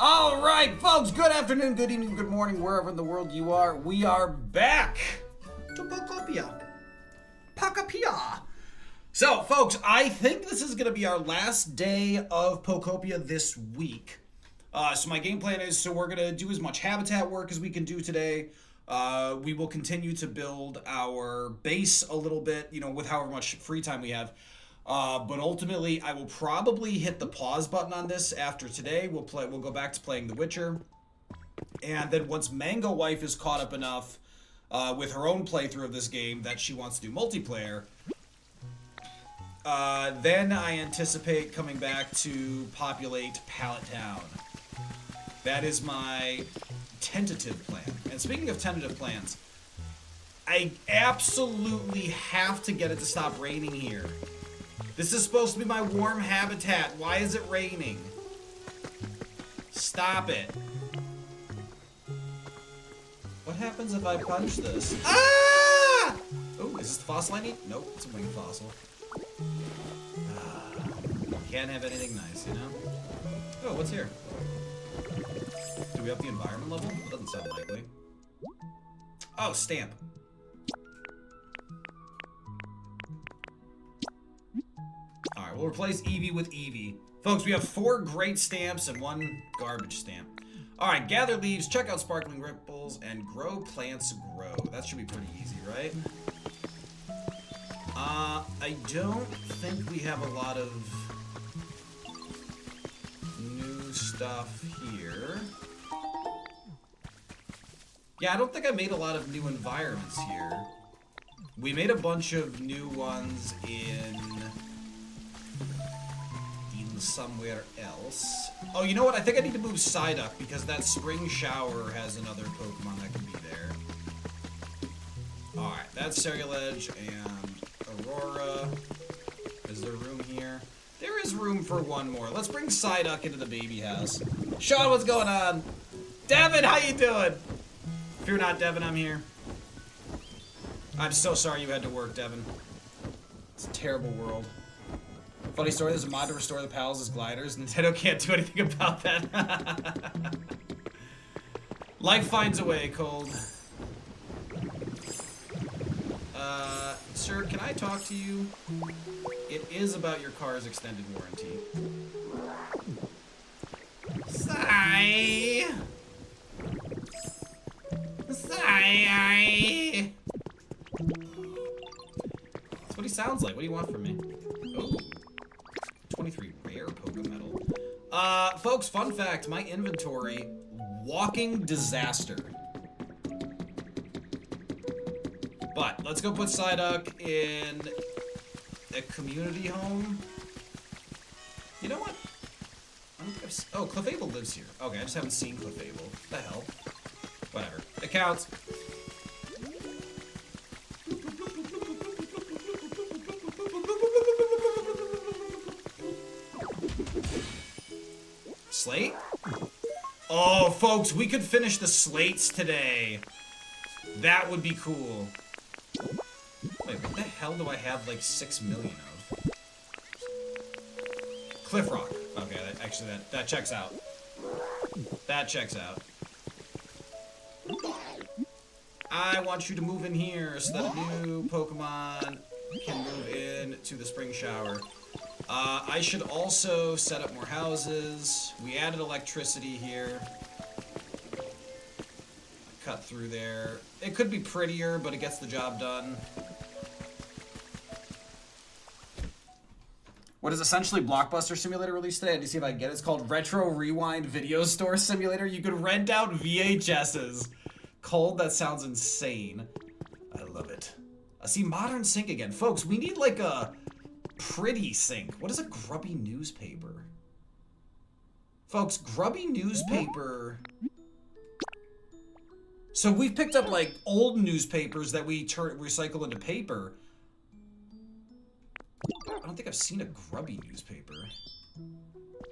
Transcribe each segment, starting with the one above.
All right, folks, good afternoon, good evening, good morning, wherever in the world you are. We are back to Pokopia. Pokopia. So, folks, I think this is going to be our last day of Pokopia this week. So my game plan is, we're going to do as much habitat work as we can do today. We will continue to build our base a little bit, with however much free time we have. But ultimately, I will probably hit the pause button on this after today. We'll go back to playing The Witcher. And then once Mango Wife is caught up enough with her own playthrough of this game that she wants to do multiplayer, then I anticipate coming back to populate Pallet Town. That is my tentative plan. And speaking of tentative plans, I absolutely have to get it to stop raining here. This is supposed to be my warm habitat. Why is it raining? Stop it. What happens if I punch this? Ah! Oh, is this the fossil I need? Nope, it's a winged fossil. Can't have anything nice, Oh, what's here? Do we up the environment level? Doesn't sound likely. Oh, stamp. Alright, we'll replace Eevee with Eevee. Folks, we have 4 great stamps and 1 garbage stamp. Alright, gather leaves, check out sparkling ripples, and grow plants grow. That should be pretty easy, right? I don't think we have a lot of new stuff here. Yeah, I don't think I made a lot of new environments here. We made a bunch of new ones in somewhere else. Oh, you know what? I think I need to move Psyduck because that spring shower has another Pokemon that can be there. Alright, that's Ceruledge and Aurora. Is there room here? There is room for one more. Let's bring Psyduck into the baby house. Sean, what's going on? Devin, how you doing? Fear not, Devin, I'm here. I'm so sorry you had to work, Devin. It's a terrible world. Funny story, there's a mod to restore the pals as gliders. Nintendo can't do anything about that. Life finds a way, Cold. Sir, can I talk to you? It is about your car's extended warranty. Sigh. Sigh. That's what he sounds like. What do you want from me? Oh. 23 rare Pokemetal. Folks, fun fact, my inventory, walking disaster. But, let's go put Psyduck in a community home. You know what? I don't think oh, Clefable lives here. Okay, I just haven't seen Clefable. What the hell? Whatever. It counts. Slate? Oh, folks, we could finish the slates today. That would be cool. Wait, what the hell do I have like 6 million of? Cliff Rock. Okay, that checks out. That checks out. I want you to move in here so that a new Pokemon can move in to the spring shower. I should also set up more houses. We added electricity here. Cut through there. It could be prettier, but it gets the job done. What is essentially Blockbuster Simulator released today? I need to see if I can get it. It's called Retro Rewind Video Store Simulator. You could rent out VHSs. Cold, that sounds insane. I love it. See, modern sync again. Folks, we need like a pretty sync. What is a grubby newspaper? Folks, grubby newspaper. So we've picked up like old newspapers that we recycle into paper. I don't think I've seen a grubby newspaper.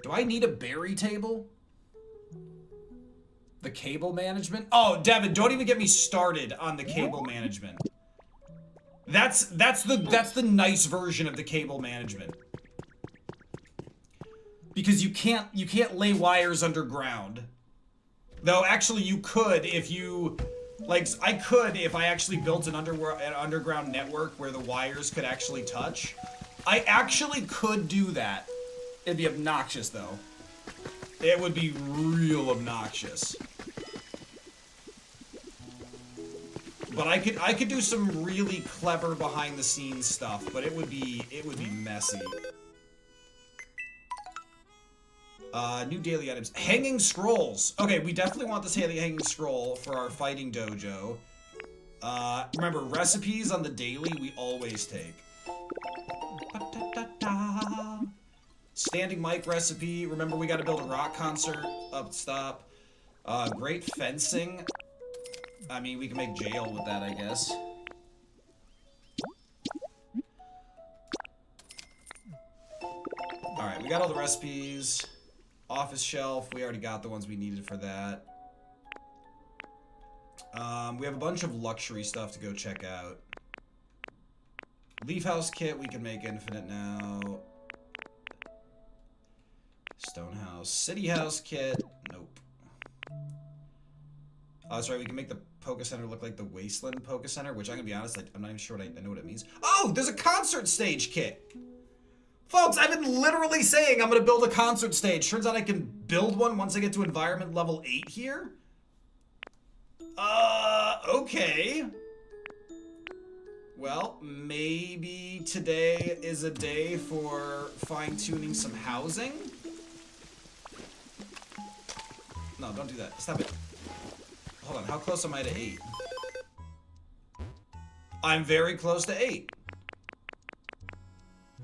Do I need a berry table? The cable management? Oh, Devin, don't even get me started on the cable management. That's the nice version of the cable management. Because you can't lay wires underground. Though actually you could if you like I could if I actually built an underground network where the wires could actually touch. I actually could do that. It'd be obnoxious though. It would be real obnoxious. But I could do some really clever behind the scenes stuff, but it would be messy. New daily items. Hanging scrolls. Okay, we definitely want this hanging scroll for our fighting dojo. Remember, recipes on the daily we always take. Standing mic recipe. Remember, we gotta build a rock concert up stop. Great fencing. I mean, we can make jail with that, I guess. Alright, we got all the recipes. Office shelf, we already got the ones we needed for that. We have a bunch of luxury stuff to go check out. Leaf house kit, we can make infinite now. Stone house. City house kit, nope. Oh, that's right, we can make the Poke Center look like the Wasteland Poke Center, which I'm gonna be honest, I'm not even sure I know what it means. Oh, there's a concert stage kit! Folks, I've been literally saying I'm gonna build a concert stage. Turns out I can build one once I get to environment level 8 here? Okay. Well, maybe today is a day for fine-tuning some housing? No, don't do that. Stop it. Hold on, how close am I to 8? I'm very close to 8.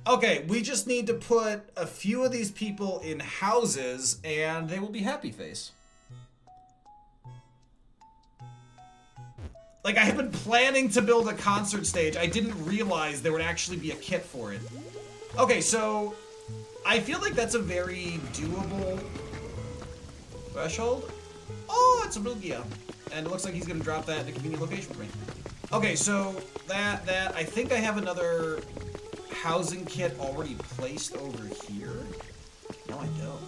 Okay, we just need to put a few of these people in houses, and they will be happy face. Like, I have been planning to build a concert stage. I didn't realize there would actually be a kit for it. Okay, so I feel like that's a very doable threshold. Oh, it's a Bulgia. And it looks like he's going to drop that in a convenient location for me. Okay, so that, I think I have another housing kit already placed over here. No, I don't.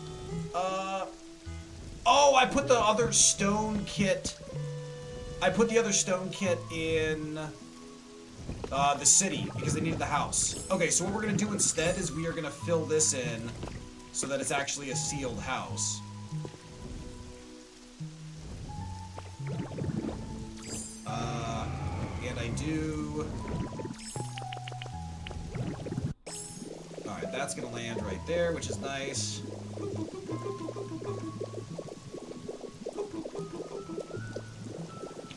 Oh, I put the other stone kit. I put the other stone kit in the city because they needed the house. Okay, so what we're going to do instead is we are going to fill this in so that it's actually a sealed house. And I do... Alright, that's gonna land right there, which is nice.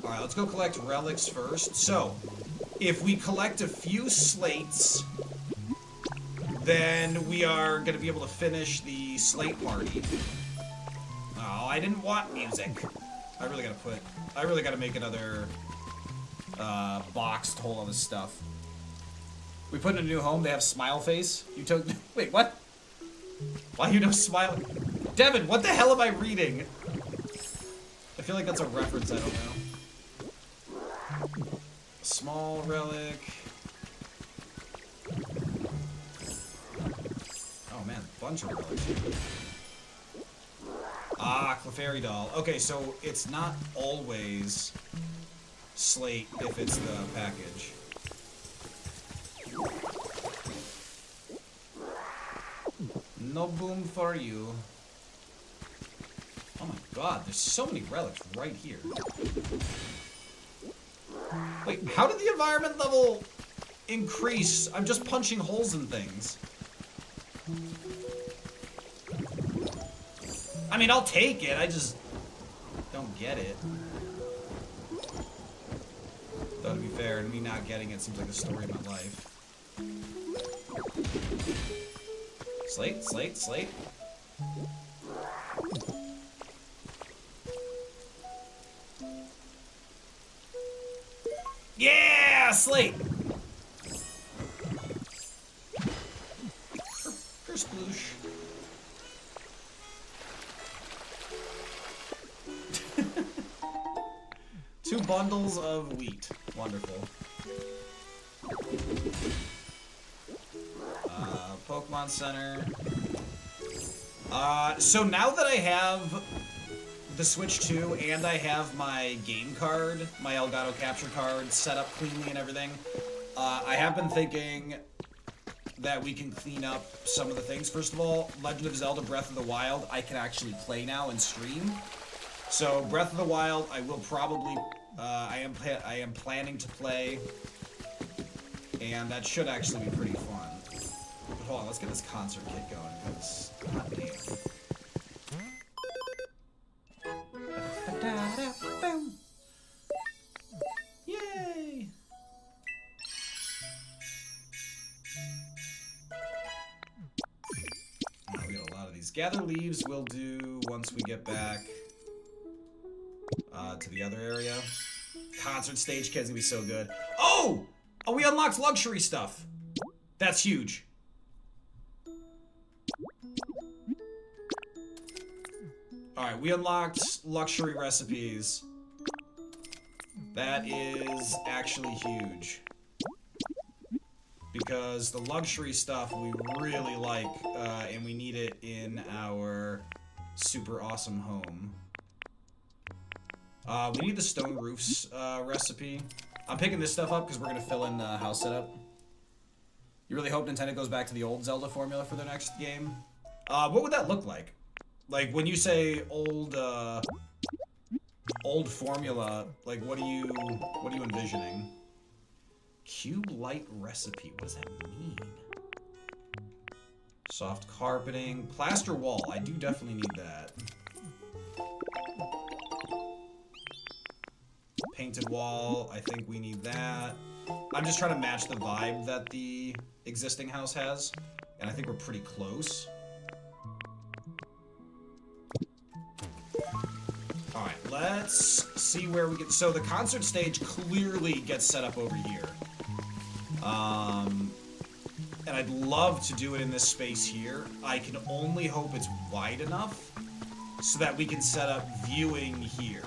Alright, let's go collect relics first. So, if we collect a few slates, then we are gonna be able to finish the slate party. Oh, I didn't want music. I really gotta make another box to hold all this stuff. We put in a new home, they have smile face. You took... Wait, what? Why you no smile? Devin, what the hell am I reading? I feel like that's a reference, I don't know. Small relic. Oh man, bunch of relics. Ah, Clefairy doll. Okay, so it's not always slate if it's the package. No boom for you. Oh my god, there's so many relics right here. Wait, how did the environment level increase? I'm just punching holes in things. I mean, I'll take it, I just don't get it. Though, to be fair, me not getting it seems like the story of my life. Slate, slate, slate. Yeah, slate! Sploosh. 2 bundles of wheat. Wonderful. Pokemon Center. So now that I have the Switch 2 and I have my game card, my Elgato capture card set up cleanly and everything, I have been thinking that we can clean up some of the things. First of all, Legend of Zelda Breath of the Wild, I can actually play now and stream. So Breath of the Wild, I will probably, I am planning to play, and that should actually be pretty fun. But hold on, let's get this concert kit going, because, god damn. Yay! Oh, we got a lot of these. Gather leaves we'll do once we get back to the other area. Concert stage kid's gonna be so good. Oh! Oh, we unlocked luxury stuff. That's huge. Alright, we unlocked luxury recipes. That is actually huge. Because the luxury stuff we really like, and we need it in our super awesome home. We need the stone roofs recipe. I'm picking this stuff up because we're going to fill in the house setup. You really hope Nintendo goes back to the old Zelda formula for their next game? What would that look like? Like, when you say old formula, like, what are you envisioning? Cube light recipe, what does that mean? Soft carpeting, plaster wall, I do definitely need that. Painted wall, I think we need that. I'm just trying to match the vibe that the existing house has, and I think we're pretty close. Alright, let's see where we get... So the concert stage clearly gets set up over here. And I'd love to do it in this space here. I can only hope it's wide enough so that we can set up viewing here.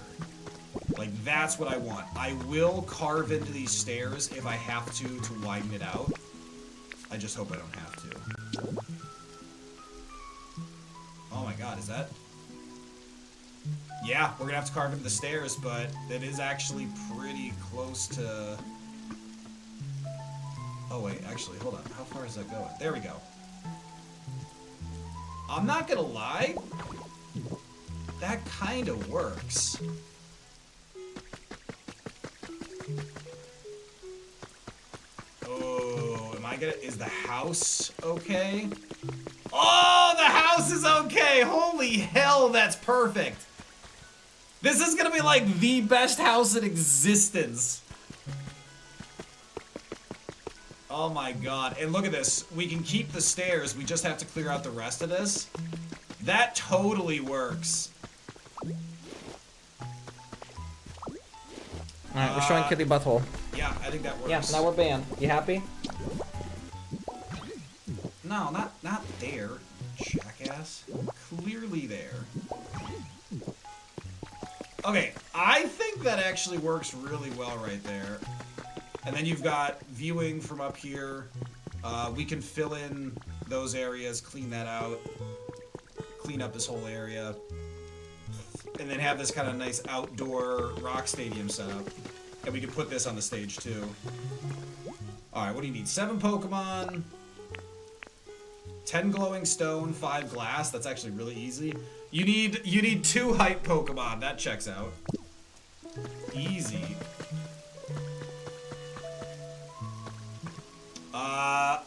Like, that's what I want. I will carve into these stairs if I have to widen it out. I just hope I don't have to. Oh my god, is that... Yeah, we're gonna have to carve into the stairs, but it is actually pretty close to... Oh wait, actually, hold on. How far is that going? There we go. I'm not gonna lie. That kind of works. Oh, am I gonna... Is the house okay? Oh, the house is okay! Holy hell, that's perfect! This is gonna be like the best house in existence. Oh my god. And look at this. We can keep the stairs. We just have to clear out the rest of this. That totally works. Alright, we're showing Kitty Butthole. Yeah, I think that works. Yeah, now we're banned. You happy? No, not there, jackass. Clearly there. Okay, I think that actually works really well right there. And then you've got viewing from up here. We can fill in those areas, clean that out, clean up this whole area, and then have this kind of nice outdoor rock stadium set up. And we can put this on the stage too. Alright, what do you need? 7 Pokemon, 10 glowing stone, 5 glass. That's actually really easy. You need 2 hype Pokemon. That checks out. Easy.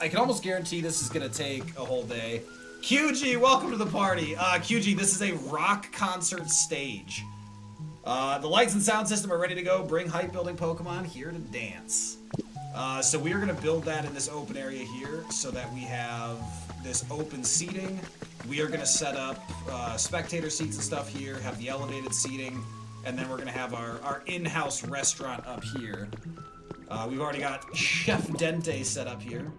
I can almost guarantee this is gonna take a whole day. QG, welcome to the party. QG, this is a rock concert stage. The lights and sound system are ready to go. Bring hype building Pokemon here to dance. So we are gonna build that in this open area here so that we have this open seating. We are gonna set up spectator seats and stuff here, have the elevated seating, and then we're gonna have our in-house restaurant up here. We've already got Chef Dente set up here.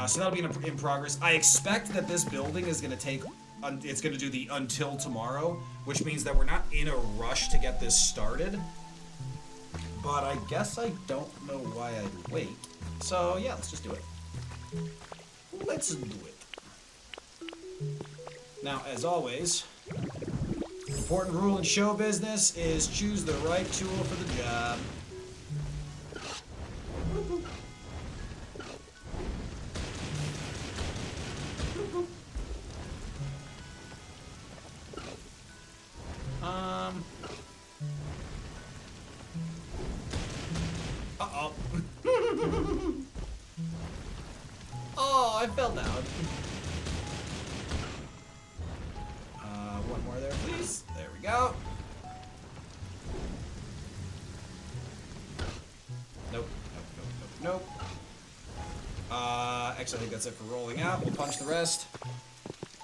So that'll be in progress. I expect that this building is going to take... it's going to do the until tomorrow, which means that we're not in a rush to get this started. But I guess I don't know why I'd wait. So yeah, let's just do it. Let's do it. Now, as always, important rule in show business is choose the right tool for the job. Uh-oh. Oh, I fell down. One more there, please. There we go. Nope. Nope. Actually, I think that's it for rolling out. We'll punch the rest.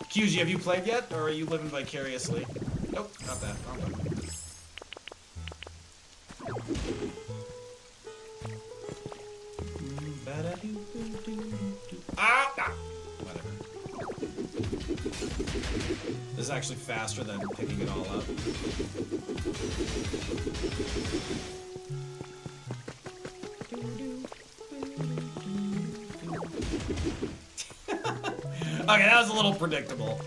QG, have you played yet, or are you living vicariously? Nope, not that. Wrong one. Ah! Whatever. This is actually faster than picking it all up. Okay, that was a little predictable.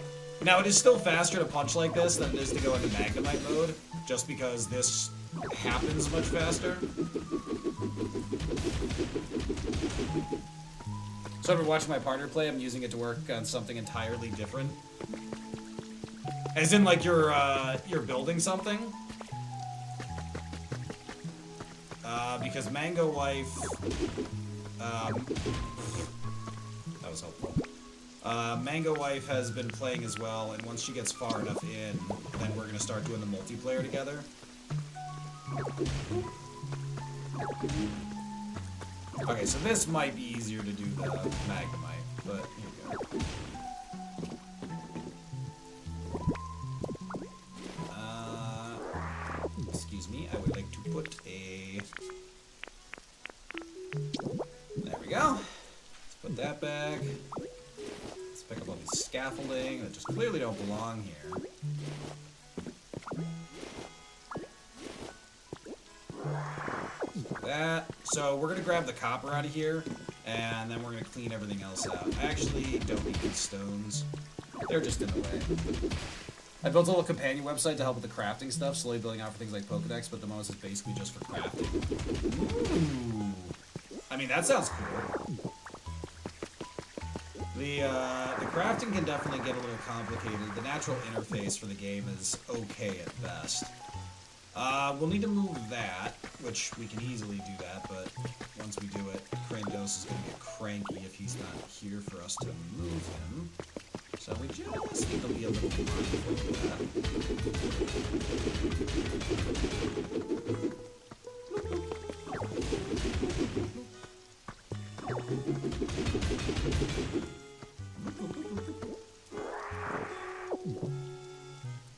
Now, it is still faster to punch like this than it is to go into Magnemite mode, just because this happens much faster. So I've been watching my partner play, I'm using it to work on something entirely different. As in, like, you're building something. Because Mango Wife... that was helpful. Mango Wife has been playing as well, and once she gets far enough in, then we're gonna start doing the multiplayer together. Okay, so this might be easier to do the Magnemite, but here we go. Excuse me, I would like to put a... There we go. Let's put that back. Let's pick up all these scaffolding that just clearly don't belong here. That. So we're gonna grab the copper out of here, and then we're gonna clean everything else out. I actually don't need these stones. They're just in the way. I built a little companion website to help with the crafting stuff, slowly building out for things like Pokedex, but the most is basically just for crafting. Ooh. I mean, that sounds cool. The crafting can definitely get a little complicated. The natural interface for the game is okay at best. We'll need to move that, which we can easily do that, but once we do it, Kratos is going to get cranky if he's not here for us to move him. So we just need to be a little mindful of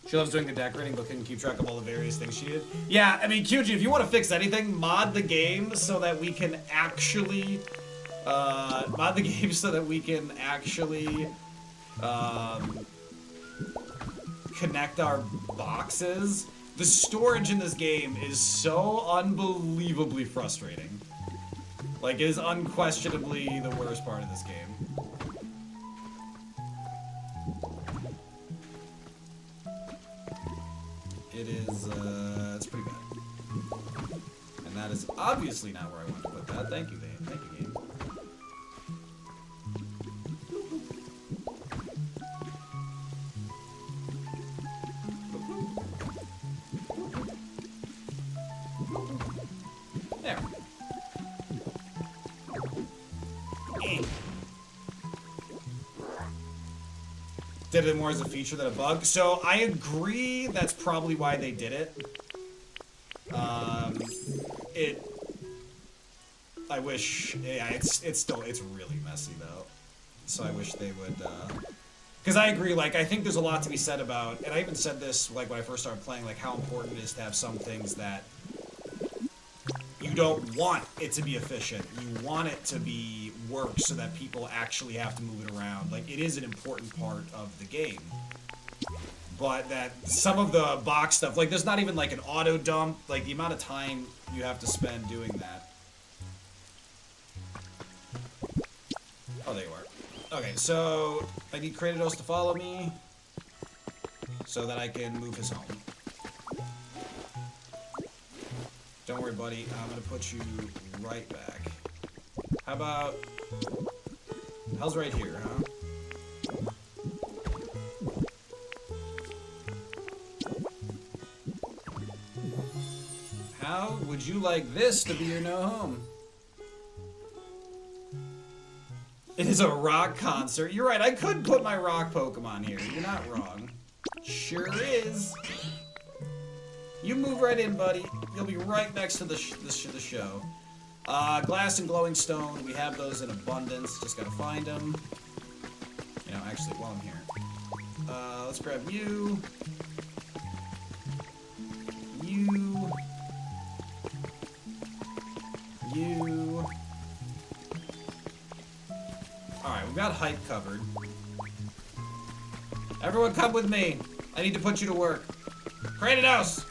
She loves doing the decorating, but couldn't keep track of all the various things she did. Yeah, I mean, QG, if you want to fix anything, mod the game so that we can actually... connect our boxes. The storage in this game is so unbelievably frustrating. Like, it is unquestionably the worst part of this game. It is, it's pretty bad. And that is obviously not where I want to put that. Thank you, game. Thank you, game. There. Did it more as a feature than a bug. So I agree that's probably why they did it. I wish, yeah, it's really messy though. So I wish they would, because I agree, like, I think there's a lot to be said about, and I even said this, like, when I first started playing, like, how important it is to have some things that you don't want it to be efficient. You want it to be work so that people actually have to move it around. Like, it is an important part of the game. But that some of the box stuff, like, there's not even, like, an auto dump. Like, the amount of time you have to spend doing that. Oh, there you are. Okay, so I need Kratos to follow me so that I can move his home. Don't worry, buddy. I'm gonna put you right back. How about... How's right here, huh? How would you like this to be your new home? It is a rock concert. You're right, I could put my rock Pokemon here. You're not wrong. Sure is. You move right in, buddy. You'll be right next to the show. Glass and glowing stone. We have those in abundance. Just gotta find them. You know, actually, while I'm here. Let's grab you. You. You. Alright, we've got height covered. Everyone come with me. I need to put you to work. Kratos!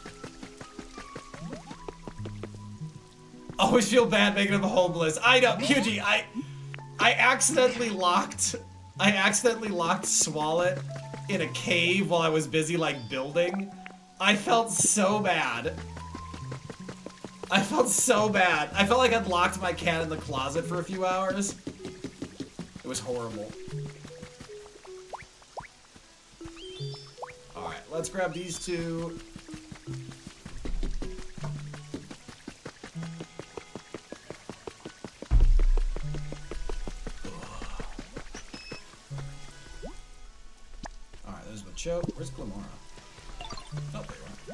Always feel bad making him homeless. I know, QG, I accidentally locked Swallet in a cave while I was busy, like, building. I felt so bad. I felt so bad. I felt like I'd locked my cat in the closet for a few hours. It was horrible. Alright, let's grab these two. Alright, there's Macho. Where's Glamora? Oh, there you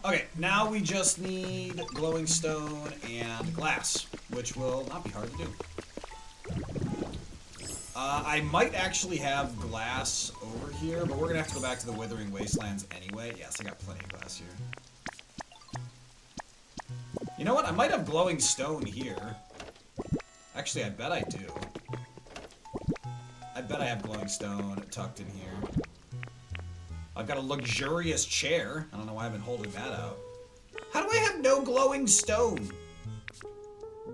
are. Okay, now we just need glowing stone and glass, which will not be hard to do. I might actually have glass over here, but we're gonna have to go back to the Withering Wastelands anyway. Yes, I got plenty of glass here. You know what? I might have glowing stone here. Actually, I bet I do. I bet I have glowing stone tucked in here. I've got a luxurious chair. I don't know why I've been holding that out. How do I have no glowing stone?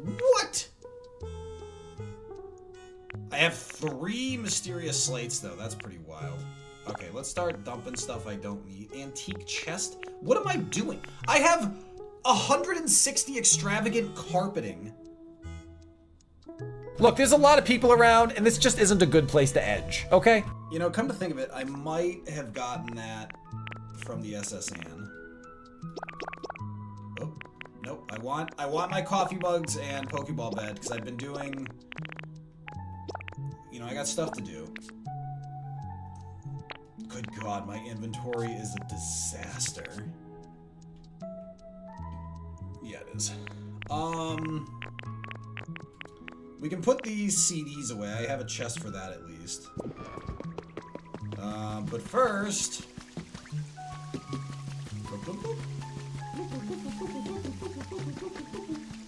What? I have 3 mysterious slates, though. That's pretty wild. Okay, let's start dumping stuff I don't need. Antique chest? What am I doing? I have 160 extravagant carpeting. Look, there's a lot of people around, and this just isn't a good place to edge, okay? You know, come to think of it, I might have gotten that from the SSN. Oh, nope. I want my coffee mugs and Pokeball bed, because I've been doing... You know, I got stuff to do. Good God, my inventory is a disaster. Yeah, it is. We can put these CDs away. I have a chest for that at least. But first...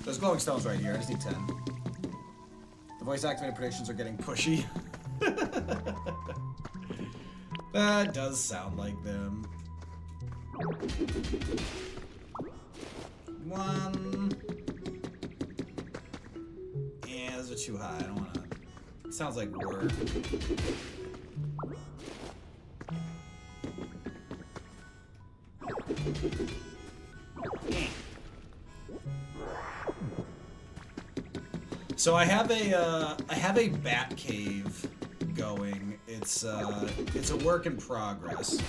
There's glowing stones right here. I just need 10. The voice-activated predictions are getting pushy. That does sound like them. 1... Yeah, those are too high. I don't wanna... It sounds like work. So I have a bat cave going. It's a work in progress.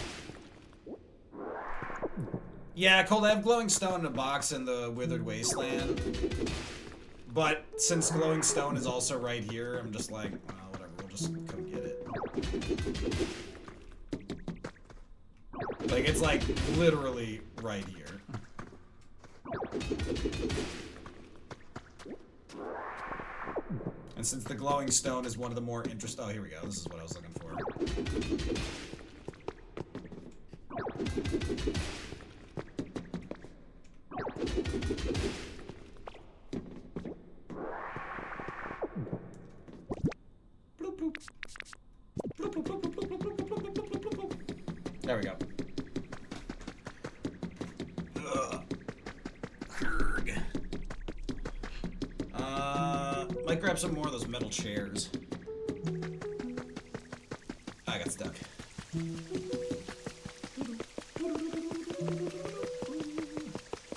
Yeah, Cold, I have glowing stone in a box in the Withered Wasteland. But since glowing stone is also right here, I'm just like, well, whatever, we'll just come get it. Like, it's like literally right here. And since the glowing stone is one of the more interesting... Oh, here we go. This is what I was looking for. Bloop, bloop. Bloop, bloop, bloop, bloop, bloop, bloop, bloop, bloop, bloop, bloop, bloop. There we go. Might grab some more of those metal chairs.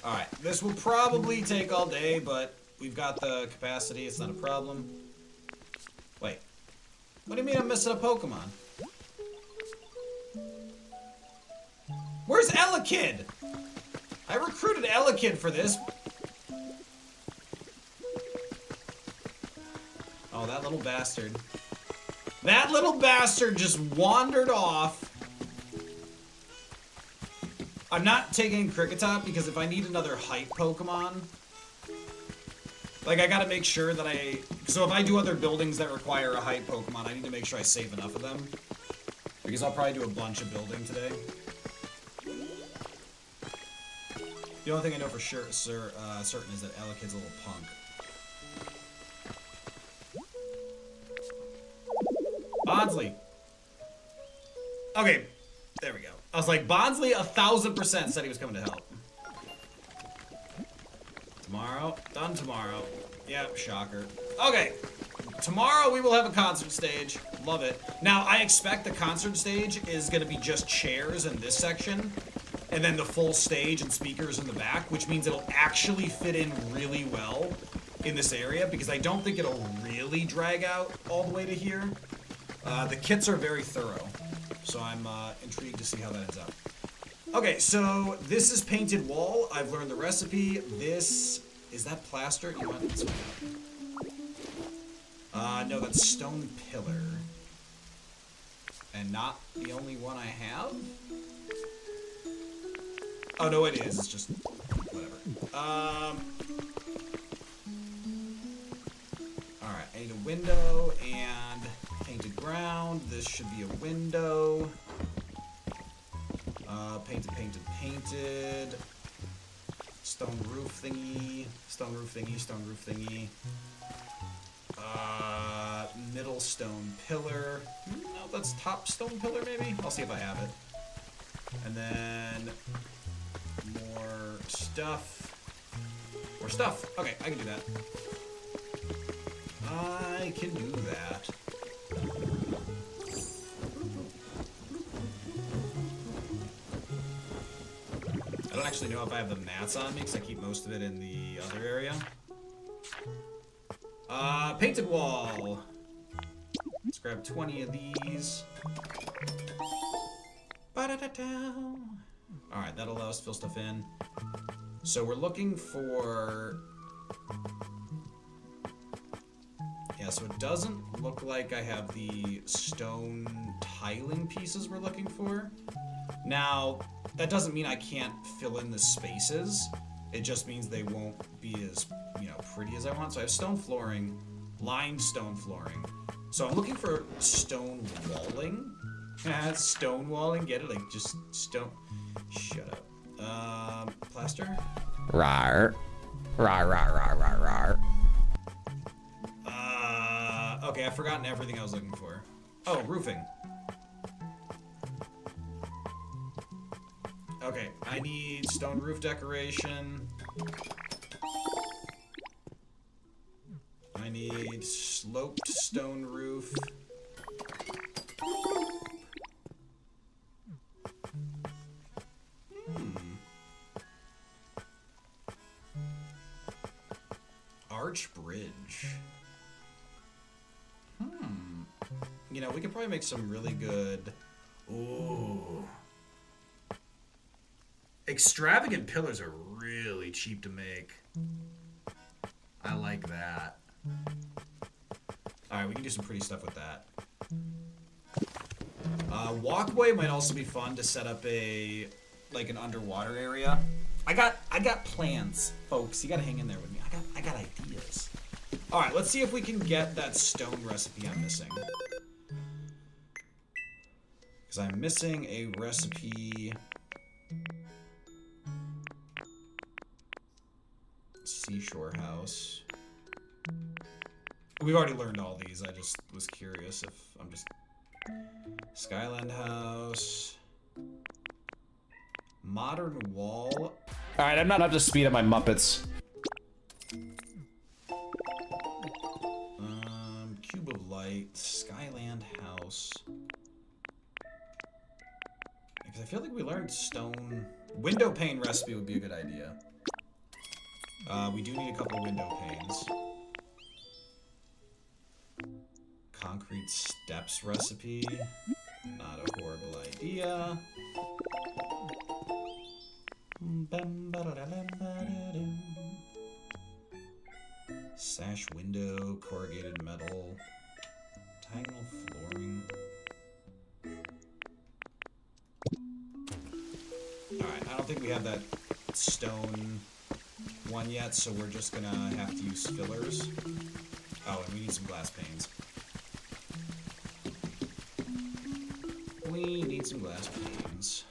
Alright, this will probably take all day, but we've got the capacity, it's not a problem. Wait. What do you mean I'm missing a Pokemon? Where's Elekid? I recruited Elekid for this. Oh, that little bastard. That little bastard just wandered off. I'm not taking Cricketop because if I need another hype Pokemon, like I gotta make sure that so if I do other buildings that require a hype Pokemon, I need to make sure I save enough of them. Because I'll probably do a bunch of building today. The only thing I know for sure, certain is that Elekid's a little punk. Bonsly. Okay, there we go. I was like, Bonsly 1000% said he was coming to help. Tomorrow, done tomorrow. Yep, shocker. Okay, tomorrow we will have a concert stage. Love it. Now, I expect the concert stage is going to be just chairs in this section, and then the full stage and speakers in the back, which means it'll actually fit in really well in this area, because I don't think it'll really drag out all the way to here. The kits are very thorough, so I'm intrigued to see how that ends up. Okay, so this is painted wall. I've learned the recipe. This, is that plaster? You want this one? No, that's stone pillar. And not the only one I have? Oh, no, it is. It's just whatever. Alright, I need a window and painted ground. This should be a window. Painted, painted, painted. Stone roof thingy. Stone roof thingy, stone roof thingy. Middle stone pillar. No, that's top stone pillar, maybe? I'll see if I have it. And then more stuff. More stuff. Okay, I can do that. I can do that. I don't actually know if I have the mats on me because I keep most of it in the other area. Painted wall. Let's grab 20 of these. Ba-da-da-da. Alright, that allows us to fill stuff in. So we're looking for... Yeah, so it doesn't look like I have the stone tiling pieces we're looking for. Now, that doesn't mean I can't fill in the spaces. It just means they won't be as, pretty as I want. So I have stone flooring, lined stone flooring. So I'm looking for stone walling. Stone walling, get it? Like, just stone... Shut up. Plaster? Rar. Rar, rar, rar, rar, rar. Okay, I've forgotten everything I was looking for. Oh, roofing. Okay, I need stone roof decoration. I need sloped stone roof. Arch bridge. We could probably make some really good... Ooh. Extravagant pillars are really cheap to make. I like that. Alright, we can do some pretty stuff with that. Walkway might also be fun to set up an underwater area. I got plans, folks. You gotta hang in there with me. I got ideas. Alright, let's see if we can get that stone recipe I'm missing. Because I'm missing a recipe. Seashore house. We've already learned all these. I just was curious if I'm just... Skyland house. Modern wall. Alright, I'm not up to speed on my Muppets. Cube of light. Skyland house. I feel like we learned stone. Window pane recipe would be a good idea. We do need a couple window panes. Concrete steps recipe. Not a horrible idea. Sash window, corrugated metal, diagonal flooring. Alright, I don't think we have that stone one yet, so we're just gonna have to use fillers. Oh, and we need some glass panes. We need some glass panes.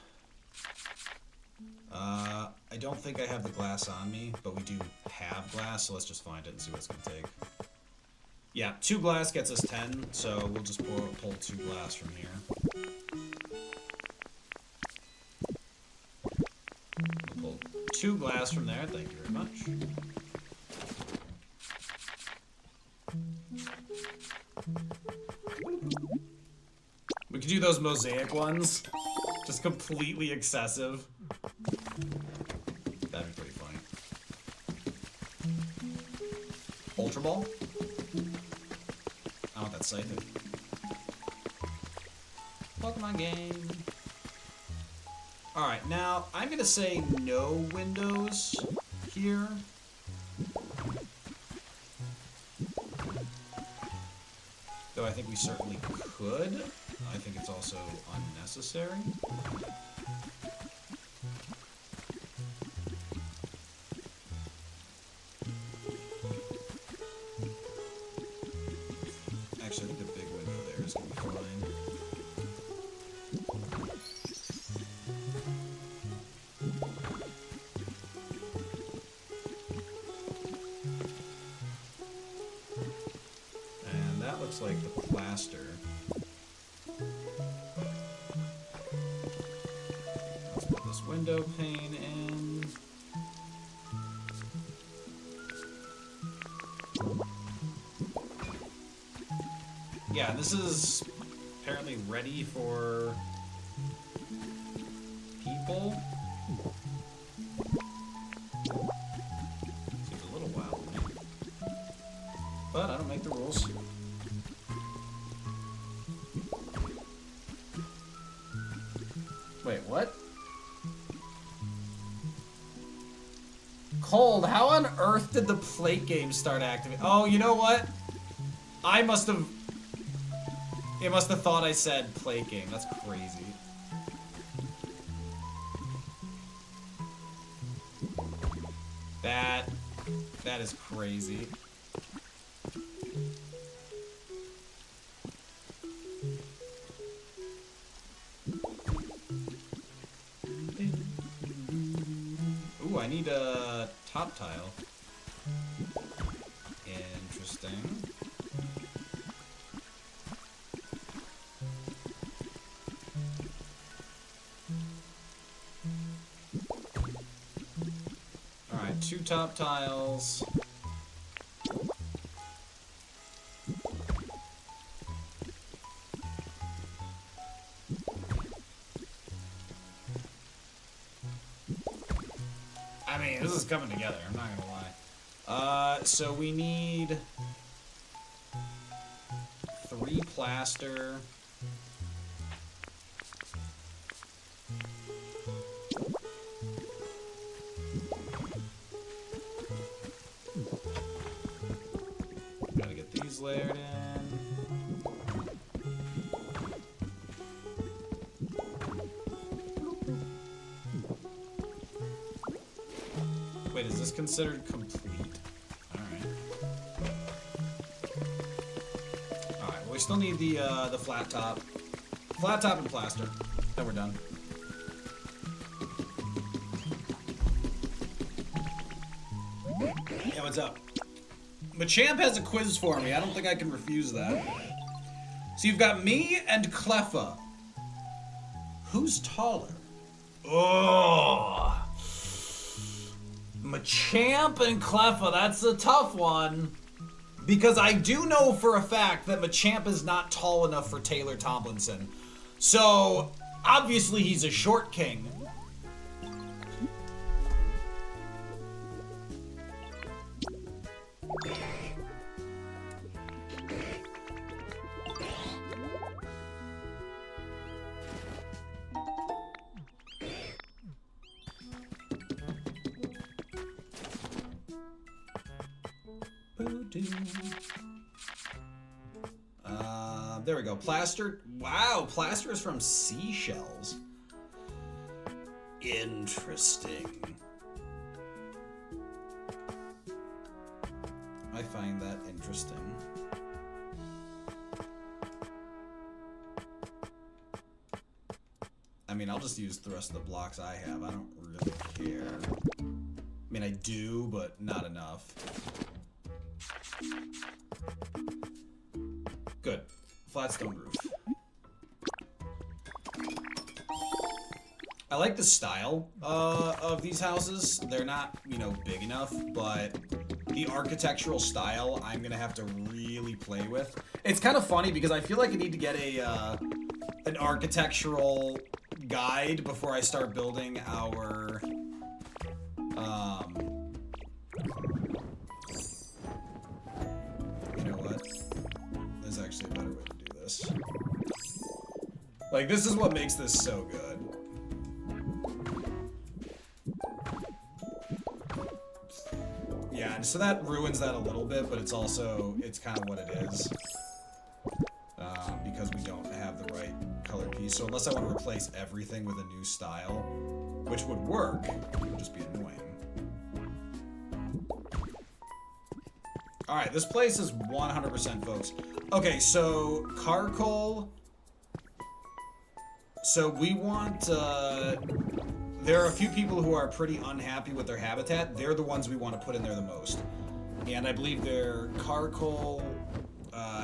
I don't think I have the glass on me, but we do have glass, so let's just find it and see what it's gonna take. Yeah, 2 glass gets us 10, so we'll just pull 2 glass from here. We'll pull 2 glass from there, thank you very much. We could do those mosaic ones. Just completely excessive. That'd be pretty funny. Ultra Ball? I want that scythe. Pokemon game. Alright, now I'm gonna say no windows here. Though I think we certainly could. I think it's also unnecessary. Actually, I think the big window there is going to be fine. And that looks like the plaster. Let's put this window pane in. Yeah, this is apparently ready for people. Seems a little wild to me. But I don't make the rules. Wait, what? Cold, how on earth did the plate game start activating? Oh, you know what? I must have... It must have thought I said play game. That's crazy. That is crazy. Ooh, I need a top tile. Interesting. Alright, 2 top tiles. I mean, this is coming together, I'm not gonna lie. So we need 3 plaster. Gotta get these layered in. Wait, is this considered complete? Alright. Alright, well, we still need the flat top. Flat top and plaster. Then we're done. Yeah, what's up? Machamp has a quiz for me. I don't think I can refuse that. So you've got me and Cleffa. Who's taller? Oh, Machamp and Cleffa. That's a tough one. Because I do know for a fact that Machamp is not tall enough for Taylor Tomlinson. So Obviously, he's a short king. There we go. Plaster. Wow, plaster is from seashells. Interesting. I find that interesting. I mean, I'll just use the rest of the blocks I have. I don't really care. I mean, I do, but not enough. Good. Flat stone roof. I like the style of these houses. They're not, you know, big enough, but the architectural style I'm gonna have to really play with. It's kind of funny because I feel like I need to get a an architectural guide before I start building our you know what? There's actually a better way to do this. Like, this is what makes this so good. Yeah, and so that ruins that a little bit, but it's also, it's kind of what it is. Because we don't have the right color piece. So unless I want to replace everything with a new style, which would work, it would just be annoying. Alright, this place is 100% folks. Okay, so Carcoal. So we want, there are a few people who are pretty unhappy with their habitat. They're the ones we want to put in there the most. And I believe they're Carcoal,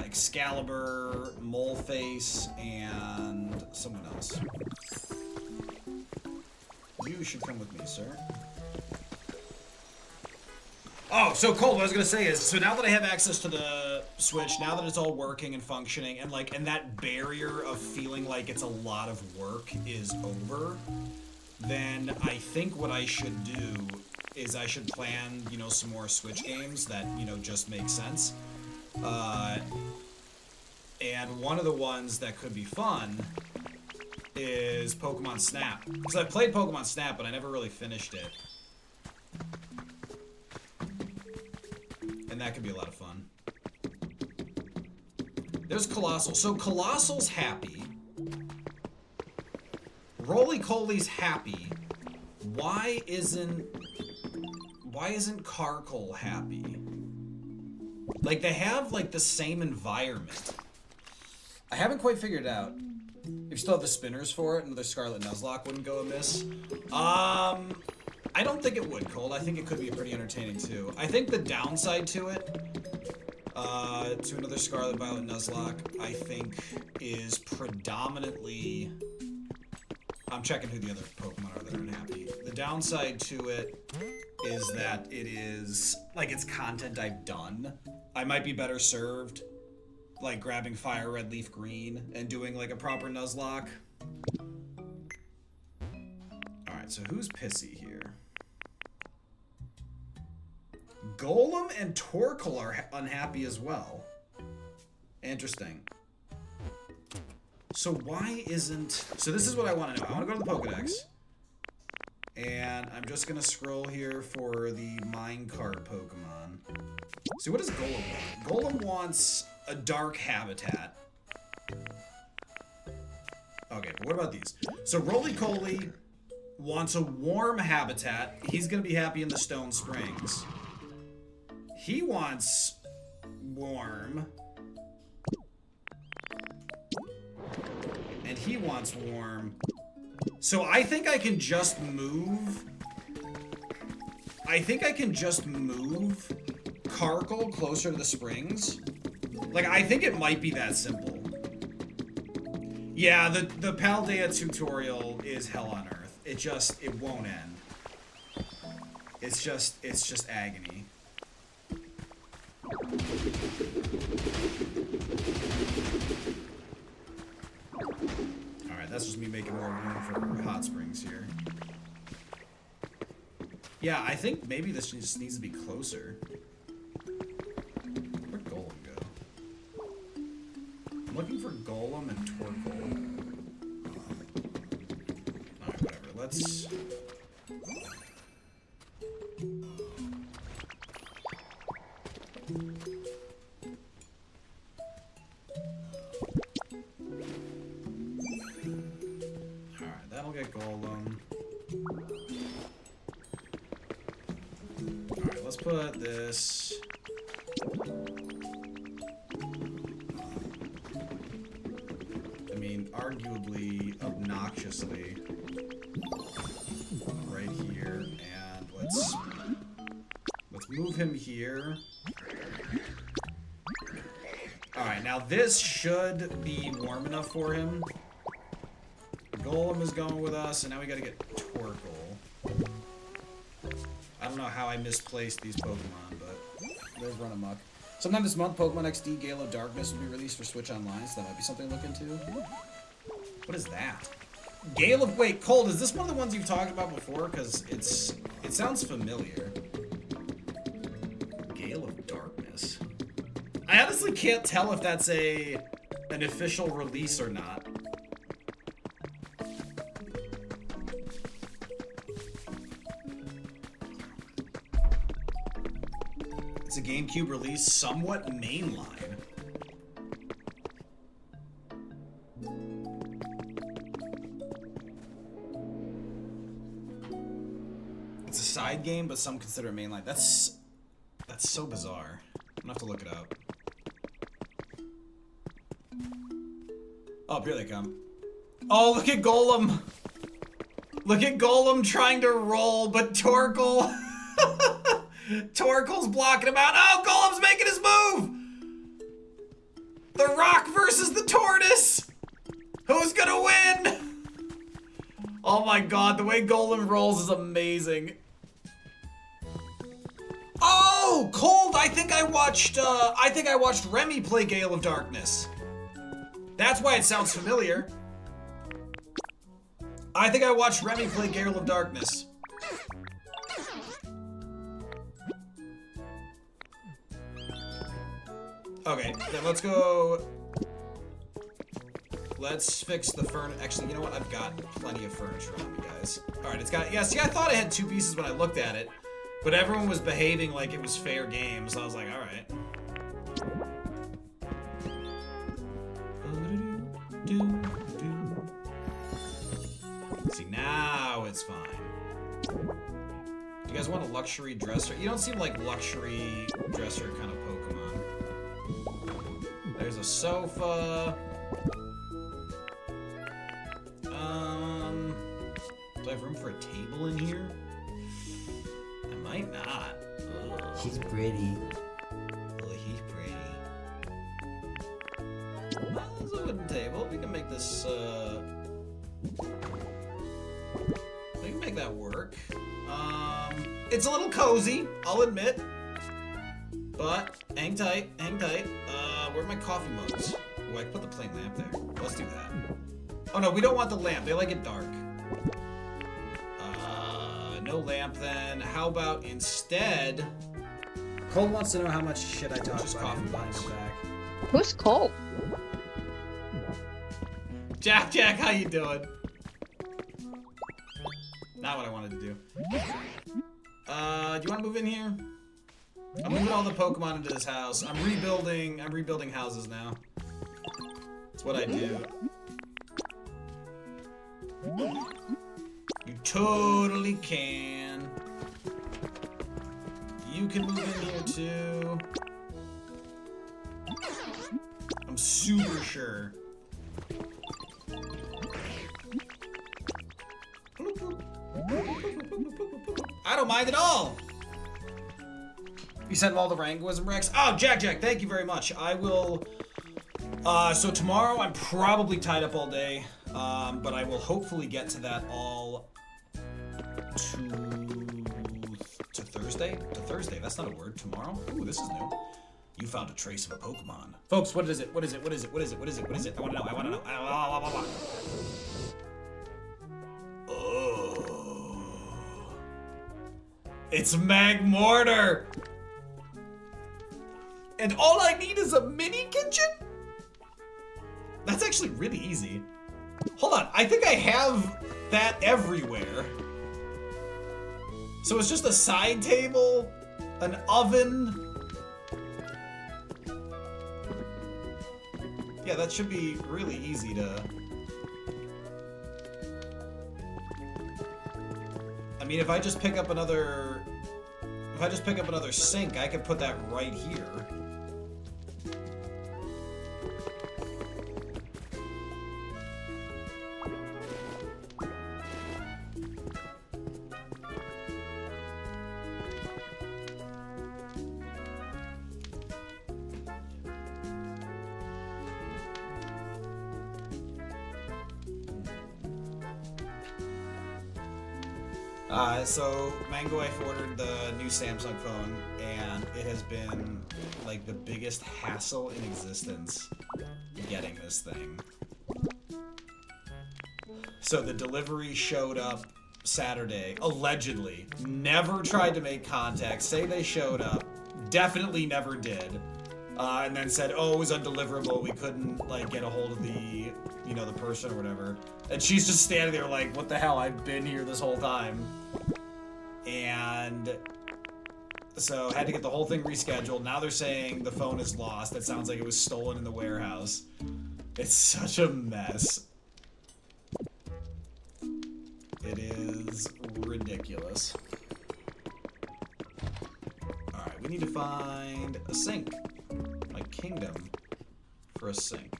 Excalibur, Moleface, and someone else. You should come with me, sir. Oh, so Cole, what I was gonna say is, so now that I have access to the Switch, now that it's all working and functioning, and like, and that barrier of feeling like it's a lot of work is over, then I think what I should do is I should plan, you know, some more Switch games that, you know, just make sense. And one of the ones that could be fun is Pokemon Snap. Because I played Pokemon Snap, but I never really finished it. And that could be a lot of fun. There's Colossal. So Colossal's happy. Roly-Coly's happy. Why isn't Carcoal happy? Like, they have, like, the same environment. I haven't quite figured it out. If you still have the spinners for it, another Scarlet Nuzlocke wouldn't go amiss. I don't think it would, Cold. I think it could be pretty entertaining, too. I think the downside to it, to another Scarlet Violet Nuzlocke, I think, is predominantly... I'm checking who the other Pokemon are that are unhappy. The downside to it is that it is, like, it's content I've done. I might be better served, like, grabbing Fire Red, Leaf Green and doing, like, a proper Nuzlocke. Alright, so who's pissy here? Golem and Torkoal are unhappy as well. Interesting. So why isn't... So this is what I want to know. I want to go to the Pokedex. And I'm just going to scroll here for the minecart Pokemon. See, what does Golem want? Golem wants a dark habitat. Okay, but what about these? So Roly-Coly wants a warm habitat. He's going to be happy in the Stone Springs. He wants warm. And he wants warm. So I think I can just move... I think I can just move Carcoal closer to the springs. Like, I think it might be that simple. Yeah, the Paldea tutorial is hell on earth. It won't end. It's just agony. Alright, That's just me making more room for hot springs here. Yeah, I think maybe this just needs to be closer. Where'd Golem go? I'm looking for Golem and Torkoal. Alright, whatever. Let's... Alright, that'll get Golem. Alright, let's put this... I mean, arguably, obnoxiously, right here, and let's move him here. Alright, now this should be warm enough for him. Golem is going with us, and now we gotta get Torkoal. I don't know how I misplaced these Pokemon, but they're run amok. Sometime this month, Pokemon XD Gale of Darkness will be released for Switch Online, so that might be something to look into. What is that? Gale of... Wait, Cold, is this one of the ones you've talked about before? Because it sounds familiar. Gale of Darkness. I honestly can't tell if that's an official release or not. It's a GameCube release, somewhat mainline. It's a side game, but some consider it mainline. That's so bizarre. I'm gonna have to look it up. Oh, here they come. Oh, look at Golem! Look at Golem trying to roll, but Torkoal... Torkoal's blocking him out. Oh, Golem's making his move! The rock versus the tortoise! Who's gonna win? Oh my god, the way Golem rolls is amazing. Oh, Cold! I think I watched Remy play Gale of Darkness. That's why it sounds familiar. I think I watched Remy play Gale of Darkness. Okay, then let's go... Let's fix the furniture. Actually, you know what? I've got plenty of furniture on me, guys. Alright, it's got... Yeah, see, I thought I had 2 pieces when I looked at it, but everyone was behaving like it was fair game, so I was like, alright. See, now it's fine. You guys want a luxury dresser? You don't seem like luxury dresser kind of Pokemon. There's a sofa. Do I have room for a table in here? I might not. Ugh. She's pretty. Oh, he's pretty. Well, there's a wooden table. We can make this, we can make that work. It's a little cozy, I'll admit. But, hang tight, hang tight. Where are my coffee mugs? Oh, I can put the plain lamp there. Let's do that. Oh no, we don't want the lamp. They like it dark. No lamp then. How about instead... Cole wants to know how much shit I talk about him buying him back. Who's Cole? Jack, how you doing? Not what I wanted to do. Do you want to move in here? I'm moving all the Pokemon into this house. I'm rebuilding houses now. That's what I do. You totally can. You can move in here too. I'm super sure. I don't mind at all. You sent him all the Rangoism Rex? Oh, Jack, thank you very much. I will... so tomorrow I'm probably tied up all day, but I will hopefully get to that all to Thursday? To Thursday, that's not a word. Tomorrow? Ooh, this is new. You found a trace of a Pokemon. Folks, what is it? What is it? What is it? What is it? What is it? What is it? I want to know. I want to know. It's Mag Mortar! And all I need is a mini kitchen? That's actually really easy. Hold on, I think I have that everywhere. So it's just a side table, an oven. Yeah, that should be really easy to... I mean, if I just pick up another... If I just pick up another sink, I could put that right here. So Mango Wife ordered the new Samsung phone, and it has been like the biggest hassle in existence getting this thing. So the delivery showed up Saturday, allegedly. Never tried to make contact, say they showed up, definitely never did. And then said, oh, it was undeliverable, we couldn't like get a hold of the, you know, the person or whatever. And she's just standing there like, what the hell, I've been here this whole time. And so had to get the whole thing rescheduled. Now they're saying the phone is lost. It sounds like it was stolen in the warehouse. It's such a mess. It is ridiculous. Alright, we need to find a sink. My kingdom for a sink.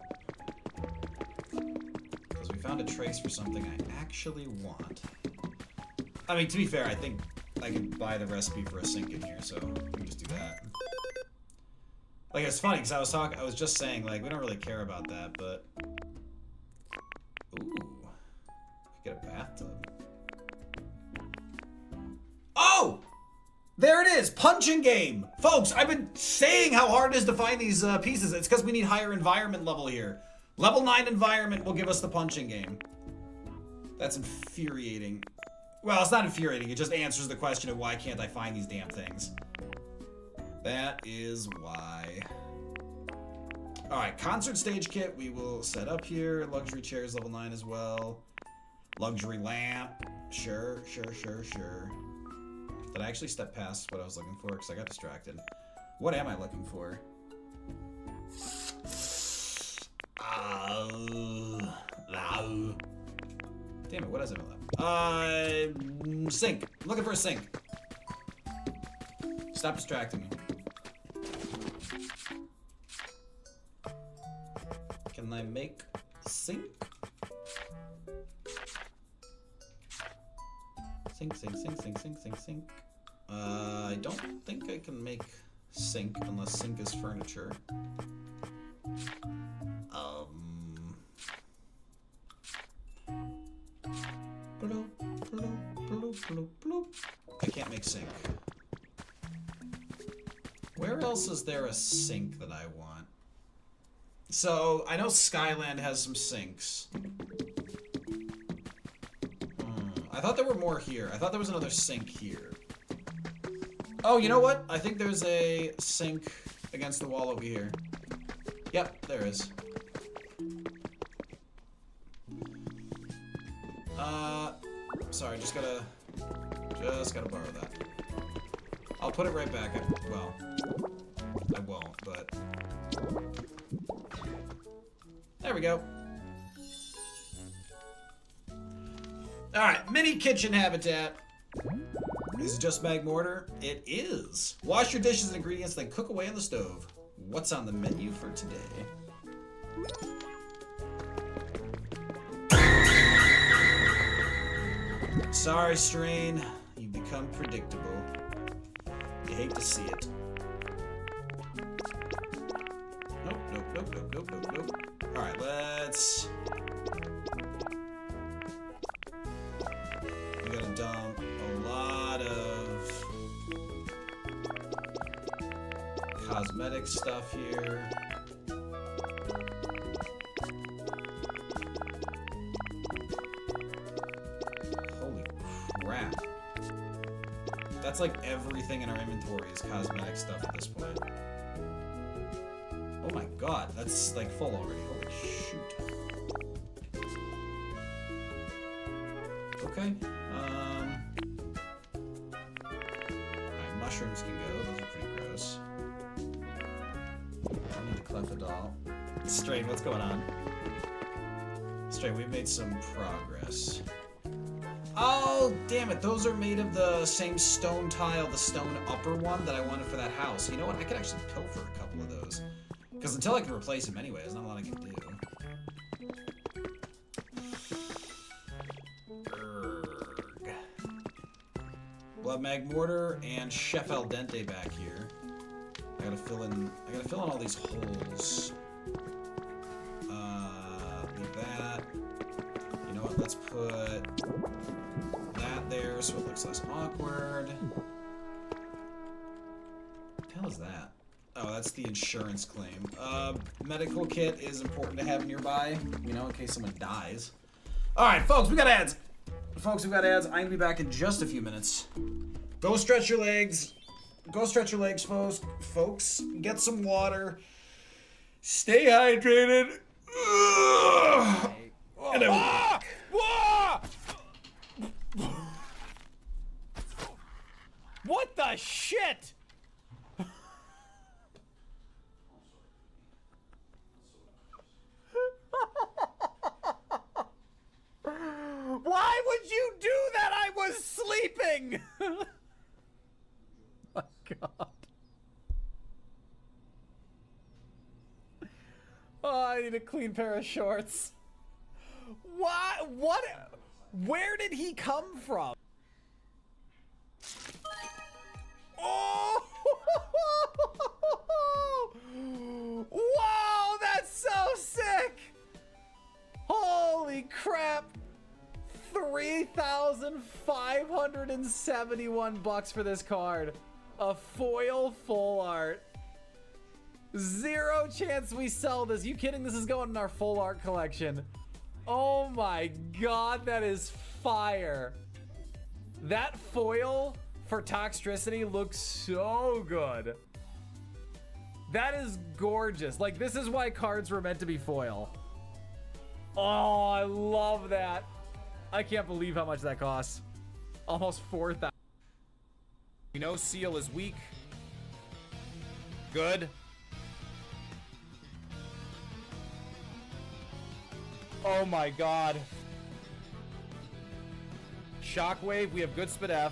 Because we found a trace for something I actually want. I mean, to be fair, I think I can buy the recipe for a sink in here, so we can just do that. Like, it's funny, because I was just saying, like, we don't really care about that, but... Ooh. We could get a bathtub. Oh! There it is! Punching game! Folks, I've been saying how hard it is to find these pieces. It's because we need higher environment level here. Level 9 environment will give us the punching game. That's infuriating. Well, it's not infuriating. It just answers the question of why can't I find these damn things. That is why. Alright, concert stage kit we will set up here. Luxury chairs level 9 as well. Luxury lamp. Sure. Did I actually step past what I was looking for? Because I got distracted. What am I looking for? Damn it, what is it left? Sink. I'm looking for a sink. Stop distracting me. Can I make sink? Sink. I don't think I can make sink unless sink is furniture. I can't make sink. Where else is there a sink that I want? So, I know Skyland has some sinks. I thought there were more here. I thought there was another sink here. Oh, you know what? I think there's a sink against the wall over here. Yep, there is. Sorry, just gotta borrow that. I'll put it right back. Well, I won't, but... There we go. Alright, mini kitchen habitat. Is it just mag mortar? It is. Wash your dishes and ingredients, then cook away on the stove. What's on the menu for today? Sorry, Strain. You've become predictable. You hate to see it. Nope. Alright, let's... We gotta dump a lot of cosmetic stuff here. Holy crap. That's like everything in our inventory is cosmetic stuff at this point. Oh my god, that's like full already. Holy shoot. Okay. Alright, mushrooms can go. Those are pretty gross. I need the clefadol. Strain, what's going on? Strain, we've made some progress. Oh, damn it. Those are made of the same stone tile, the stone upper one that I wanted for that house. You know what? I could actually pilfer a couple of those. Because until I can replace them anyway, there's not a lot I can do. Urgh. Blood Mag Mortar and Chef Al Dente back here. I gotta fill in all these holes. Leave that. You know what? Let's put that there so it looks less awkward. What the hell is that? Oh, that's the insurance claim. Medical kit is important to have nearby, you know, in case someone dies. Alright, folks, we got ads. Folks, we got ads. I'm gonna be back in just a few minutes. Go stretch your legs. Go stretch your legs, folks. Get some water. Stay hydrated. And I What the shit? Why would you do that? I was sleeping. Oh, God. Oh, I need a clean pair of shorts. Why? What? Where did he come from? Oh! Wow, that's so sick! Holy crap! 3,571 bucks for this card. A foil full art. Zero chance we sell this. You kidding? This is going in our full art collection. Oh my god, that is fire. That foil for Toxtricity looks so good. That is gorgeous. Like, this is why cards were meant to be foil. Oh, I love that. I can't believe how much that costs. Almost 4,000. You know Seal is weak. Good. Oh my god. Shockwave, we have good Spadef.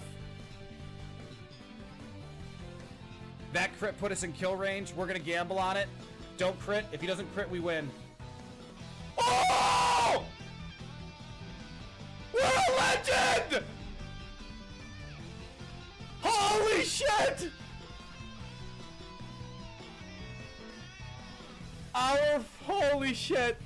That crit put us in kill range. We're gonna gamble on it. Don't crit. If he doesn't crit, we win. Oh! What a legend! Holy shit! Holy shit.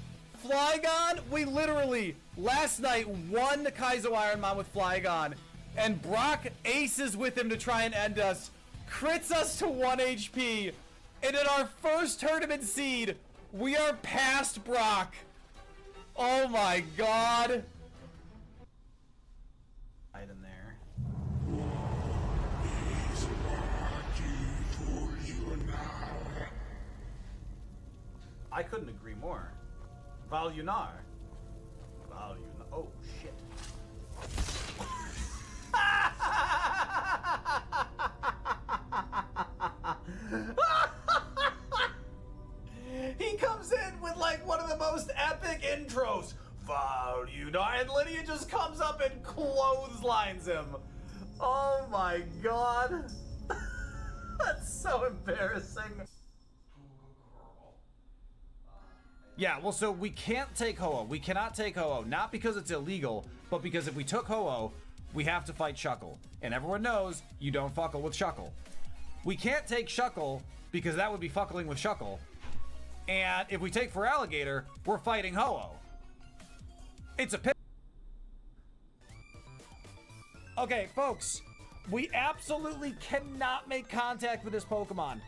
Flygon, we literally, last night, won the Kaizo Ironman with Flygon, and Brock aces with him to try and end us, crits us to 1 HP, and in our first tournament seed, we are past Brock. Oh my god. Right in there. I couldn't agree more. Valunar. Oh, shit. He comes in with like one of the most epic intros. Valunar. And Lydia just comes up and clotheslines him. Oh my god. That's so embarrassing. Yeah, well, so we can't take Ho-Oh. We cannot take Ho-Oh, not because it's illegal, but because if we took Ho-Oh, we have to fight Shuckle. And everyone knows you don't fuckle with Shuckle. We can't take Shuckle because that would be fuckling with Shuckle. And if we take Feraligatr, we're fighting Ho-Oh. It's a pit. Okay, folks, we absolutely cannot make contact with this Pokemon.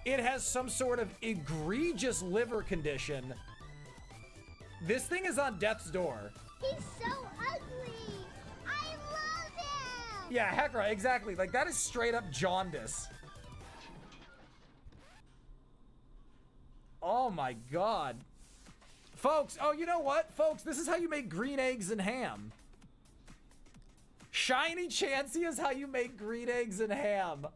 It has some sort of egregious liver condition. This thing is on death's door. He's so ugly. I love him. Yeah, heck right, exactly. Like, that is straight up jaundice. Oh my god. Folks, oh, you know what? Folks, this is how you make green eggs and ham. Shiny Chansey is how you make green eggs and ham.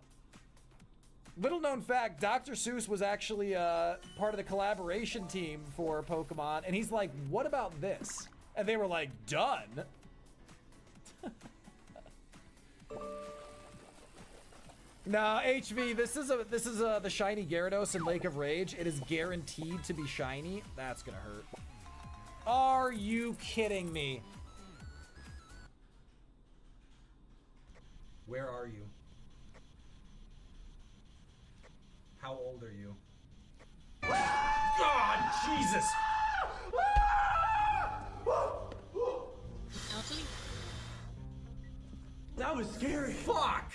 Little known fact, Dr. Seuss was actually part of the collaboration team for Pokemon, and he's like, what about this? And they were like, done. No, HV, this is the shiny Gyarados in Lake of Rage. It is guaranteed to be shiny. That's gonna hurt. Are you kidding me? Where are you? How old are you? God, Jesus! That was scary. Fuck!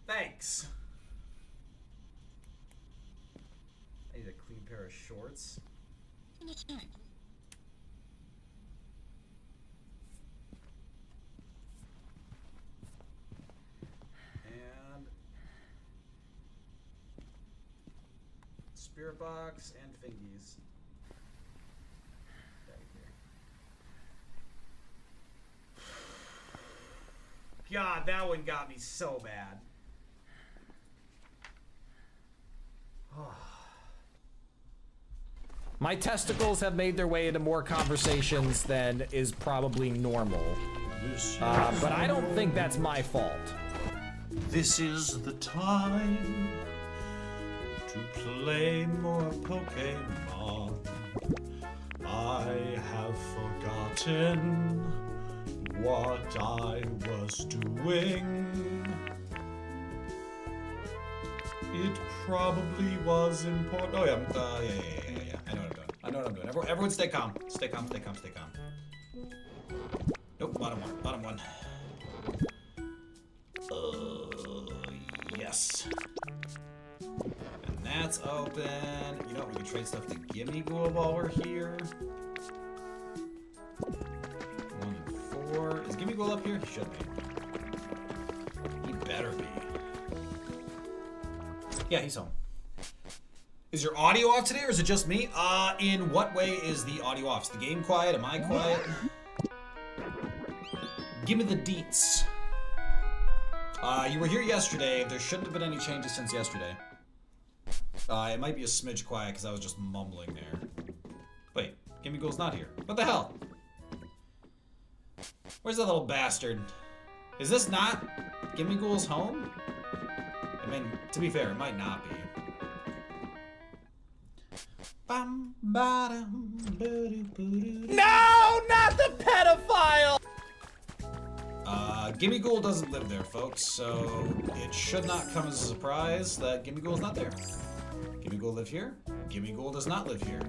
Thanks. I need a clean pair of shorts. And spirit box and fingies. Right here. God, that one got me so bad. My testicles have made their way into more conversations than is probably normal. But I don't think that's my fault. This is the time to play more Pokemon. I have forgotten what I was doing. It probably was important. Oh yeah, yeah. I know what I'm doing. Everyone stay calm. Stay calm. Nope, bottom one. Yes. And that's open. You know what, we can trade stuff to Gimme Ghoul while we're here. 1 and 4. Is Gimme Ghoul up here? He should be. He better be. Yeah, he's home. Is your audio off today, or is it just me? In what way is the audio off? Is the game quiet? Am I quiet? Give me the deets. You were here yesterday. There shouldn't have been any changes since yesterday. It might be a smidge quiet because I was just mumbling there. Wait, Gimme Ghoul's not here. What the hell? Where's that little bastard? Is this not Gimme Ghoul's home? I mean, to be fair, it might not be. No, not the pedophile! Gimme Ghoul doesn't live there, folks, so it should not come as a surprise that Gimme Ghoul is not there. Gimme Ghoul live here? Gimme Ghoul does not live here.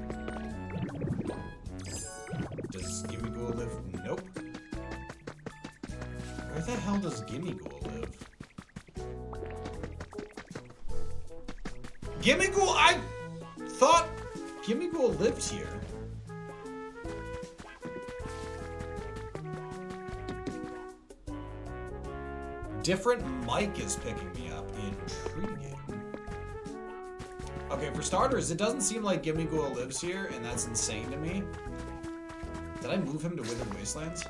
Does Gimme Ghoul live? Nope. Where the hell does Gimme Ghoul live? Gimme Ghoul, I thought Gimme Ghoul lived here. Different mic is picking me up. Intriguing. Okay, for starters, it doesn't seem like Gimme Ghoul lives here, and that's insane to me. Did I move him to Withered Wastelands?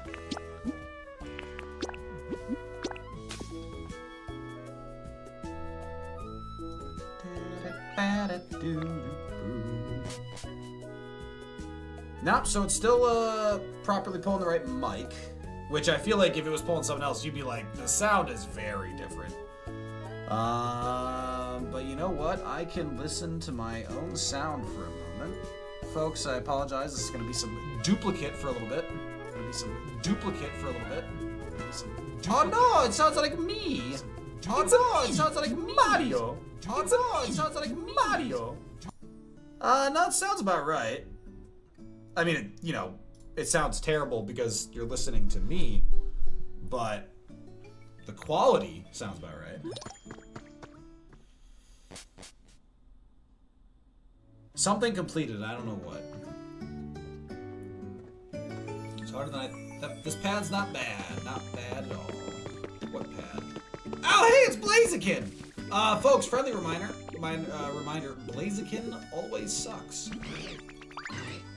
Nope, so it's still properly pulling the right mic, which I feel like if it was pulling something else, you'd be like, the sound is very different. But you know what? I can listen to my own sound for a moment. Folks, I apologize. This is going to be some duplicate for a little bit. Oh no, it sounds like me. Oh no, it sounds like Mario. Oh no, it sounds like Mario. No, it sounds about right. I mean, you know, it sounds terrible because you're listening to me, but the quality sounds about right. Something completed, I don't know what. It's harder than this pad's not bad. Not bad at all. What pad? Oh, hey, it's Blaziken! Folks, friendly reminder, Blaziken always sucks.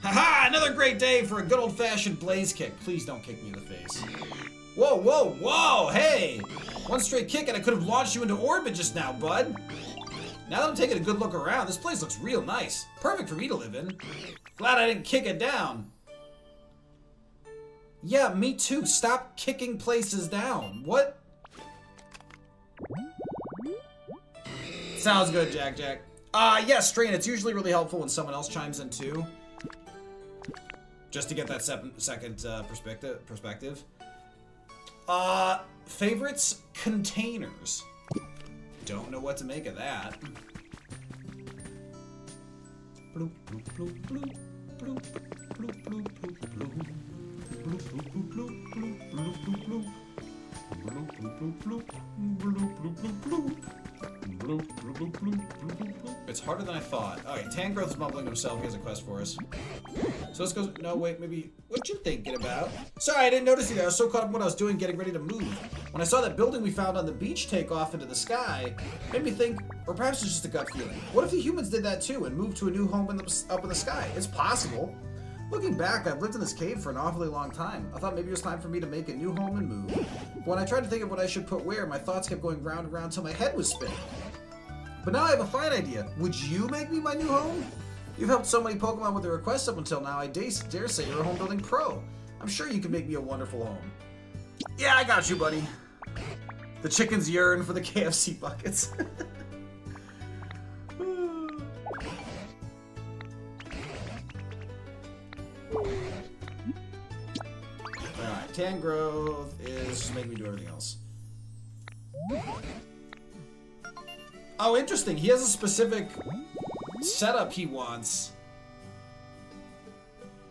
Haha, another great day for a good old-fashioned blaze kick. Please don't kick me in the face. Whoa, whoa, whoa, hey! One straight kick and I could have launched you into orbit just now, bud. Now that I'm taking a good look around, this place looks real nice. Perfect for me to live in. Glad I didn't kick it down. Yeah, me too. Stop kicking places down. What? Sounds good, Jack. Yes, Strain, it's usually really helpful when someone else chimes in too. Just to get that second perspective. Favorites? Containers. Don't know what to make of that. Bloop, bloop, bloop, bloop, bloop, bloop, bloop, bloop, bloop. Bloop, bloop, bloop, bloop, bloop, bloop, bloop, bloop. Bloop, bloop, bloop, bloop, bloop, bloop, bloop, bloop. Bloop, bloop, bloop, bloop, bloop, bloop. It's harder than I thought. Alright, Tangrowth is mumbling to himself. He has a quest for us. So let's go. No, wait, maybe. What you thinking about? Sorry, I didn't notice you there. I was so caught up in what I was doing, getting ready to move. When I saw that building we found on the beach take off into the sky, made me think, or perhaps it's just a gut feeling. What if the humans did that too and moved to a new home up in the sky? It's possible. Looking back, I've lived in this cave for an awfully long time. I thought maybe it was time for me to make a new home and move. But when I tried to think of what I should put where, my thoughts kept going round and round till my head was spinning. But now I have a fine idea. Would you make me my new home? You've helped so many Pokemon with their requests up until now, I dare say you're a home building pro. I'm sure you can make me a wonderful home. Yeah, I got you, buddy. The chickens yearn for the KFC buckets. Alright, Tangrowth is just making me do everything else. Oh, interesting. He has a specific setup he wants.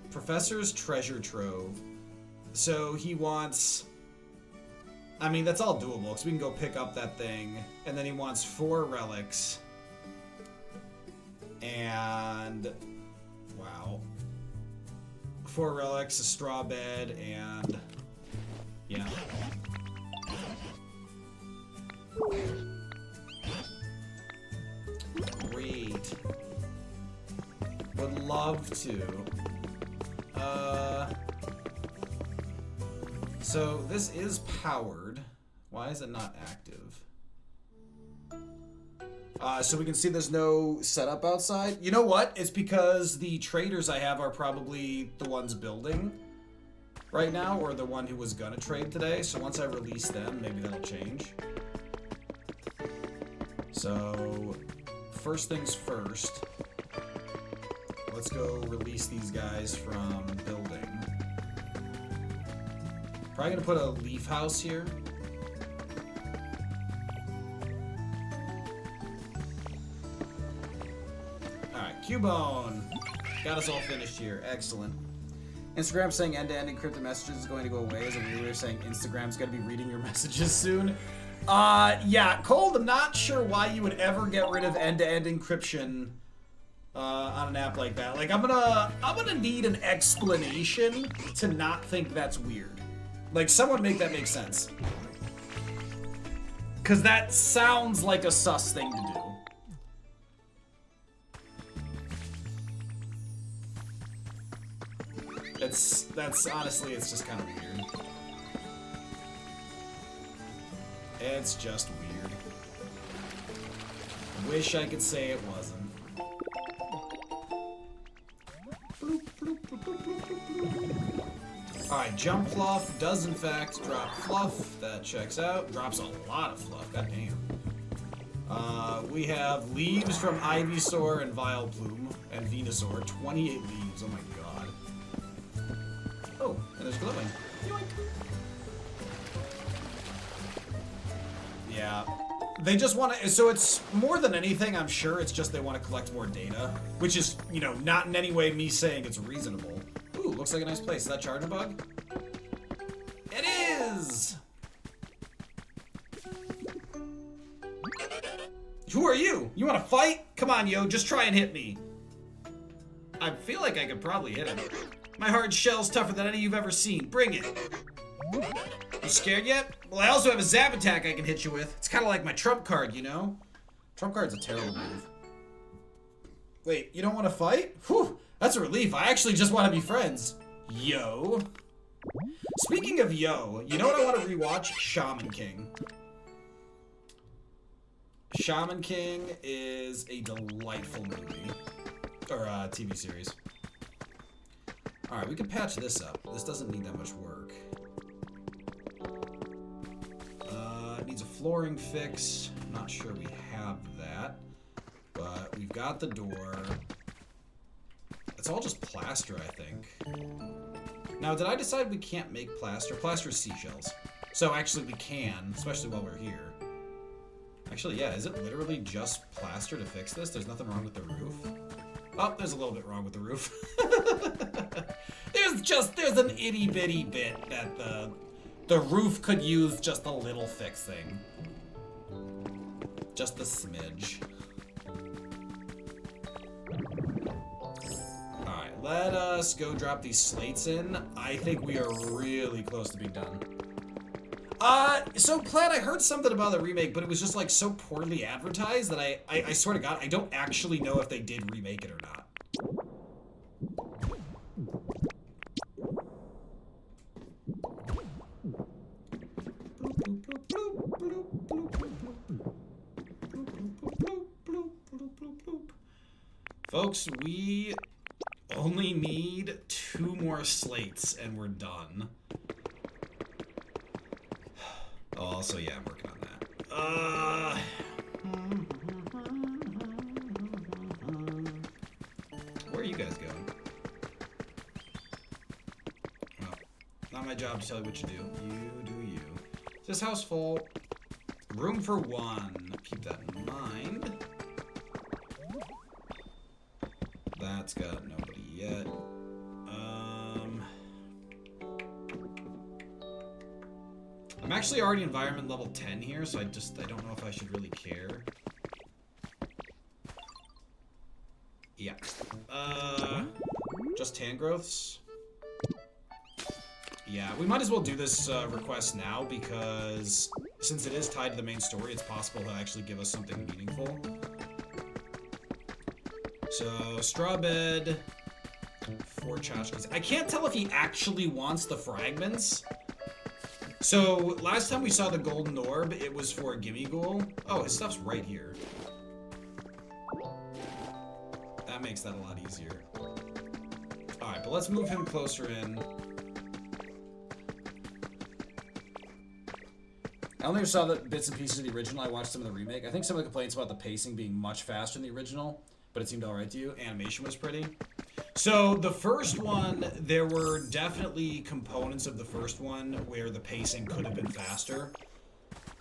Professor's Treasure Trove. So he wants... I mean, that's all doable, because we can go pick up that thing. And then he wants 4 relics. And... wow. 4 relics, a straw bed, and... yeah. Great. Would love to. So this is powered. Why is it not active? So we can see there's no setup outside. You know what? It's because the traders I have are probably the ones building right now, or the one who was gonna trade today. So once I release them, maybe that'll change. So first things first, let's go release these guys from building. Probably gonna put a leaf house here. Alright, Cubone. Got us all finished here. Excellent. Instagram saying end-to-end encrypted messages is going to go away, as we were saying Instagram's gonna be reading your messages soon. Yeah, Cold, I'm not sure why you would ever get rid of end-to-end encryption on an app like that. Like, I'm gonna need an explanation to not think that's weird. Like, someone make that make sense. Cause that sounds like a sus thing to do. That's honestly, it's just kind of weird. It's just weird. Wish I could say it wasn't. Alright, Jump Fluff does in fact drop Fluff. That checks out. Drops a lot of Fluff, god damn. We have leaves from Ivysaur and Vileplume and Venusaur. 28 leaves, oh my god. Oh, and there's glowing. Yoink. Yeah. They just want to, so it's more than anything, I'm sure it's just they want to collect more data, which is, you know, not in any way me saying it's reasonable. Ooh, looks like a nice place. Is that Charge Bug? It is! Who are you? You want to fight? Come on, yo, just try and hit me. I feel like I could probably hit him. My hard shell's tougher than any you've ever seen. Bring it. You scared yet? Well, I also have a zap attack I can hit you with. It's kind of like my trump card, you know? Trump card's a terrible move. Wait, you don't want to fight? Whew, that's a relief. I actually just want to be friends. Yo. Speaking of yo, you know what I want to rewatch? Shaman King. Shaman King is a delightful movie. Or TV series. Alright, we can patch this up. This doesn't need that much work. It needs a flooring fix. I'm not sure we have that. But we've got the door. It's all just plaster, I think. Now, did I decide we can't make plaster? Plaster is seashells. So actually we can, especially while we're here. Actually, yeah, is it literally just plaster to fix this? There's nothing wrong with the roof? Oh, there's a little bit wrong with the roof. there's an itty bitty bit that the roof could use just a little fixing. Just a smidge. Alright, let us go drop these slates in. I think we are really close to being done. So Plaid, I heard something about the remake, but it was just like so poorly advertised that I swear to God, I don't actually know if they did remake it or not. Folks, we only need 2 more slates and we're done. Oh, also, yeah, I'm working on that. Where are you guys going? Well, not my job to tell you what you do. You do you. Is this house full? Room for 1. Keep that in mind. That's got nobody yet. I'm actually already environment level 10 here, so I don't know if I should really care. Yeah. Just hand growths. Yeah, we might as well do this request now because since it is tied to the main story, it's possible to actually give us something meaningful. So, straw bed, 4 tchotchkes. I can't tell if he actually wants the fragments. So, last time we saw the golden orb, it was for a gimme ghoul. Oh, his stuff's right here. That makes that a lot easier. Alright, but let's move him closer in. I only saw the bits and pieces of the original. I watched some of the remake. I think some of the complaints about the pacing being much faster than the original, but it seemed alright to you. Animation was pretty. So the first one, there were definitely components of the first one where the pacing could have been faster.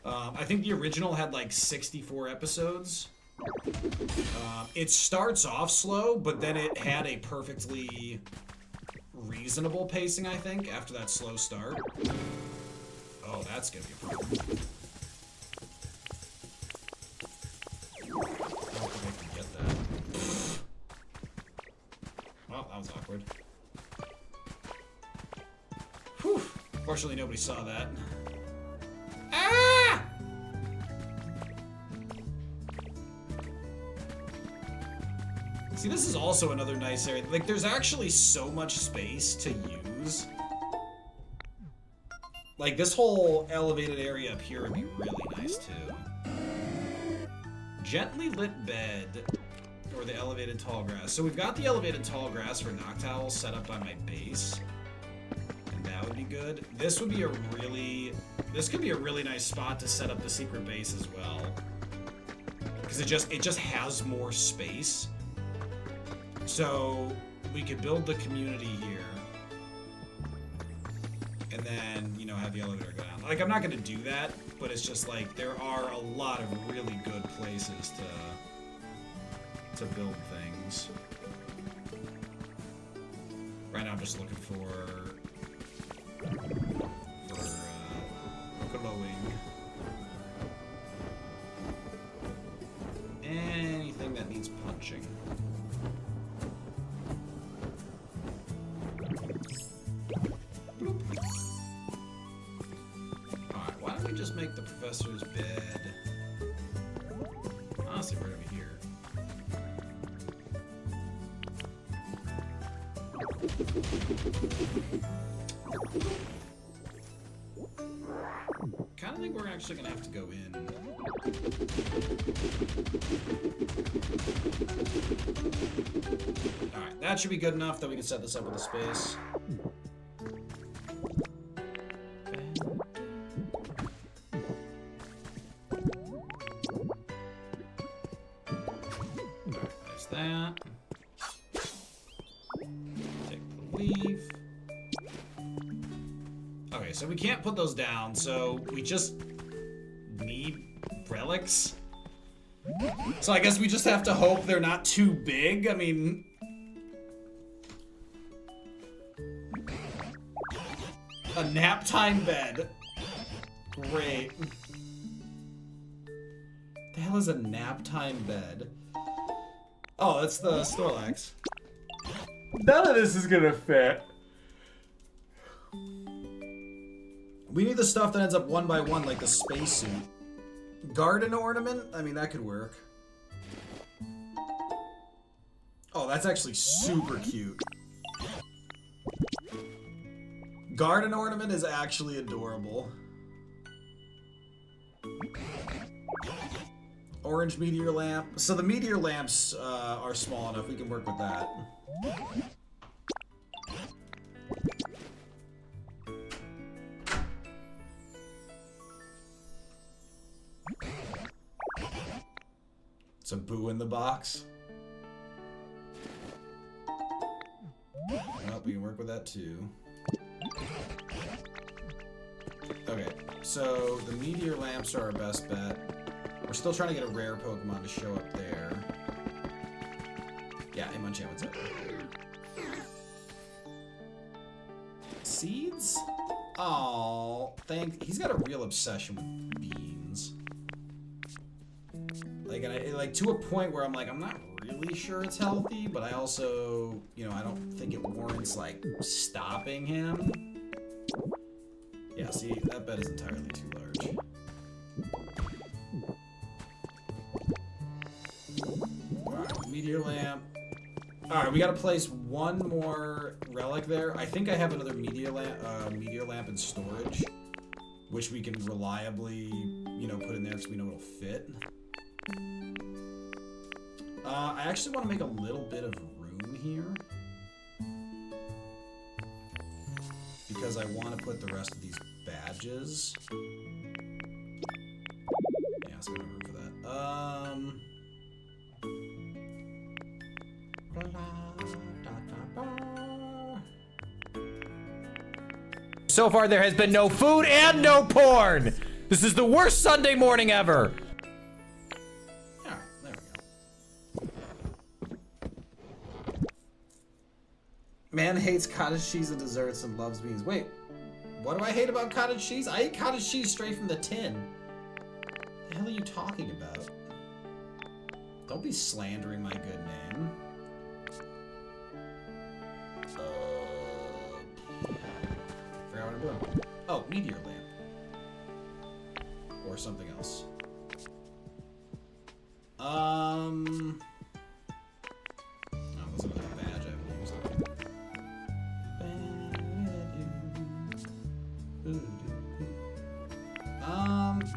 I think the original had like 64 episodes. It starts off slow, but then it had a perfectly reasonable pacing, I think, after that slow start. Oh, that's gonna be a problem. I don't think I can get that. Well, that was awkward. Whew. Fortunately, nobody saw that. Ah! See, this is also another nice area. Like, there's actually so much space to use. Like, this whole elevated area up here would be really nice, too. Gently lit bed. Or the elevated tall grass. So we've got the elevated tall grass for Noctowl set up by my base. And that would be good. This would be a really... This could be a really nice spot to set up the secret base as well. Because it just has more space. So we could build the community here. And then, you know, have the elevator go down. Like, I'm not going to do that, but it's just like, there are a lot of really good places to build things. Right now I'm just looking for glowing. Anything that needs punching. professor's bed. Honestly, right over here. Kind of think we're actually gonna have to go in. All right, that should be good enough that we can set this up with a space. There's that. Take the leaf. Okay, so we can't put those down, so we just need relics. So I guess we just have to hope they're not too big. I mean... A nap time bed. Great. The hell is a nap time bed? Oh, that's the Snorlax. None of this is gonna fit. We need the stuff that ends up one by one, like the spacesuit. Garden ornament? I mean, that could work. Oh, that's actually super cute. Garden ornament is actually adorable. Orange meteor lamp. So the meteor lamps are small enough. We can work with that. It's a boo in the box. Well, we can work with that too. Okay, so the meteor lamps are our best bet. We're still trying to get a rare Pokemon to show up there. Yeah, Hitmonchan, what's up? Seeds? Oh, he's got a real obsession with beans. Like to a point where I'm like, I'm not really sure it's healthy, but I also, you know, I don't think it warrants like stopping him. Yeah, see, that bed is entirely too large. Alright, meteor lamp. Alright, we gotta place one more relic there. I think I have another meteor lamp in storage, which we can reliably, you know, put in there because we know it'll fit. I actually want to make a little bit of room here because I want to put the rest of these badges. Yeah, so we have room for that. So far, there has been no food and no porn. This is the worst Sunday morning ever. Man hates cottage cheese and desserts and loves beans. Wait, what do I hate about cottage cheese? I ate cottage cheese straight from the tin. What the hell are you talking about? Don't be slandering my good name. Forgot what I'm doing. Oh, meteor lamp. Or something else. Oh, that's another badge I haven't used.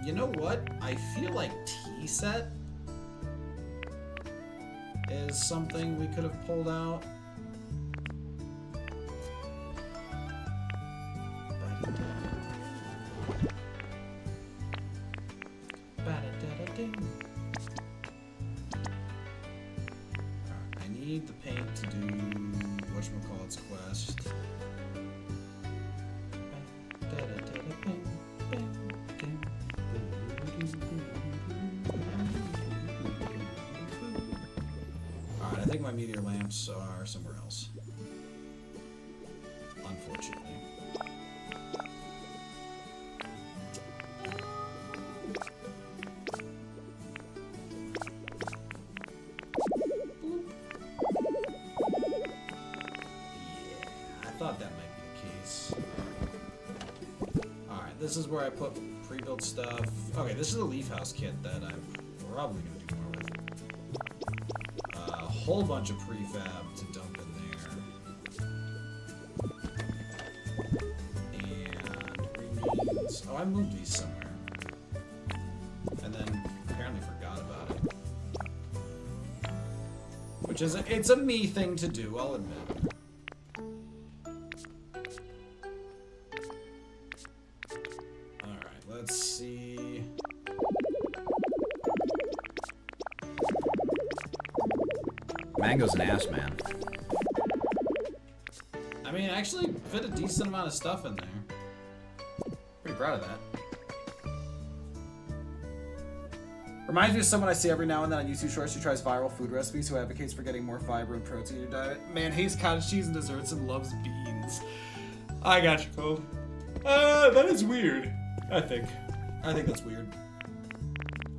You know what? I feel like T-set is something we could have pulled out. I need the paint to do whatchamacallit's quest. Alright, I think my meteor lamps are somewhere else. Unfortunately. this is where I put pre-built stuff. Okay, this is a leaf house kit that I'm probably gonna do more with. A whole bunch of prefab to dump in there. And remains. Oh, I moved these somewhere. And then apparently forgot about it. Which is it's a me thing to do, I'll admit. Alright, let's see. Mango's an ass, man. I mean, I actually fit a decent amount of stuff in there. Pretty proud of that. Reminds me of someone I see every now and then on YouTube Shorts who tries viral food recipes, who advocates for getting more fiber and protein in your diet. Man, hates cottage cheese and desserts and loves beans. I got you, Cole. That is weird. I think that's weird.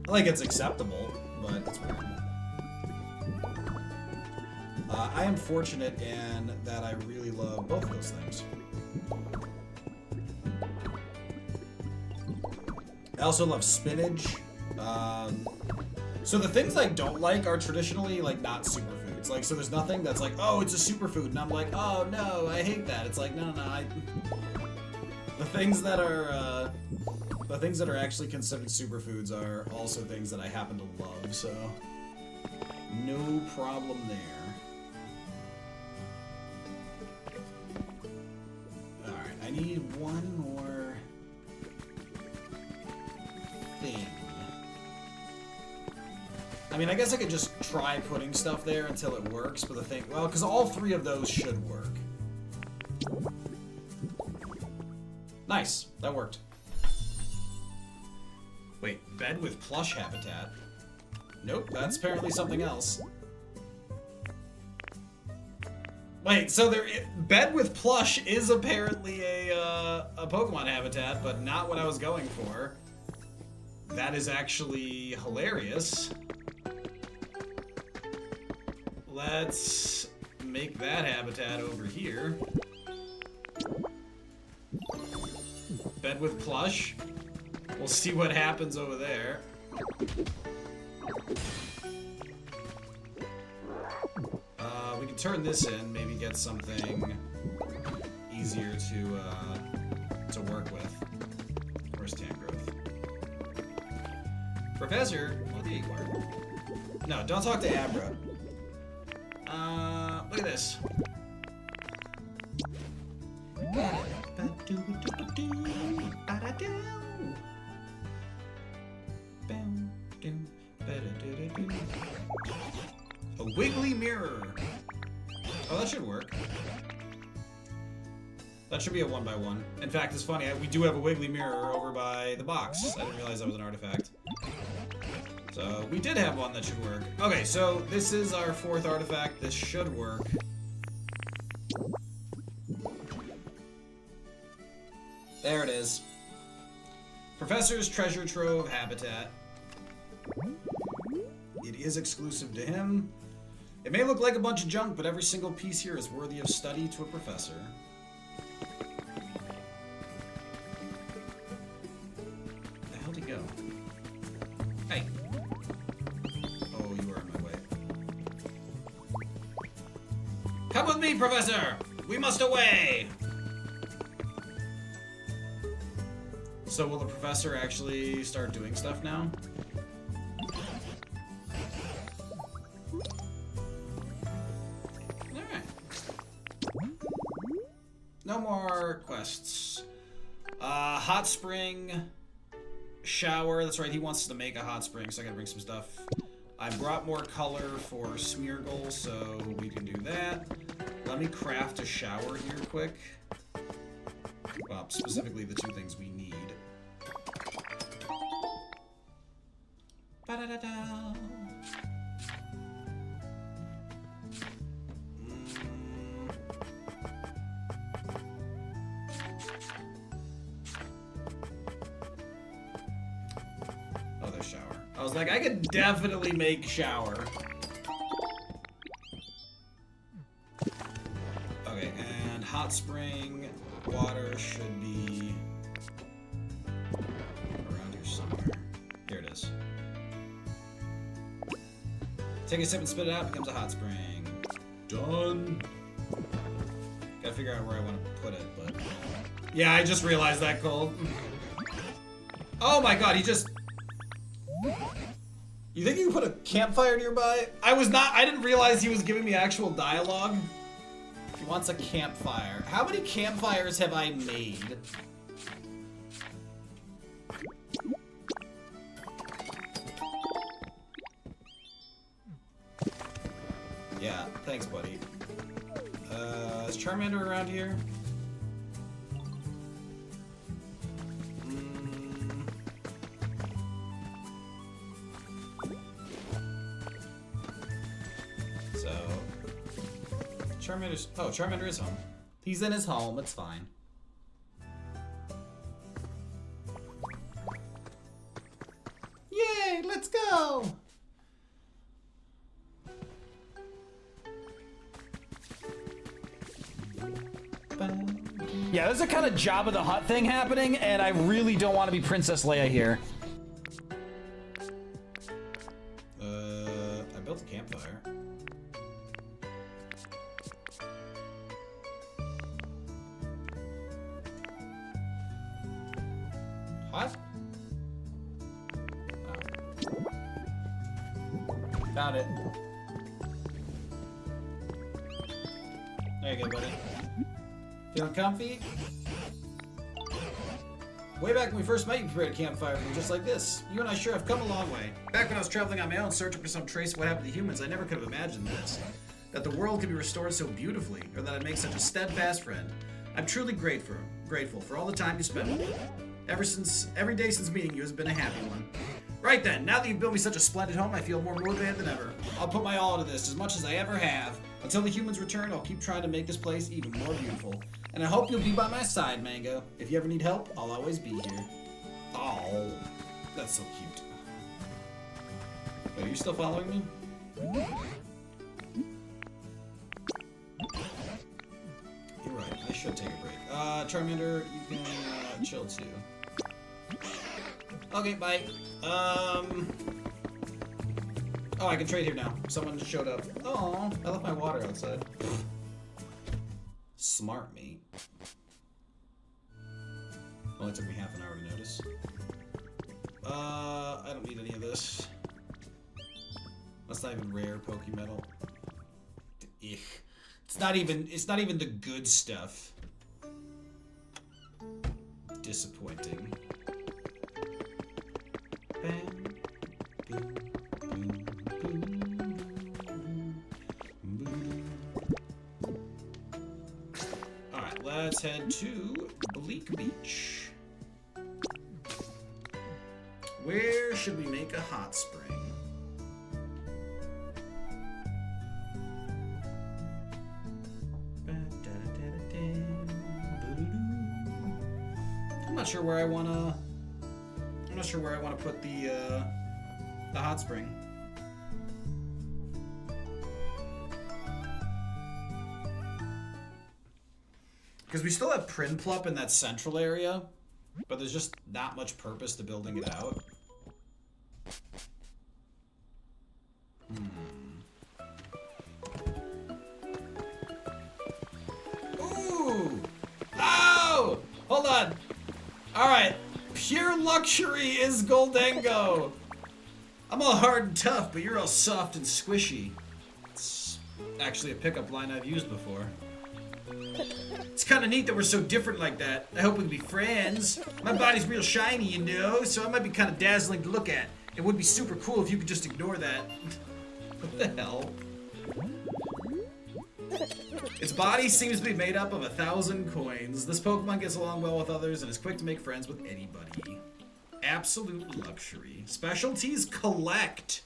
Like, it's acceptable, but it's weird. I am fortunate in that I really love both of those things. I also love spinach. So the things I don't like are traditionally like not superfoods. Like, so there's nothing that's like, oh, it's a superfood, and I'm like, oh no, I hate that. It's like, no, the things that are actually considered superfoods are also things that I happen to love. So no problem there. All right, I need one more thing. I mean, I guess I could just try putting stuff there until it works, but the thing, well, because all three of those should work. Nice, that worked. Wait, bed with plush habitat? Nope, that's apparently something else. Wait, so bed with plush is apparently a Pokemon habitat, but not what I was going for. That is actually hilarious. Let's make that habitat over here. Bed with plush. We'll see what happens over there. We can turn this in, maybe get something easier to work with. Where's tank growth? Professor, well, there you are. No, don't talk to Abra. Look at this. A wiggly mirror. Oh, that should work. That should be a 1x1. In fact, it's funny, we do have a wiggly mirror over by the box. I didn't realize that was an artifact. So, we did have one that should work. Okay, so this is our fourth artifact. This should work. There it is. Professor's Treasure Trove Habitat. It is exclusive to him. It may look like a bunch of junk, but every single piece here is worthy of study to a professor. Where the hell did he go? Hey. Oh, you are in my way. Come with me, Professor! We must away! So will the professor actually start doing stuff now? No more quests. Hot spring, shower. That's right, he wants to make a hot spring, so I gotta bring some stuff. I brought more color for Smeargle, so we can do that. Let me craft a shower here quick. Well, specifically the two things we need. Ba-da-da-da. Oh, there's shower. I was like, I could definitely make shower. Okay, and hot spring water should be Take a sip and spit it out, becomes a hot spring. Done. Gotta figure out where I want to put it, but... Yeah, I just realized that, Cole. Oh my god, he just... You think you can put a campfire nearby? I didn't realize he was giving me actual dialogue. He wants a campfire. How many campfires have I made? Yeah, thanks, buddy. Is Charmander around here? Charmander is home. He's in his home, it's fine. Yay, let's go! Yeah, there's a kind of Jabba the Hutt thing happening, and I really don't want to be Princess Leia here. I built a campfire. What? Oh. Found it. There you go, buddy. Feeling comfy? Way back when we first met, you prepared a campfire for me just like this. You and I sure have come a long way. Back when I was traveling on my own, searching for some trace of what happened to humans, I never could have imagined this. That the world could be restored so beautifully, or that I'd make such a steadfast friend. I'm truly grateful for all the time you spent with me. Every day since meeting you has been a happy one. Right then, now that you've built me such a splendid home, I feel more motivated than ever. I'll put my all into this, as much as I ever have. Until the humans return, I'll keep trying to make this place even more beautiful. And I hope you'll be by my side, Mango. If you ever need help, I'll always be here. Oh, that's so cute. Wait, are you still following me? You're right, I should take a break. Charmander, you can chill too. Okay, bye. Oh, I can trade here now. Someone just showed up. Oh, I left my water outside. Smart me. Only took me half an hour to notice. I don't need any of this. That's not even rare Pokemetal. Ugh. It's not even the good stuff. Disappointing. Alright, let's head to Bleak Beach. Where should we make a hot spring? I'm not sure where I wanna put the hot spring. Because we still have Prinplup in that central area, but there's just not much purpose to building it out. Ooh! Oh! Hold on! Alright. Pure luxury is Goldengo! I'm all hard and tough, but you're all soft and squishy. It's actually a pickup line I've used before. It's kind of neat that we're so different like that. I hope we can be friends. My body's real shiny, you know, so I might be kind of dazzling to look at. It would be super cool if you could just ignore that. What the hell? Its body seems to be made up of 1,000 coins. This Pokemon gets along well with others and is quick to make friends with anybody. Absolute luxury. Specialties collect.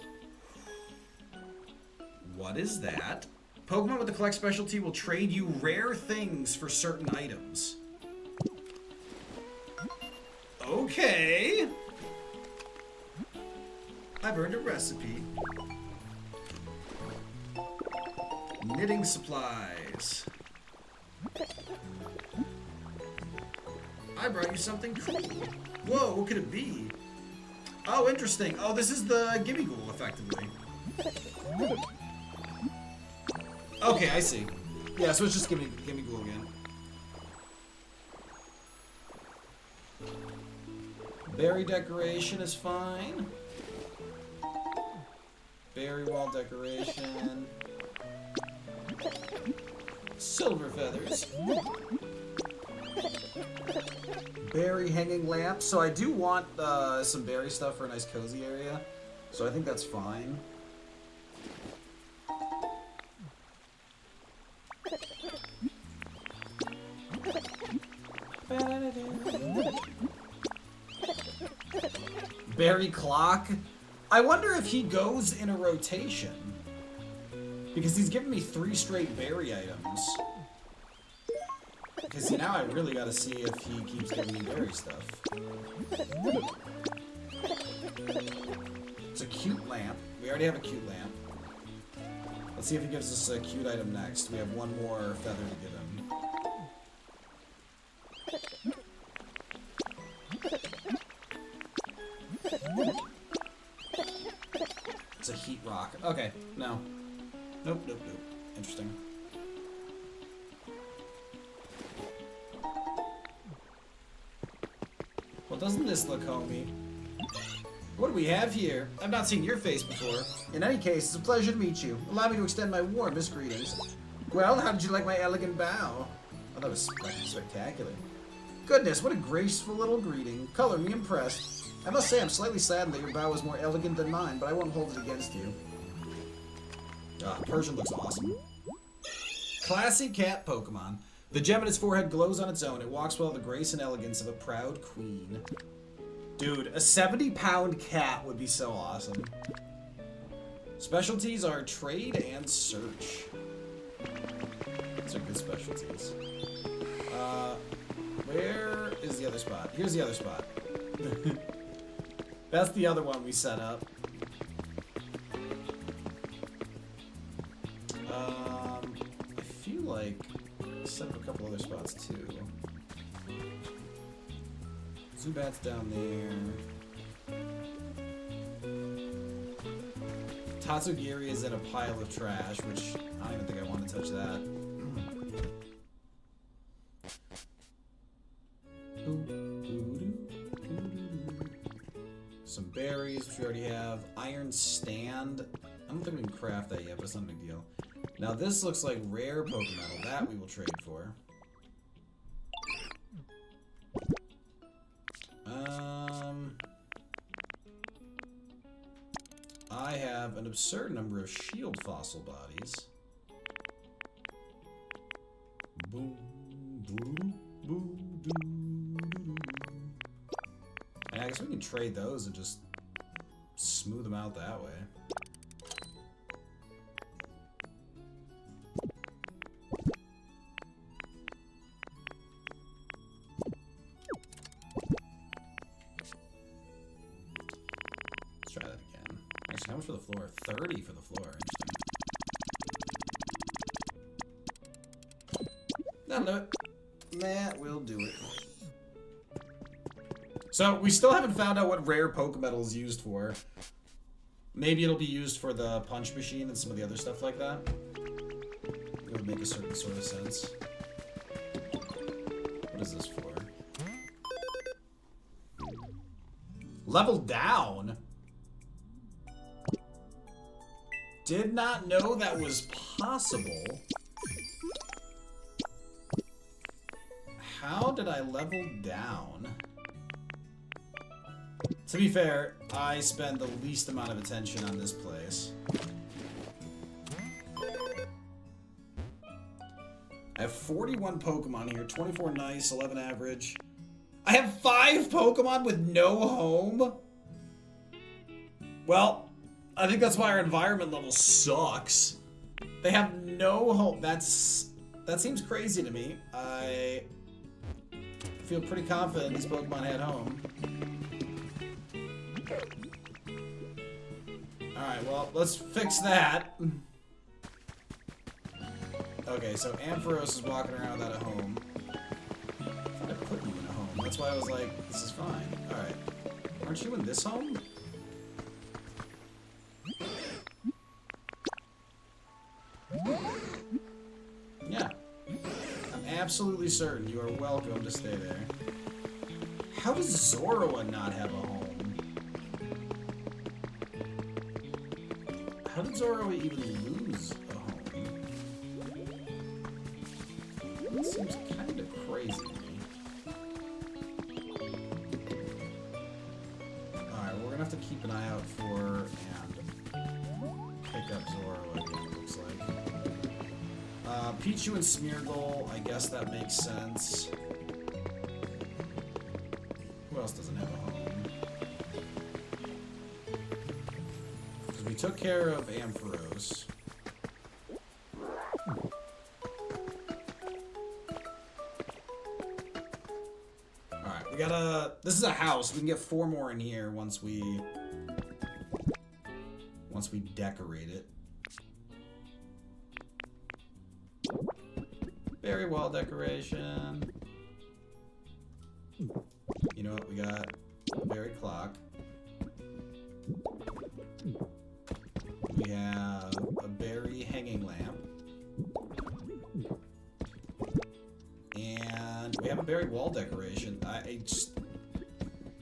What is that? Pokemon with the collect specialty will trade you rare things for certain items. Okay. I've earned a recipe. Knitting supplies. I brought you something cool. Whoa, what could it be? Oh, interesting. Oh, this is the Gimme Ghoul, effectively. Okay, I see. Yeah, so it's just give me glue again. Berry decoration is fine. Berry wall decoration. Silver feathers. Berry hanging lamp. So I do want some berry stuff for a nice cozy area. So I think that's fine. Berry clock. I wonder if he goes in a rotation. Because he's giving me 3 straight berry items. Because now I really gotta see if he keeps giving me berry stuff. It's a cute lamp. We already have a cute lamp. Let's see if he gives us a cute item next. We have one more feather to give him. It's a heat rock. Okay, no. Nope, nope, nope. Interesting. Well, doesn't this look homey? What do we have here? I've not seen your face before. In any case, it's a pleasure to meet you. Allow me to extend my warmest greetings. Well, how did you like my elegant bow? Oh, that was spectacular. Goodness, what a graceful little greeting. Color me impressed. I must say I'm slightly saddened that your bow was more elegant than mine, but I won't hold it against you. Persian looks awesome. Classy cat Pokemon. The gem in its forehead glows on its own. It walks well with the grace and elegance of a proud queen. Dude, a 70-pound cat would be so awesome. Specialties are trade and search. Those are good specialties. Where is the other spot? Here's the other spot. That's the other one we set up. I feel like I set up a couple other spots too. Zubat's down there. Tatsugiri is in a pile of trash, which I don't even think I want to touch that. Some berries, which we already have. Iron stand. I don't think we can craft that yet, but it's not a big deal. Now this looks like rare Pokemon. That we will trade for. I have an absurd number of shield fossil bodies. Boom, boom, boom, boom. And I guess we can trade those and just smooth them out that way. Let's try that again. Actually, how much for the floor? 30 for the floor. Interesting. That'll do it. That will do it. So, we still haven't found out what rare Pokemetal is used for. Maybe it'll be used for the punch machine and some of the other stuff like that. It would make a certain sort of sense. What is this for? Level down? Did not know that was possible. How did I level down? To be fair, I spend the least amount of attention on this place. I have 41 Pokemon here, 24 nice, 11 average. I have 5 Pokemon with no home? Well, I think that's why our environment level sucks. They have no home. That seems crazy to me. I feel pretty confident these Pokemon had home. Alright, well, let's fix that. Okay, so Ampharos is walking around without a home. I thought I put you in a home. That's why I was like, this is fine. Alright. Aren't you in this home? absolutely certain. You are welcome to stay there. How does Zorua not have a home? How did Zorua even lose a home? That seems kind of crazy to me. Alright, we're gonna have to keep an eye out for and pick up Zorua again, it looks like. Pichu and Smeargle, I guess that makes sense. Who else doesn't have a home? Because we took care of Ampharos. Alright, we gotta... This is a house. We can get 4 more in here once we decorate it. Berry wall decoration. You know what? We got a berry clock. We have a berry hanging lamp. And we have a berry wall decoration. I just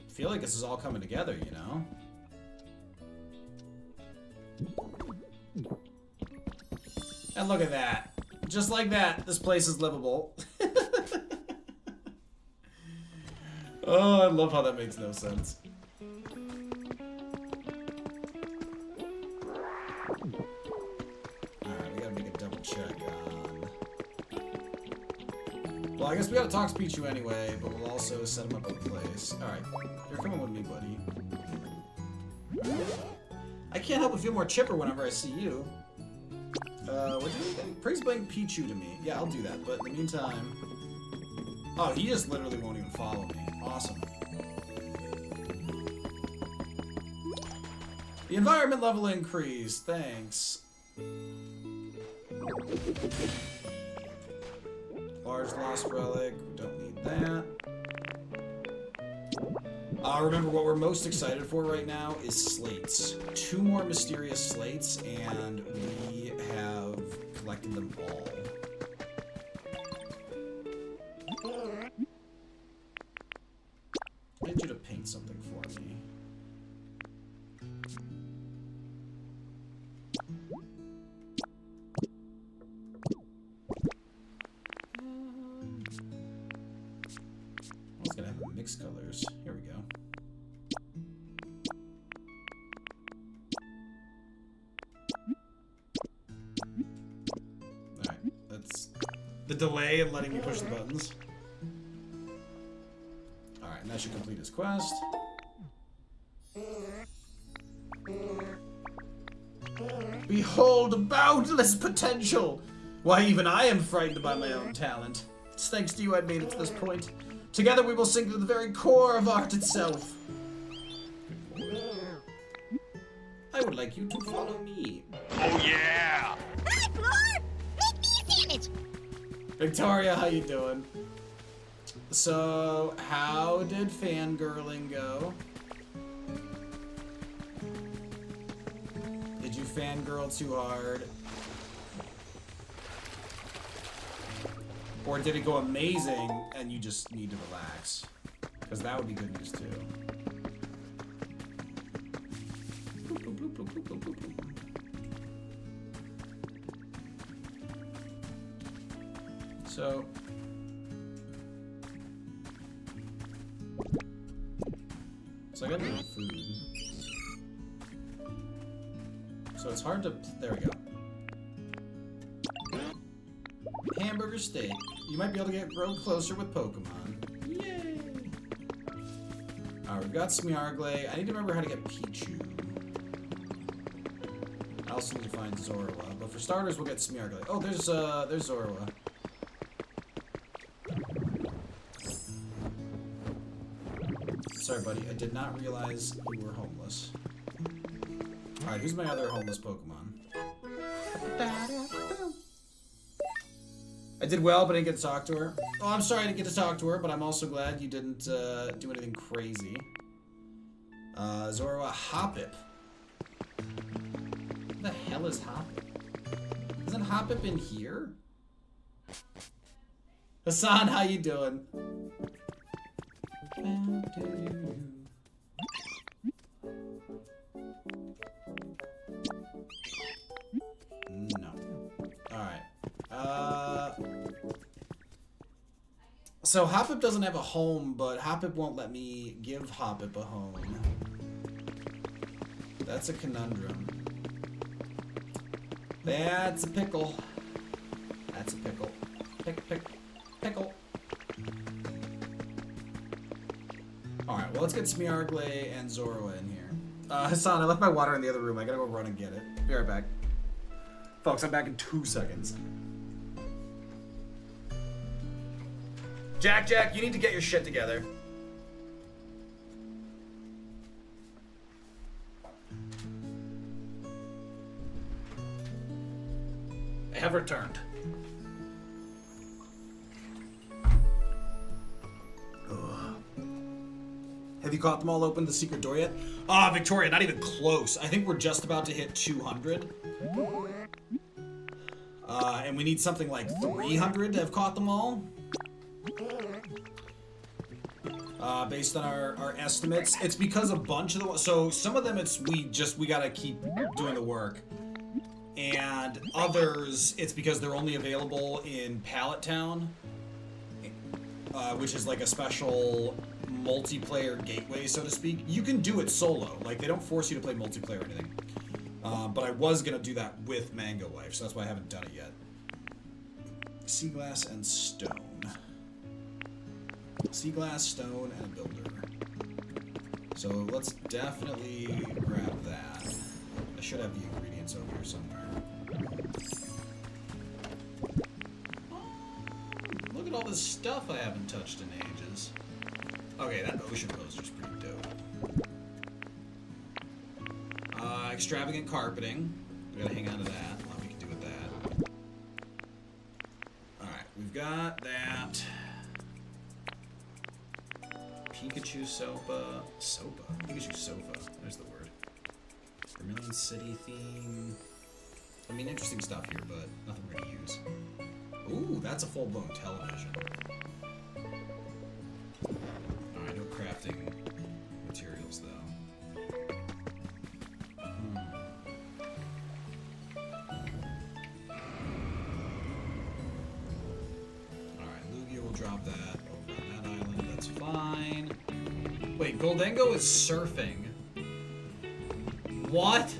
feel like this is all coming together, you know? And look at that. Just like that, this place is livable. Oh, I love how that makes no sense. Alright, we gotta make a double check on... Well, I guess we gotta talk to Pichu anyway, but we'll also set him up in place. Alright, you're coming with me, buddy. I can't help but feel more chipper whenever I see you. What do you think? Praise blank Pichu to me. Yeah, I'll do that, but in the meantime... Oh, he just literally won't even follow me. Awesome. The environment level increased. Thanks. Large lost relic. We don't need that. Remember, what we're most excited for right now is slates. 2 more mysterious slates, and we have collected them all. I need you to paint something for me. I was gonna have them mixed colors. Here we go. Alright, that's the delay in letting me push the buttons. Alright, and that should complete his quest. Behold boundless potential! Why, even I am frightened by my own talent. It's thanks to you I made it to this point. Together we will sink to the very core of art itself. I would like you to follow me. Oh yeah! Hi, Floor! Make me a sandwich! Victoria, how you doing? So, how did fangirling go? Did you fangirl too hard? Or did it go amazing and you just need to relax? Because that would be good news too. So I got no food. So it's hard to... There we go. Hamburger steak. You might be able to grow closer with Pokemon. Yay! Alright, we've got Smeargle. I need to remember how to get Pichu. I also need to find Zorua. But for starters, we'll get Smeargle. Oh, there's Zorua. Sorry, buddy. I did not realize you were homeless. Alright, who's my other homeless Pokemon? I did well, but I didn't get to talk to her. Oh, I'm sorry I didn't get to talk to her, but I'm also glad you didn't do anything crazy. Zorua, Hoppip. What the hell is Hoppip? Isn't Hoppip in here? Hassan, how you doing? No. Alright. So Hoppip doesn't have a home, but Hoppip won't let me give Hoppip a home. That's a conundrum. That's a pickle. That's a pickle. Pickle. Alright, well, let's get Smiargle and Zorua in here. Hassan, I left my water in the other room. I gotta go run and get it. Be right back. Folks, I'm back in 2 seconds. Jack, you need to get your shit together. I have returned. Ugh. Have you caught them all open the secret door yet? Ah, Victoria, not even close. I think we're just about to hit 200. And we need something like 300 to have caught them all. Based on our estimates. It's because a bunch of the... So some of them it's we gotta keep doing the work. And others, it's because they're only available in Pallet Town. Which is like a special multiplayer gateway, so to speak. You can do it solo. Like, they don't force you to play multiplayer or anything. But I was gonna do that with Mango Life, so that's why I haven't done it yet. Sea glass and stone. Sea glass, stone, and a builder. So let's definitely grab that. I should have the ingredients over here somewhere. Look at all this stuff I haven't touched in ages. Okay, that ocean poster's pretty dope. Extravagant carpeting. We gotta hang on to that. What we can do with that. Alright, we've got that. Pikachu Sopa. Pikachu Sofa. There's the word. Vermilion City theme. I mean, interesting stuff here, but nothing we're gonna use. Ooh, that's a full-blown television. Alright, no crafting materials, though. Alright, Lugia will drop that over on that island. That's fine. Wait, Goldengo is surfing. What?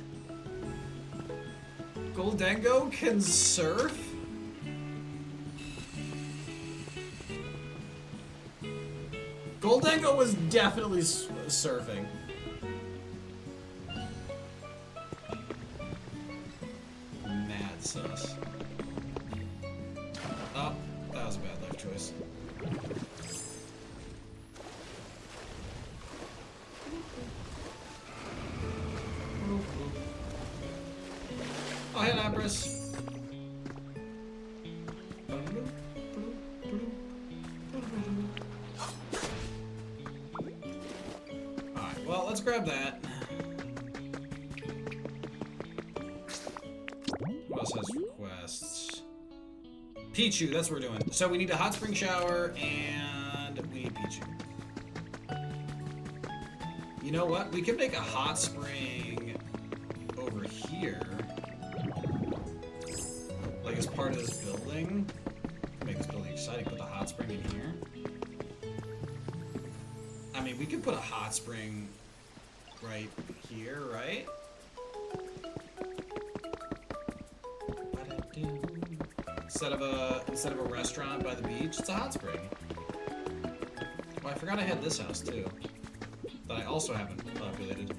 Goldengo can surf? Goldengo was definitely surfing. Mad sus. Oh, that was a bad life choice. Oh, hey, Lapras. Alright, well, let's grab that. What else has requests? Pichu, that's what we're doing. So we need a hot spring shower, and we need Pichu. You know what? We can make a hot spring over here. Like as part of this building. Make this building exciting. Put the hot spring in here. I mean, we could put a hot spring right here, right? Instead of a restaurant by the beach, it's a hot spring. Oh, I forgot I had this house too. That I also haven't populated.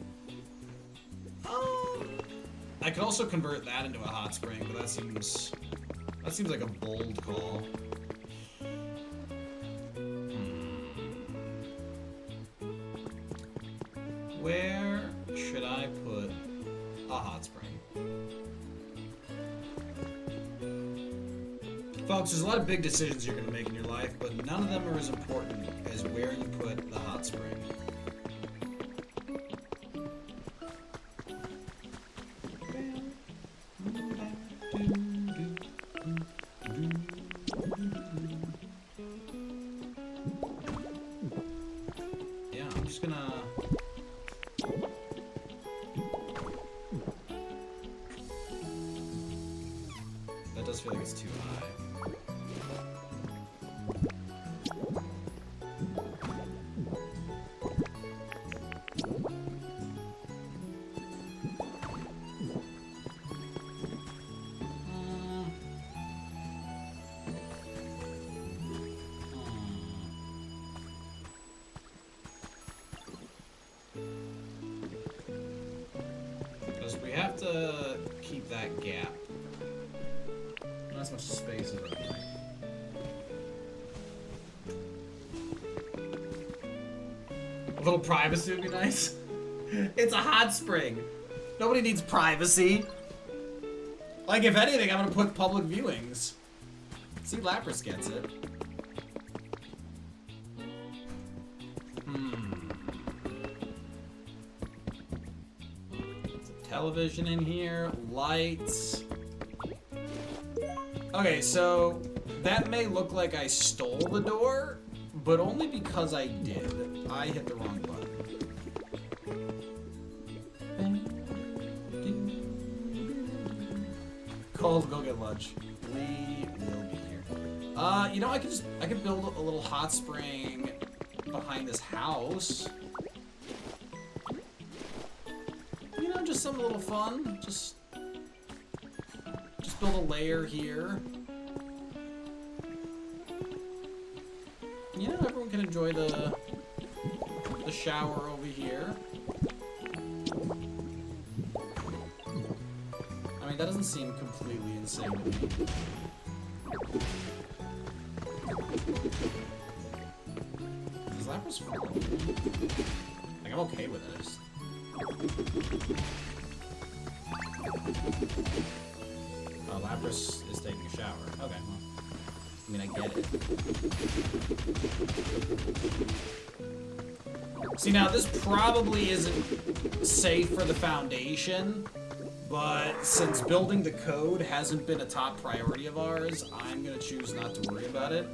I could also convert that into a hot spring, but that seems like a bold call. Where should I put a hot spring? Folks, there's a lot of big decisions you're going to make in your life, but none of them are as important as where you put the hot spring. it does feel like it's too high. Because we have to keep that gap. Not as much space as I'd like. A little privacy would be nice. It's a hot spring. Nobody needs privacy. Like, if anything, I'm gonna put public viewings. See, Lapras gets it. There's a television in here, lights. Okay, so that may look like I stole the door, but only because I did. I hit the wrong button. Cole, go get lunch. We will be here. You know, I could build a little hot spring behind this house. You know, just something a little fun. Just build a layer here. You know, everyone can enjoy the shower over here. I mean, that doesn't seem completely insane to me. Is Lapras fun? Like, I'm okay with it. I just... Oh, Lapras is taking a shower. Okay, well. I mean, I get it. See, now, this probably isn't safe for the Foundation, but since building the code hasn't been a top priority of ours, I'm gonna choose not to worry about it.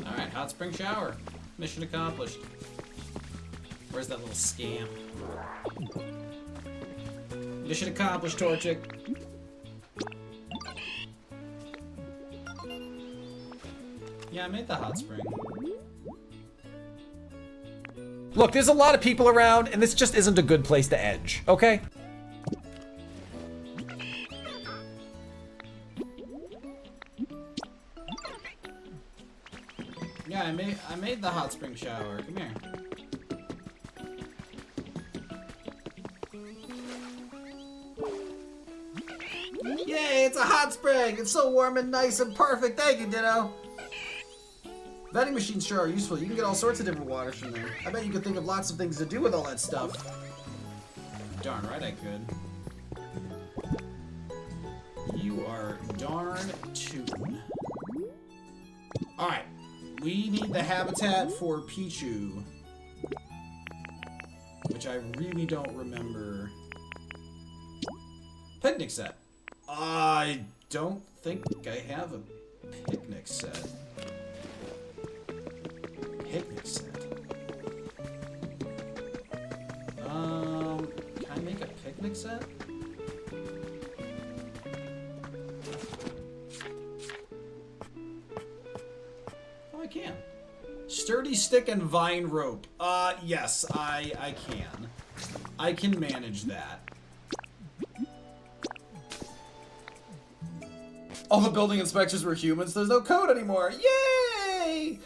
Alright, hot spring shower. Mission accomplished. Where's that little scam? Mission accomplished, Torchic. Yeah, I made the hot spring. Look, there's a lot of people around, and this just isn't a good place to edge, okay? Yeah, I made the hot spring shower. Come here. Yay, it's a hot spring! It's so warm and nice and perfect. Thank you, Ditto. Vending machines sure are useful. You can get all sorts of different waters from there. I bet you could think of lots of things to do with all that stuff. Darn right I could. You are darn tootin'. Alright. We need the habitat for Pichu. Which I really don't remember. Picnic set. I don't think I have a picnic set. Picnic set. Can I make a picnic set? Oh, I can. Sturdy stick and vine rope. Yes, I can. I can manage that. All the building inspectors were humans. There's no code anymore. Yay!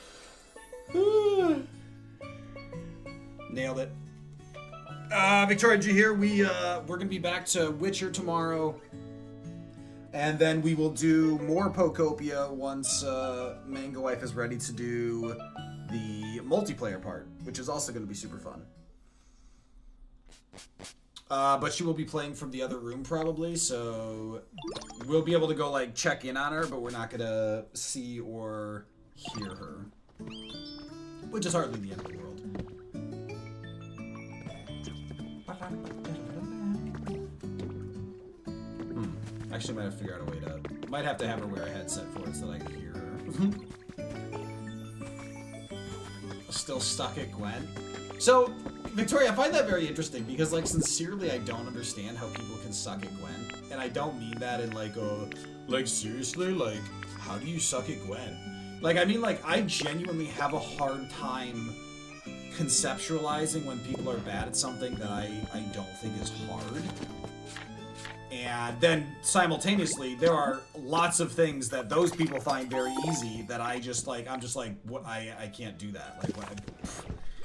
Nailed it. Victoria G here. We're gonna be back to Witcher tomorrow, and then we will do more Pokopia once Mango Wife is ready to do the multiplayer part, which is also gonna be super fun. But she will be playing from the other room probably, so we'll be able to go like check in on her, but we're not gonna see or hear her, which is hardly the end of the world. actually might have to figure out a way to... Might have to have her wear a headset for it so that I can hear her. Still stuck at Gwen. So, Victoria, I find that very interesting because, like, sincerely, I don't understand how people can suck at Gwen. And I don't mean that in, like, seriously? Like, how do you suck at Gwen? Like, I mean, like, I genuinely have a hard time conceptualizing when people are bad at something that I don't think is hard. And then, simultaneously, there are lots of things that those people find very easy that I just, like, I'm just like, what, I can't do that.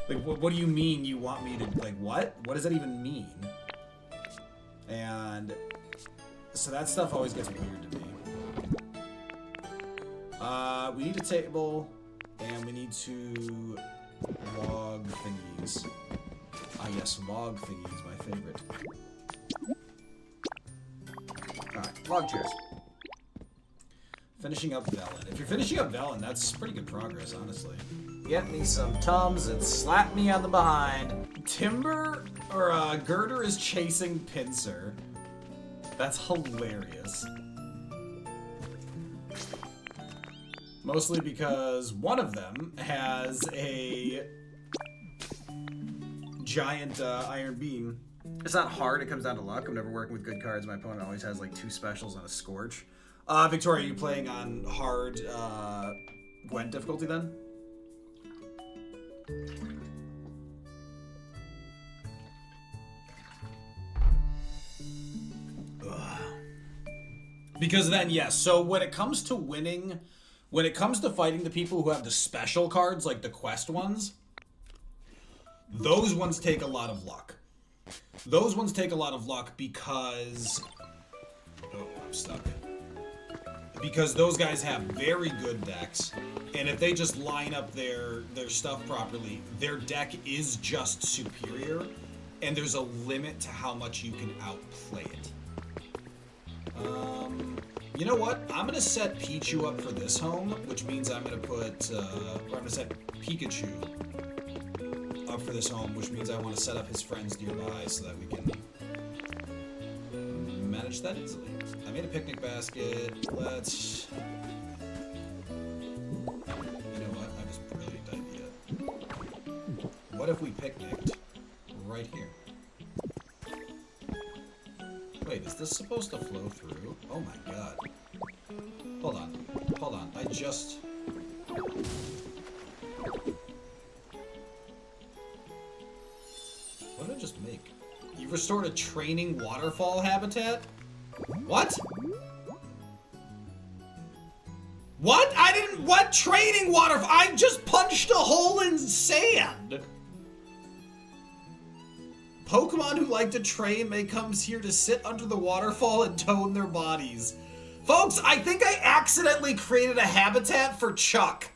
What do you mean you want me to, like, what? What does that even mean? And so that stuff always gets weird to me. We need a table, and we need to log thingies. Ah, yes, log thingies, my favorite. Alright, log chairs. Finishing up Velen. If you're finishing up Velen, that's pretty good progress, honestly. Get me some Tums and slap me on the behind. Timber, or Girder is chasing Pincer. That's hilarious. Mostly because one of them has a giant iron beam. It's not hard, it comes down to luck. I'm never working with good cards. My opponent always has like 2 specials and a Scorch. Victoria, are you playing on hard Gwent difficulty then? Ugh. Because then, yes, so when it comes to winning, when it comes to fighting the people who have the special cards, like the quest ones, those ones take a lot of luck. Those ones take a lot of luck because... Oh, I'm stuck. Because those guys have very good decks, and if they just line up their stuff properly, their deck is just superior, and there's a limit to how much you can outplay it. You know what? I'm gonna set Pichu up for this home, which means I'm gonna put, or I'm gonna set Pikachu up for this home, which means I want to set up his friends nearby so that we can manage that easily. I made a picnic basket. Let's... You know what? I have this brilliant idea. What if we picnicked right here? Wait, is this supposed to flow through? Oh my god. Hold on. Hold on. I just... What did I just make? You restored a training waterfall habitat? What? What? I didn't... What training waterfall? I just punched a hole in sand! Pokemon who like to train may come here to sit under the waterfall and tone their bodies. Folks, I think I accidentally created a habitat for Chuck.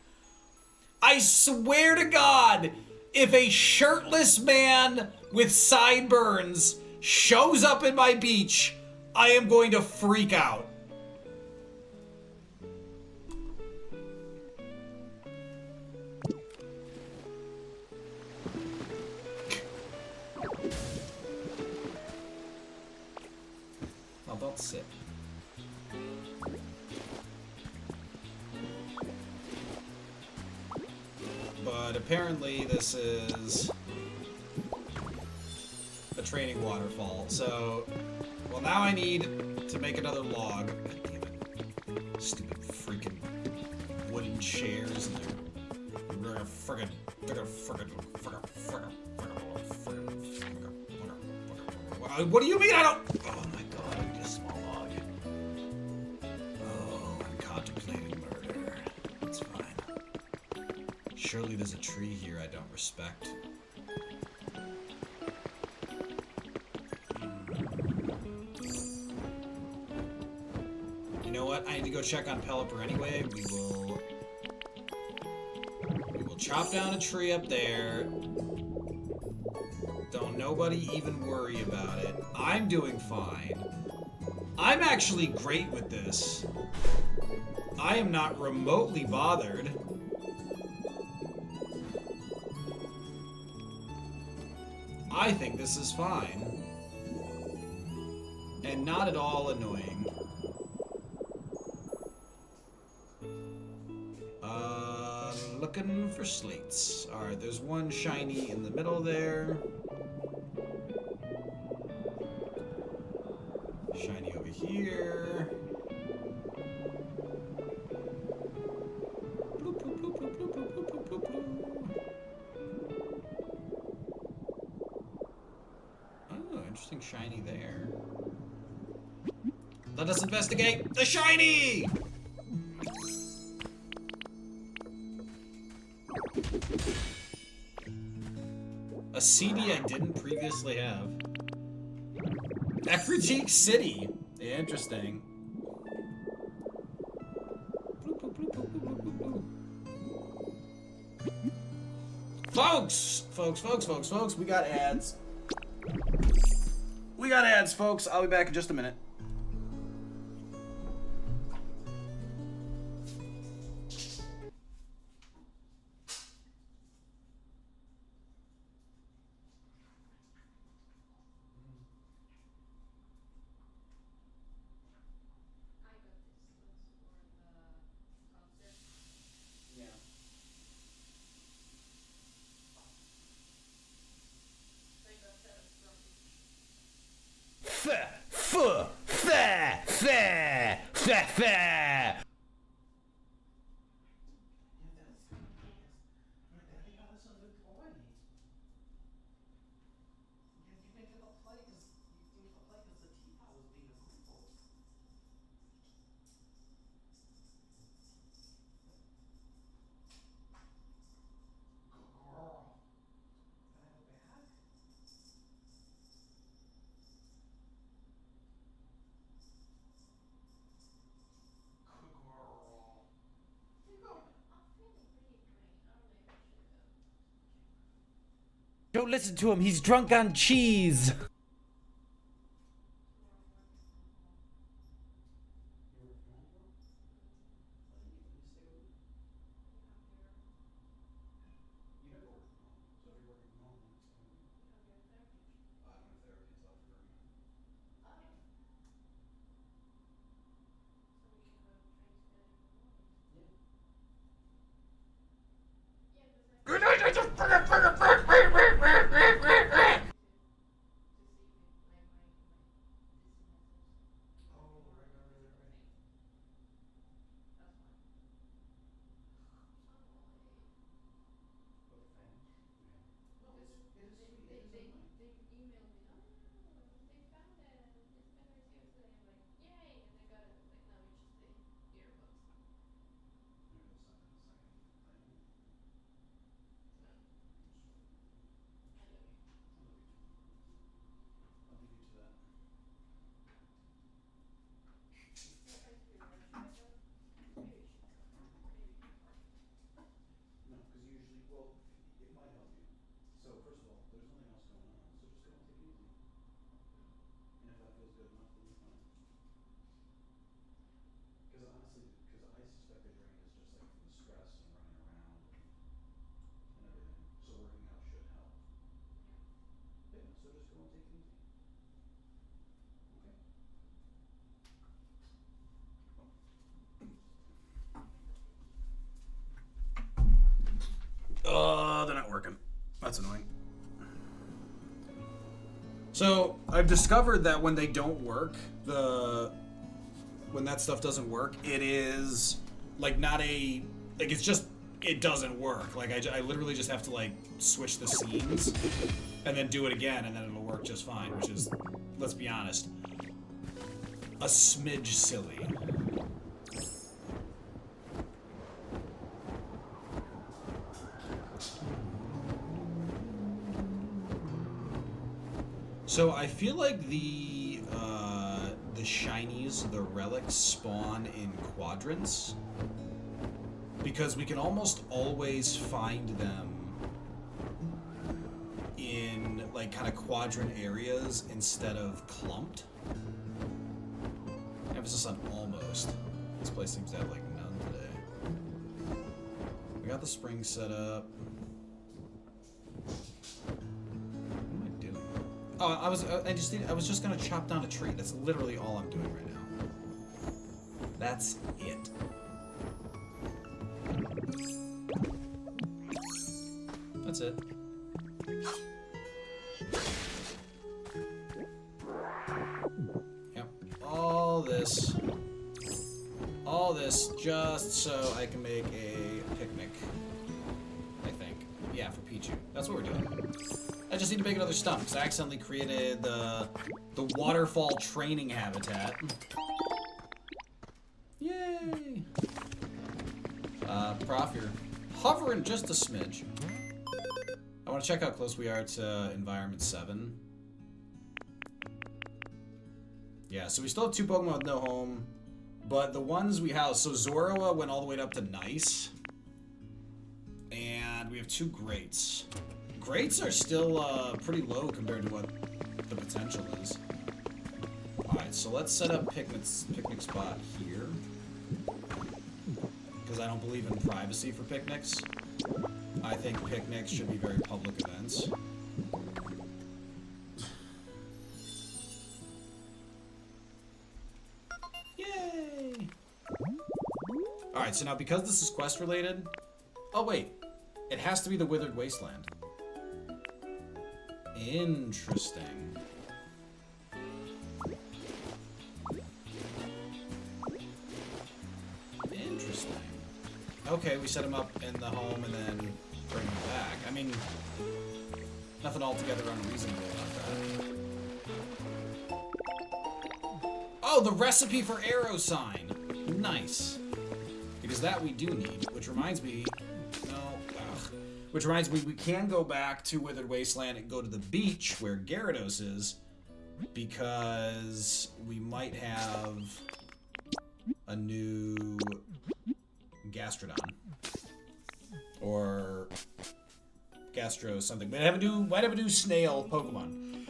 I swear to God, if a shirtless man with sideburns shows up in my beach, I am going to freak out. Oh, don't sit. But apparently this is a training waterfall, so... Well, now I need to make another log. God damn it. Stupid freaking wooden chairs and they're friggin'. What do you mean I don't... Oh my god, I need a small log. Oh, I'm contemplating murder. That's fine. Surely there's a tree here I don't respect. You know what? I need to go check on Pelipper anyway. We will chop down a tree up there. Don't nobody even worry about it. I'm doing fine. I'm actually great with this. I am not remotely bothered. I think this is fine. And not at all annoying. looking for slates. Alright, there's one shiny in the middle there. Shiny over here. Bloop, bloop, bloop, bloop, bloop, bloop, bloop, bloop, bloop. Oh, interesting shiny there. Let us investigate the shiny! A CD I didn't previously have. Ekritique City. Interesting. Folks, we got ads. We got ads, folks. I'll be back in just a minute. Don't listen to him, he's drunk on cheese. They're not working. That's annoying. So, I've discovered that when they don't work, when that stuff doesn't work, it is, like, not a... Like, it's just... It doesn't work. Like, I literally just have to, like, switch the scenes, and then do it again, and then it'll work just fine, which is, let's be honest, a smidge silly. So I feel like the shinies, the relics, spawn in quadrants, because we can almost always find them in like kind of quadrant areas instead of clumped. Emphasis on almost. This place seems to have like none today. We got the spring set up. Oh, I was just gonna chop down a tree. That's literally all I'm doing right now. That's it. That's it. Yep. All this just so I can make a picnic. I think. Yeah, for Pichu. That's what we're doing. I just need to make another stump because I accidentally created the waterfall training habitat. Yay! Prof, you're hovering just a smidge. I want to check how close we are to environment 7. Yeah, so we still have 2 Pokemon with no home, but the ones we have, so Zorua went all the way up to nice, and we have 2 Greats. Greats are still pretty low compared to what the potential is. Alright, so let's set up picnic spot here. Because I don't believe in privacy for picnics. I think picnics should be very public events. Yay! Alright, so now because this is quest related... Oh wait, it has to be the Withered Wasteland. Interesting. Interesting. Okay, we set him up in the home and then bring him back. I mean, nothing altogether unreasonable about that. Oh, the recipe for arrow sign. Nice. Because that we do need, which reminds me... Which reminds me, we can go back to Withered Wasteland and go to the beach where Gyarados is, because we might have a new Gastrodon. Or Gastro something. Might have a new snail Pokemon.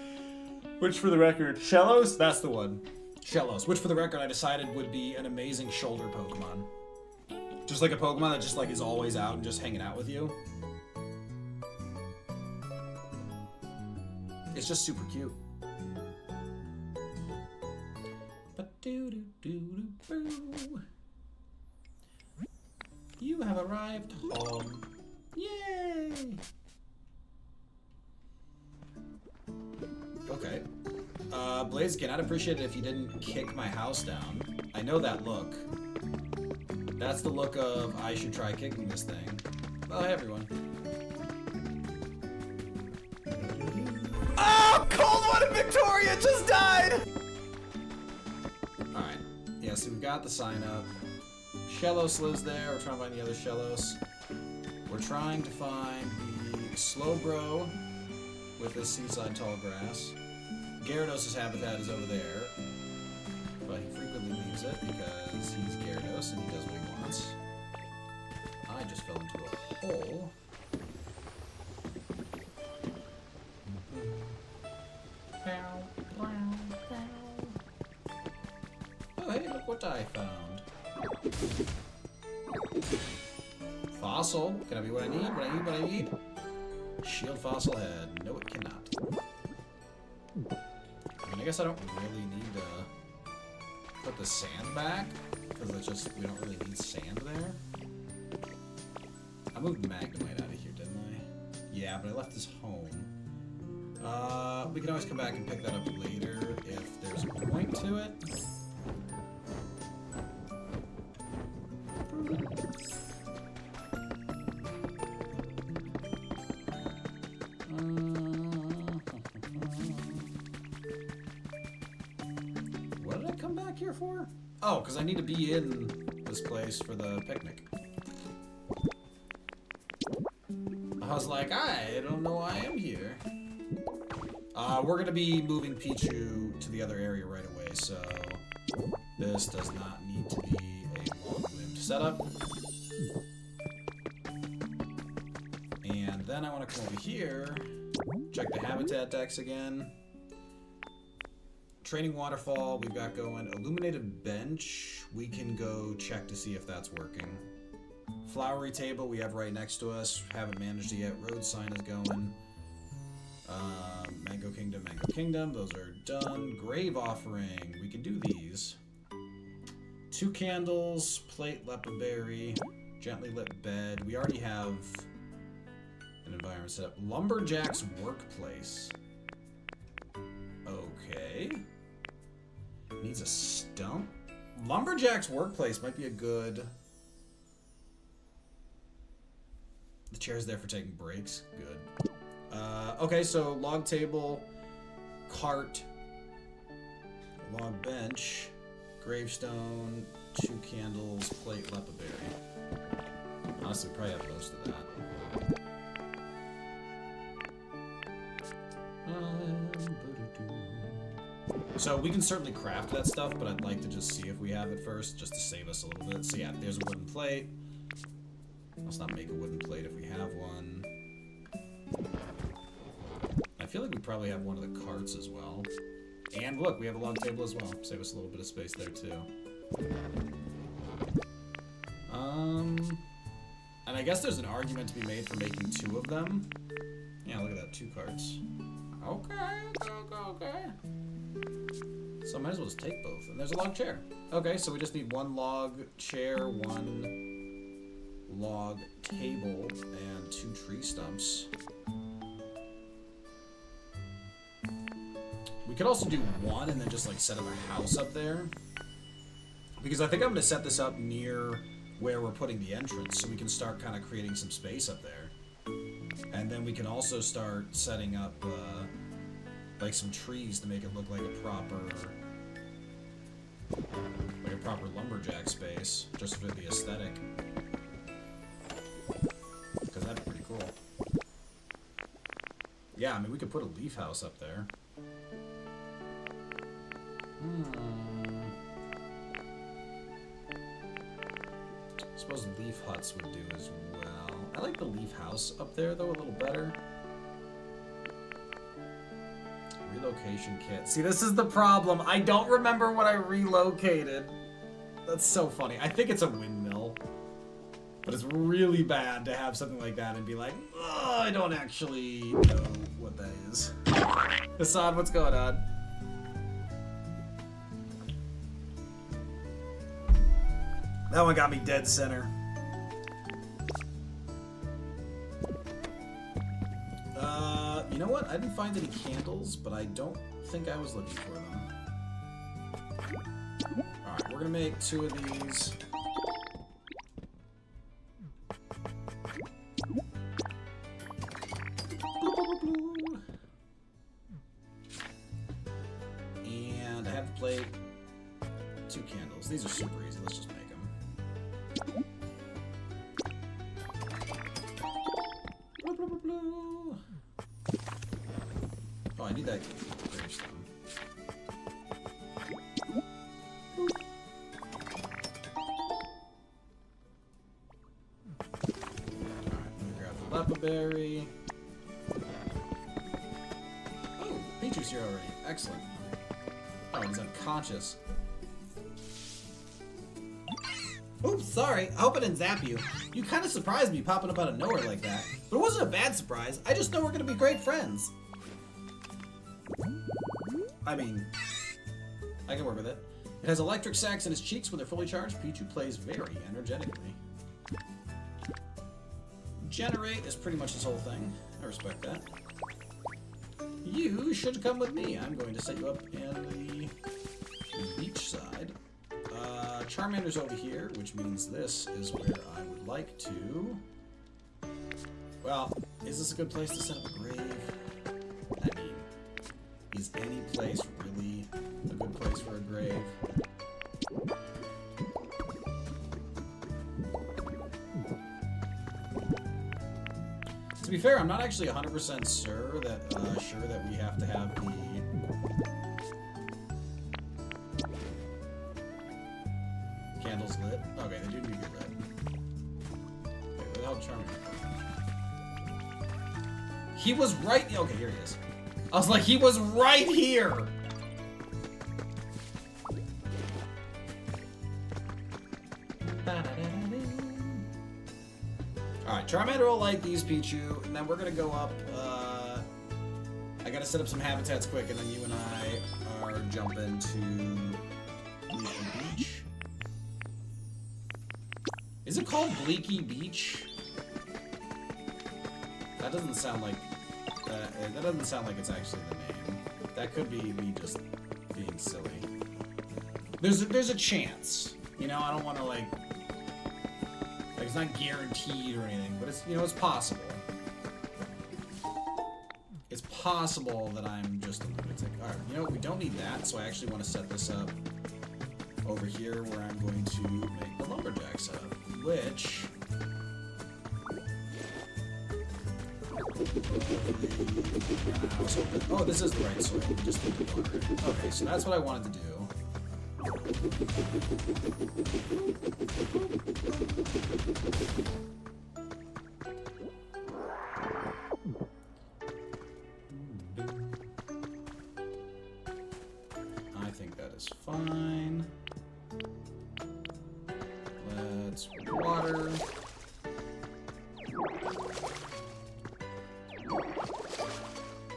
Which, for the record, Shellos? That's the one. Shellos. Which, for the record, I decided would be an amazing shoulder Pokemon. Just like a Pokemon that just like is always out and just hanging out with you. It's just super cute. You have arrived home. Yay! Okay. Blaziken, I'd appreciate it if you didn't kick my house down. I know that look. That's the look of I should try kicking this thing. Oh, hey everyone. Oh, Cold One and Victoria just died! Alright. Yeah, so we've got the sign up. Shellos lives there. We're trying to find the other Shellos. We're trying to find the Slowbro with the seaside tall grass. Gyarados' habitat is over there. But he frequently leaves it because he's Gyarados and he does what he wants. I just fell into a hole. Oh, hey, look what I found. Fossil. Can I be what I need? What I need? Shield fossil head. No, it cannot. I mean, I guess I don't really need to put the sand back, because it's just, we don't really need sand there. I moved Magnemite out of here, didn't I? Yeah, but I left his home. We can always come back and pick that up later if there's a point to it. What did I come back here for? Oh, because I need to be in this place for the picnic. I was like, I don't know why I am here. We're going to be moving Pichu to the other area right away, so this does not need to be a long-lived setup. And then I want to come over here, check the habitat decks again. Training waterfall, we've got going. Illuminated bench, we can go check to see if that's working. Flowery table we have right next to us, haven't managed it yet. Road sign is going. Mango Kingdom, those are done. Grave offering, we can do these. 2 candles, plate leopard berry, gently lit bed. We already have an An environment setup. Lumberjack's workplace. Okay. Needs a stump. Lumberjack's workplace might be a good... The chair's there for taking breaks. Good. Okay, so log table, cart, log bench, gravestone, 2 candles, plate, lepaberry. Honestly, we probably have most of that. So we can certainly craft that stuff, but I'd like to just see if we have it first, just to save us a little bit. So yeah, there's a wooden plate. Let's not make a wooden plate if we have one. I feel like we probably have one of the carts as well. And look, we have a log table as well. Save us a little bit of space there too. And I guess there's an argument to be made for making 2 of them. Yeah, look at that, 2 carts. Okay. So I might as well just take both. And there's a log chair. Okay, so we just need 1 log chair, 1 log table, and 2 tree stumps. We could also do 1 and then just like set up a house up there. Because I think I'm going to set this up near where we're putting the entrance so we can start kind of creating some space up there. And then we can also start setting up like some trees to make it look like a proper lumberjack space, just for the aesthetic. Because that'd be pretty cool. Yeah, I mean we could put a leaf house up there. I suppose leaf huts would do as well. I like the leaf house up there though a little better. Relocation kit. See, this is the problem. I don't remember what I relocated. That's so funny. I think it's a windmill. But it's really bad to have something like that and be like, oh, I don't actually know what that is. Hassan, what's going on? That one got me dead center. You know what? I didn't find any candles, but I don't think I was looking for them. Alright, we're gonna make 2 of these. And I have the plate. 2 candles. These are super easy. Let's just make them. Oh, I need that gravestone. Alright, let me grab the lepaberry. Oh, Pichu's here already. Excellent. Oh, he's unconscious. Oops, sorry. I hope I didn't zap you. You kind of surprised me popping up out of nowhere like that. But it wasn't a bad surprise. I just know we're going to be great friends. I mean, I can work with it. It has electric sacs in its cheeks when they're fully charged. Pichu plays very energetically. Generate is pretty much his whole thing. I respect that. You should come with me. I'm going to set you up in the beach side. Charmander's over here, which means this is where I would like to... Well, is this a good place to set up a grave? I mean, is any place really a good place for a grave? To be fair, I'm not actually 100% sure that we have to have the... candles lit. Okay, they do need to be lit. Wait, where the hell did Charmander go? He was right. Okay, here he is. I was like, he was right here. Alright, Charmander will like these, Pichu, and then we're gonna go up. I gotta set up some habitats quick, and then you and I are jumping to Bleaky Beach. Is it called Bleaky Beach? That doesn't sound like that doesn't sound like it's actually the name. That could be me just being silly. There's a chance. You know, I don't want to like it's not guaranteed or anything, but it's, you know, it's possible. It's possible that I'm just a lunatic. Alright, you know what? We don't need that, so I actually want to set this up over here where I'm going to make the lumberjack setup, which... Oh, this is the right soil. Just need to water it. Okay, so that's what I wanted to do. I think that is fine. Let's water.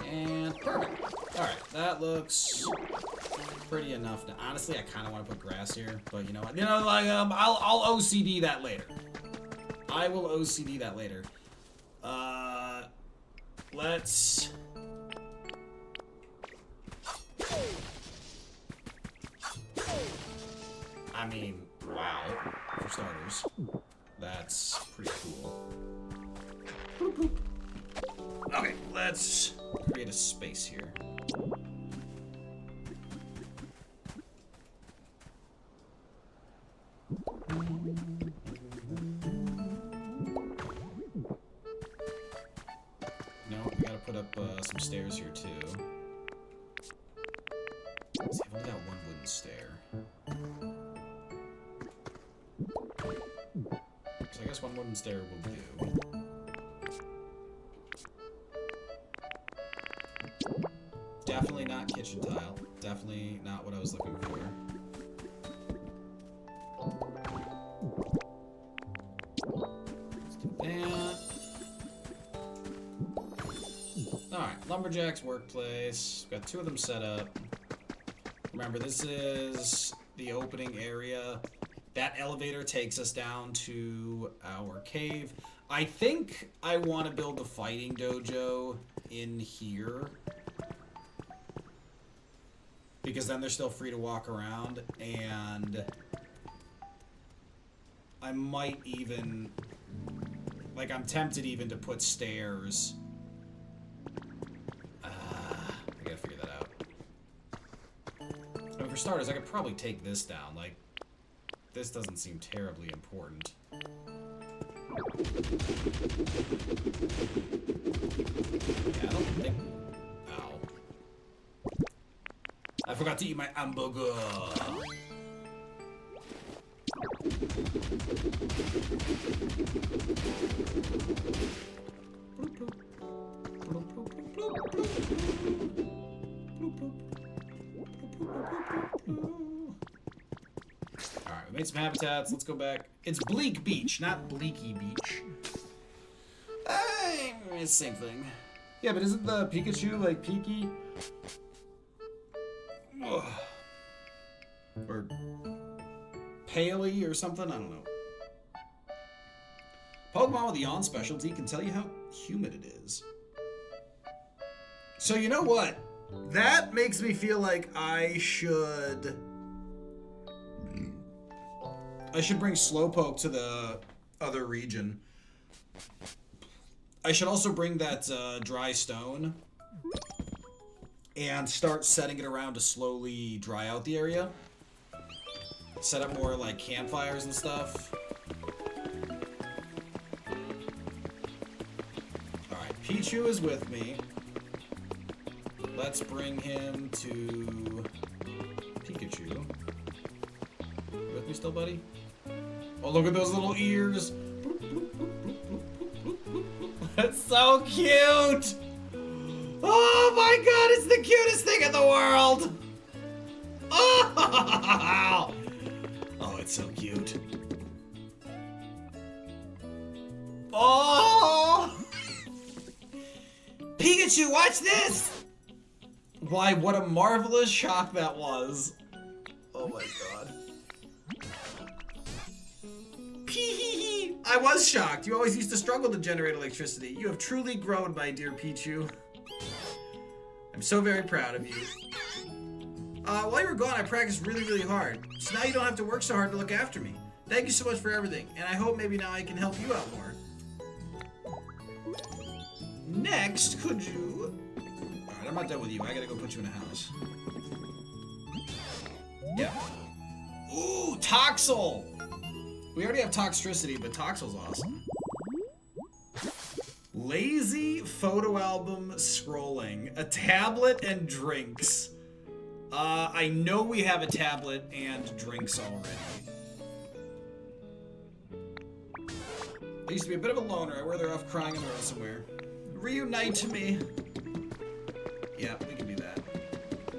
And perfect. Alright, that looks pretty enough. Now, honestly, I kind of want to put grass here, but you know what? You know, like, I'll OCD that later. I will OCD that later. Let's... I mean, wow, for starters. That's pretty cool. Boop, boop. Okay, let's create a space here. No, we gotta put up some stairs here too. Let's see, I've only got one wooden stair. So I guess one wooden stair will do. Definitely not kitchen tile. Definitely not what I was looking for. Let's do that. Alright, Lumberjack's workplace. Got two of them set up. Remember, this is the opening area. That elevator takes us down to our cave. I think I want to build the fighting dojo in here, because then they're still free to walk around, and I might even, like, I'm tempted even to put stairs. I gotta figure that out. I mean, for starters, I could probably take this down. Like, this doesn't seem terribly important. Yeah, I don't think... Ow. I forgot to eat my hamburger. Alright, we made some habitats. Let's go back. It's Bleak Beach, not Bleaky Beach. It's the same thing. Yeah, but isn't the Pikachu like Peaky? Ugh. Or Paley or something? I don't know. Pokemon with the yawn specialty can tell you how humid it is. So you know what? That makes me feel like I should bring Slowpoke to the other region. I should also bring that dry stone and start setting it around to slowly dry out the area. Set up more like campfires and stuff. Alright, Pichu is with me. Let's bring him to Pikachu. You with me still, buddy? Oh, look at those little ears. That's so cute! Oh my god, it's the cutest thing in the world! Oh, oh, it's so cute. Oh! Pikachu, watch this! Why, what a marvelous shock that was. Oh my god. Pee-hee-hee! I was shocked. You always used to struggle to generate electricity. You have truly grown, my dear Pichu. I'm so very proud of you. While you were gone, I practiced really, really hard. So now you don't have to work so hard to look after me. Thank you so much for everything, and I hope maybe now I can help you out more. Next, could you... Alright, I'm not done with you. I gotta go put you in a house. Yeah. Ooh, Toxel! We already have Toxtricity, but Toxel's awesome. Lazy photo album scrolling. A tablet and drinks. I know we have a tablet and drinks already. I used to be a bit of a loner. I wear they're off crying on the road somewhere. Reunite to me. Yeah, we can do that.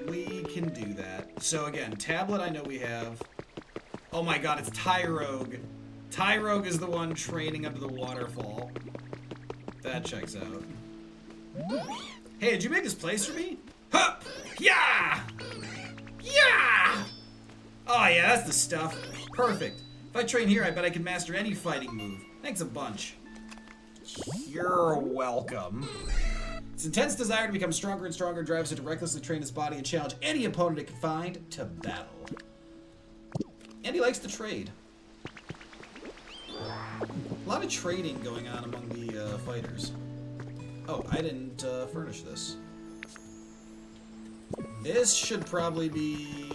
We can do that. So again, tablet I know we have. Oh my god, it's Tyrogue. Tyrogue is the one training under the waterfall. That checks out. Hey, did you make this place for me? Hup! Yeah! Yeah! Oh yeah, that's the stuff. Perfect. If I train here, I bet I can master any fighting move. Thanks a bunch. You're welcome. Its intense desire to become stronger and stronger drives it to recklessly train his body and challenge any opponent it can find to battle. And he likes to trade. A lot of trading going on among the fighters. Oh, I didn't furnish this. This should probably be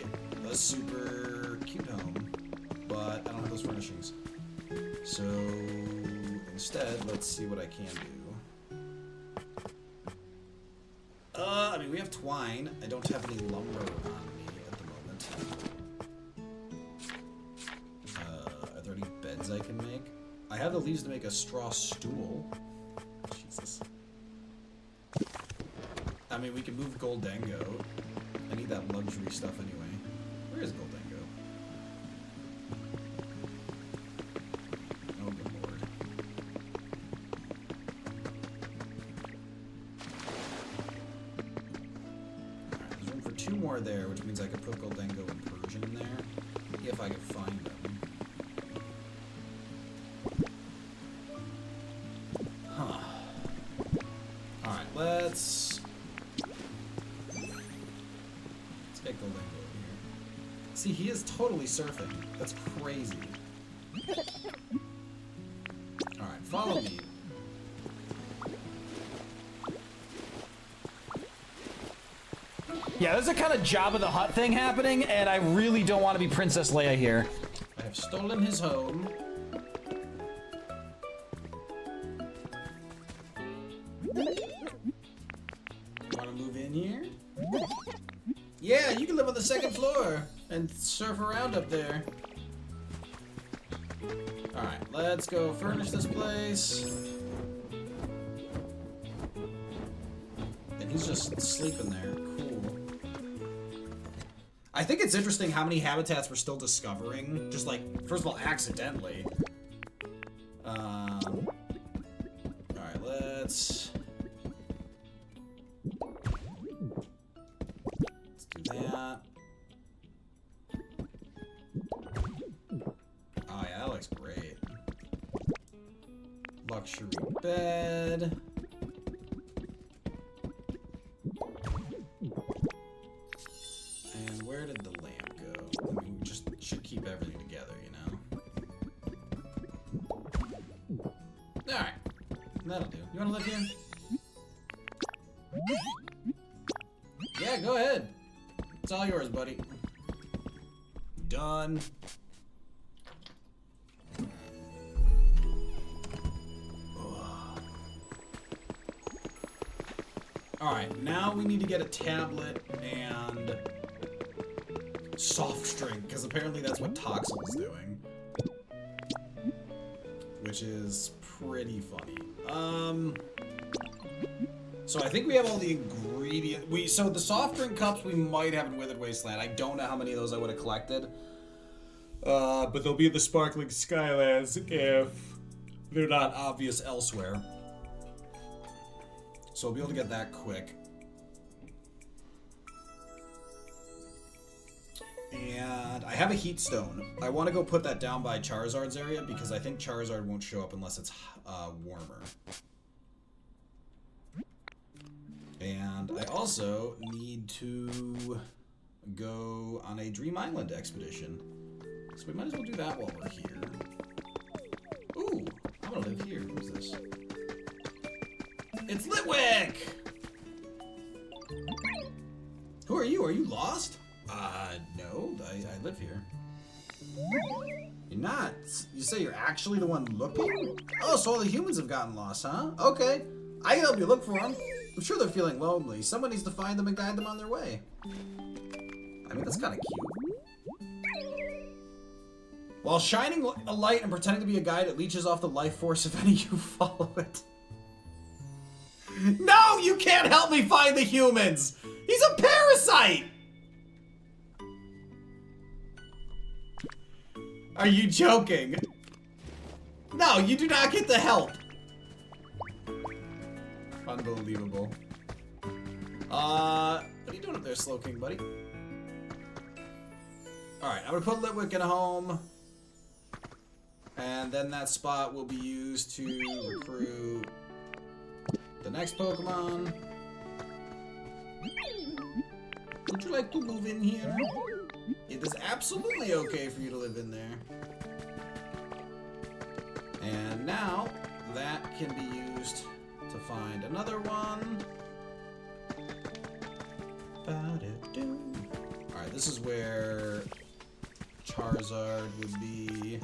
a super cute home, but I don't have those furnishings. So instead, let's see what I can do. I mean, we have twine. I don't have any lumber on me at the moment. Are there any beds I can make? I have the leaves to make a straw stool. Jesus. I mean, we can move Goldango. I need that luxury stuff anyway. Where is Goldango? Oh, good lord. Alright, there's room for 2 more there, which means I could put Goldango and Persian in there, if I could find them. Huh. Alright, let's get Goldango over here. See, he is totally surfing. That's crazy. Alright, follow me. Yeah, there's a kind of Jabba the Hutt thing happening, and I really don't want to be Princess Leia here. I have stolen his home. Want to move in here? Yeah, you can live on the 2nd floor and surf around up there. Alright, let's go furnish this place. And he's just sleeping there. Cool. I think it's interesting how many habitats we're still discovering. Just like, first of all, accidentally. Alright, let's do that. Oh yeah, that looks great. Luxury bed. And where did the lamp go? I mean, we just should keep everything together, you know? Alright. That'll do. You wanna live here? Yeah, go ahead. It's all yours, buddy. Done. Alright, now we need to get a tablet and soft drink, because apparently that's what Toxel's doing. Which is pretty funny. So I think we have all the ingredients. So the soft drink cups we might have in Withered Wasteland. I don't know how many of those I would have collected. But they'll be in the Sparkling Skylands if they're not obvious elsewhere. So we'll be able to get that quick. And I have a heat stone. I want to go put that down by Charizard's area because I think Charizard won't show up unless it's warmer. And I also need to go on a Dream Island expedition. So we might as well do that while we're here. Ooh, I'm gonna live here. Who's this? It's Litwick! Who are you? Are you lost? No, I live here. You're not. You say you're actually the one looking? Oh, so all the humans have gotten lost, huh? Okay. I can help you look for them. I'm sure they're feeling lonely. Someone needs to find them and guide them on their way. I mean, that's kind of cute. While shining a light and pretending to be a guide, it leeches off the life force of any who follow it. No, you can't help me find the humans! He's a parasite! Are you joking? No, you do not get the help. Unbelievable. What are you doing up there, Slowking, buddy? Alright, I'm gonna put Litwick in a home. And then that spot will be used to recruit the next Pokemon. Would you like to move in here? It is absolutely okay for you to live in there. And now, that can be used to find another one. Alright, this is where Charizard would be.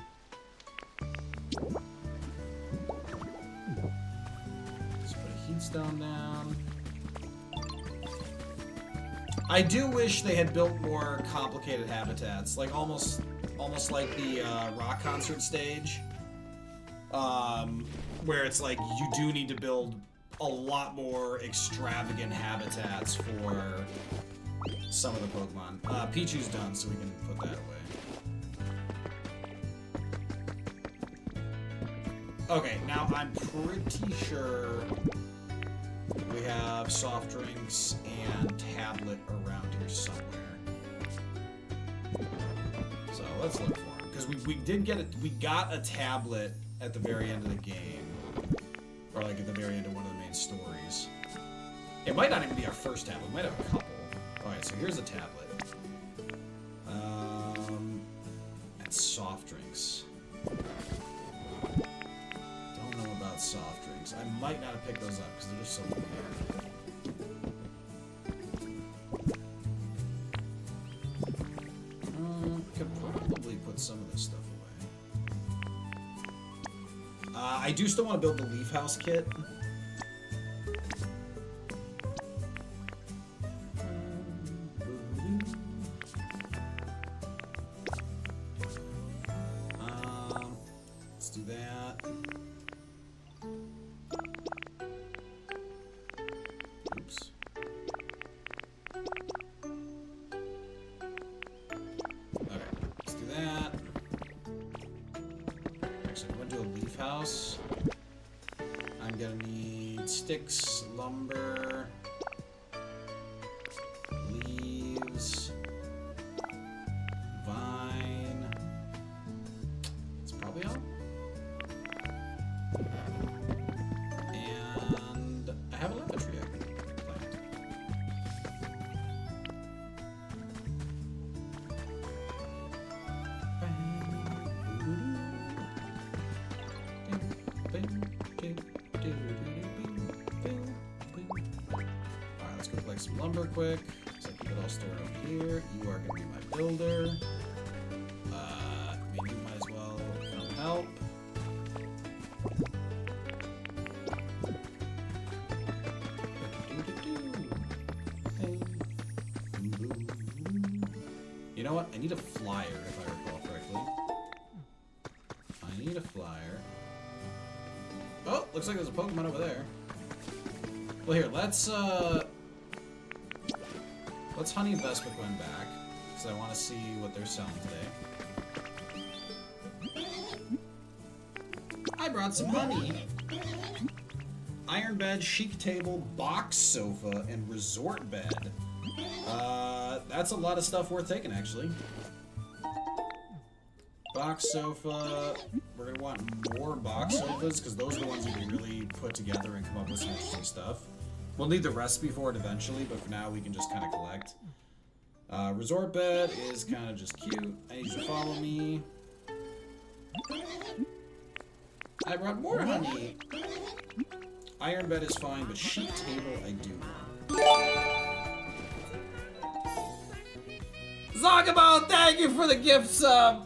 Let's put a heat stone down. I do wish they had built more complicated habitats, like almost like the rock concert stage, where it's like you do need to build a lot more extravagant habitats for some of the Pokemon. Pichu's done, so we can put that away. Okay, now I'm pretty sure we have soft drinks and tablet around here somewhere. So let's look for them, because we did get it. We got a tablet at the very end of the game, or like at the very end of one of the main stories. It might not even be our first tablet. We might have a couple. All right, so here's a tablet. And soft drinks. Don't know about soft drinks. I might not have picked those up because they're just so weird. Could probably put some of this stuff away. I do still want to build the Leaf House kit. Let's do that. Oops. Okay, let's do that. Actually, I'm gonna do a Leaf House. I'm gonna need sticks, lumber, leaves, vine. That's probably all. And I have a lava tree I can plant. Alright, let's go collect some lumber quick. So I keep it all stored up here. You are going to be my builder. I mean, you might as well come help. You know what? I need a flyer, if I recall correctly. I need a flyer. Oh, looks like there's a Pokemon over there. Well, here, let's honey Vespiquen back, because I want to see what they're selling today. I brought some honey. Iron bed, chic table, box sofa, and resort bed. that's a lot of stuff worth taking, actually. Box sofa. We're gonna want more box sofas because those are the ones you can really put together and come up with some interesting stuff. We'll need the recipe for it eventually, but for now we can just kind of collect. Resort bed is kind of just cute. I need you to follow me. I brought more honey. Iron bed is fine, but sheep table I do want. Zogabone, thank you for the gift sub.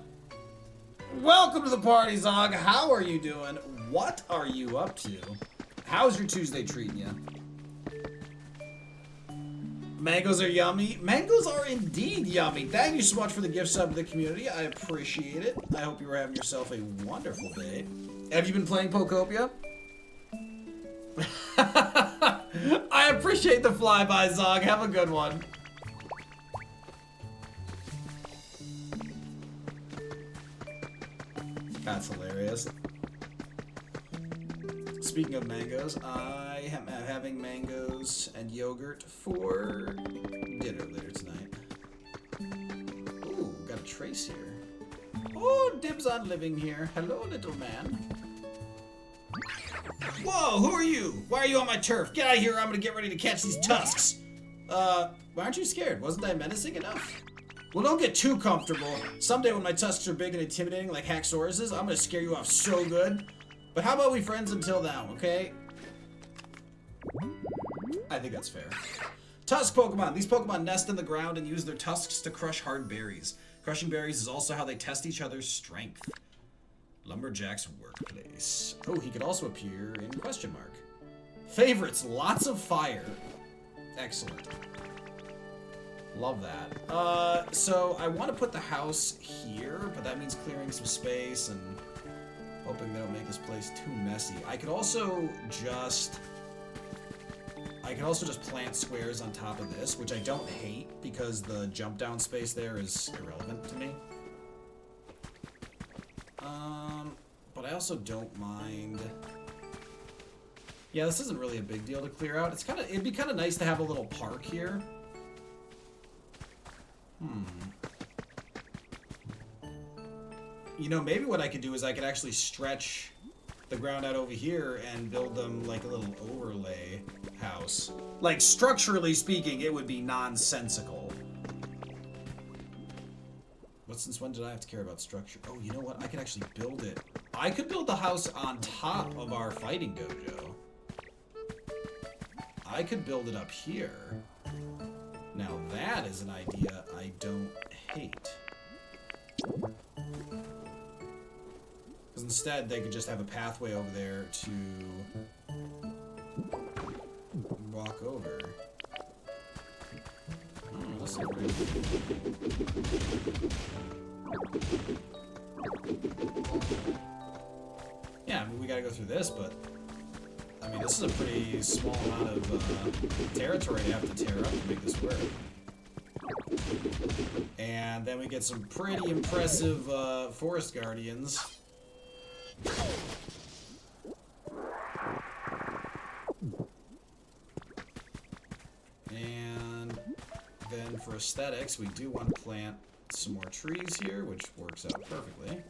Welcome to the party, Zog. How are you doing? What are you up to? How's your Tuesday treating you? Mangoes are yummy. Mangoes are indeed yummy. Thank you so much for the gift sub to the community. I appreciate it. I hope you were having yourself a wonderful day. Have you been playing Pokopia? I appreciate the flyby, Zog. Have a good one. That's hilarious. Speaking of mangoes, I am having mangoes and yogurt for dinner later tonight. Ooh, got a trace here. Oh, dibs on living here. Hello, little man. Whoa, who are you? Why are you on my turf? Get out of here, I'm gonna get ready to catch these tusks. Why aren't you scared? Wasn't I menacing enough? Well, don't get too comfortable. Someday when my tusks are big and intimidating like Haxorus's, I'm gonna scare you off so good. But how about we friends until now, okay? I think that's fair. Tusk Pokemon. These Pokemon nest in the ground and use their tusks to crush hard berries. Crushing berries is also how they test each other's strength. Lumberjack's workplace. Oh, he could also appear in question mark. Favorites, lots of fire. Excellent. Love that. So I want to put the house here, but that means clearing some space and hoping they don't make this place too messy. I could also just plant squares on top of this, which I don't hate because the jump down space there is irrelevant to me. But I also don't mind. Yeah, this isn't really a big deal to clear out. It'd be kind of nice to have a little park here. You know, maybe what I could do is I could actually stretch the ground out over here and build them like a little overlay house. Like, structurally speaking, it would be nonsensical. But since when did I have to care about structure? Oh, you know what? I could actually build it. I could build the house on top of our fighting dojo. I could build it up here. Now that is an idea I don't hate. Because instead they could just have a pathway over there to walk over. Oh, this is great. Yeah, I mean, we gotta go through this, but I mean, this is a pretty small amount of territory to have to tear up to make this work. And then we get some pretty impressive forest guardians. And then for aesthetics, we do want to plant some more trees here, which works out perfectly.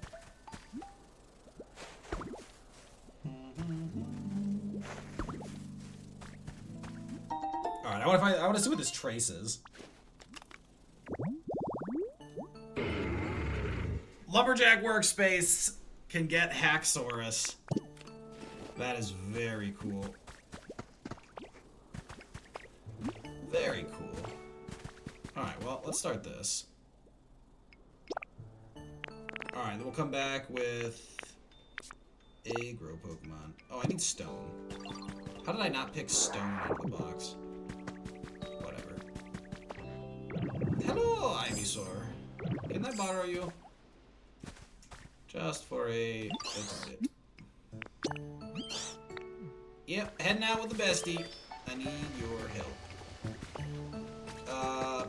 Alright, I want to see what this trace is. Lumberjack workspace can get Haxorus. That is very cool. Very cool. Alright, well, let's start this. Alright, then we'll come back with a grow Pokemon. Oh, I need stone. How did I not pick stone out of the box? Whatever. Hello, Ivysaur. Can I borrow you? Just for a bit. Yep, heading out with the bestie. I need your help.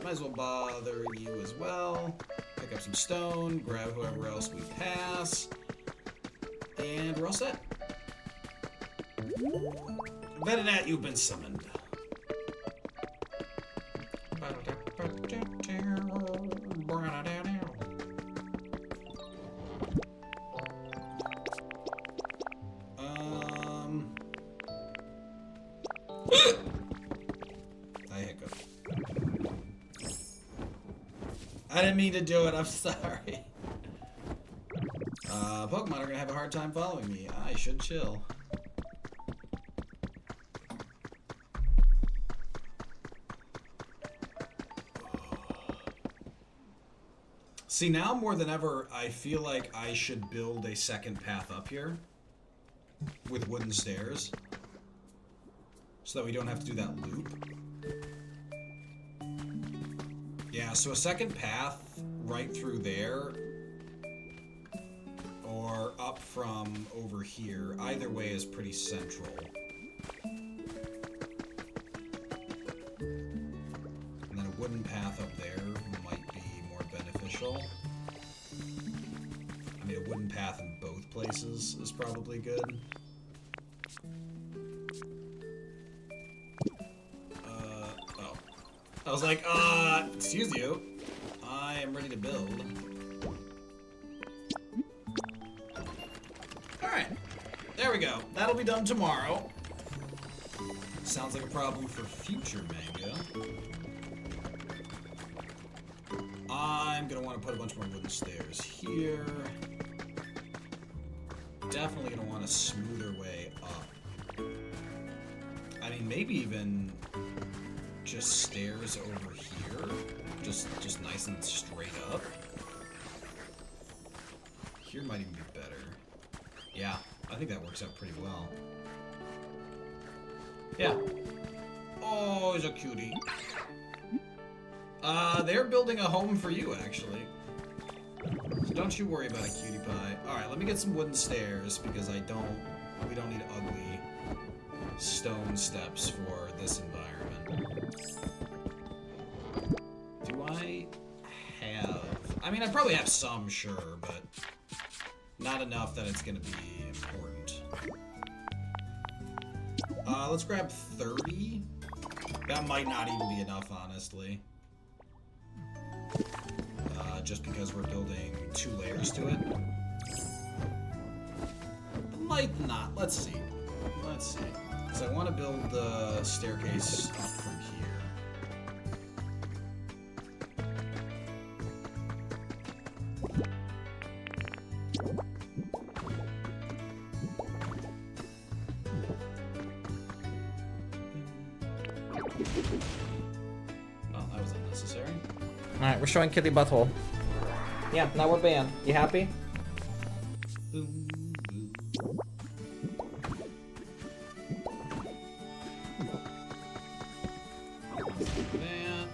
Might as well bother you as well. Pick up some stone, grab whoever else we pass, and we're all set. Venonat, you've been summoned. didn't mean to do it. I'm sorry. Pokemon are gonna have a hard time following me. I should chill. See, now more than ever, I feel like I should build a second path up here with wooden stairs so that we don't have to do that loop. Yeah, so a second path right through there or up from over here. Either way is pretty central. And then a wooden path up there might be more beneficial. I mean, a wooden path in both places is probably good. Oh. I was like, excuse you. I am ready to build. Alright. There we go. That'll be done tomorrow. Sounds like a problem for future Mango. I'm gonna want to put a bunch more wooden stairs here. Definitely gonna want a smoother way up. I mean, maybe even just stairs over here. Just nice and straight up. Here might even be better. Yeah, I think that works out pretty well. Yeah. Oh, he's a cutie. They're building a home for you, actually. So don't you worry about a cutie pie. Alright, let me get some wooden stairs, because we don't need ugly stone steps for this environment. Do I have... I mean, I probably have some, sure, but not enough that it's gonna be important. Let's grab 30. That might not even be enough, honestly. Just because we're building 2 layers to it. Might not. Let's see. Let's see. Because I want to build the staircase up from here. Well, that was unnecessary. Alright, we're showing Kitty Butthole. Yeah, now we're banned. You happy? Boom, boom. That.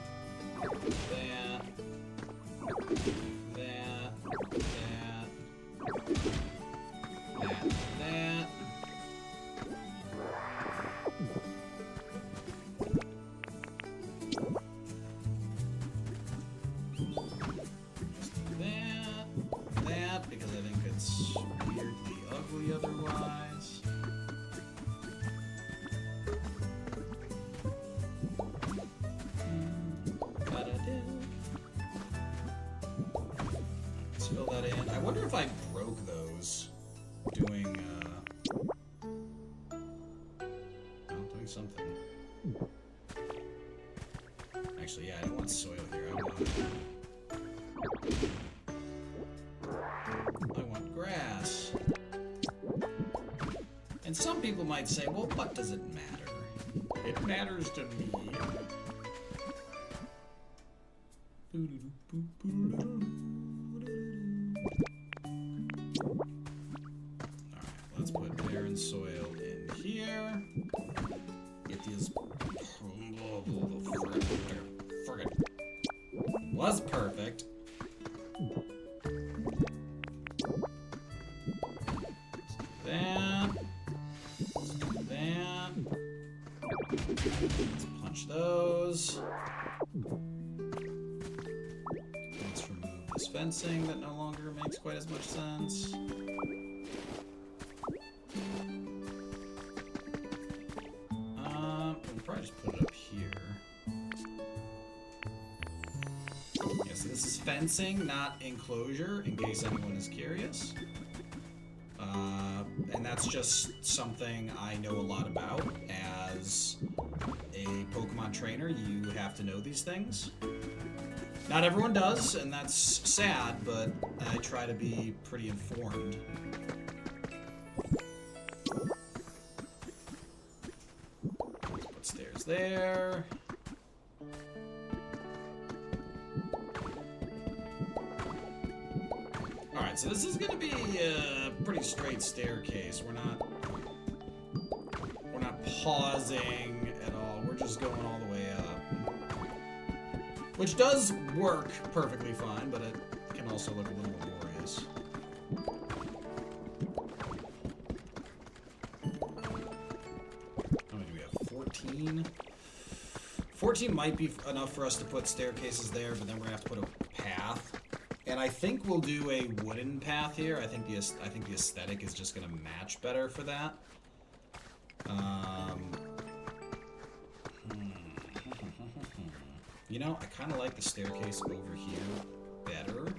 Because I think it's weirdly ugly otherwise. Let's fill that in. I wonder if I broke those doing, doing something. Actually, yeah, I don't want soil here. I want grass. And some people might say, well, what does it matter? It matters to me. Alright, let's put barren soil in here. Get these... Friggin'. Was perfect. That. That. Let's punch those. Let's remove this fencing that no longer makes quite as much sense. We'll probably just put it up here. Yeah, so this is fencing, not enclosure, in case anyone is curious. And that's just something I know a lot about. As a Pokemon trainer, you have to know these things. Not everyone does, and that's sad, but I try to be pretty informed. Put stairs there. Alright, so this is gonna be a pretty straight staircase. We're not pausing at all. We're just going all the way up. Which does work perfectly fine, but it can also look a little laborious. How many do we have? 14? 14 might be enough for us to put staircases there, but then we're gonna have to put a path. And I think we'll do a wooden path here. I think the aesthetic is just gonna match better for that. You know, I kind of like the staircase over here better.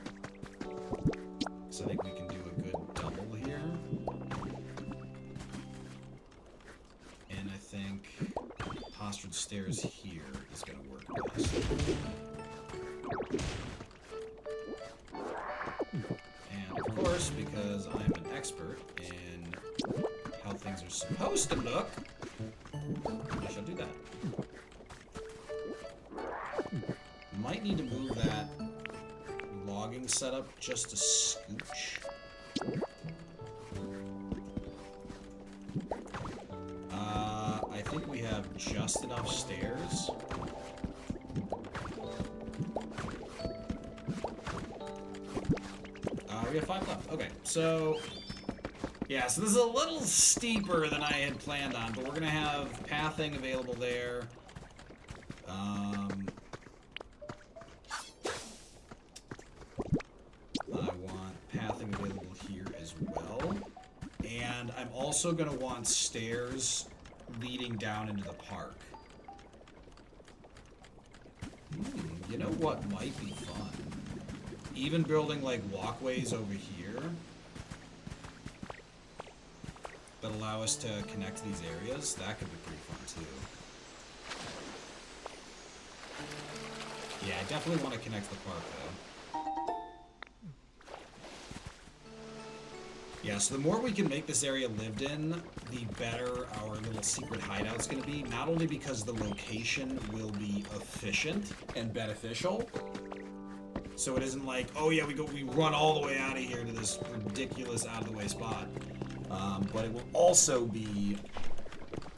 So I think we can do a good double here. And I think postured stairs here is going to work best. And of course, because I'm an expert in how things are supposed to look, I shall do that. Might need to move that logging setup just a scooch. I think we have just enough stairs. We have 5 left. Okay, so yeah, so this is a little steeper than I had planned on, but we're gonna have pathing available there. I want pathing available here as well. And I'm also going to want stairs leading down into the park. You know what might be fun? Even building like walkways over here that allow us to connect to these areas, that could be pretty fun too. Yeah, I definitely want to connect to the park though. Yeah, so the more we can make this area lived in, the better our little secret hideout's going to be. Not only because the location will be efficient and beneficial, so it isn't like, oh yeah, we run all the way out of here to this ridiculous out of the way spot, but it will also be,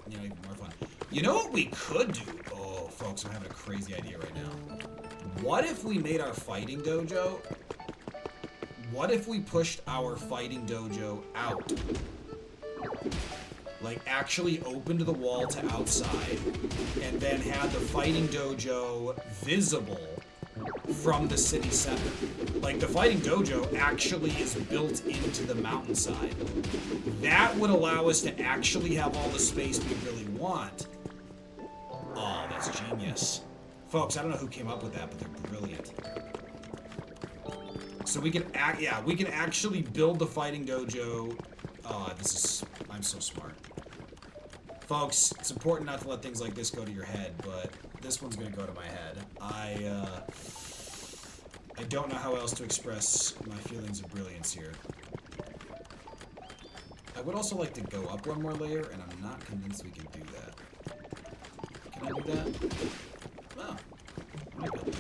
you know, even more fun. You know what we could do? Oh, folks, I'm having a crazy idea right now. What if we made our fighting dojo? What if we pushed our fighting dojo out? Like, actually opened the wall to outside, and then had the fighting dojo visible from the city center. Like, the fighting dojo actually is built into the mountainside. That would allow us to actually have all the space we really want. Oh, that's genius. Folks, I don't know who came up with that, but they're brilliant. So we can we can actually build the fighting dojo. Oh, I'm so smart. Folks, it's important not to let things like this go to your head, but this one's gonna go to my head. I don't know how else to express my feelings of brilliance here. I would also like to go up one more layer, and I'm not convinced we can do that. Can I do that? Oh. Okay.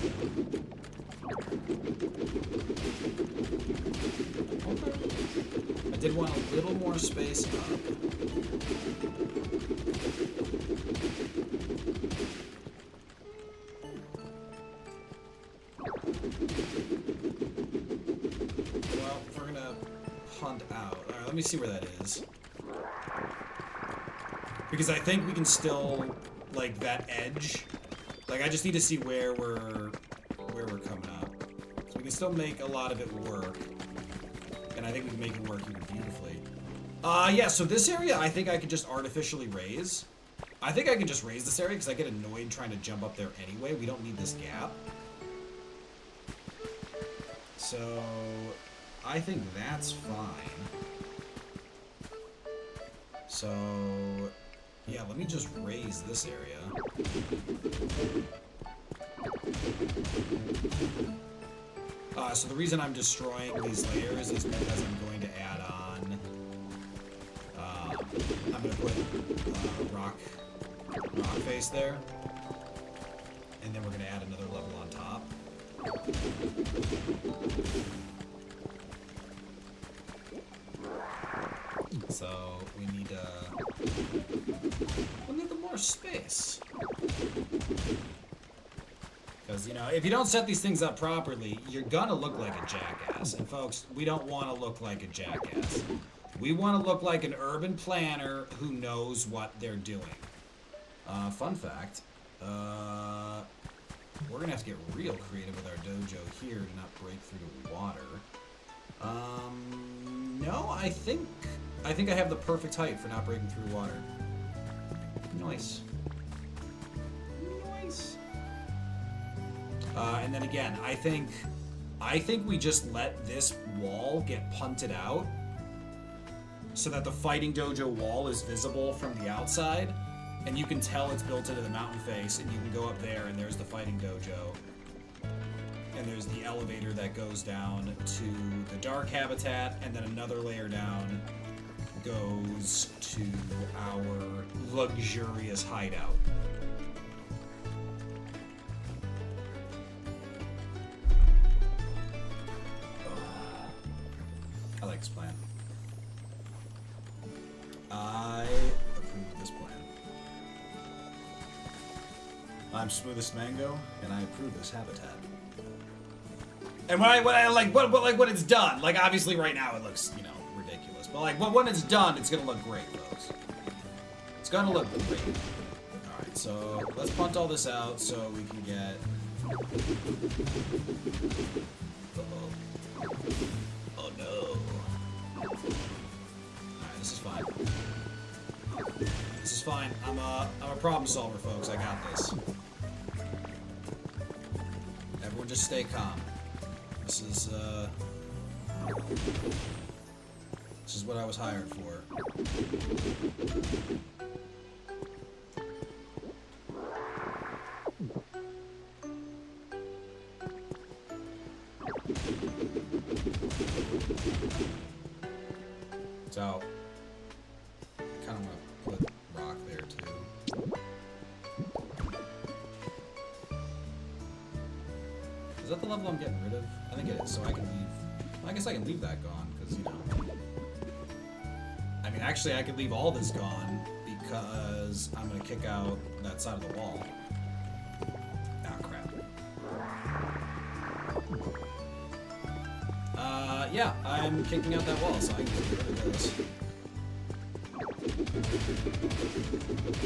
I did want a little more space up. Well, we're gonna hunt out. Alright, let me see where that is. Because I think we can still, like, that edge. Like, I just need to see where we're coming up. So we can still make a lot of it work. And I think we can make it work even beautifully. Yeah, so this area I think I could just artificially raise. I think I can just raise this area because I get annoyed trying to jump up there anyway. We don't need this gap. So I think that's fine. So yeah, let me just raise this area. So the reason I'm destroying these layers is because I'm going to add on. I'm going to put rock face there, and then we're going to add another level on top. So we need more space. Because, you know, if you don't set these things up properly, you're gonna look like a jackass. And folks, we don't want to look like a jackass. We want to look like an urban planner who knows what they're doing. Fun fact, we're gonna have to get real creative with our dojo here to not break through the water. No, I think I have the perfect height for not breaking through water. Nice. Nice. And then again, I think we just let this wall get punted out so that the fighting dojo wall is visible from the outside, and you can tell it's built into the mountain face, and you can go up there and there's the fighting dojo. And there's the elevator that goes down to the dark habitat, and then another layer down goes to our luxurious hideout. I like this plan. I approve of this plan. I'm Smoothest Mango, and I approve this habitat. And when it's done, like obviously right now it looks, you know, ridiculous, but like when it's done, it's gonna look great, folks. It's gonna look great. All right, so let's punt all this out so we can get. Uh-oh. Oh no. All right, this is fine. This is fine. I'm a problem solver, folks. I got this. Everyone, just stay calm. This is what I was hired for. So, kind of want to put rock there too. Is that the level I'm getting rid of? I think it is, so I can leave. Well, I guess I can leave that gone, because, you know. I mean, actually, I could leave all this gone, because I'm going to kick out that side of the wall. Ah, crap. Yeah, I'm kicking out that wall, so I can get rid of this.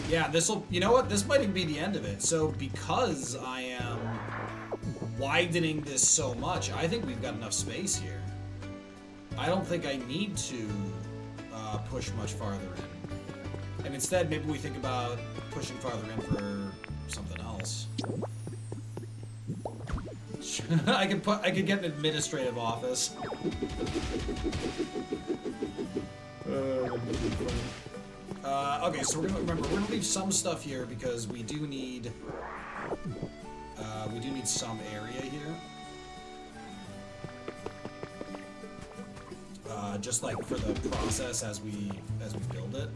Yeah, this'll, you know what? This might even be the end of it. So, because I am widening this so much, I think we've got enough space here. I don't think I need to push much farther in. And instead, maybe we think about pushing farther in for something else. I could get an administrative office. Okay, so we're gonna leave some stuff here because we do need some area here. Just like for the process as we build it.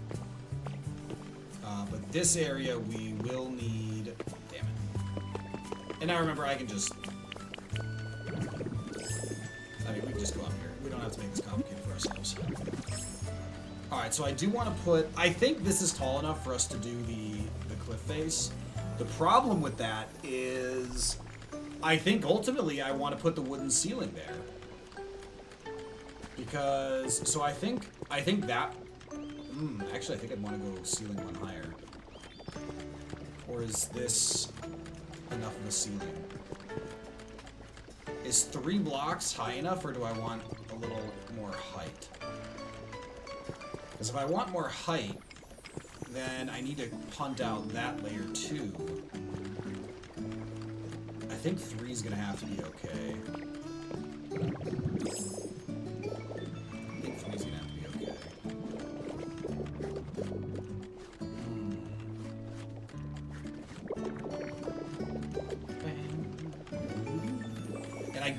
But this area we will need. Damn it! And now remember, I can just. I mean, we can just go up here. We don't have to make this complicated for ourselves. All right, so I do want to put. I think this is tall enough for us to do the cliff face. The problem with that is, I think ultimately I want to put the wooden ceiling there. Because, so I think that, actually I think I'd want to go ceiling one higher. Or is this enough of a ceiling? Is 3 blocks high enough, or do I want a little more height? Because if I want more height, then I need to punt out that layer too. I think 3 is going to have to be okay.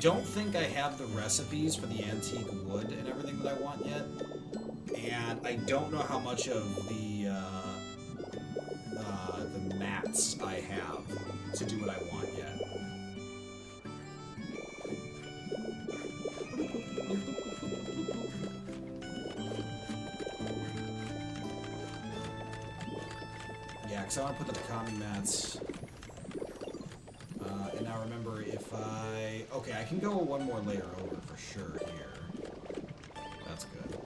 don't think I have the recipes for the antique wood and everything that I want yet. And I don't know how much of the mats I have to do what I want yet. Yeah, because I want to put the Takami mats. And now remember, if I... Okay, I can go one more layer over for sure here. That's good.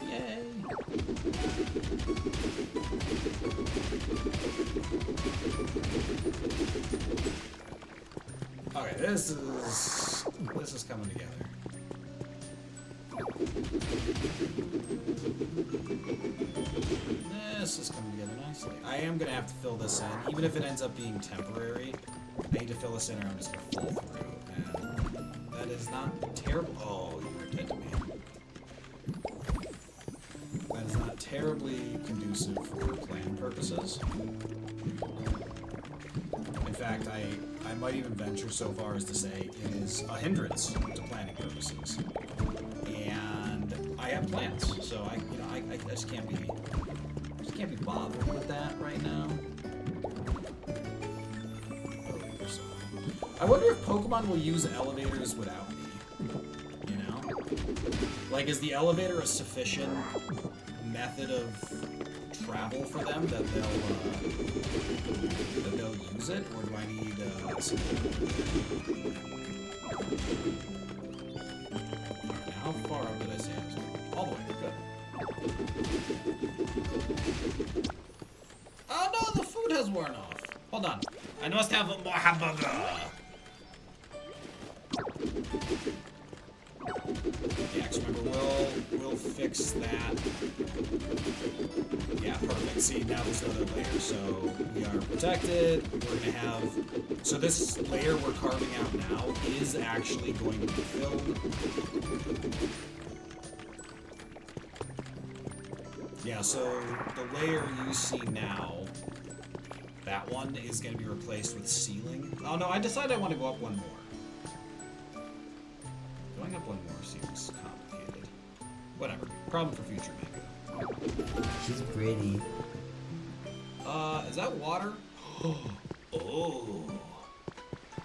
Yay! Okay, this is coming together. This is coming together nicely. I am gonna have to fill this in, even if it ends up being temporary. I need to fill this in, or I'm just gonna fall through. And that is not terrible. Oh, you were dead to me. That is not terribly conducive for plan purposes. In fact, I might even venture so far as to say it is a hindrance to planning purposes. And I have plans, so I just can't be bothered with that right now. I wonder if Pokemon will use elevators without me. You know, like, is the elevator a sufficient method of travel for them that they'll use it, or do I need some... Now, how far up did I say I was going? All the way. Good. Oh no, the food has worn off. Hold on. I must have a more hamburger. Yeah, 'cause remember, we'll fix that. Yeah, perfect. See, now there's another layer, so we are protected. We're gonna have... So this layer we're carving out now is actually going to be filled. Yeah, so the layer you see now, that one is going to be replaced with ceiling. Oh no, I decided I want to go up one more. Going up one more seems complicated. Whatever. Problem for future Mega. She's pretty. Is that water? Oh.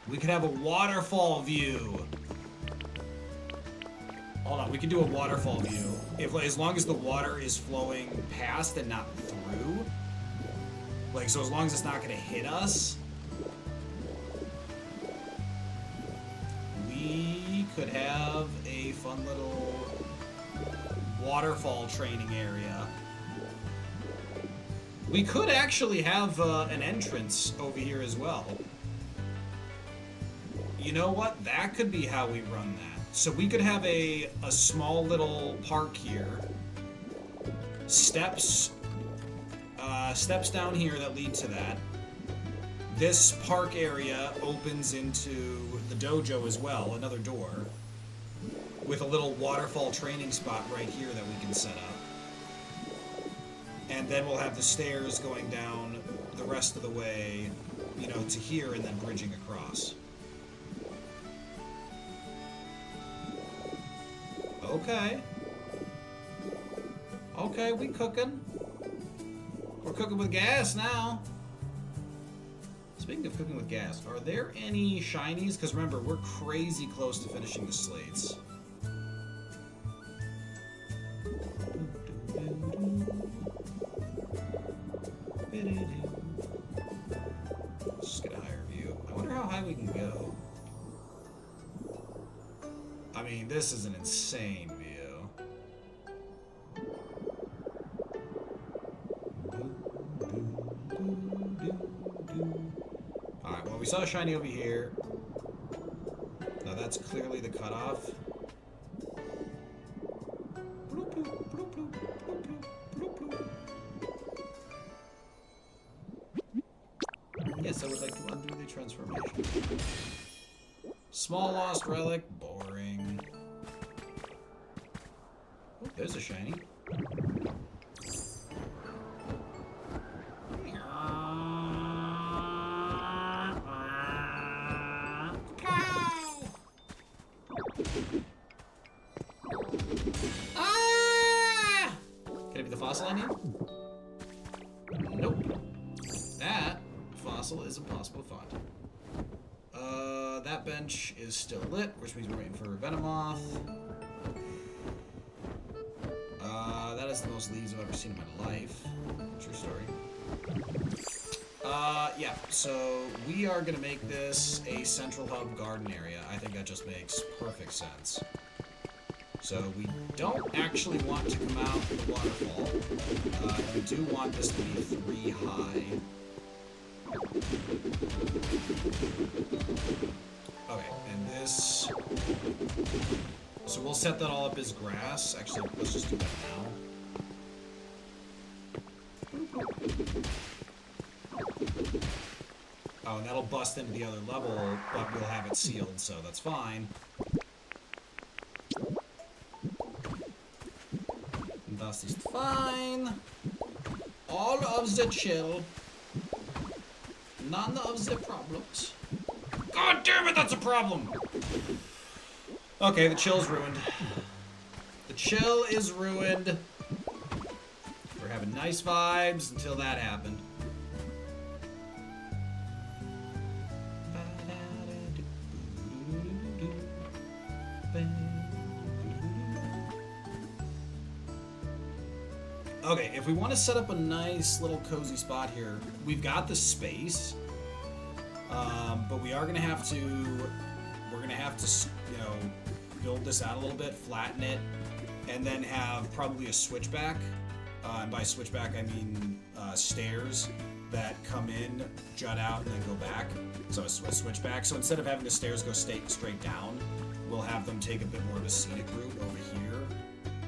We could have a waterfall view. Hold on, we can do a waterfall view. As long as the water is flowing past and not through. Like, so as long as it's not gonna hit us, we could have a fun little waterfall training area. We could actually have an entrance over here as well. You know what? That could be how we run that. So we could have a small little park here. Steps down here that lead to that. This park area opens into the dojo as well, another door, with a little waterfall training spot right here that we can set up. And then we'll have the stairs going down the rest of the way, you know, to here and then bridging across. Okay. Okay, we cooking. We're cooking with gas now. Speaking of cooking with gas, are there any shinies? Because remember, we're crazy close to finishing the slates. Let's just get a higher view. I wonder how high we can go. I mean, this is an insane view. Alright, well, we saw a shiny over here. Now that's clearly the cutoff. Yes, I would like to undo the transformation. Small lost relic, boring. Oh, there's a shiny. I need? Nope. That fossil is impossible to find. That bench is still lit, which means we're waiting for Venomoth. That is the most leaves I've ever seen in my life. True story. Yeah, so we are gonna make this a central hub garden area. I think that just makes perfect sense. So we don't actually want to come out the waterfall. We do want this to be 3 high. Okay, and this... So we'll set that all up as grass. Actually, let's just do that now. Oh, and that'll bust into the other level, but we'll have it sealed, so that's fine. That is fine. All of the chill. None of the problems. God damn it, that's a problem! Okay, the chill's ruined. The chill is ruined. We're having nice vibes until that happened. Okay, if we want to set up a nice little cozy spot here, we've got the space, but we are gonna have to, you know, build this out a little bit, flatten it, and then have probably a switchback. And by switchback, I mean stairs that come in, jut out, and then go back. So a switchback. So instead of having the stairs go straight down, we'll have them take a bit more of a scenic route over here,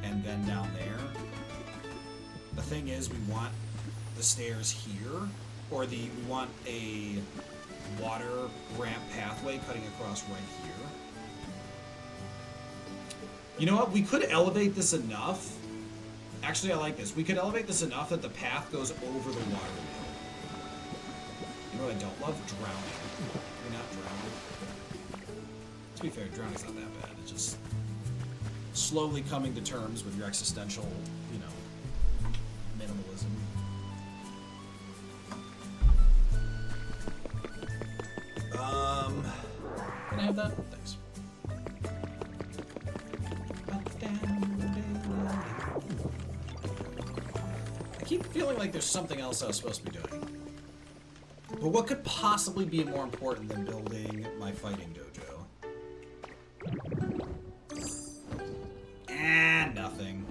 and then down there. The thing is, we want the stairs here, or we want a water ramp pathway cutting across right here. You know what? We could elevate this enough. Actually, I like this. We could elevate this enough that the path goes over the water wheel. You know what I don't love? Drowning. You're not drowning. To be fair, drowning's not that bad. It's just slowly coming to terms with your existential, you know, minimalism. Can I have that? Thanks. I keep feeling like there's something else I was supposed to be doing. But what could possibly be more important than building my fighting dojo? Nothing.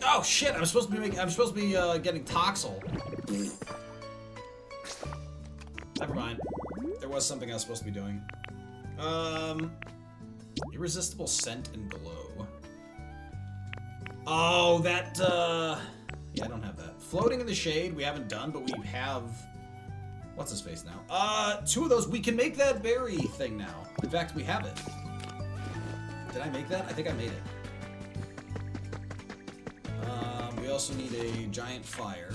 Oh shit! I'm supposed to be getting Toxel. Never mind. There was something I was supposed to be doing. Irresistible scent and glow. Oh, that, yeah, I don't have that. Floating in the shade, we haven't done, but we have... What's his face now? 2 of those. We can make that berry thing now. In fact, we have it. Did I make that? I think I made it. We also need a giant fire.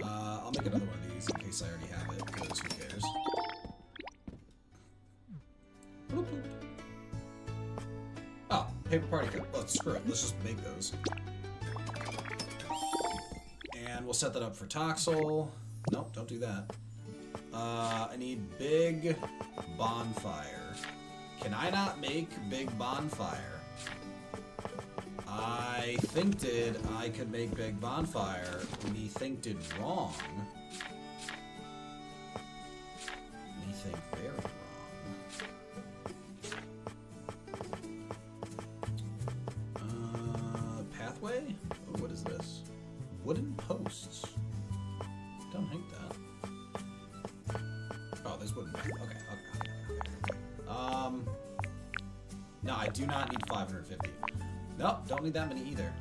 I'll make another one of these in case I already have it, because who cares? Bloop, bloop. Oh, paper party cup. Well, screw it. Let's just make those. And we'll set that up for Toxel. Nope, don't do that. I need big bonfire. Can I not make big bonfire? I thinked I could make big bonfire. Me thinked wrong. Me think very wrong. Pathway? Oh, what is this? Wooden posts. Don't hate that. Oh, there's wooden path. Okay. No, I do not need 550. Nope, don't need that many either.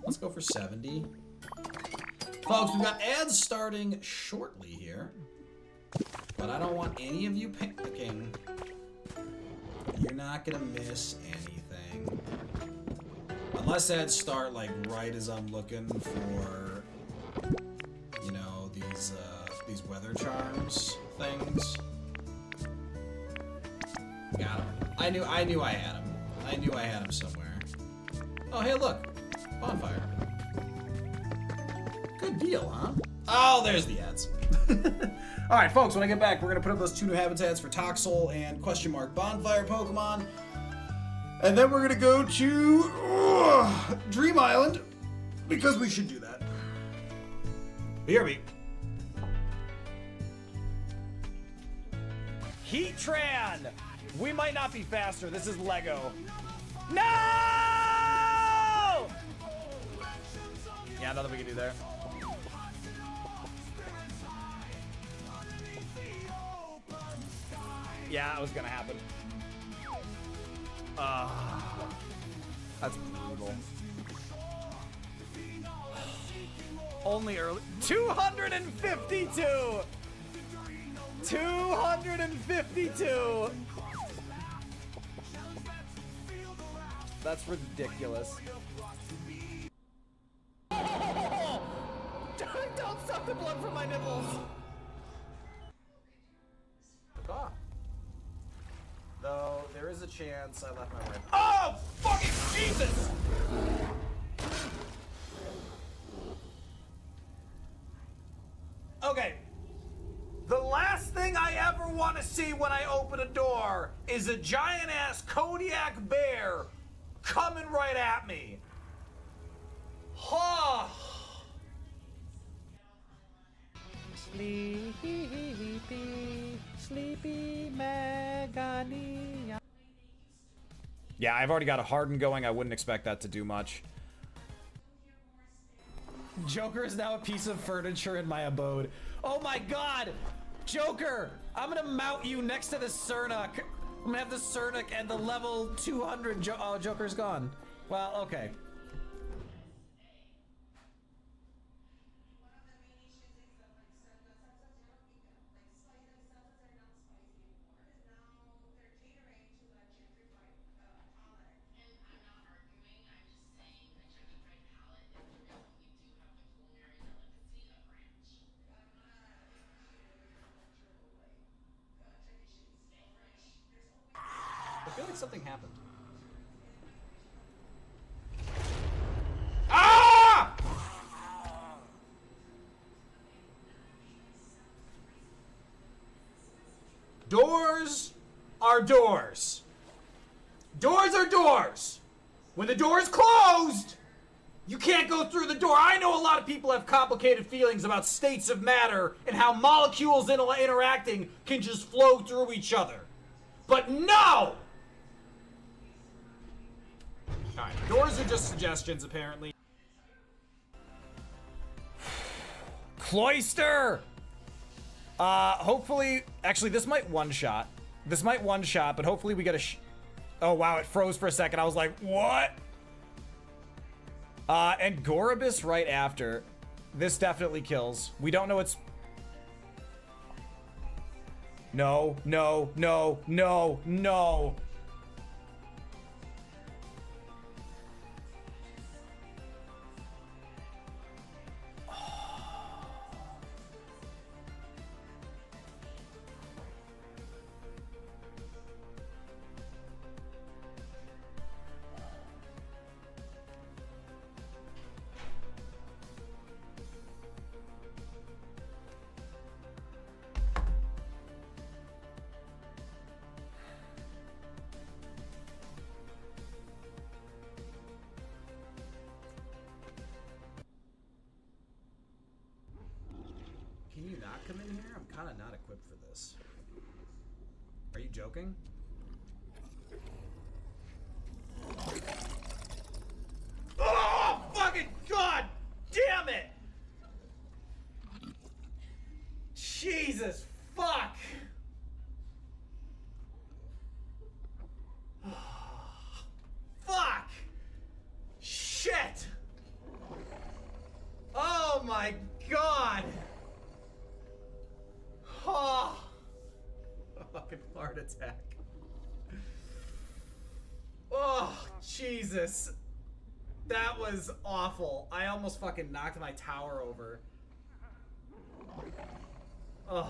Let's go for 70. Folks, we've got ads starting shortly here. But I don't want any of you panicking. You're not gonna miss anything. Unless ads start, like, right as I'm looking for, you know, the weather charms things. Got him. I knew I had him. I knew I had him somewhere. Oh, hey, look. Bonfire. Good deal, huh? Oh, there's the ads. All right, folks, when I get back, we're going to put up those 2 new habitats for Toxel and question mark Bonfire Pokemon. And then we're going to go to Dream Island, because we should do that. BRB. Heatran! We might not be faster. This is Lego. No! Yeah, nothing we can do there. Yeah, it was gonna happen. That's brutal. Only early. 252! 252! That's ridiculous. Don't suck the blood from my nipples! Ah. Though, there is a chance I left my wife. Oh, fucking Jesus! Okay. The last thing I ever want to see when I open a door is a giant-ass Kodiak bear coming right at me. Ha! Sleepy, sleepy Megania. Yeah, I've already got a harden going. I wouldn't expect that to do much. Joker is now a piece of furniture in my abode. Oh my god! Joker! I'm gonna mount you next to the Cernuk. I'm gonna have the Cernuk and the level 200 oh, Joker's gone. Well, okay. I feel like something happened. Ah! Doors are doors. Doors are doors. When the door is closed, you can't go through the door. I know a lot of people have complicated feelings about states of matter and how molecules interacting can just flow through each other. But no! Alright, doors are just suggestions, apparently. Cloyster! Hopefully... Actually, this might one-shot. This might one-shot, but hopefully we get a oh, wow, it froze for a second. I was like, what? And Gorobus right after. This definitely kills. We don't know it's... No, no, no, no, no. Can you not come in here? I'm kind of not equipped for this. Are you joking? Oh, fucking god damn it! Jesus fuck! Fuck! Shit! Oh my god! Oh, a fucking heart attack. Oh, Jesus. That was awful. I almost fucking knocked my tower over. And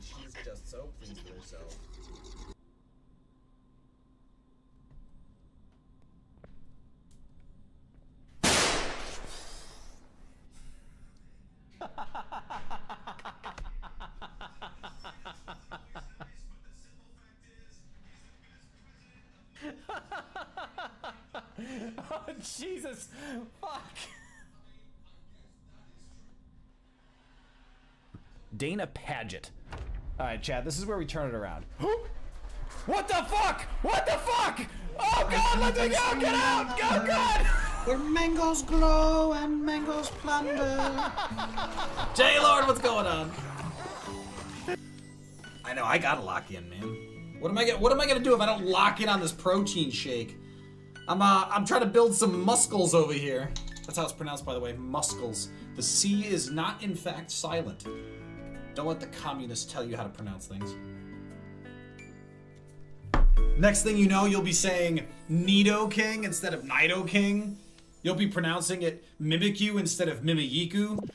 she's just so pleased with herself. Oh, Jesus. Fuck. Dana Paget. All right, Chad, this is where we turn it around. What the fuck? What the fuck? Oh, God, let me go. Get out. Go, God. Where mangoes glow and mangoes plunder. J-Lord, what's going on? I know, I gotta lock in, man. What am I gonna do if I don't lock in on this protein shake? I'm trying to build some muscles over here. That's how it's pronounced, by the way, muscles. The C is not, in fact, silent. Don't let the communists tell you how to pronounce things. Next thing you know, you'll be saying Nido King instead of Nido King. You'll be pronouncing it Mimikyu instead of Mimiyiku.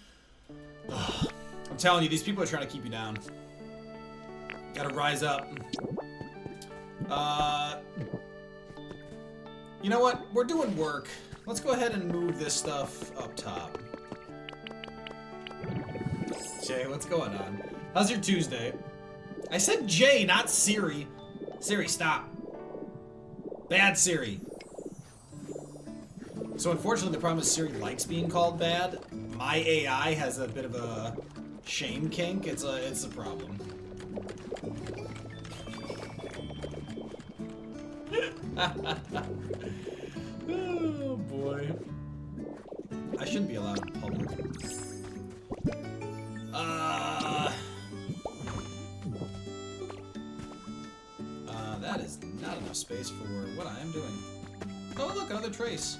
I'm telling you, these people are trying to keep you down. Gotta rise up. You know what? We're doing work. Let's go ahead and move this stuff up top. Jay, what's going on? How's your Tuesday? I said Jay, not Siri. Siri, stop. Bad Siri. So unfortunately, the problem is Siri likes being called bad. My AI has a bit of a shame kink. It's a problem. Oh boy. I shouldn't be allowed in public. That is not enough space for what I am doing. Oh look, another trace.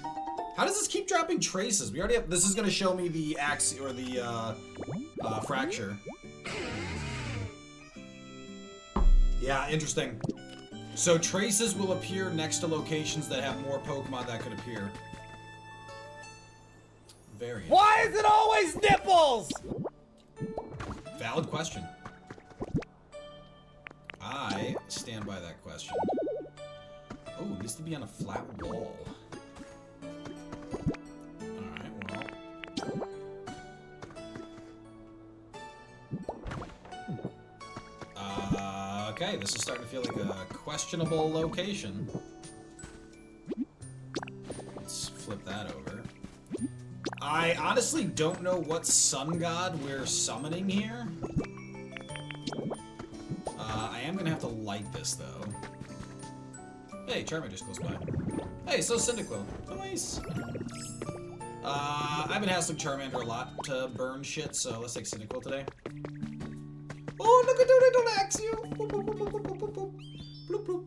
How does this keep dropping traces? We already have, this is gonna show me the axe or the fracture. Yeah, interesting. So traces will appear next to locations that have more Pokemon that could appear. Very interesting. Why is it always nipples? Valid question. I stand by that question. Oh, it needs to be on a flat wall. Alright, well. Okay, this is starting to feel like a questionable location. Let's flip that over. I honestly don't know what sun god we're summoning here. I am gonna have to light this though. Hey, Charmander's close by. Hey, so Cyndaquil. Nice. I've been hassling Charmander a lot to burn shit, so let's take Cyndaquil today. Oh, look at that, I don't axe you! Bloop, bloop, bloop, bloop, bloop, bloop. Bloop, bloop.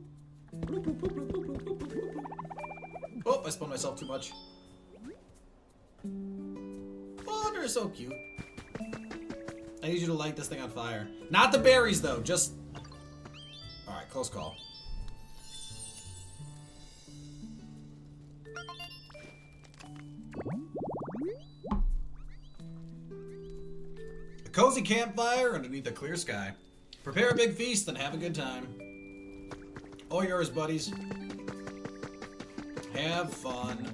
Bloop, bloop, bloop, bloop, bloop, bloop, bloop, bloop. Oh, I spun myself too much. Oh, they're so cute. I need you to light this thing on fire. Not the berries, though, just... Alright, close call. A cozy campfire underneath a clear sky. Prepare a big feast and have a good time. All yours, buddies. Have fun.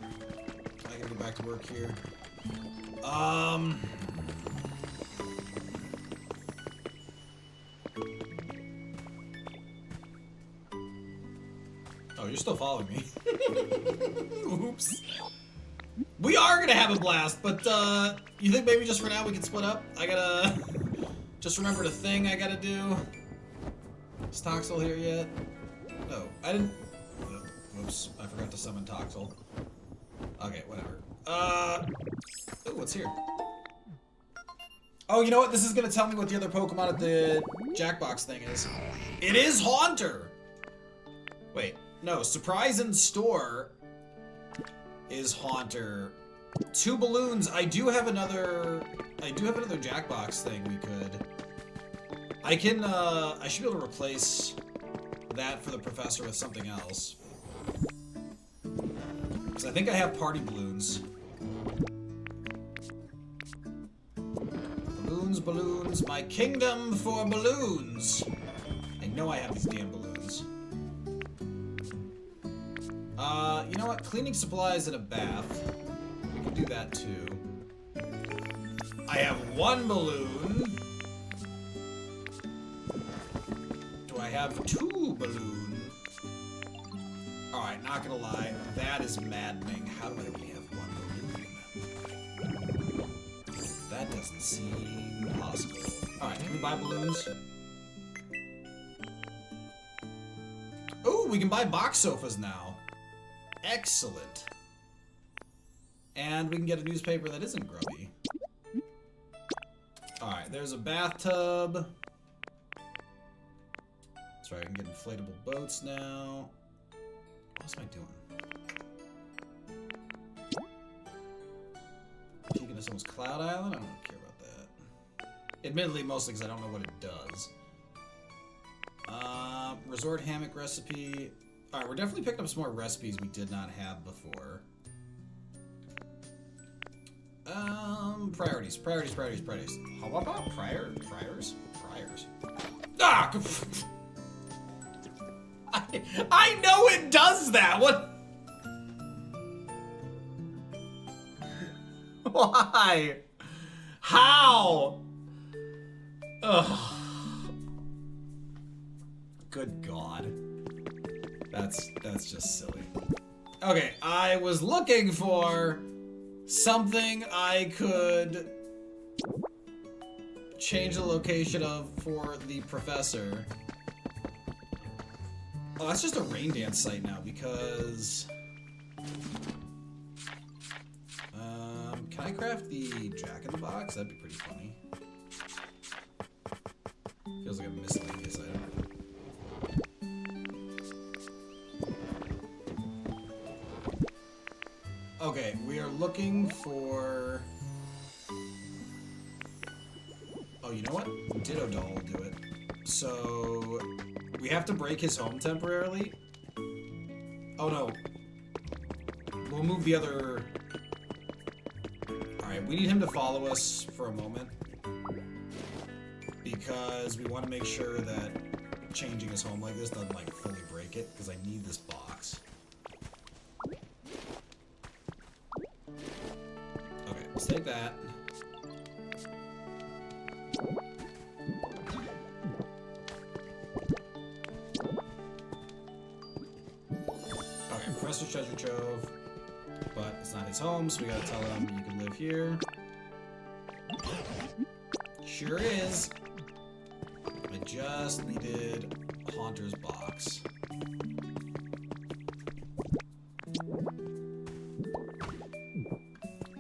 I gotta get back to work here. Oh, you're still following me. Oops. We are gonna have a blast, but you think maybe just for now we can split up? I gotta just remember the thing I gotta do. Is Toxel here yet? No, I didn't. Whoops, I forgot to summon Toxel. Okay, whatever. Ooh, what's here? Oh, you know what? This is gonna tell me what the other Pokemon at the Jackbox thing is. It is Haunter! Wait, no, Surprise in Store is Haunter. 2 balloons. I do have another Jackbox thing we could. I should be able to replace that for the professor with something else. Because I think I have party balloons. balloons. My kingdom for balloons. I know I have these damn balloons. You know what? Cleaning supplies and a bath. We can do that too. I have one balloon. Do I have two balloons? Alright, not gonna lie. That is maddening. How do I only have one balloon? That doesn't seem possible. Alright, can we buy balloons? Ooh, we can buy box sofas now. Excellent. And we can get a newspaper that isn't grubby. Alright, there's a bathtub. That's right, I can get inflatable boats now. What am I doing? Peeking at someone's Cloud Island? I don't care about that. Admittedly, mostly because I don't know what it does. Resort hammock recipe. Alright, we're definitely picking up some more recipes we did not have before. Priorities. How about priors? Ah! I know it does that! What? Why? How? Ugh. Good God. That's just silly. Okay, I was looking for something I could change the location of for the professor. Oh, that's just a rain dance site now because... can I craft the Jack-in-the-Box? That'd be pretty funny. Feels like a miscellaneous item. Okay, we are looking for... Oh, you know what? Ditto Doll will do it. So... we have to break his home temporarily. Oh no. We'll move the other... Alright, we need him to follow us for a moment. Because we want to make sure that changing his home like this doesn't like fully break it. Because I need this box. Okay, let's take that. Professor's Treasure Trove, but it's not his home, so we gotta tell him you can live here. Sure is. I just needed a Haunter's box.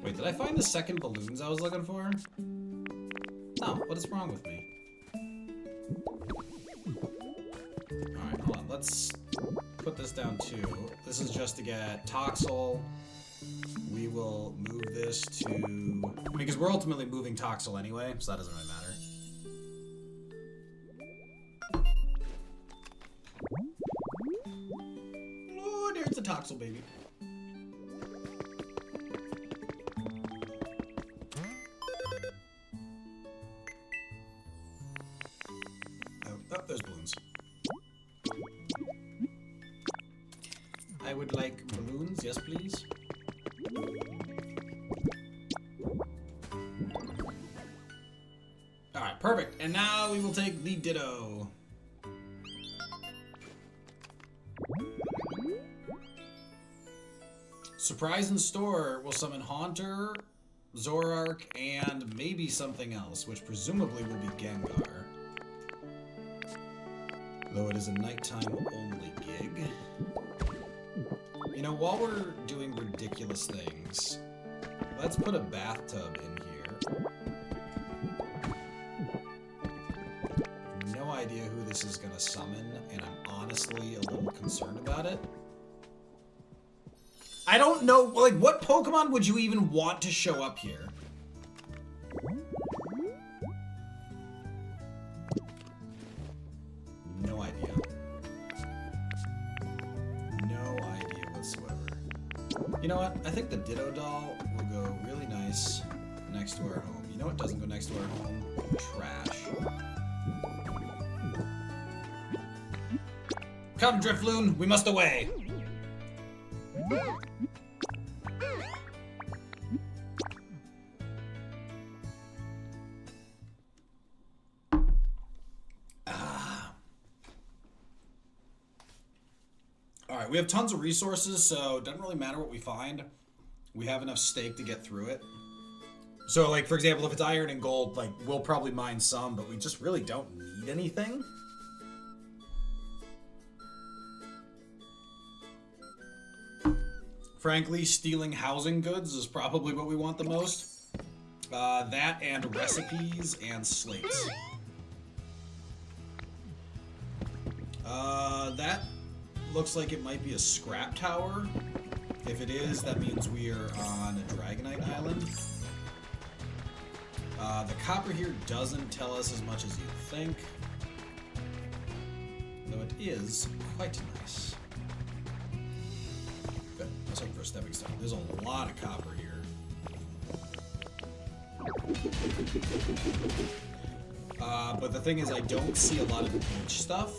Wait, did I find the second balloons I was looking for? No, what is wrong with me? Alright, hold on, let's put this down too. This is just to get Toxel. We will move this to... because we're ultimately moving Toxel anyway, so that doesn't really matter. Oh, there's the Toxel baby. Oh, there's balloons. I would like balloons, yes please. Alright, perfect. And now we will take the Ditto. Surprise in store will summon Haunter, Zorark, and maybe something else, which presumably will be Gengar. Though it is a nighttime only gig. You know, while we're doing ridiculous things, let's put a bathtub in here. No idea who this is gonna summon, and I'm honestly a little concerned about it. I don't know, like, what Pokemon would you even want to show up here? No idea. No idea whatsoever. You know what? I think the Ditto Doll will go really nice next to our home. You know what doesn't go next to our home? Trash. Come, Drifloon, we must away. Alright, we have tons of resources, so it doesn't really matter what we find. We have enough stake to get through it. So, like, for example, if it's iron and gold, like, we'll probably mine some, but we just really don't need anything. Frankly, stealing housing goods is probably what we want the most. That and recipes and slates. That looks like it might be a scrap tower. If it is, that means we are on a Dragonite Island. The copper here doesn't tell us as much as you'd think. Though it is quite nice. Good. Let's look for a stepping stone. There's a lot of copper here. But the thing is, I don't see a lot of beach stuff.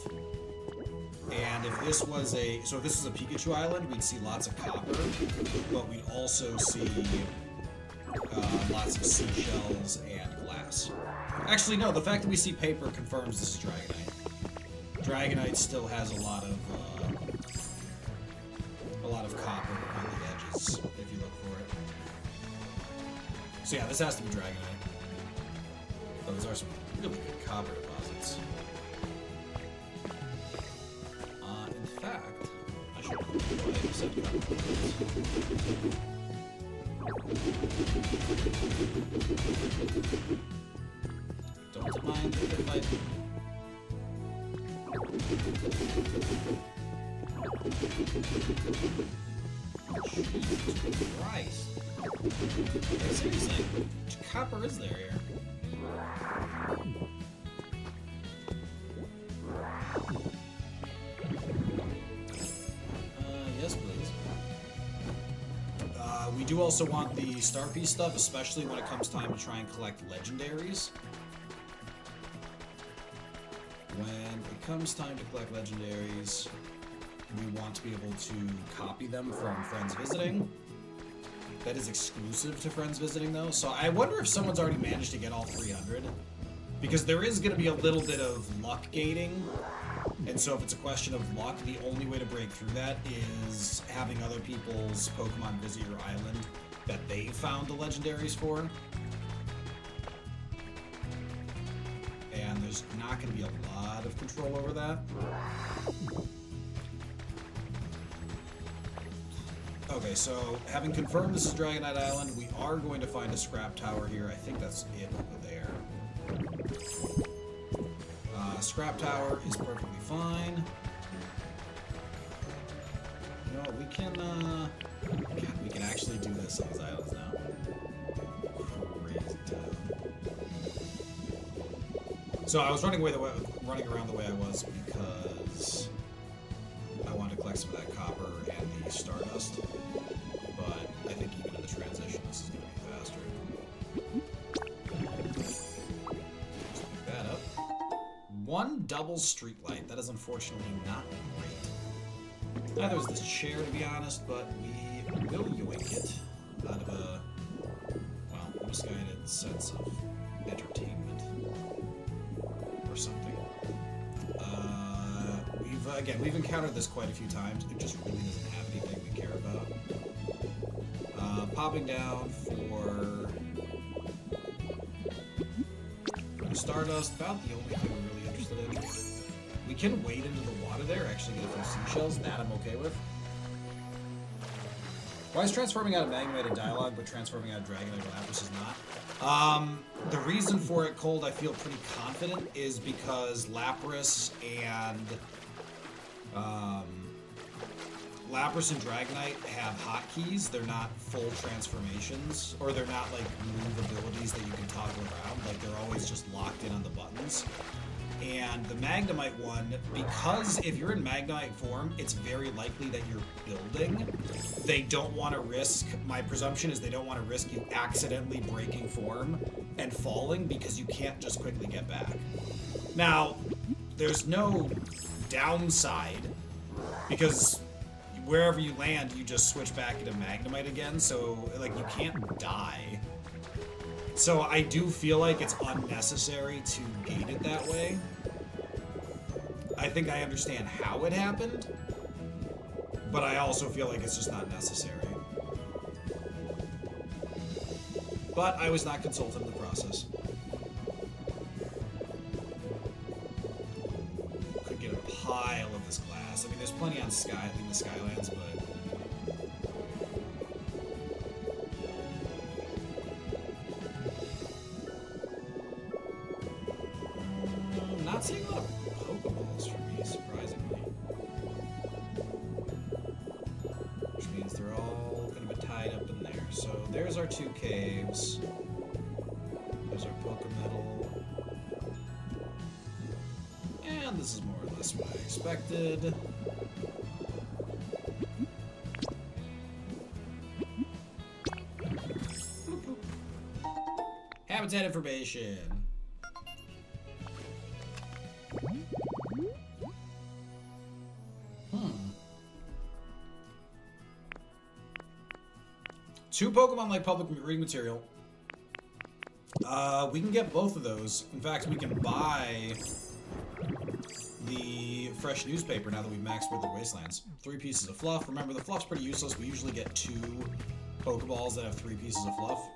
And if this was a Pikachu Island, we'd see lots of copper, but we'd also see lots of seashells and glass. Actually, no, the fact that we see paper confirms this is Dragonite. Dragonite still has a lot of copper on the edges, if you look for it. So yeah, this has to be Dragonite. Those are some really good copper deposits. In fact, I should have said copper deposits. Don't mind if I... Jesus Christ. Like, seriously, which copper is there here? Yes, please. We do also want the Star Piece stuff, especially when it comes time to try and collect legendaries. When it comes time to collect legendaries, we want to be able to copy them from friends visiting. That is exclusive to friends visiting, though. So I wonder if someone's already managed to get all 300. Because there is going to be a little bit of luck gating. And so if it's a question of luck, the only way to break through that is having other people's Pokemon visit your island that they found the legendaries for. And there's not going to be a lot of control over that. Okay, so having confirmed this is Dragonite Island, we are going to find a scrap tower here. I think that's it over there. Scrap tower is perfectly fine. You know what, we can, God, we can actually do this on these islands now. Crazy town. So I was running around the way I was because I wanted to collect some of that copper and the Stardust, but I think even in the transition this is going to be faster. Just pick that up. One double streetlight. That is unfortunately not great. Neither is this chair, to be honest, but we will yoink it out of a, well, misguided sense of entertainment or something. We've encountered this quite a few times. It just really doesn't have anything we care about. Popping down for Stardust, about the only thing we're really interested in. We can wade into the water there, actually get a few seashells. That I'm okay with. Why is transforming out of Magnemite a dialogue, but transforming out of Dragonite Lapras is not? The reason for it, Cold, I feel pretty confident, is because Lapras and Dragonite have hotkeys. They're not full transformations, or they're not like move abilities that you can toggle around. Like they're always just locked in on the buttons. And the Magnemite one, because if you're in Magnemite form, it's very likely that you're building. They don't want to risk, my presumption is they don't want to risk you accidentally breaking form and falling because you can't just quickly get back. Now, there's no downside because wherever you land, you just switch back into Magnemite again, so like you can't die. So I do feel like it's unnecessary to gate it that way. I think I understand how it happened, but I also feel like it's just not necessary. But I was not consulted in the process. Could get a pile of this glass. I mean, there's plenty on Sky, in the Skylands, but... not seeing a lot of Pokeballs for me, surprisingly. Which means they're all going to be tied up in there. So there's our 2 caves. There's our Pokemetal. And this is more or less what I expected. Habitat information. Two Pokemon like public reading material. We can get both of those. In fact, we can buy the fresh newspaper now that we've maxed Withered Wastelands. 3 pieces of fluff. Remember, the fluff's pretty useless. We usually get 2 Pokeballs that have 3 pieces of fluff.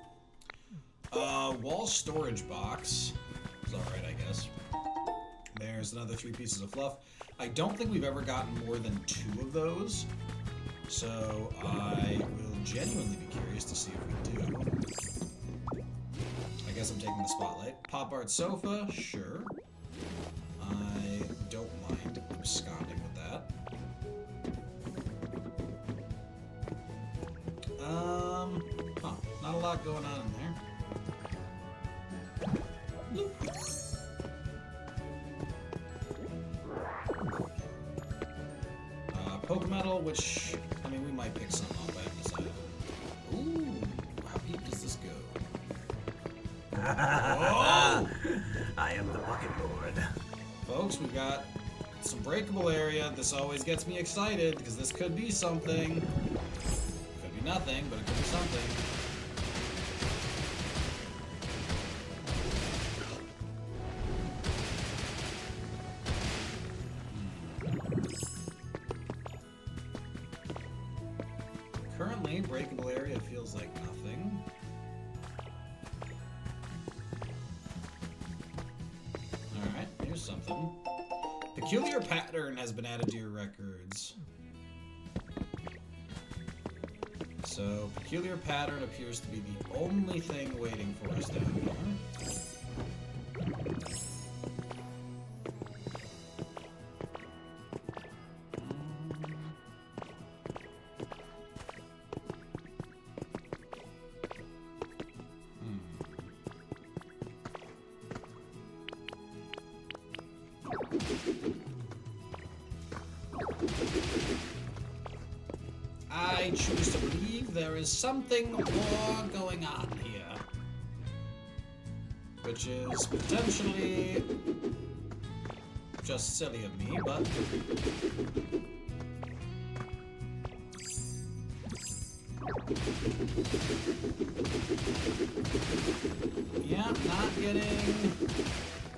Wall storage box is alright, I guess. There's another 3 pieces of fluff. I don't think we've ever gotten more than 2 of those. So I will genuinely be curious to see if we do. I guess I'm taking the spotlight. Pop art sofa, sure. I don't mind absconding with that. Not a lot going on in there. Pokemetal, which, I mean, we might pick some up, I haven't decided. Ooh, how deep does this go? Oh! I am the bucket lord. Folks, we've got some breakable area. This always gets me excited, because this could be something. Could be nothing, but it could be something. Currently, breakable area feels like nothing. Alright, here's something. Peculiar pattern has been added to your records. So, peculiar pattern appears to be the only thing waiting for us down here. I choose to believe there is something more going on here. Which is potentially just silly of me, but... yeah, not getting...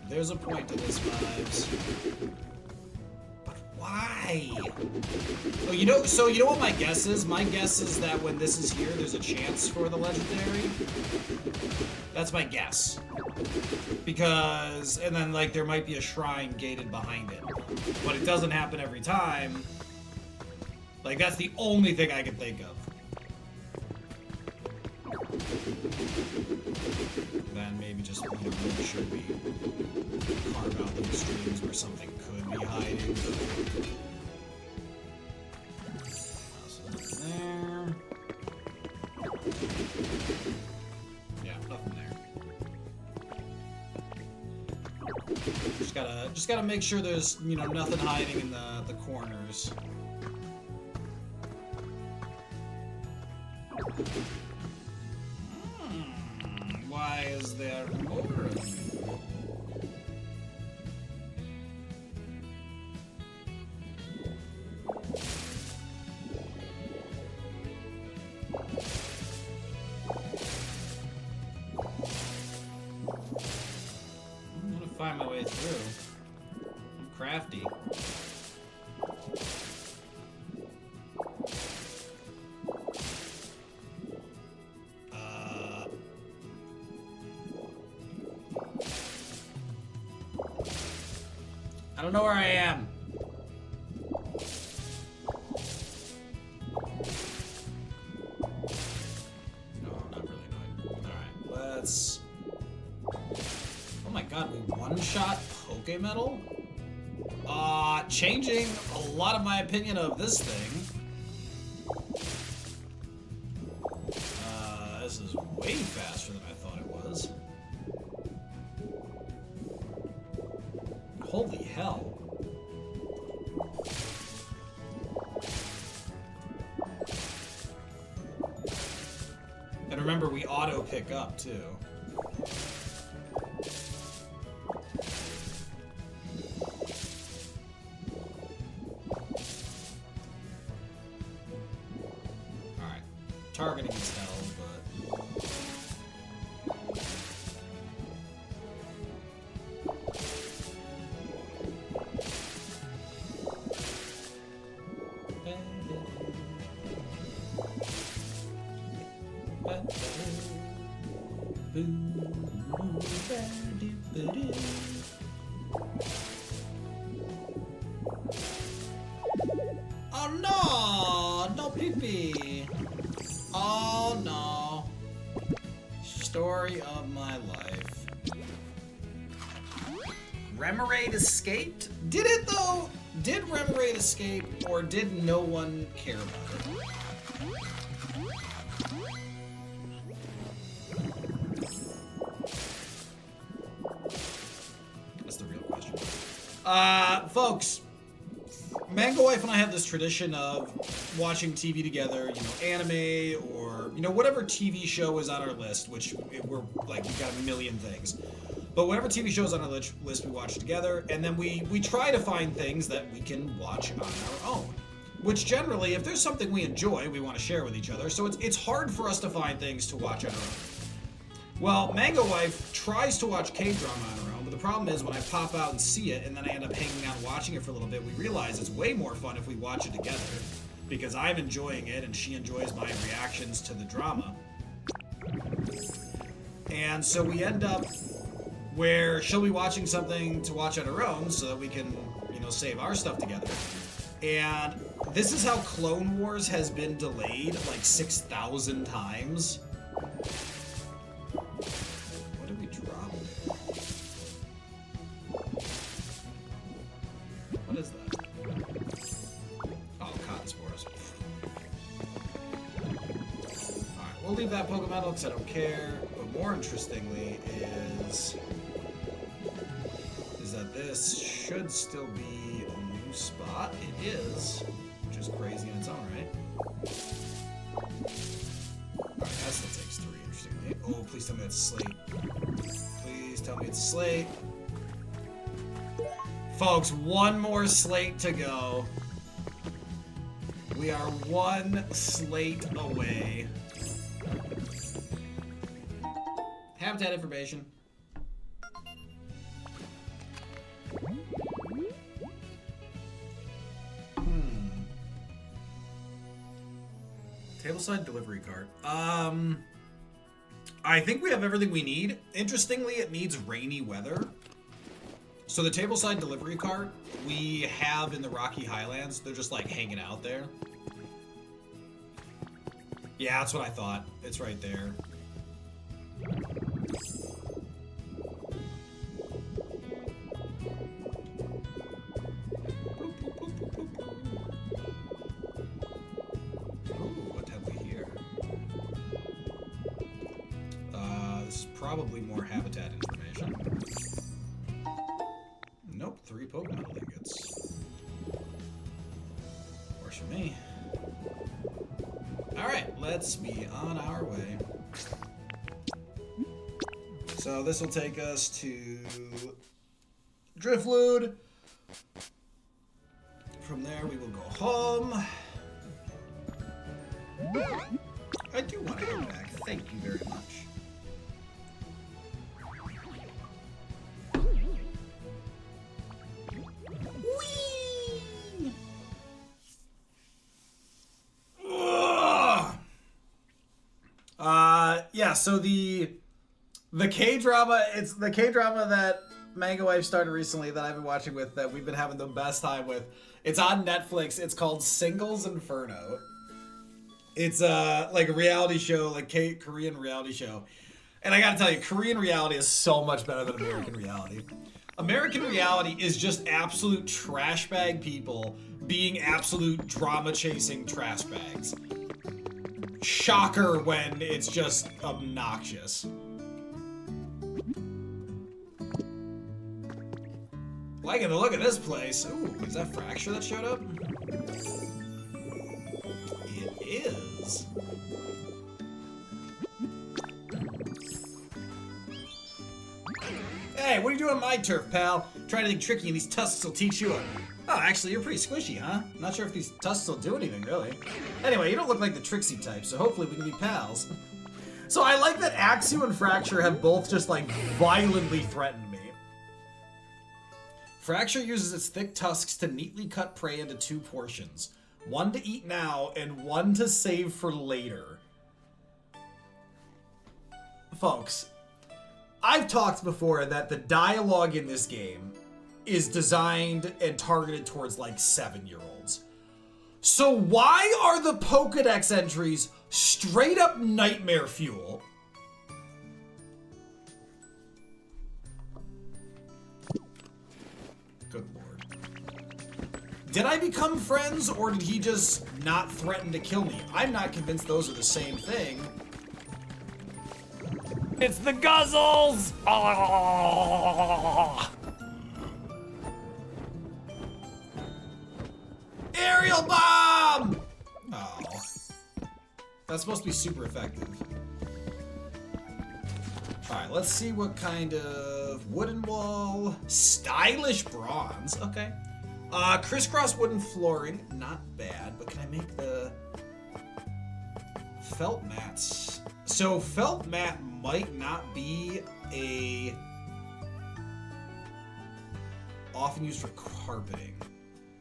There's a point to this, vibes. But why? Oh, you know what my guess is? My guess is that when this is here, there's a chance for the legendary. That's my guess. Because, and then, like, there might be a shrine gated behind it. But it doesn't happen every time. Like, that's the only thing I can think of. Then maybe just, you know, make sure we carve out those streams where something could be hiding. So that's there. Yeah, nothing there. Just gotta make sure there's, you know, nothing hiding in the corners. Why is there more of you? I'm gonna find my way through. I'm crafty. I don't know where I am. No, not really annoying. Alright, let's... Oh my god, we one-shot Pokemetal? Changing a lot of my opinion of this thing. This is way faster than I thought it was. Holy hell. And remember, we auto pick up too. Alright. Targeting is hell, but... Oh no! No pee-pee! Oh no. Story of my life. Remoraid escaped? Did it though? Did Remoraid escape, or did no one care about it? That's the real question. Folks, Mango Wife and I have this tradition of watching TV together, you know, anime or, you know, whatever TV show is on our list, which we're like, we've got a million things. But whatever TV shows on our list, we watch together, and then we try to find things that we can watch on our own. Which generally, if there's something we enjoy, we want to share with each other, so it's hard for us to find things to watch on our own. Well, Mango Wife tries to watch K-drama on her own, but the problem is when I pop out and see it, and then I end up hanging out and watching it for a little bit, we realize it's way more fun if we watch it together, because I'm enjoying it, and she enjoys my reactions to the drama. And so we end up where she'll be watching something to watch on her own so that we can, you know, save our stuff together. And this is how Clone Wars has been delayed like 6,000 times. What did we drop there? What is that? Oh, cotton spores. Alright, we'll leave that Pokemon because I don't care. But more interestingly is that this should still be a new spot. It is, which is crazy in its own right. Alright, that still takes 3, interestingly. Oh, please tell me it's a slate. Please tell me it's a slate. Folks, one more slate to go. We are one slate away. Habitat information. Tableside delivery cart. I think we have everything we need. Interestingly, it needs rainy weather. So the tableside delivery cart we have in the Rocky Highlands, they're just like hanging out there. Yeah, that's what I thought. It's right there. Probably more habitat information. Nope, 3 metal ingots. Works for me. Alright, let's be on our way. So this will take us to Driftwood. From there we will go home. I do want to go back. Thank you very much. Whee! Yeah, so the K-drama, it's the K-drama that Manga Wife started recently that I've been watching with, that we've been having the best time with. It's on Netflix. It's called Singles Inferno. It's like a reality show, like Korean reality show. And I gotta tell you, Korean reality is so much better than American reality. American reality is just absolute trash bag people being absolute drama chasing trash bags. Shocker when it's just obnoxious. Liking the look of this place. Ooh, is that Fracture that showed up? It is. Hey, what are you doing on my turf, pal? Trying to think tricky and these tusks will teach you a... Oh, actually, you're pretty squishy, huh? Not sure if these tusks will do anything, really. Anyway, you don't look like the Trixie type, so hopefully we can be pals. So I like that Axu and Fracture have both just, like, violently threatened me. Fracture uses its thick tusks to neatly cut prey into two portions. One to eat now, and one to save for later. Folks, I've talked before that the dialogue in this game is designed and targeted towards like 7-year-olds. So why are the Pokedex entries straight up nightmare fuel? Good lord. Did I become friends or did he just not threaten to kill me? I'm not convinced those are the same thing. It's the Guzzles! Oh! Aerial bomb! Oh. That's supposed to be super effective. Alright, let's see what kind of wooden wall. Stylish bronze. Okay. Crisscross wooden flooring. Not bad, but can I make the felt mats? So felt mat might not be a often used for carpeting.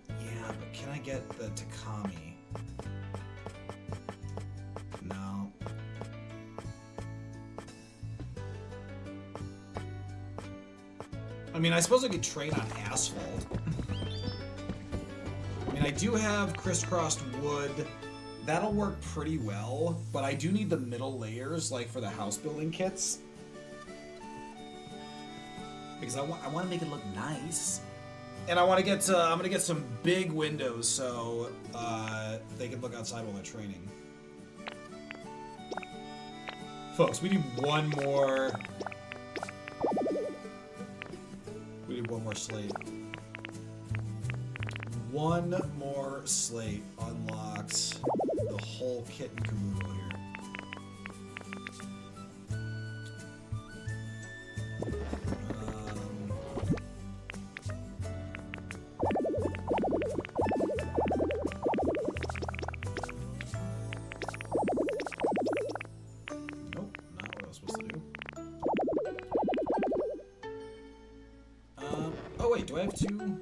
Yeah, but can I get the Takami? No. I mean, I suppose I could train on asphalt. I mean, I do have crisscrossed wood. That'll work pretty well, but I do need the middle layers, like for the house building kits. Because I want to make it look nice. And I want to get I'm gonna get some big windows so they can look outside while they're training. Folks, we need one more. We need one more slate. One more slate unlocks the whole kit and caboodle here. Nope, not what I was supposed to do. Oh wait, do I have two?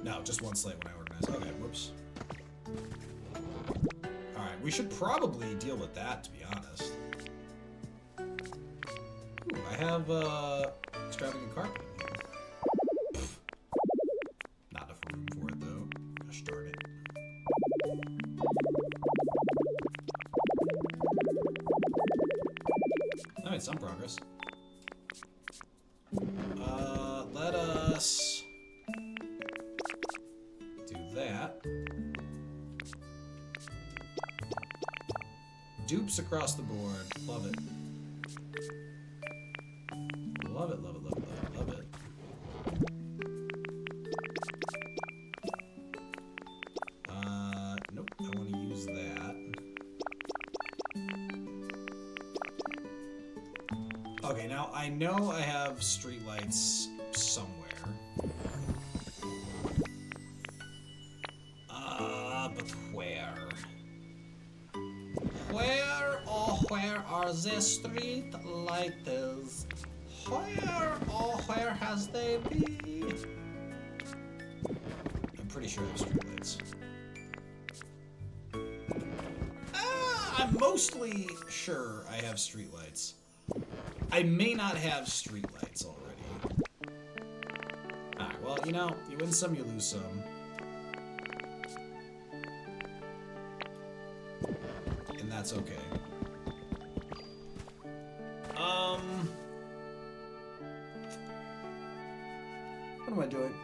No, just one slate when I organize. Okay, whoops. Alright, we should probably deal with that, to be honest. Ooh, I have, extravagant carpet in here. Pfft. Not enough room for it, though. Gosh darn it. I made some progress. Let us do that. Dupes across the board. Love it. Love it, love it, love it, love it, love it. I know I have streetlights somewhere. But where? Where, oh, where are the streetlights? Where, oh, where has they been? I'm pretty sure I have streetlights. I'm mostly sure I have streetlights. I may not have streetlights already. Alright, well, you know, you win some, you lose some. And that's okay. What am I doing?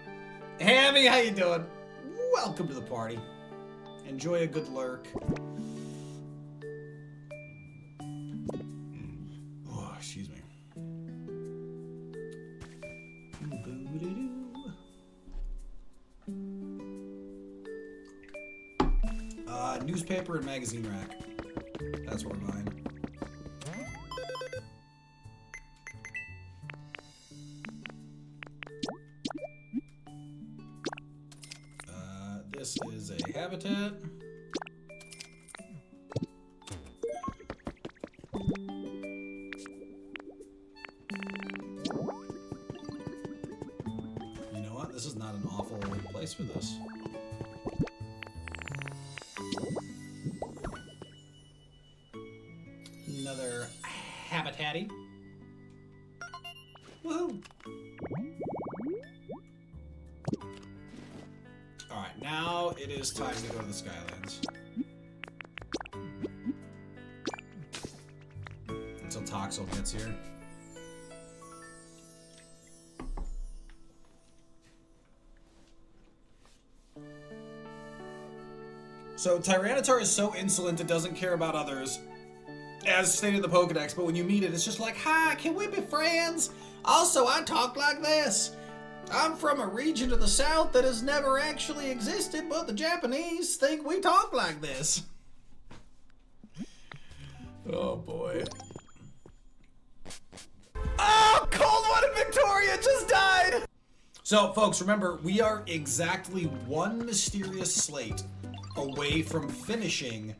Hammy, how you doing? Welcome to the party. Enjoy a good lurk. Oh, excuse me. Newspaper and magazine rack. That's what we're buying. This is a habitat. You know what? This is not an awful place for this. Another habitat-y. Woohoo! Alright, now it is time to go to the Skylands. Until Toxel gets here. So, Tyranitar is so insolent it doesn't care about others, as stated in the Pokedex, but when you meet it, it's just like, hi, can we be friends? Also, I talk like this. I'm from a region of the South that has never actually existed, but the Japanese think we talk like this. Oh, boy. Oh, Cold One and Victoria just died! So, folks, remember, we are exactly one mysterious slate away from finishing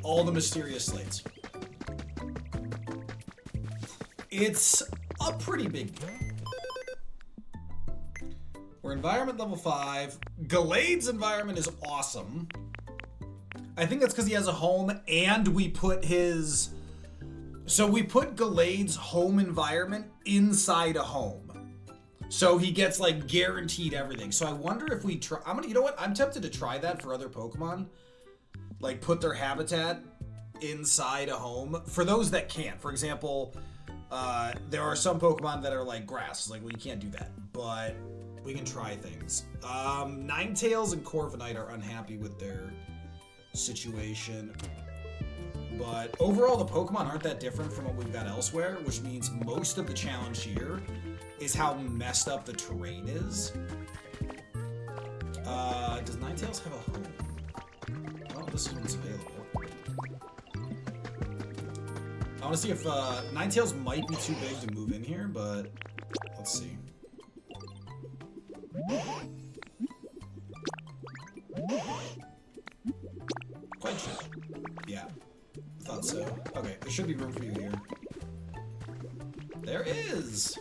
all the mysterious slates. It's a pretty big deal. We're environment level 5. Galade's environment is awesome. I think that's because he has a home and we put his... So we put Galade's home environment inside a home. So he gets like guaranteed everything. So I wonder if we try... you know what? I'm tempted to try that for other Pokemon. Like put their habitat inside a home. For those that can't. For example... there are some Pokemon that are like grass, like well, you can't do that, but we can try things. Ninetales and Corviknight are unhappy with their situation, but overall the Pokemon aren't that different from what we've got elsewhere, which means most of the challenge here is how messed up the terrain is. Does Ninetales have a home? Oh, this one's available. I want to see if Ninetales might be too big to move in here, but let's see. Quite sure. Yeah, thought so. Okay, there should be room for you here. There is!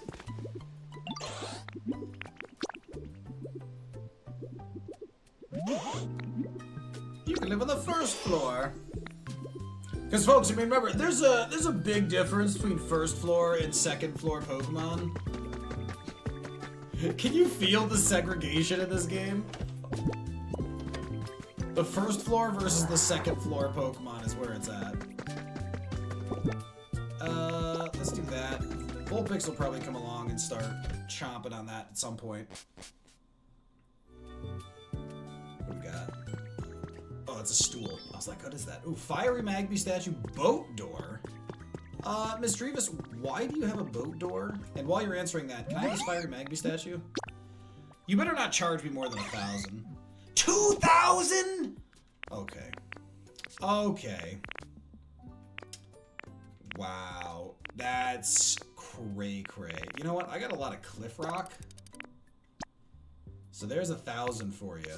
You can live on the first floor. Because folks, I mean, remember, there's a big difference between first floor and second floor Pokemon. Can you feel the segregation in this game? The first floor versus the second floor Pokemon is where it's at. Let's do that. Vulpix will probably come along and start chomping on that at some point. What do we got? Oh, it's a stool. I was like, what is that? Ooh, Fiery Magby statue, boat door. Miss Drevis, why do you have a boat door? And while you're answering that, can I have this Fiery Magby statue? You better not charge me more than 1,000. 2,000? Okay. Okay. Wow. That's cray cray. You know what? I got a lot of cliff rock. So there's 1,000 for you.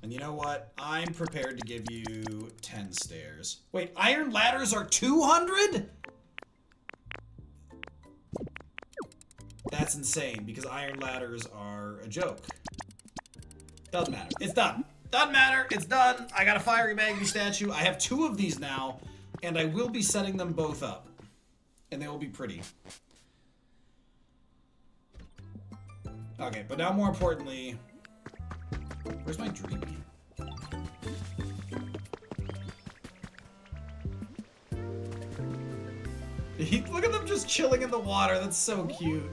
And you know what? I'm prepared to give you 10 stairs. Wait, iron ladders are 200? That's insane, because iron ladders are a joke. Doesn't matter. It's done. Doesn't matter. It's done. I got a fiery magma statue. I have 2 of these now, and I will be setting them both up. And they will be pretty. Okay, but now more importantly... Where's my dreamy? Look at them just chilling in the water. That's so cute.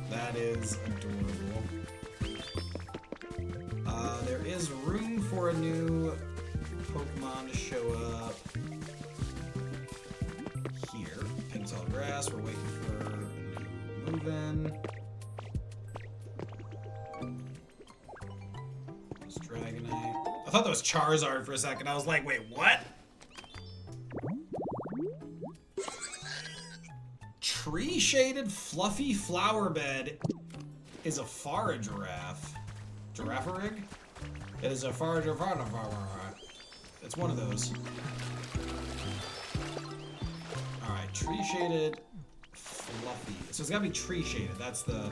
That is adorable. There is room for a new Pokemon to show up here. Pink tall grass. We're waiting for a new move-in. This Dragonite. I thought that was Charizard for a second. I was like, wait, what? Tree-shaded fluffy flower bed is a Fara giraffe. Giraffe-rig? It is a Fara giraffe. It's one of those. Alright, tree-shaded fluffy. So it's gotta be tree-shaded. That's the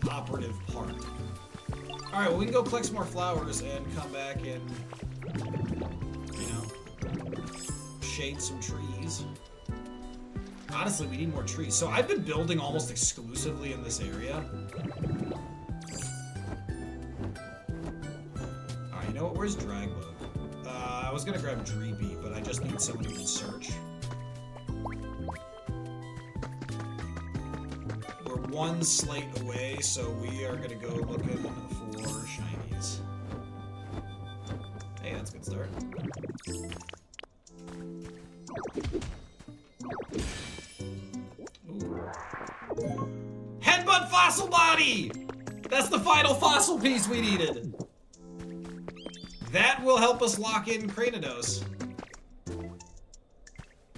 operative part. Alright, well we can go collect some more flowers and come back and, you know, shade some trees. Honestly, we need more trees. So I've been building almost exclusively in this area. Alright, you know what? Where's Dragbug? I was gonna grab Dreepy, but I just need someone who can search. We're 1 slate away, so we are gonna go looking for shinies. Hey, that's a good start. Headbutt fossil body! That's the final fossil piece we needed. That will help us lock in Cranidos.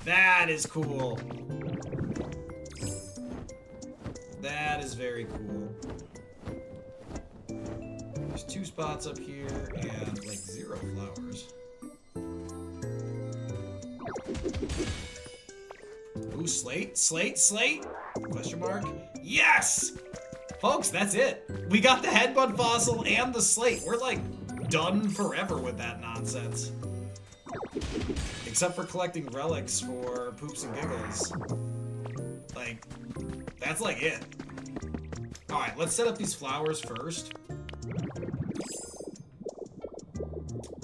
That is cool. That is very cool. There's 2 spots up here and like 0 flowers. Ooh, slate, slate, slate? Question mark? Yes! Folks, that's it. We got the headbutt fossil and the slate. We're like done forever with that nonsense. Except for collecting relics for poops and giggles. Like, that's like it. Alright, let's set up these flowers first.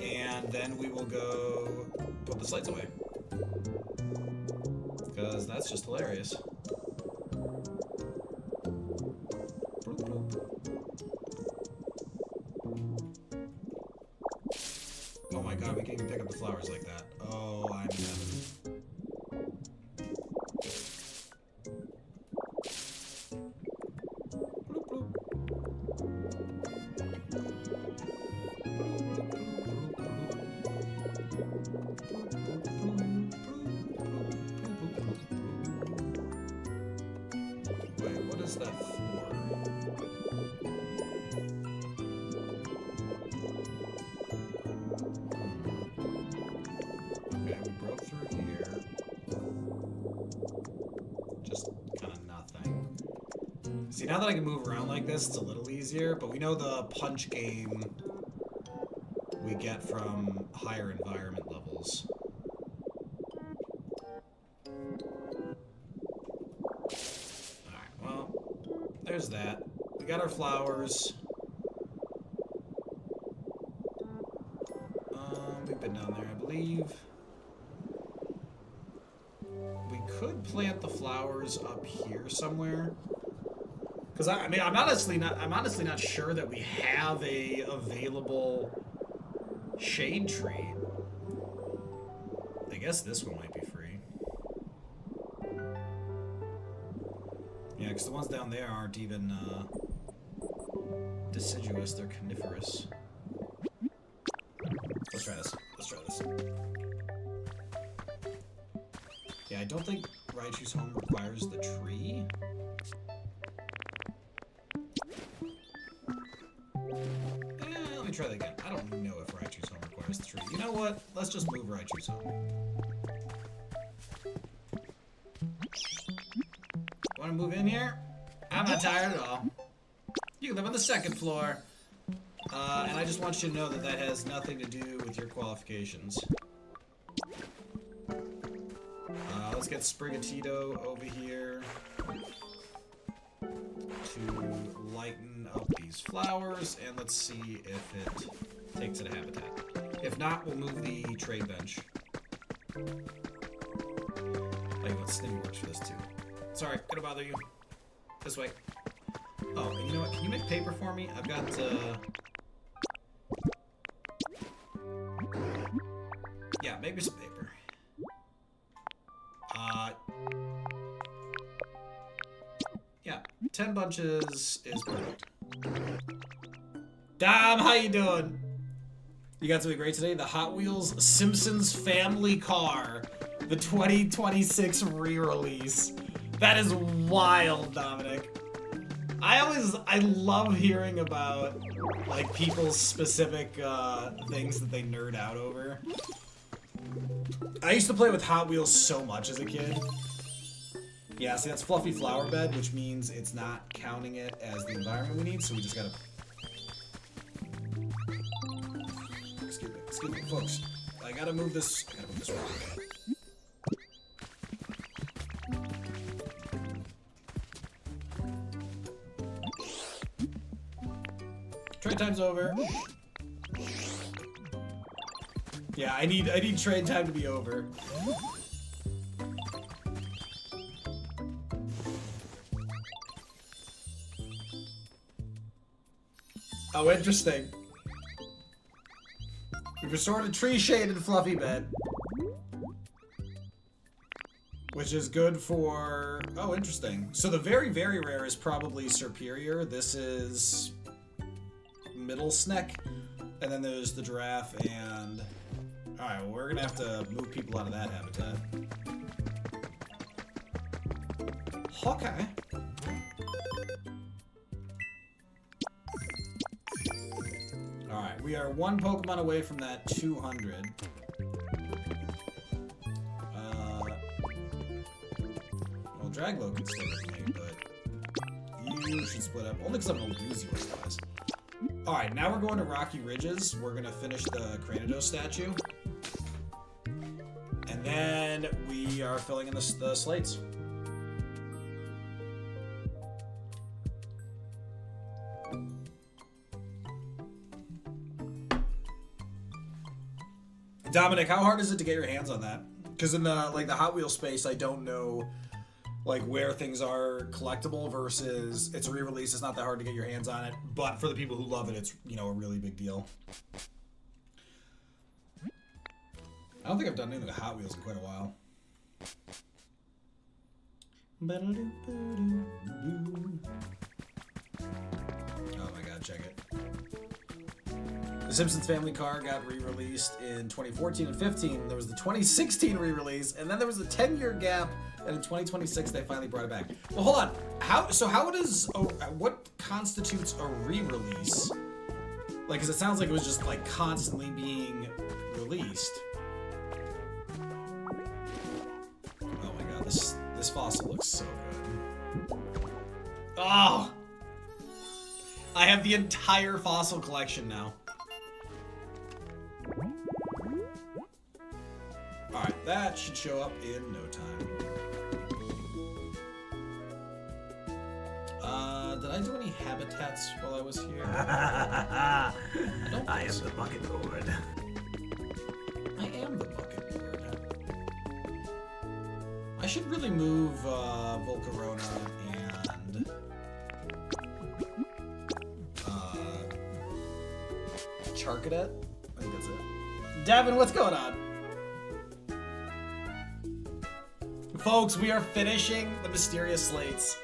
And then we will go put the slates away. Because that's just hilarious. Oh my god, we can't even pick up the flowers like that. Oh, I'm in heaven. Wait, what is that for? Okay, we broke through here. Just kind of nothing. See, now that I can move around like this, it's a little easier, but we know the punch game we get from higher environment levels. Alright, well, there's that. We got our flowers. We've been down there, I believe. We could plant the flowers up here somewhere. Because I mean, I'm honestly not sure that we have a available shade tree. I guess this one might be free. Yeah, because the ones down there aren't even deciduous, they're coniferous. Let's try this. Let's try this. Yeah, I don't think Raichu's home requires the tree. Let me try that again. I don't know if Raichu's home requires the tree. You know what? Let's just move Raichu's home. Want to move in here? I'm not tired at all. You can live on the second floor. And I just want you to know that that has nothing to do with your qualifications. Let's get Sprigatito over here to lighten up these flowers, and let's see if it takes it a habitat. If not, we'll move the trade bench. I think that Snippy works for this too. Sorry, gonna bother you. This way. Oh, and you know what? Can you make paper for me? I've got, yeah, make me some paper. Yeah, 10 bunches is perfect. Dom, how you doing? You got something great today? The Hot Wheels Simpsons Family Car. The 2026 re-release. That is wild, Dominic. I love hearing about, like, people's specific, things that they nerd out over. I used to play with Hot Wheels so much as a kid. Yeah, see, that's Fluffy Flower Bed, which means it's not counting it as the environment we need, so we just gotta... Excuse me, folks. I gotta move this around. Trade time's over. Yeah, I need trade time to be over. Oh, interesting. We've restored a tree-shaded fluffy bed. Which is good for... Oh, interesting. So the very, very rare is probably superior. This is... middle snack. And then there's the giraffe and... Alright, well, we're gonna have to move people out of that habitat. Okay. Alright, we are one Pokemon away from that 200. Well, Draglow could stay with me, but you should split up. Only because I'm gonna lose you otherwise. Alright, now we're going to Rocky Ridges. We're gonna finish the Cranidos statue. And then we are filling in the slates. Dominic, how hard is it to get your hands on that? Because in the the Hot Wheels space, I don't know like where things are collectible versus it's a re-release. It's not that hard to get your hands on it, but for the people who love it, it's, you know, a really big deal. I don't think I've done anything with Hot Wheels in quite a while. Oh my god, check it. The Simpsons Family Car got re-released in 2014 and 15. There was the 2016 re-release, and then there was a 10-year gap, and in 2026 they finally brought it back. Well, hold on. What constitutes a re-release? Like, because it sounds like it was just like constantly being released. Oh my god, this fossil looks so good. Oh! I have the entire fossil collection now. Alright, that should show up in no time. Did I do any habitats while I was here? I am the bucket lord. I am the bucket lord. I should really move Volcarona and Charcadet. I think that's it. Davin, what's going on? Folks, we are finishing the mysterious slates.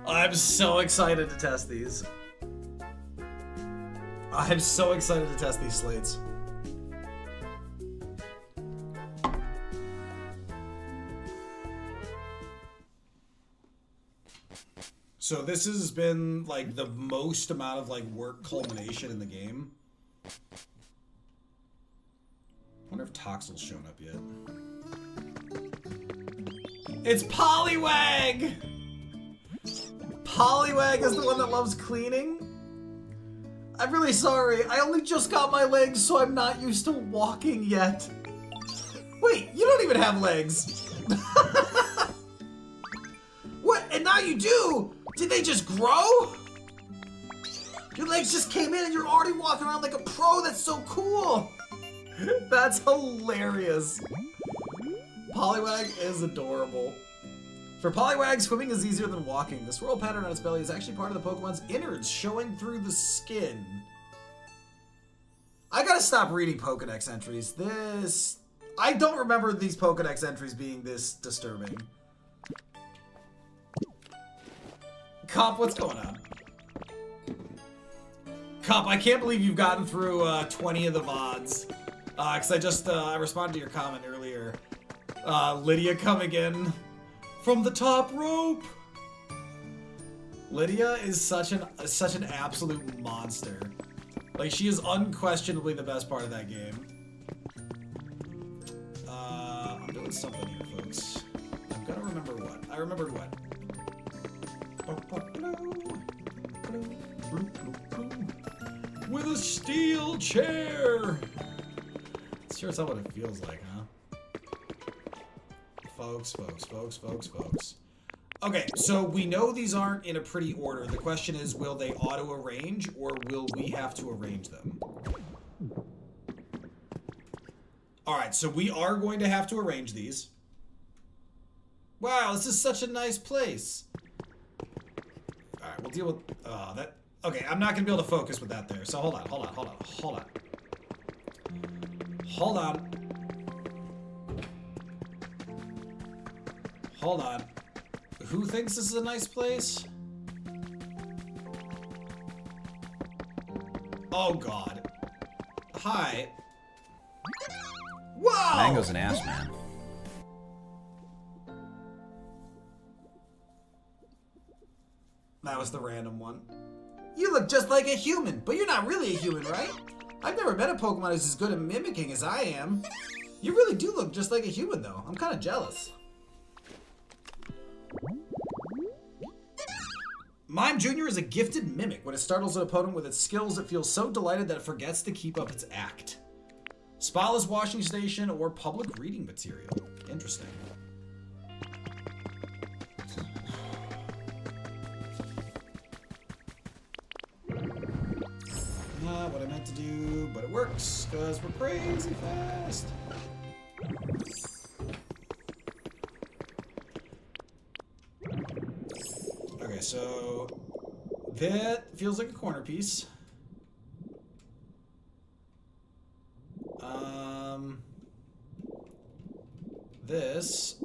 I'm so excited to test these. I'm so excited to test these slates. So this has been like the most amount of like work culmination in the game. I wonder if Toxel's shown up yet. It's Poliwag! Poliwag is the one that loves cleaning? I'm really sorry. I only just got my legs, so I'm not used to walking yet. Wait, you don't even have legs. What? And now you do? Did they just grow? Your legs just came in and you're already walking around like a pro? That's so cool. That's hilarious. Poliwag is adorable. For Poliwag, swimming is easier than walking. The swirl pattern on its belly is actually part of the Pokemon's innards showing through the skin. I gotta stop reading Pokedex entries. I don't remember these Pokedex entries being this disturbing. Cop, what's going on? Cop, I can't believe you've gotten through 20 of the VODs. Because I just I responded to your comment earlier. Lydia coming in from the top rope. Lydia is such an absolute monster. Like, she is unquestionably the best part of that game. I'm doing something here, folks. I'm gonna remember what. I remembered what. With a steel chair. Sure, it's not what it feels like, huh? Folks. Okay, so we know these aren't in a pretty order. The question is, will they auto-arrange, or will we have to arrange them? Alright, so we are going to have to arrange these. Wow, this is such a nice place. Alright, we'll deal with... that... Okay, I'm not going to be able to focus with that there, so hold on. Hold on. Who thinks this is a nice place? Oh, God. Hi. Whoa! Mango's an ass, man. That was the random one. You look just like a human, but you're not really a human, right? I've never met a Pokemon who's as good at mimicking as I am. You really do look just like a human, though. I'm kind of jealous. Mime Jr. is a gifted mimic. When it startles an opponent with its skills, it feels so delighted that it forgets to keep up its act. Spotless washing station or public reading material. Interesting. Not what I meant to do, but it works, because we're crazy fast. Okay, so that feels like a corner piece. This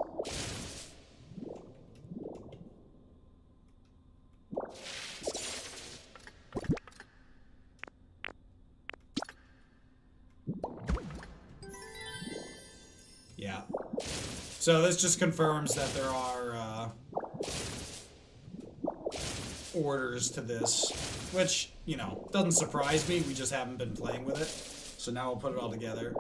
yeah. So this just confirms that there are orders to this, which, you know, doesn't surprise me. We just haven't been playing with it. So now we'll put it all together.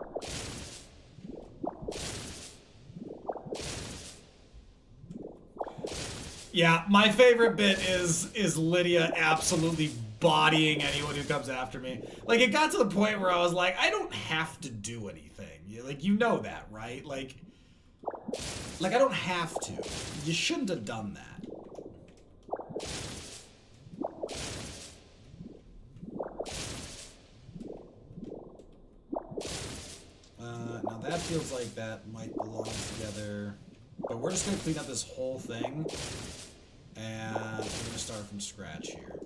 Yeah, my favorite bit is Lydia absolutely bodying anyone who comes after me. Like, it got to the point where I was like, I don't have to do anything. Like, you know that, right? Like I don't have to. You shouldn't have done that. Now that feels like that might belong together. But we're just going to clean up this whole thing. And we're going to start from scratch here.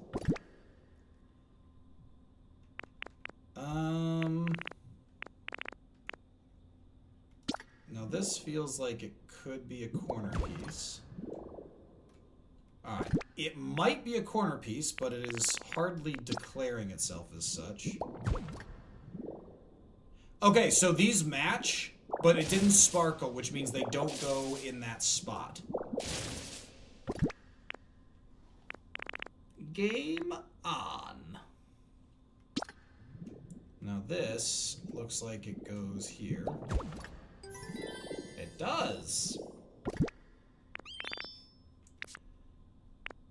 Now this feels like it could be a corner piece. Alright, it might be a corner piece, but it is hardly declaring itself as such. Okay, so these match, but it didn't sparkle, which means they don't go in that spot. Game on. Now this looks like it goes here. It does.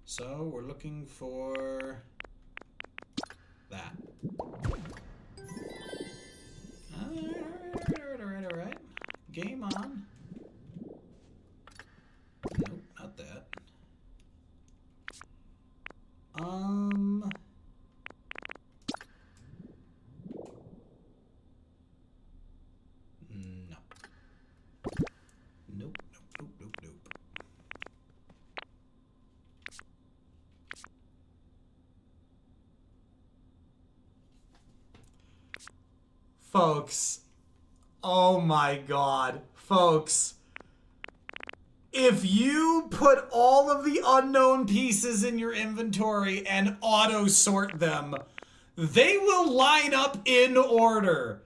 So we're looking for that. Alright. Game on. Nope, not that. No. Nope. Folks, oh my god. Folks, if you put all of the unknown pieces in your inventory and auto sort them, they will line up in order.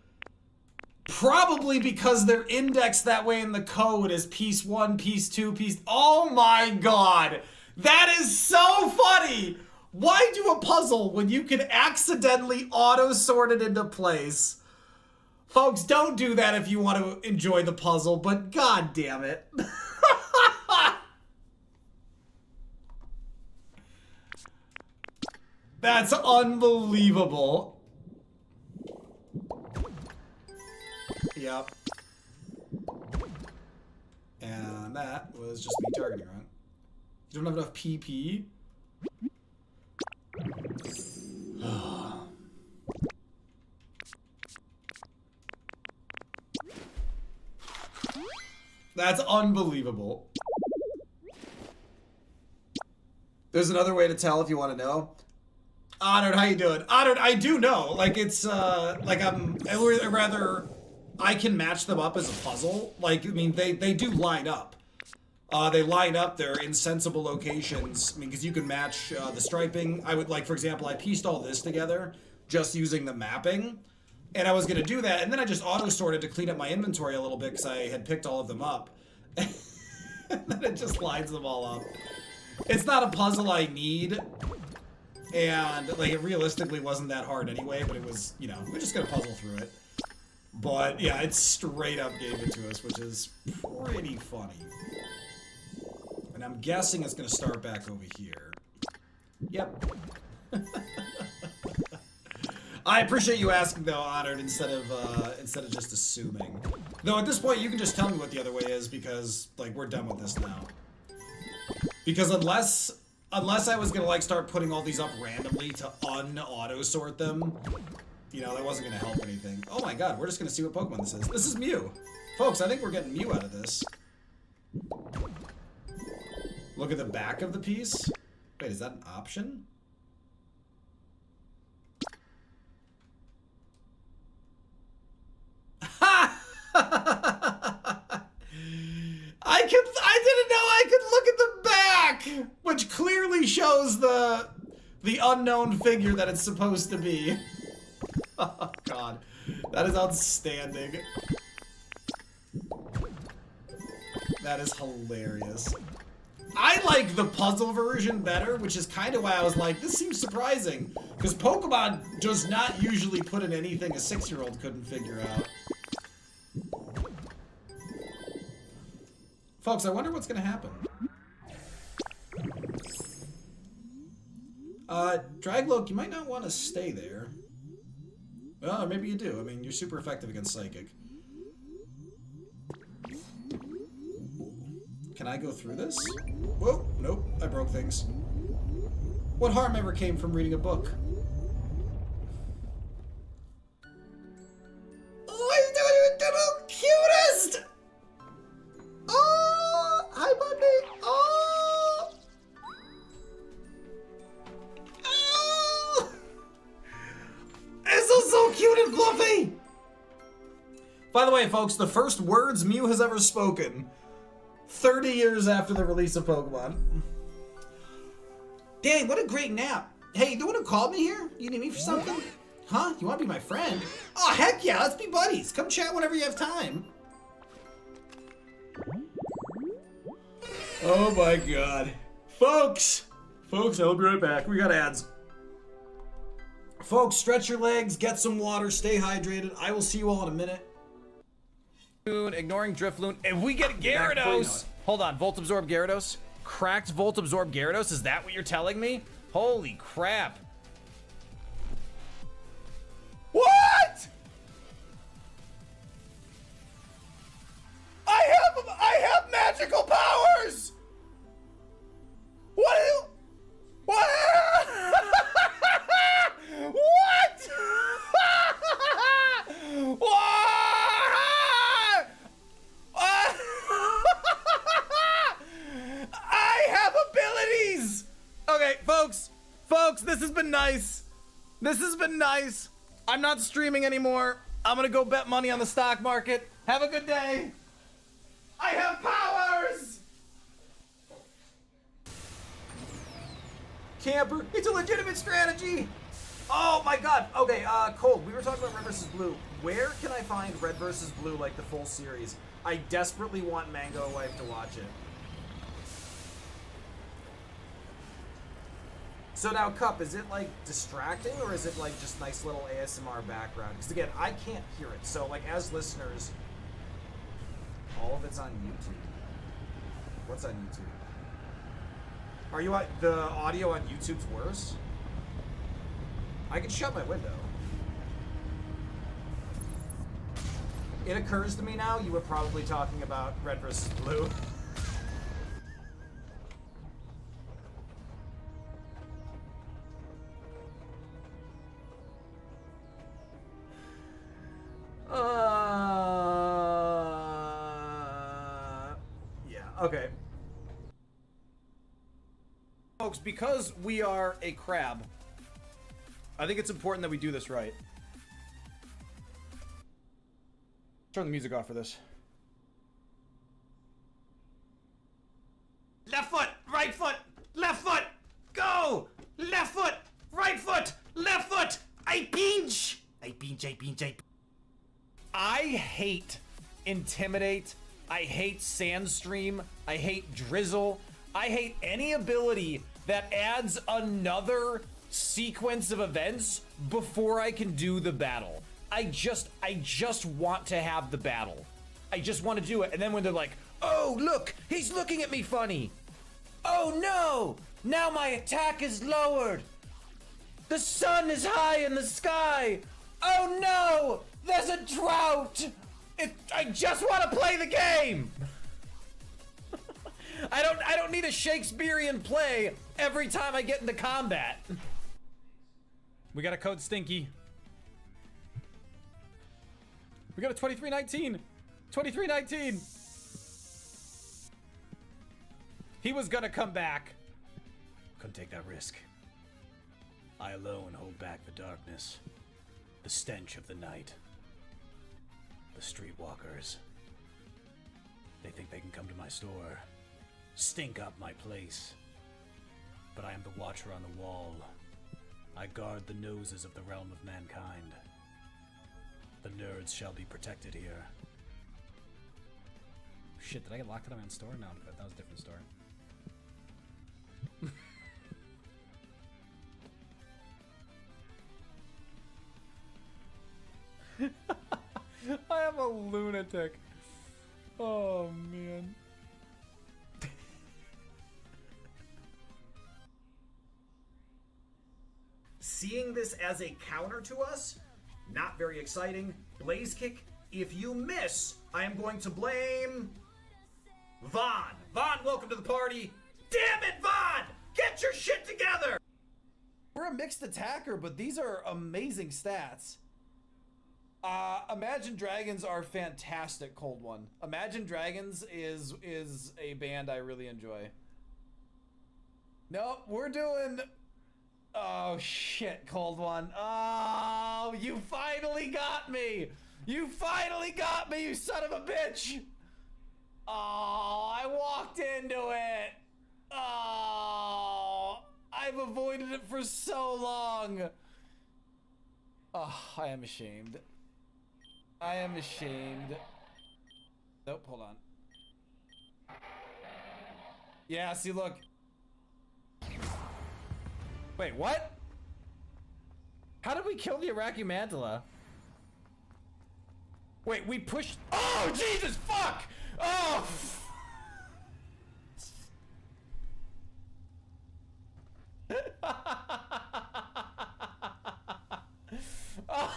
Probably because they're indexed that way in the code as piece 1, piece 2, piece... Oh my god! That is so funny! Why do a puzzle when you can accidentally auto-sort it into place? Folks, don't do that if you want to enjoy the puzzle, but god damn it. That's unbelievable. Yep. And that was just me targeting wrong. You don't have enough PP? That's unbelievable. There's another way to tell if you want to know. Honored, how you doing? Honored, I do know. Like, it's, like, rather, I can match them up as a puzzle. Like, I mean, they do line up. They line up their insensible locations. I mean, because you can match the striping. I would, like, for example, I pieced all this together just using the mapping. And I was going to do that, and then I just auto-sorted to clean up my inventory a little bit because I had picked all of them up. And then it just lines them all up. It's not a puzzle I need. And, like, it realistically wasn't that hard anyway, but it was, you know, we're just going to puzzle through it. But, yeah, it straight up gave it to us, which is pretty funny. And I'm guessing it's going to start back over here. Yep. I appreciate you asking, though, Honored, instead of just assuming. Though, at this point, you can just tell me what the other way is, because, like, we're done with this now. Because unless I was gonna, like, start putting all these up randomly to un-auto-sort them, you know, that wasn't gonna help anything. Oh my god, we're just gonna see what Pokemon this is. This is Mew. Folks, I think we're getting Mew out of this. Look at the back of the piece. Wait, is that an option? I didn't know I could look at the back, which clearly shows the unknown figure that it's supposed to be. Oh god, that is outstanding. That is hilarious. I like the puzzle version better, which is kind of why I was like, this seems surprising, because Pokemon does not usually put in anything a 6-year-old couldn't figure out. Folks, I wonder what's going to happen. Dragloak, you might not want to stay there. Well, maybe you do. I mean, you're super effective against Psychic. Can I go through this? Whoa, nope, I broke things. What harm ever came from reading a book? Oh, he's doing the cutest! Oh, hi, Bunny. Oh. Oh. This is so cute and fluffy. By the way, folks, the first words Mew has ever spoken 30 years after the release of Pokemon. Dang, what a great nap. Hey, you the one who called me here? You need me for something? Huh? You want to be my friend? Oh, heck yeah, let's be buddies. Come chat whenever you have time. Oh my god. Folks, Folks, I'll be right back. We got ads. Folks, stretch your legs, get some water, stay hydrated. I will see you all in a minute. Ignoring Drifloon. If we get Back before you know Gyarados. it. Hold on, Volt Absorb Gyarados? Cracked Volt Absorb Gyarados? Is that what you're telling me? Holy crap. What? I have magical powers! What? What? What? What? I have abilities! Okay, folks, this has been nice. This has been nice. I'm not streaming anymore. I'm gonna go bet money on the stock market. Have a good day. I have powers! Camper, it's a legitimate strategy! Oh my god. Okay, Cold, we were talking about Red vs. Blue. Where can I find Red vs. Blue, like the full series? I desperately want Mango Wife to watch it. So now, Cup, is it like distracting or is it like just nice little ASMR background? Because again, I can't hear it. So like as listeners, all of it's on YouTube. What's on YouTube? Are you at the audio on YouTube's worse? I can shut my window. It occurs to me now you were probably talking about Red vs. Blue. Yeah, okay. Folks, because we are a crab, I think it's important that we do this right. Turn the music off for this. Left foot, right foot, left foot, go! Left foot, right foot, left foot! I pinch! I pinch, I pinch, I pinch. I hate Intimidate. I hate Sandstream. I hate Drizzle. I hate any ability that adds another sequence of events before I can do the battle. I just want to have the battle. I just want to do it. And then when they're like, oh, look, he's looking at me funny. Oh no, now my attack is lowered. The sun is high in the sky. Oh no, there's a drought. I just want to play the game. I don't need a Shakespearean play every time I get into combat. We got a code Stinky. We got a 2319. 2319. He was gonna come back. Couldn't take that risk. I alone hold back the darkness. The stench of the night. The streetwalkers. They think they can come to my store. Stink up my place. But I am the watcher on the wall. I guard the noses of the realm of mankind. The nerds shall be protected here. Shit, did I get locked out of my own store? No, that was a different store. I am a lunatic. Oh, man. Seeing this as a counter to us, not very exciting. Blaze Kick, if you miss, I am going to blame Vaughn. Vaughn, welcome to the party. Damn it, Vaughn! Get your shit together! We're a mixed attacker, but these are amazing stats. Imagine Dragons are fantastic, Cold One. Imagine Dragons is a band I really enjoy. Nope, we're doing... Oh shit, Cold One. Oh, you finally got me! You finally got me, you son of a bitch! Oh, I walked into it! Oh, I've avoided it for so long! Oh, I am ashamed. I am ashamed. Nope, hold on. Yeah, see, look. Wait, what? How did we kill the Arachimantula? Wait, we pushed. Oh, Jesus, fuck! Oh! Oh,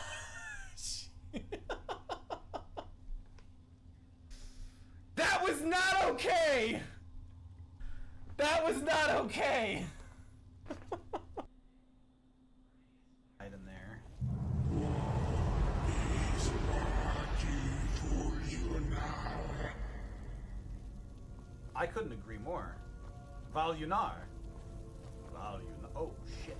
that was not okay! That was not okay! Right in there. I couldn't agree more. Valunar. Valunar. Oh, shit.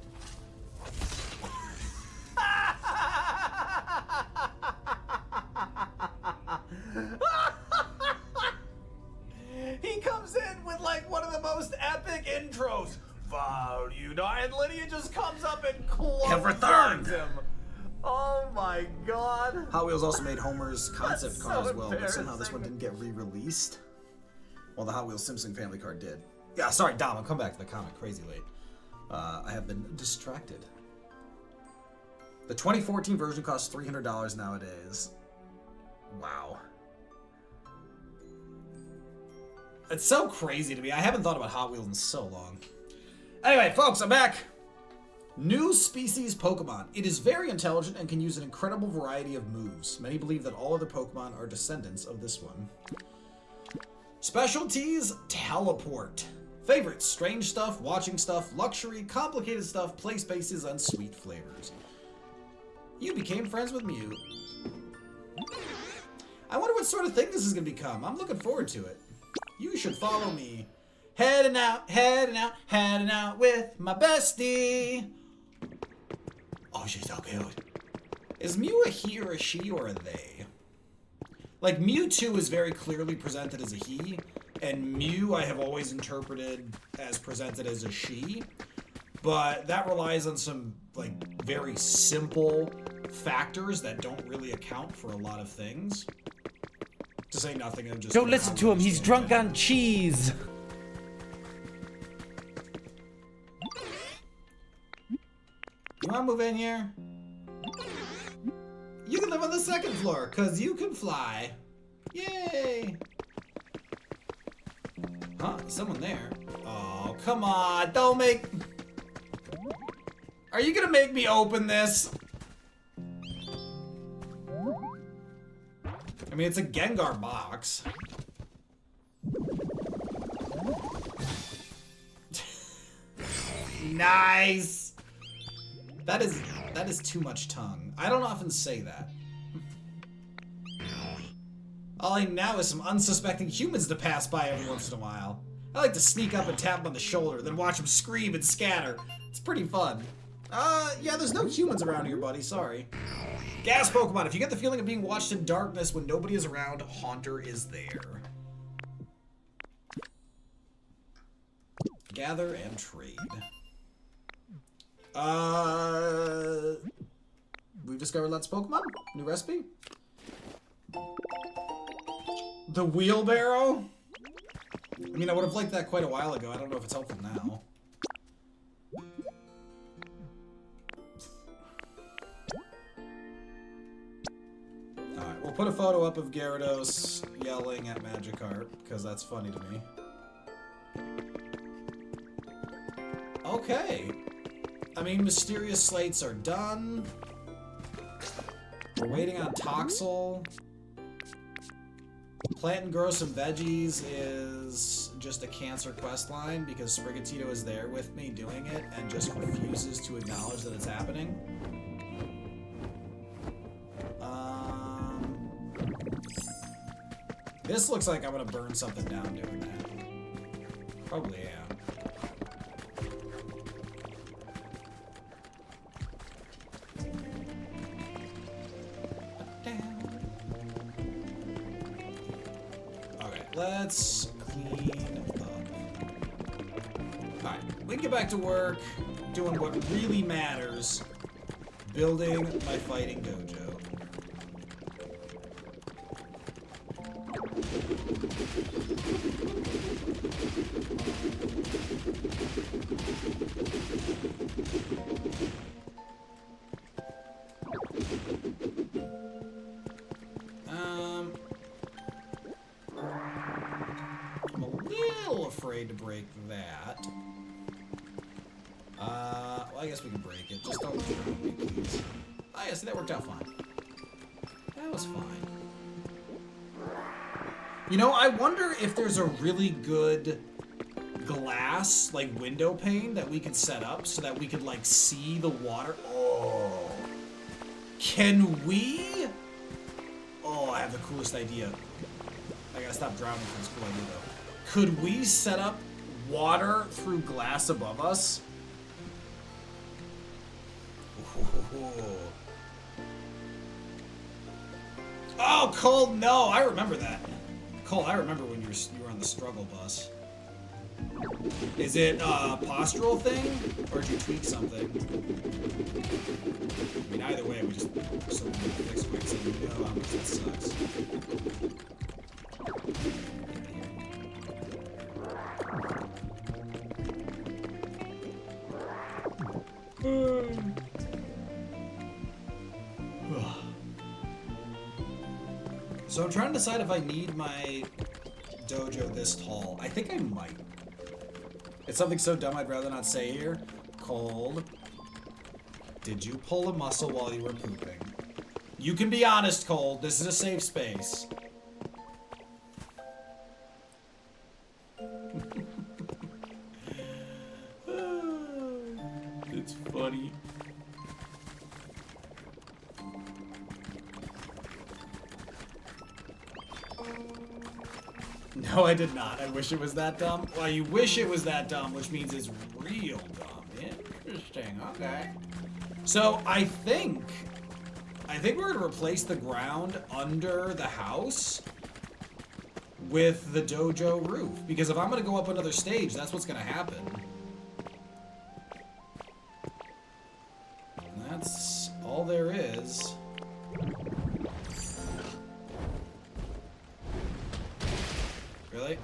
He comes in with like one of the most epic intros. Valunar, and Lydia just comes up and clotheslines him. Oh my god. Hot Wheels also made Homer's concept That's car so as well, but somehow this one embarrassing. didn't get re-released. While the Hot Wheels Simpson family car did. Yeah, sorry, Dom, I'll come back to the comic crazy late. I have been distracted. The 2014 version costs $300 nowadays. Wow. It's so crazy to me. I haven't thought about Hot Wheels in so long. Anyway, folks, I'm back. New species Pokemon. It is very intelligent and can use an incredible variety of moves. Many believe that all other Pokemon are descendants of this one. Specialties, teleport. Favorites, strange stuff, watching stuff, luxury, complicated stuff, play spaces, and sweet flavors. You became friends with Mew. I wonder what sort of thing this is going to become. I'm looking forward to it. You should follow me. Heading out, heading out, heading out with my bestie. Oh, she's so cute. Is Mew a he or a she or a they? Like, Mewtwo is very clearly presented as a he, and Mew I have always interpreted as presented as a she, but that relies on some, like, very simple factors that don't really account for a lot of things. To say nothing of just... Don't listen to him, he's drunk on cheese! You wanna move in here? You can live on the second floor, cause you can fly. Yay! Huh? Someone there. Oh, come on, don't make... Are you gonna make me open this? I mean, it's a Gengar box. Nice! That is too much tongue. I don't often say that. All I need now is some unsuspecting humans to pass by every once in a while. I like to sneak up and tap them on the shoulder, then watch them scream and scatter. It's pretty fun. Yeah, there's no humans around here, buddy. Sorry. Gas Pokemon. If you get the feeling of being watched in darkness when nobody is around, Haunter is there. Gather and trade. We've discovered lots of Pokemon. New recipe. The wheelbarrow? I mean, I would have liked that quite a while ago. I don't know if it's helpful now. Alright, we'll put a photo up of Gyarados yelling at Magikarp, because that's funny to me. Okay. I mean, Mysterious Slates are done. We're waiting on Toxel. Plant and grow some veggies is just a cancer quest line because Sprigatito is there with me doing it and just refuses to acknowledge that it's happening. This looks like I'm gonna burn something down doing that. Probably am. Let's clean up. Alright, we can get back to work, doing what really matters, building my fighting dojo. little afraid to break that. Well, I guess we can break it. Just don't drown me, please. Oh, yeah, see, that worked out fine. That was fine. You know, I wonder if there's a really good glass, like, window pane that we could set up so that we could, like, see the water. Oh. Can we? Oh, I have the coolest idea. I gotta stop drowning for this cool idea, though. Could we set up water through glass above us? Oh, Cole, no, I remember that. Cole, I remember when you were on the struggle bus. Is it a postural thing, or did you tweak something? I mean, either way, we just so we can fix quick so we know how much that sucks. So I'm trying to decide if I need my dojo this tall. I think I might. It's something so dumb I'd rather not say here. Cold. Did you pull a muscle while you were pooping? You can be honest, Cold. This is a safe space. It's funny. No, I did not. I wish it was that dumb. Well, you wish it was that dumb, which means it's real dumb. Interesting. Okay. So I think we're gonna replace the ground under the house with the dojo roof, because if I'm gonna go up another stage, that's what's gonna happen. And that's all there is. Really?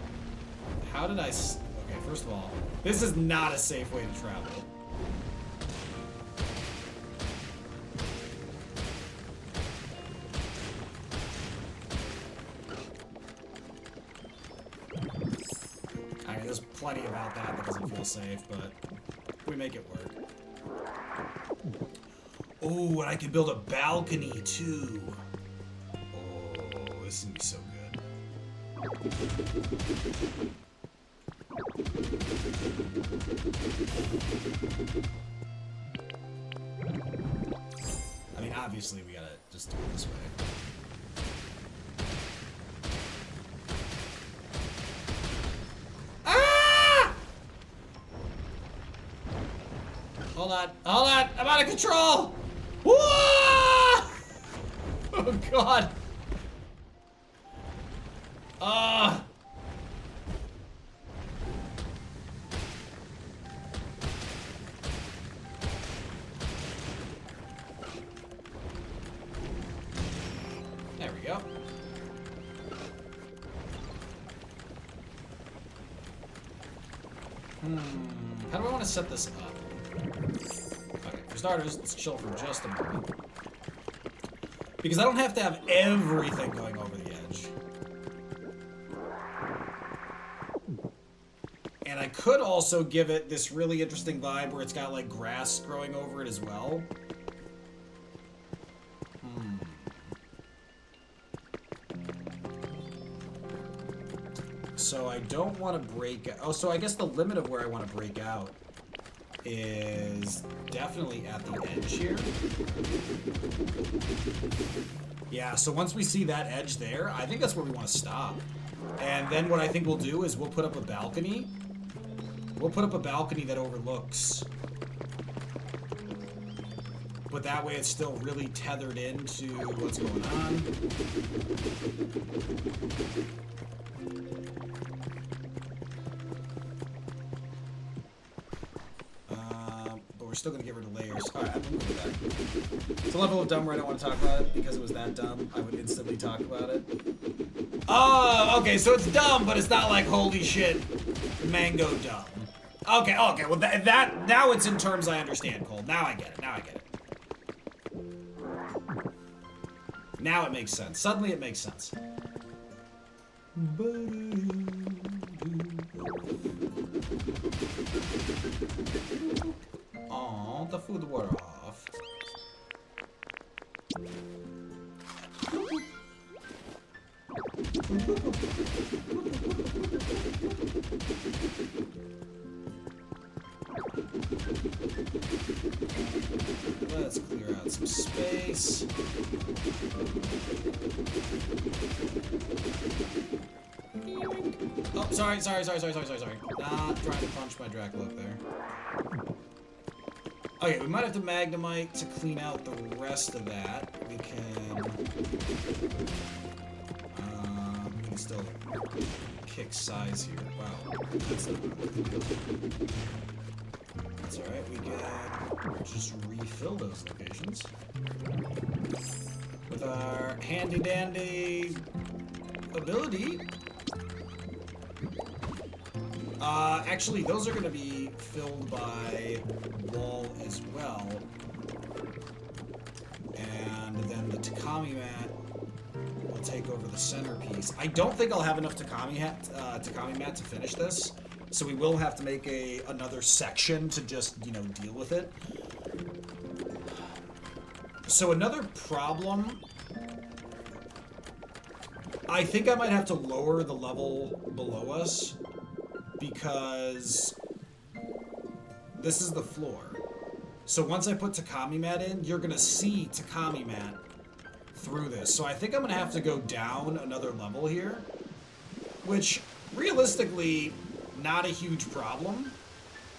How did I okay, first of all, this is not a safe way to travel. I mean, there's plenty about that doesn't feel safe, but we make it work. Oh, and I can build a balcony, too. Oh, this is gonna be so good. I mean, obviously we gotta just do it this way. Ah! Hold on, hold on, I'm out of control! Whoa! Oh God. There we go. How do I want to set this up? Okay, for starters, let's chill for just a moment. Because I don't have to have everything going over the edge. And I could also give it this really interesting vibe where it's got like grass growing over it as well. So I don't want to break out. Oh, so I guess the limit of where I want to break out is definitely at the edge here. Yeah, so once we see that edge there, I think that's where we want to stop. And then what I think we'll do is we'll put up a balcony. We'll put up a balcony that overlooks. But that way it's still really tethered into what's going on. But we're still gonna get rid of layers. Alright, I'm gonna do that. It's a level of dumb where I don't want to talk about it because it was that dumb. I would instantly talk about it. Oh, okay, so it's dumb, but it's not like holy shit, mango dumb. Okay, okay, well that now it's in terms I understand, Cole. Now I get it. Now I get it. Now it makes sense. Suddenly it makes sense. smooth the water off. Let's clear out some space. Oh, sorry. Not trying to punch my Dracloak there. Okay, we might have to Magnemite to clean out the rest of that. We can still kick size here. Wow, that's not good. That's alright, we can just refill those locations with our handy dandy ability. Actually, those are going to be filled by wall as well. And then the Takami mat will take over the centerpiece. I don't think I'll have enough Takami mat to finish this, so we will have to make another section to just, you know, deal with it. So another problem, I think I might have to lower the level below us, because this is the floor. So once I put Takami mat in, you're gonna see Takami mat through this. So I think I'm gonna have to go down another level here, which realistically, not a huge problem,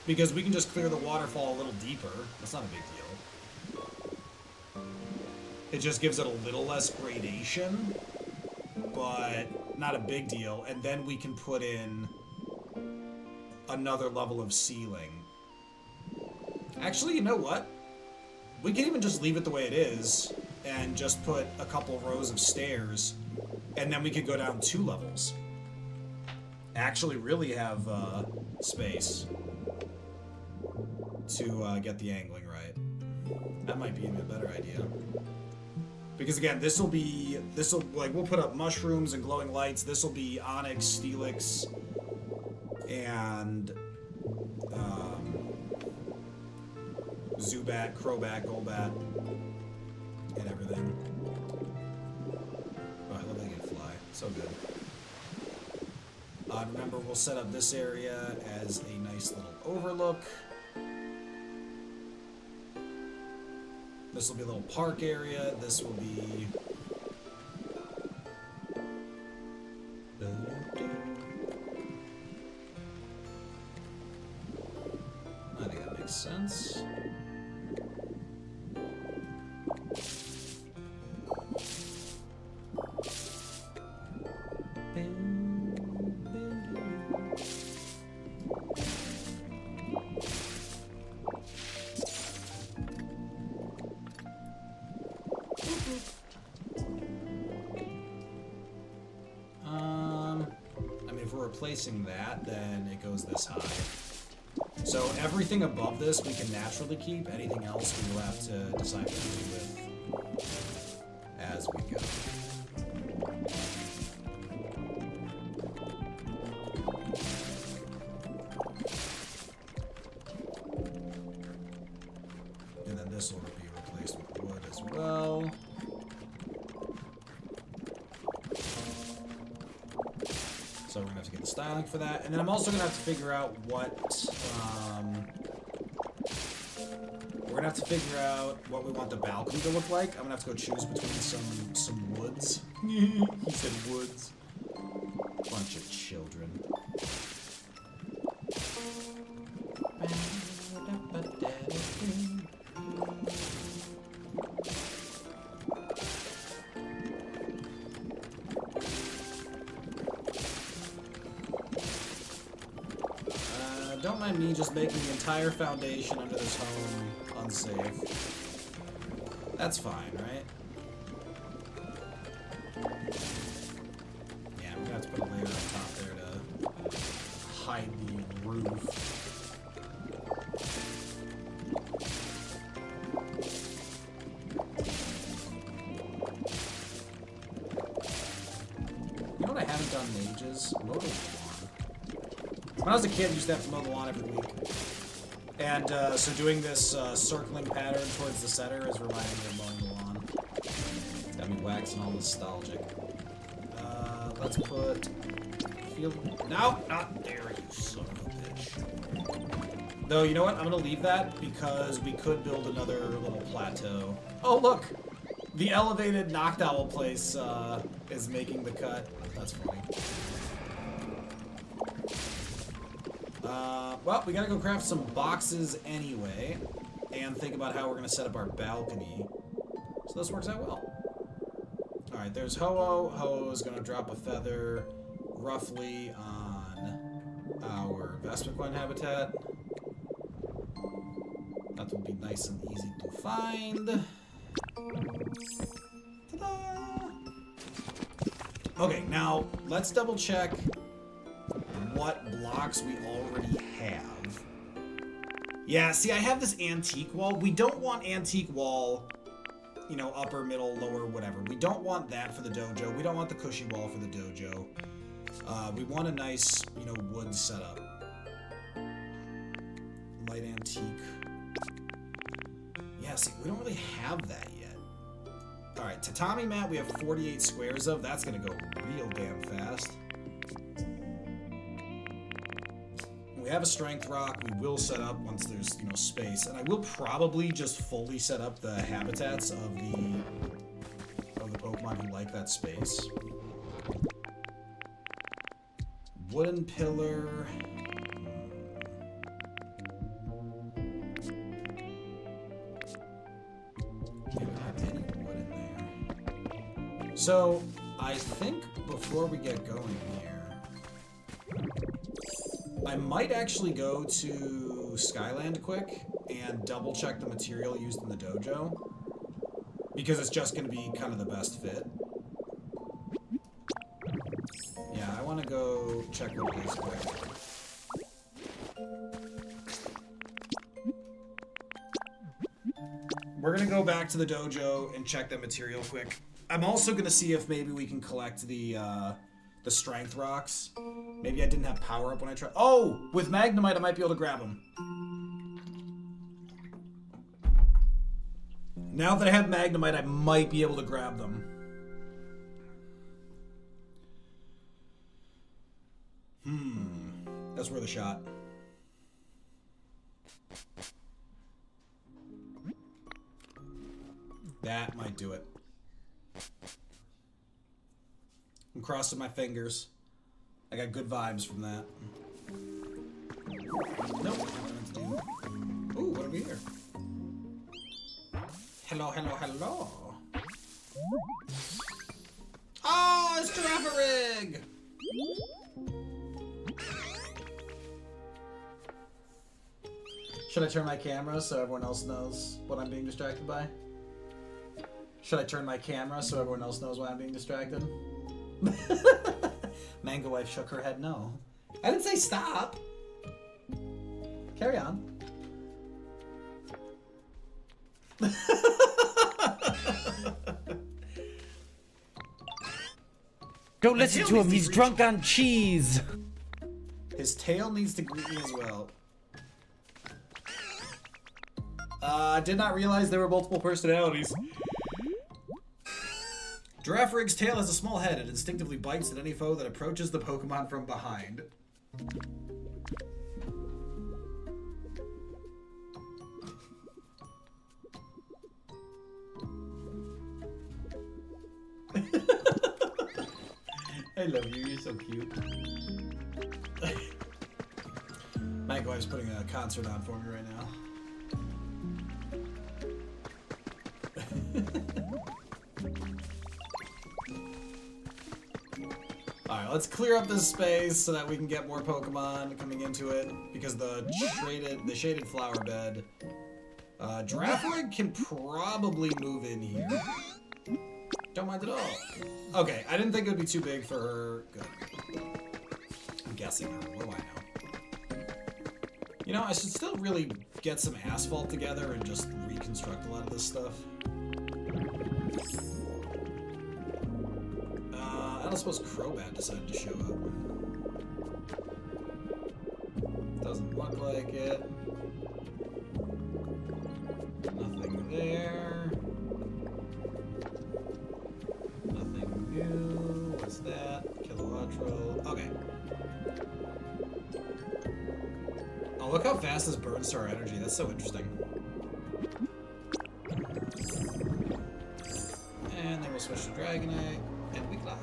because we can just clear the waterfall a little deeper. That's not a big deal. It just gives it a little less gradation, but not a big deal. And then we can put in another level of ceiling. Actually, you know what? We can even just leave it the way it is and just put a couple rows of stairs, and then we could go down 2 levels. Actually really have space to get the angling right. That might be even a better idea. Because again, we'll put up mushrooms and glowing lights. This will be onyx, steelix, and Zubat, Crobat, Golbat, and everything. Oh, I love that you can fly. So good. Remember, we'll set up this area as a nice little overlook. This will be a little park area. This will be... I think that makes sense. Replacing that, then it goes this high. So everything above this we can naturally keep. Anything else we will have to decide what to do with as we go. And then this will be replaced with wood as well. So we're gonna have to get the styling for that, and then I'm also gonna have to figure out what we want the balcony to look like. I'm gonna have to go choose between some woods. He said woods. Bunch of children. Don't mind me just making the entire foundation under this home unsafe. That's fine, right? Yeah, we're gonna have to put a layer on top there to hide the roof. You know what I haven't done in ages? Mow the lawn. When I was a kid, I used to have to mow the lawn every week. And so doing this circling pattern towards the center is reminding me of mowing the lawn. It's got me waxing all nostalgic. Let's put field. No, not there, you son of a bitch. Though, you know what? I'm gonna leave that because we could build another little plateau. Oh, look! The elevated knocked owl place is making the cut. That's funny. Well, we gotta go craft some boxes anyway, and think about how we're gonna set up our balcony. So this works out well. Alright, there's Ho-Oh. Ho-Oh is gonna drop a feather roughly on our Vespiquen habitat. That will be nice and easy to find. Ta-da! Okay, now let's double check what blocks we already have. Yeah, see, I have this antique wall. We don't want antique wall, you know, upper, middle, lower, whatever. We don't want that for the dojo. We don't want the cushy wall for the dojo. We want a nice, you know, wood setup. Light antique. Yeah, see, we don't really have that yet. Alright, tatami mat we have 48 squares of. That's gonna go real damn fast. We have a strength rock. We will set up once there's, you know, space. And I will probably just fully set up the habitats of the Pokemon who like that space. Wooden pillar. So, I think before we get going here, I might actually go to Skyland quick and double check the material used in the dojo, because it's just going to be kind of the best fit. Yeah, I want to go check what it is quick. We're going to go back to the dojo and check that material quick. I'm also going to see if maybe we can collect the strength rocks. Maybe I didn't have power up when I tried. Oh! With Magnemite, I might be able to grab them. Now that I have Magnemite, I might be able to grab them. That's worth a shot. That might do it. I'm crossing my fingers. I got good vibes from that. Nope. Ooh, what are we here? Hello, hello, hello. Oh, it's Giraffe-Rig! Should I turn my camera so everyone else knows what I'm being distracted by? Should I turn my camera so everyone else knows why I'm being distracted? Mango Wife shook her head no. I didn't say stop. Carry on. Don't listen to him, he's drunk on cheese! His tail needs to greet me as well. I did not realize there were multiple personalities. Giraffe-Rig's tail has a small head and instinctively bites at any foe that approaches the Pokemon from behind. I love you, you're so cute. My wife's putting a concert on for me right now. Alright, let's clear up this space so that we can get more Pokemon coming into it, because the shaded flower bed. Giraffe-Rig can probably move in here. Don't mind at all. Okay, I didn't think it would be too big for her. Good. I'm guessing her. What do I know? You know, I should still really get some asphalt together and just reconstruct a lot of this stuff. I don't suppose Crobat decided to show up. Doesn't look like it. Oh, look how fast this burns to our energy. That's so interesting. And then we'll switch to Dragonite, and we glide.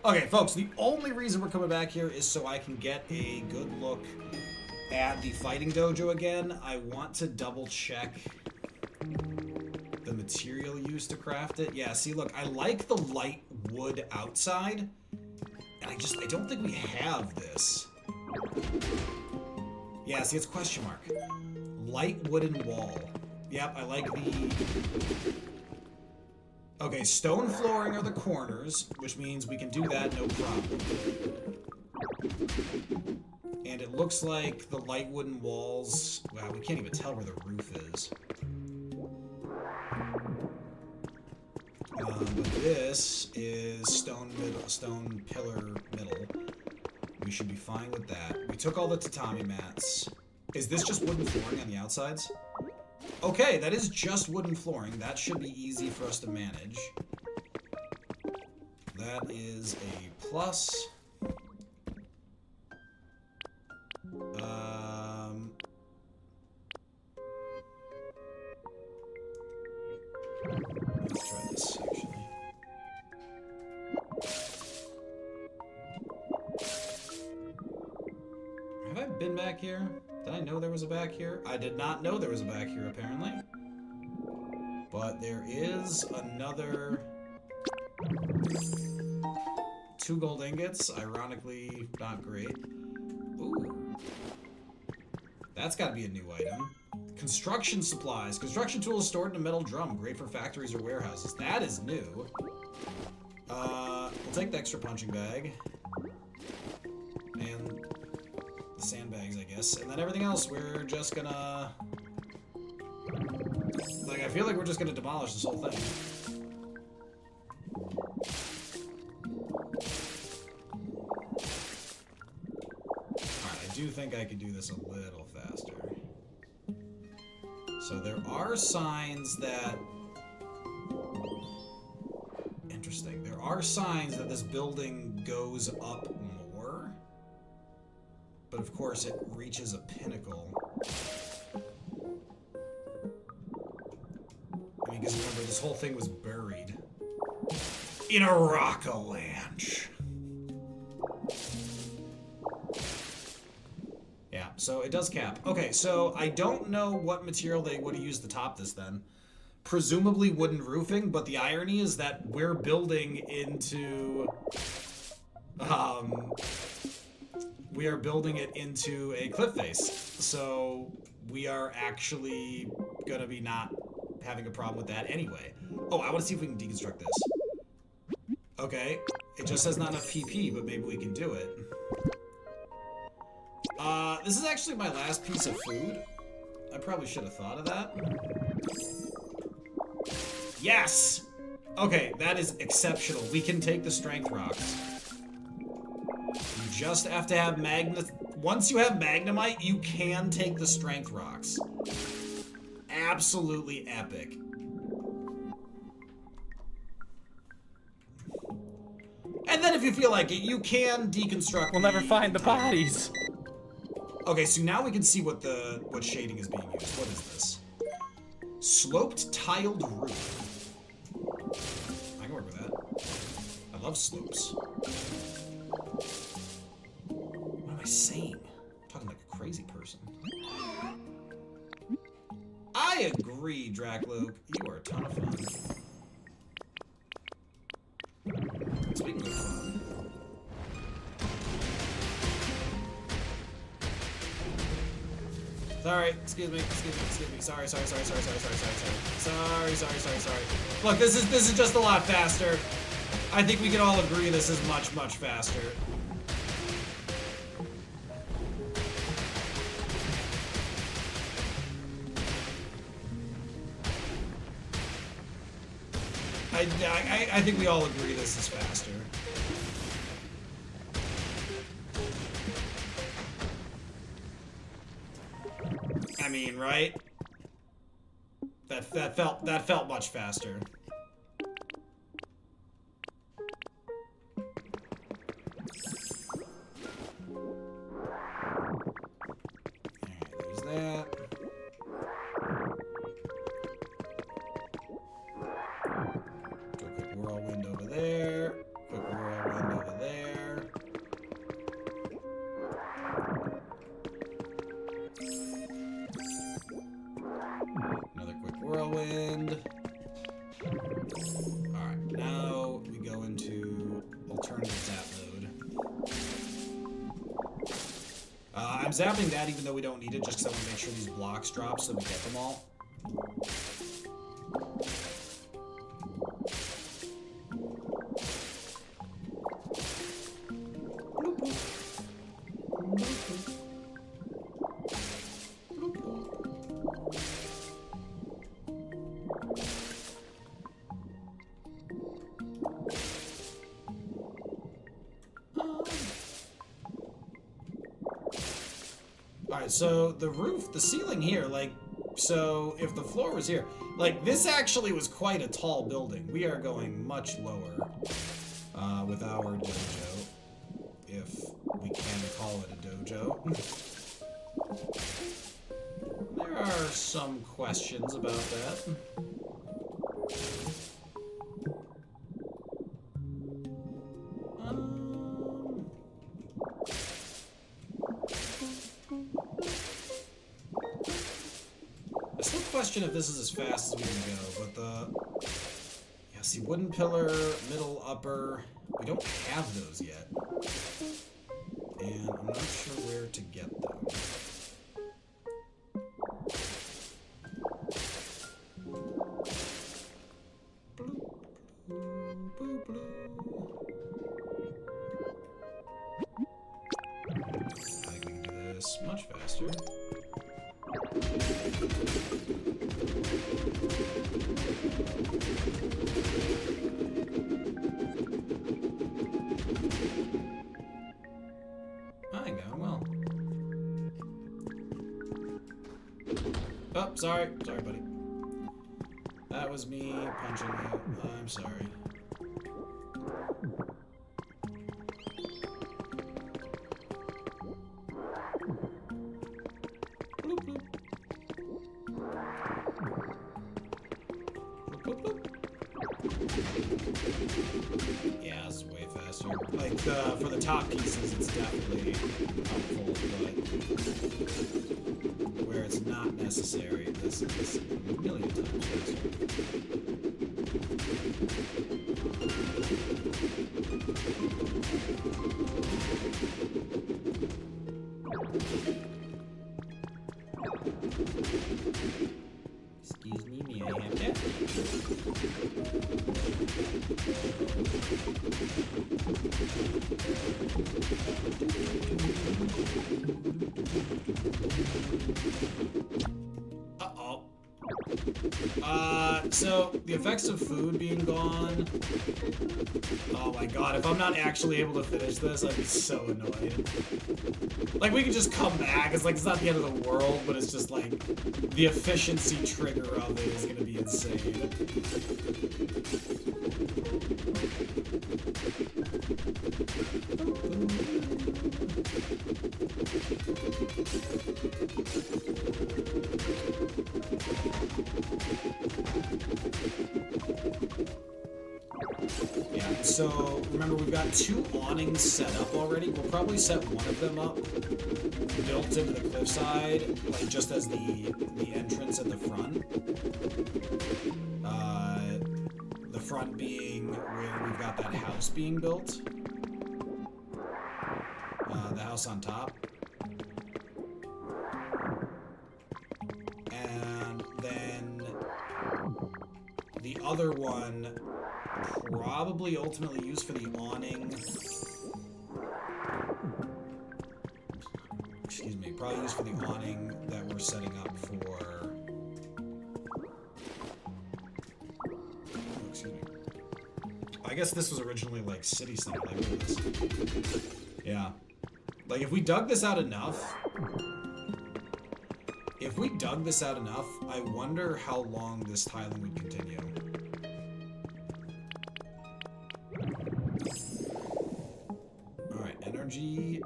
Okay, folks, the only reason we're coming back here is so I can get a good look at the fighting dojo again. I want to double check the material used to craft it. Yeah, see, look, I like the light wood outside, and I don't think we have this. Yeah, see, it's question mark. Light wooden wall. Yep, I like the... Okay, stone flooring are the corners, which means we can do that no problem. And it looks like the light wooden walls... Wow, we can't even tell where the roof is. But this is stone pillar middle. We should be fine with that. We took all the tatami mats. Is this just wooden flooring on the outsides? Okay, that is just wooden flooring. That should be easy for us to manage. That is a plus. Let's try this, actually. Have I been back here? Did I know there was a back here? I did not know there was a back here, apparently. But there is another... 2 gold ingots. Ironically, not great. Ooh. That's got to be a new item. Construction supplies. Construction tools stored in a metal drum. Great for factories or warehouses. That is new. We'll take the extra punching bag. And the sandbags, I guess. And then everything else, we're just gonna... Like, I feel like we're just gonna demolish this whole thing. Alright, I do think I could do this a little faster. So there are signs that... Interesting. There are signs that this building goes up more. But of course it reaches a pinnacle. I mean, because remember, this whole thing was buried in a rock avalanche. Yeah, so it does cap. Okay, so I don't know what material they would have used to top this then. Presumably wooden roofing, but the irony is that we're building into... we are building it into a cliff face. So we are actually gonna be not having a problem with that anyway. Oh, I want to see if we can deconstruct this. Okay, it just says not enough PP, but maybe we can do it. This is actually my last piece of food. I probably should have thought of that. Yes! Okay, that is exceptional. We can take the strength rocks. You just have to have once you have Magnemite, you can take the strength rocks. Absolutely epic. And then if you feel like it, you can deconstruct. We'll never find the bodies. Okay, so now we can see what shading is being used. What is this? Sloped tiled roof. I can work with that. I love slopes. What am I saying? I'm talking like a crazy person. I agree, Drakloop. You are a ton of fun. Speaking of fun. Sorry, excuse me. Sorry. Look, this is just a lot faster. I think we can all agree this is much, much faster. I think we all agree this is faster. I mean, right? That felt much faster. Alright, there's that. Go quick whirlwind over there. Quick whirlwind over there. Another quick whirlwind. Alright, now we go into alternative zap mode. I'm zapping that even though we don't need it, just because I want to make sure these blocks drop so we get them all. Alright, so the roof, the ceiling here, like, so if the floor was here, like, this actually was quite a tall building. We are going much lower with our dojo, if we can call it a dojo. There are some questions about that. I still question if this is as fast as we can go, but yeah, see, wooden pillar, middle, upper, we don't have those yet. And I'm not sure where to get them. I think we can do this much faster. I'm going well. Oh, sorry. Sorry, buddy. That was me punching you. I'm sorry. Bloop, bloop. Bloop, bloop, bloop. Yeah, it's way faster. Like, for the top pieces, it's definitely helpful, but where it's not necessary, this is a million times faster. Excuse me, may I have that? Uh-oh. So the effects of food being gone. Oh my god, if I'm not actually able to finish this, I'd be so annoyed. Like, we could just come back. It's like, it's not the end of the world, but it's just like, the efficiency trigger of it is gonna be insane. Yeah, so remember we've got 2 awnings set up already. We'll probably set one of them up built into the cliffside, like just as the entrance at the front. The front being where we've got that house being built. The house on top. And then the other one probably ultimately used for the awning. Excuse me, probably used for the awning that we're setting up for. Oh, excuse me. I guess this was originally like city center. Like, look at this. Yeah. Like, if we dug this out enough, If we dug this out enough, I wonder how long this tiling would continue. Alright, energy.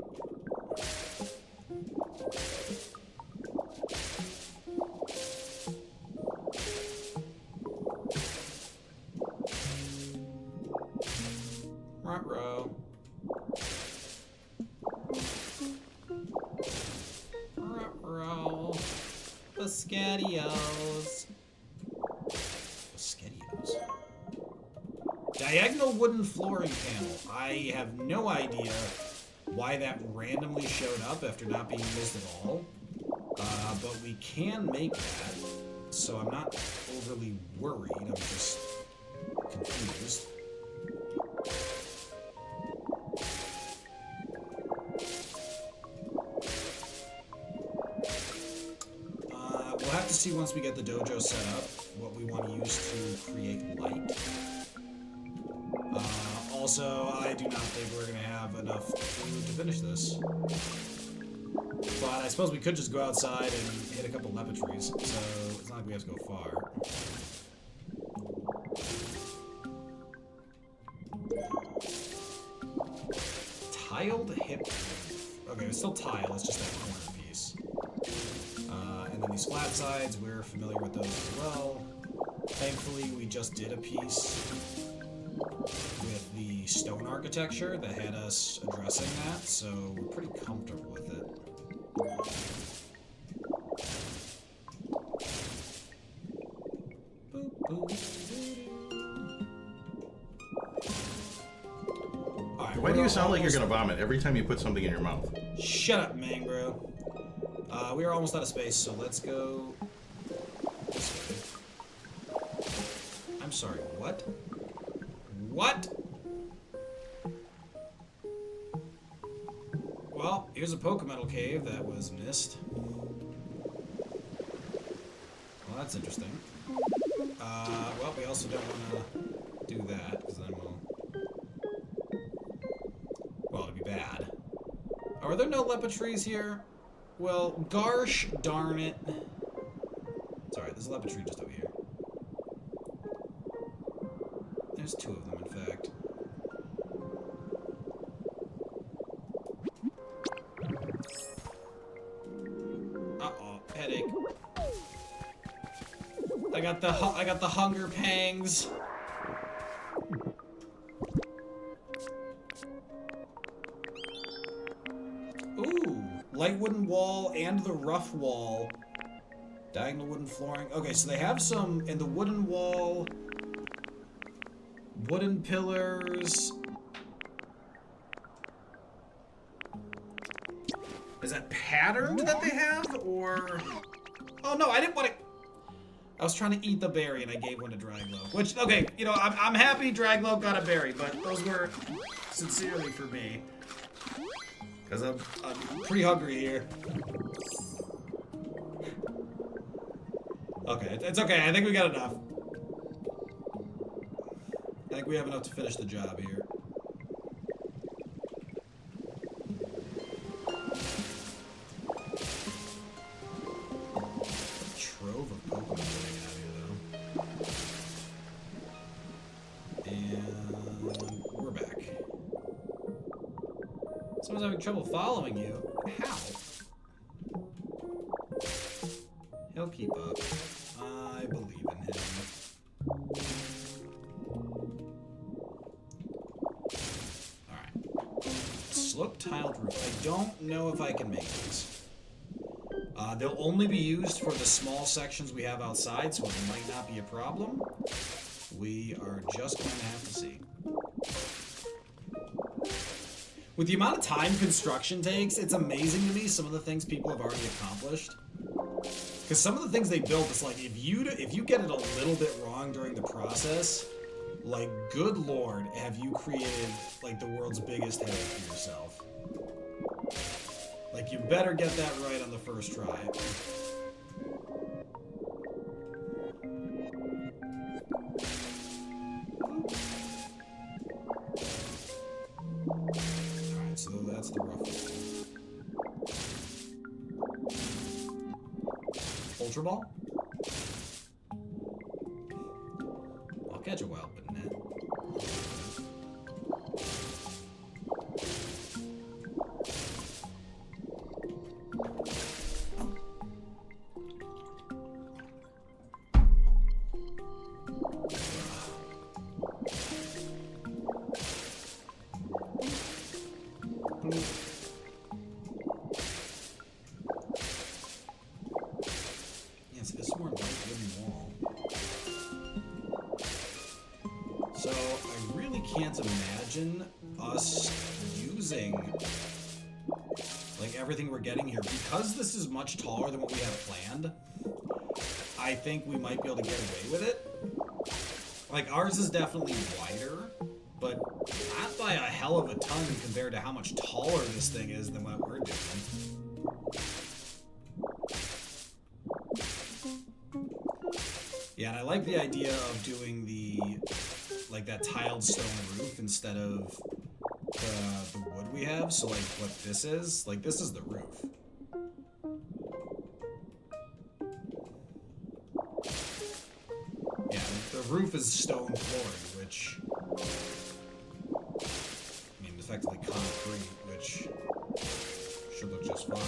Ruh-roh. Ruh-roh. The SCADios. The SCADios. Diagonal wooden flooring panel. I have no idea why that randomly showed up after not being used at all. But we can make that, so I'm not overly worried. I'm just confused. We'll have to see once we get the dojo set up what we want to use to create light. Also, I do not think we're going to have enough food to finish this. But I suppose we could just go outside and hit a couple lepid trees, so it's not like we have to go far. Tiled hip. Okay, it's still tile, it's just that corner piece. And then these flat sides, we're familiar with those as well. Thankfully, we just did a piece with the stone architecture that had us addressing that, so we're pretty comfortable with it. Alright, Why do you sound like you're gonna vomit every time you put something in your mouth? Shut up, Mangro. We are almost out of space, so let's go this way. I'm sorry, what? What? Well, here's a Pokemetal cave that was missed. Well, that's interesting. Well, we also don't want to do that, because then well, it'd be bad. Oh, are there no lepid trees here? Well, gosh darn it. Sorry, there's a lepid tree just over here. There's two of them, in fact. Uh-oh, headache. I got the hunger pangs. Ooh, light wooden wall and the rough wall. Diagonal wooden flooring. Okay, so they have some in the wooden wall. Wooden pillars. Is that patterned that they have, or? Oh no, I didn't want to. I was trying to eat the berry and I gave one to Draglow. Which, okay, you know, I'm happy Draglow got a berry, but those were sincerely for me. Because I'm pretty hungry here. Okay, it's okay. I think we got enough. I think we have enough to finish the job here. Trove of Pokemon hanging out here, though. And we're back. Someone's having trouble following you. How? He'll keep up. I believe in him. Alright. Slope tiled roof. I don't know if I can make these. They'll only be used for the small sections we have outside, so it might not be a problem. We are just going to have to see. With the amount of time construction takes, it's amazing to me some of the things people have already accomplished. Because some of the things they built, it's like, if you get it a little bit wrong during the process, like, good lord, have you created, like, the world's biggest headache for yourself. Like, you better get that right on the first try. Alright, so that's the rough one. Ultra Ball? I'll catch a wild banana. Yes, it's more like wooden wall. So I really can't imagine us using like everything we're getting here because this is much taller than what we have planned. I think we might be able to get away with it. Like ours is definitely wider, but not by a hell of a ton compared to how much taller this thing is than what we're doing. Yeah, and I like the idea of doing the, like that tiled stone roof instead of the wood we have. So like what this is the roof. Yeah, the roof is stone flooring, which, I mean, effectively concrete, which should look just fine.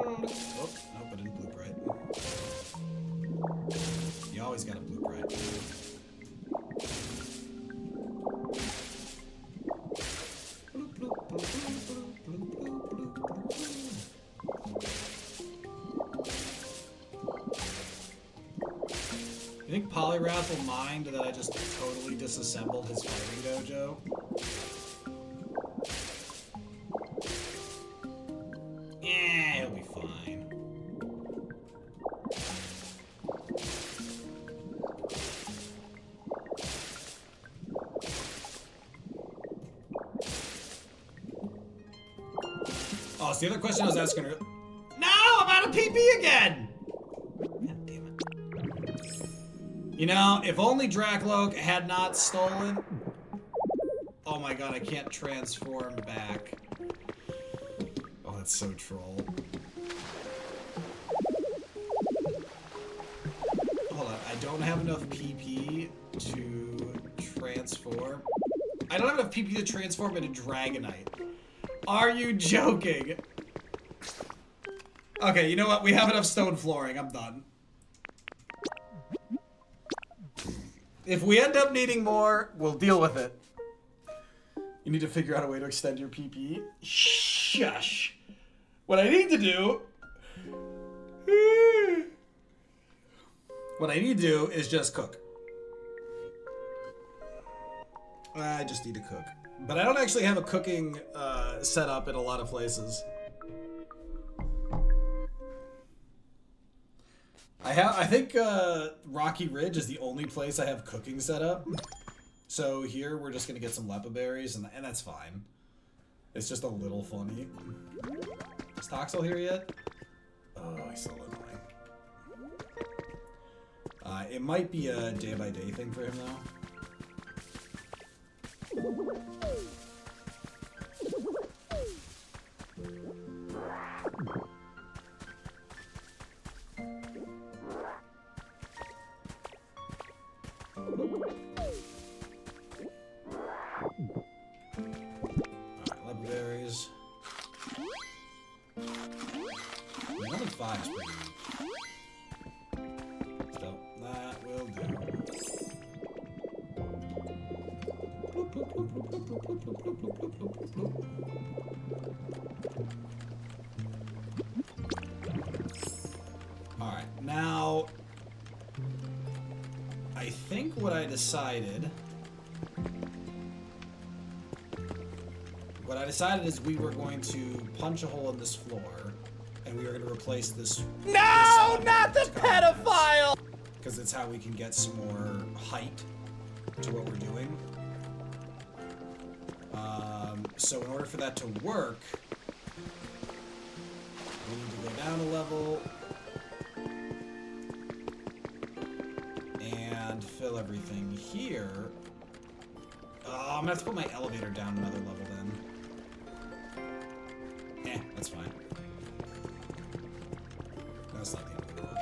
Oh, nope, I didn't bloop right. You always gotta bloop right. You think Polyrath will mind that I just totally disassembled his fighting dojo? Yeah, he'll be fine. Oh, it's the other question I was asking her. No, I'm out of PP again! God damn it. You know, if only Drakloak had not stolen... Oh my god, I can't transform back. Oh, that's so troll. Hold on, I don't have enough PP to transform. I don't have enough PP to transform into Dragonite. Are you joking? Okay, you know what? We have enough stone flooring. I'm done. If we end up needing more, we'll deal with it. You need to figure out a way to extend your PP. Shush. What I need to do... What I need to do is just cook. I just need to cook. But I don't actually have a cooking setup in a lot of places. I think Rocky Ridge is the only place I have cooking set up. So here we're just gonna get some lepa berries and that's fine. It's just a little funny. Is Toxel here yet? Oh, he's so annoying. It might be a day-by-day thing for him though. Alright, leopard berries. Another 5 is pretty weak. So, that will do. Alright, now I think what I decided is we were going to punch a hole in this floor and we were going to replace this. No, not the pedophile! Because it's how we can get some more height to what we're doing. So in order for that to work, we need to go down a level. and fill everything here. I'm gonna have to put my elevator down another level then. That's fine. That's not the end of the world.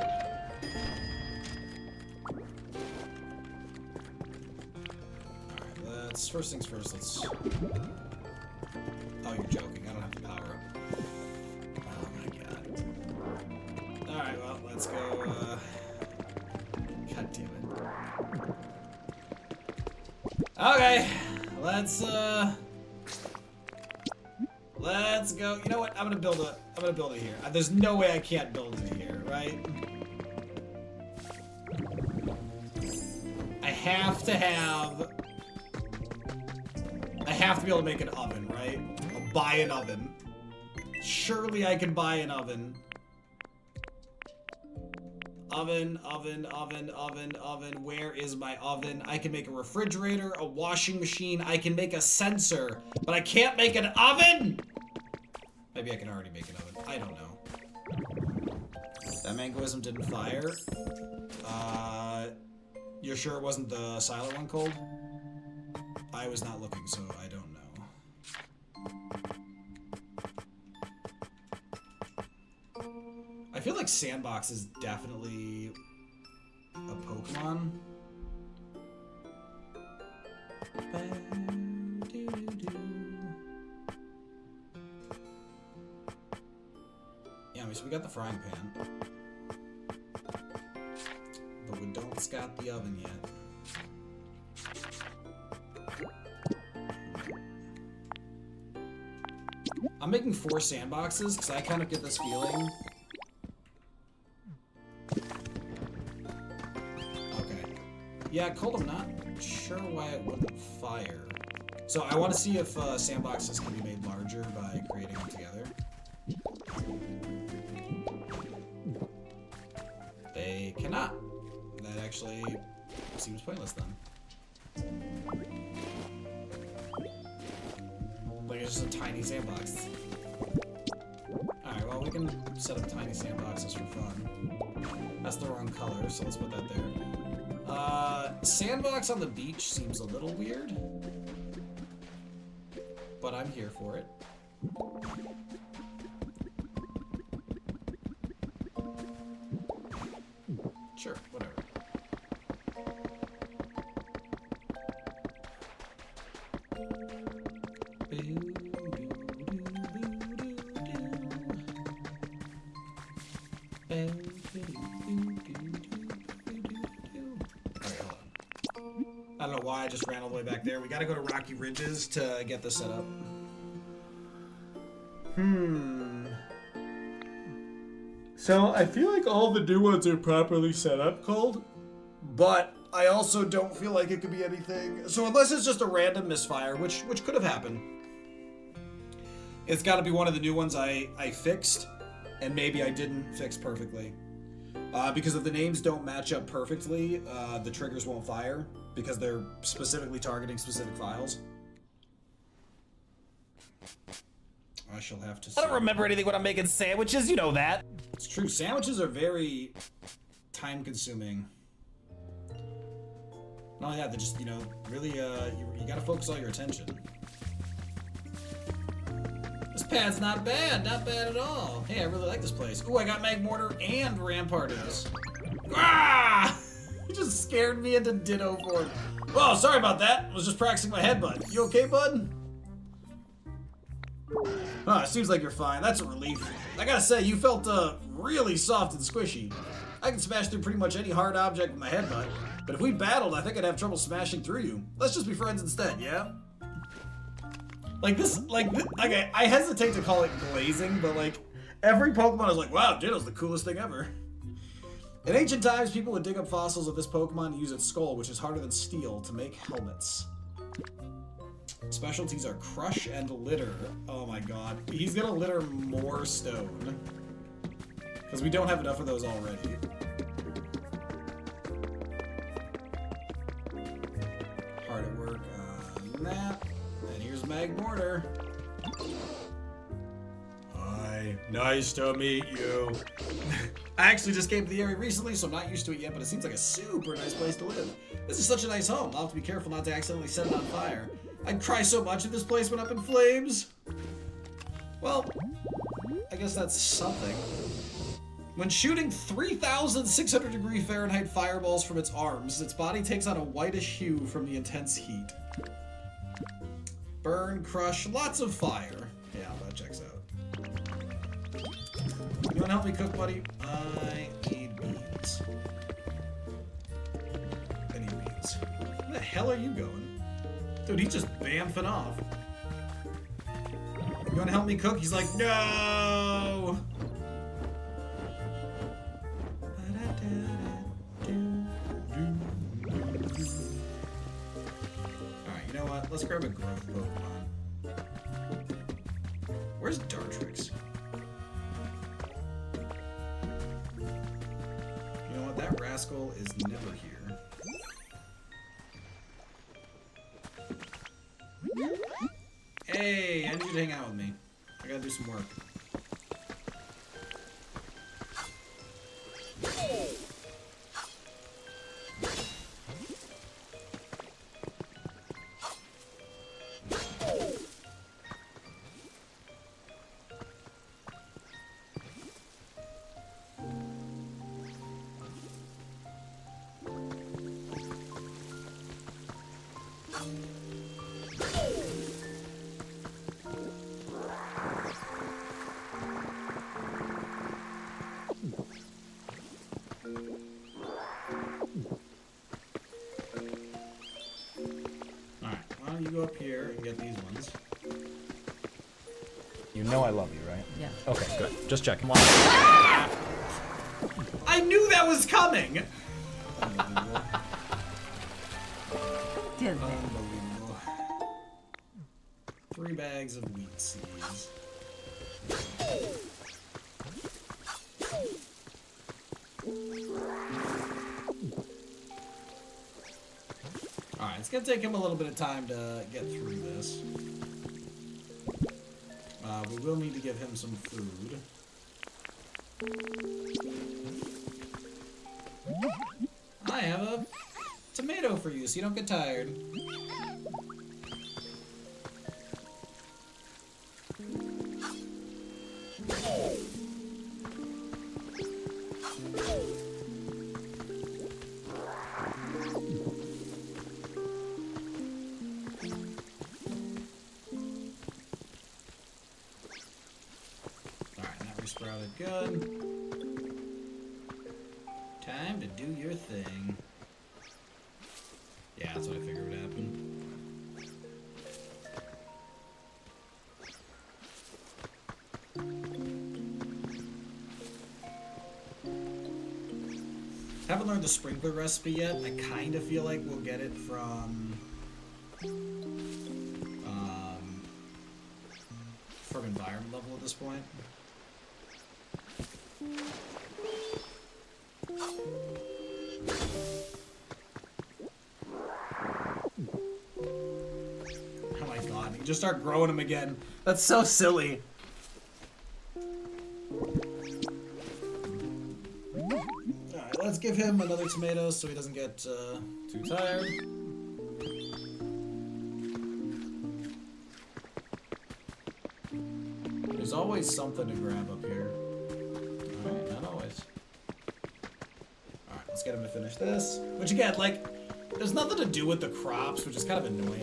Alright, first things first, let's... Oh, you're joking. I don't have the power up. Oh my god. Alright, well, let's go, God damn it. Okay, let's go. You know what? I'm gonna build it here. There's no way I can't build it here, right? I have to be able to make an oven, right? I'll buy an oven. Surely I can buy an oven. Oven. Where is my oven? I can make a refrigerator, a washing machine. I can make a sensor, but I can't make an oven? Maybe I can already make an oven. I don't know. That mangoism didn't fire. You're sure it wasn't the silent one, Cold? I was not looking, so I don't know. I feel like Sandbox is definitely a Pokemon. Yeah, so we got the frying pan. But we don't got the oven yet. I'm making 4 sandboxes because I kind of get this feeling. Okay. Yeah, Cold, I'm not sure why it wouldn't fire. So I want to see if sandboxes can be made larger by creating them together. They cannot. That actually seems pointless then. Like, it's just a tiny sandbox. Alright, well, we can set up tiny sandboxes for fun. That's the wrong color, so let's put that there. Sandbox on the beach seems a little weird. But I'm here for it. Sure, whatever. I don't know why I just ran all the way back there. We gotta go to Rocky Ridges to get this set up. So I feel like all the new ones are properly set up, Cold. But I also don't feel like it could be anything. So unless it's just a random misfire, which could have happened, it's got to be one of the new ones I fixed, and maybe I didn't fix perfectly. Because if the names don't match up perfectly, the triggers won't fire because they're specifically targeting specific files. I shall have to. I don't remember anything when I'm making sandwiches. You know that. It's true. Sandwiches are very time-consuming. Not only that, they're just, really, you gotta focus all your attention. This pad's not bad at all. Hey, I really like this place. Ooh, I got Mag Mortar and Ramparters. Ah! You just scared me into ditto form. Whoa, sorry about that. I was just practicing my headbutt. You okay, bud? Huh, it seems like you're fine. That's a relief. I gotta say, you felt, really soft and squishy. I can smash through pretty much any hard object with my headbutt, but if we battled, I think I'd have trouble smashing through you. Let's just be friends instead, yeah? Okay, I hesitate to call it glazing, but every Pokemon is like, wow, Ditto's the coolest thing ever. In ancient times, people would dig up fossils of this Pokemon and use its skull, which is harder than steel, to make helmets. Specialties are Crush and Litter. Oh my god. He's gonna litter more stone. Because we don't have enough of those already. Hard at work on that. And here's Mag Mortar. Hi. Nice to meet you. I actually just came to the area recently, so I'm not used to it yet, but it seems like a super nice place to live. This is such a nice home. I'll have to be careful not to accidentally set it on fire. I'd cry so much if this place went up in flames. Well, I guess that's something. When shooting 3,600 degree Fahrenheit fireballs from its arms, its body takes on a whitish hue from the intense heat. Burn, crush, lots of fire. Yeah, that checks out. You wanna help me cook, buddy? I need beans. I need beans. Where the hell are you going? Dude, he's just bamfing off. You wanna help me cook? He's like, no! Alright, you know what? Let's grab a growth Pokemon. Where's Dartrix? You know what? That rascal is never here. Hey, I need you to hang out with me. I gotta do some work. Alright, why don't you go up here and get these ones? You know I love you, right? Yeah. Okay, good. Just checking. I knew that was coming! Unbelievable. Did they? Unbelievable. 3 bags of wheat seeds. Alright, it's gonna take him a little bit of time to get through this. We will need to give him some food. I have a tomato for you so you don't get tired. Alright, that resprouted good. Time to do your thing. Yeah, that's what I figured would happen. Haven't learned the sprinkler recipe yet. I kind of feel like we'll get it from environment level at this point. Oh my god, you just start growing them again. That's so silly. Alright, let's give him another tomato so he doesn't get too tired. There's always something to grab up here. Alright, not always. Alright, let's get him to finish this. Which again, like, there's nothing to do with the crops, which is kind of annoying.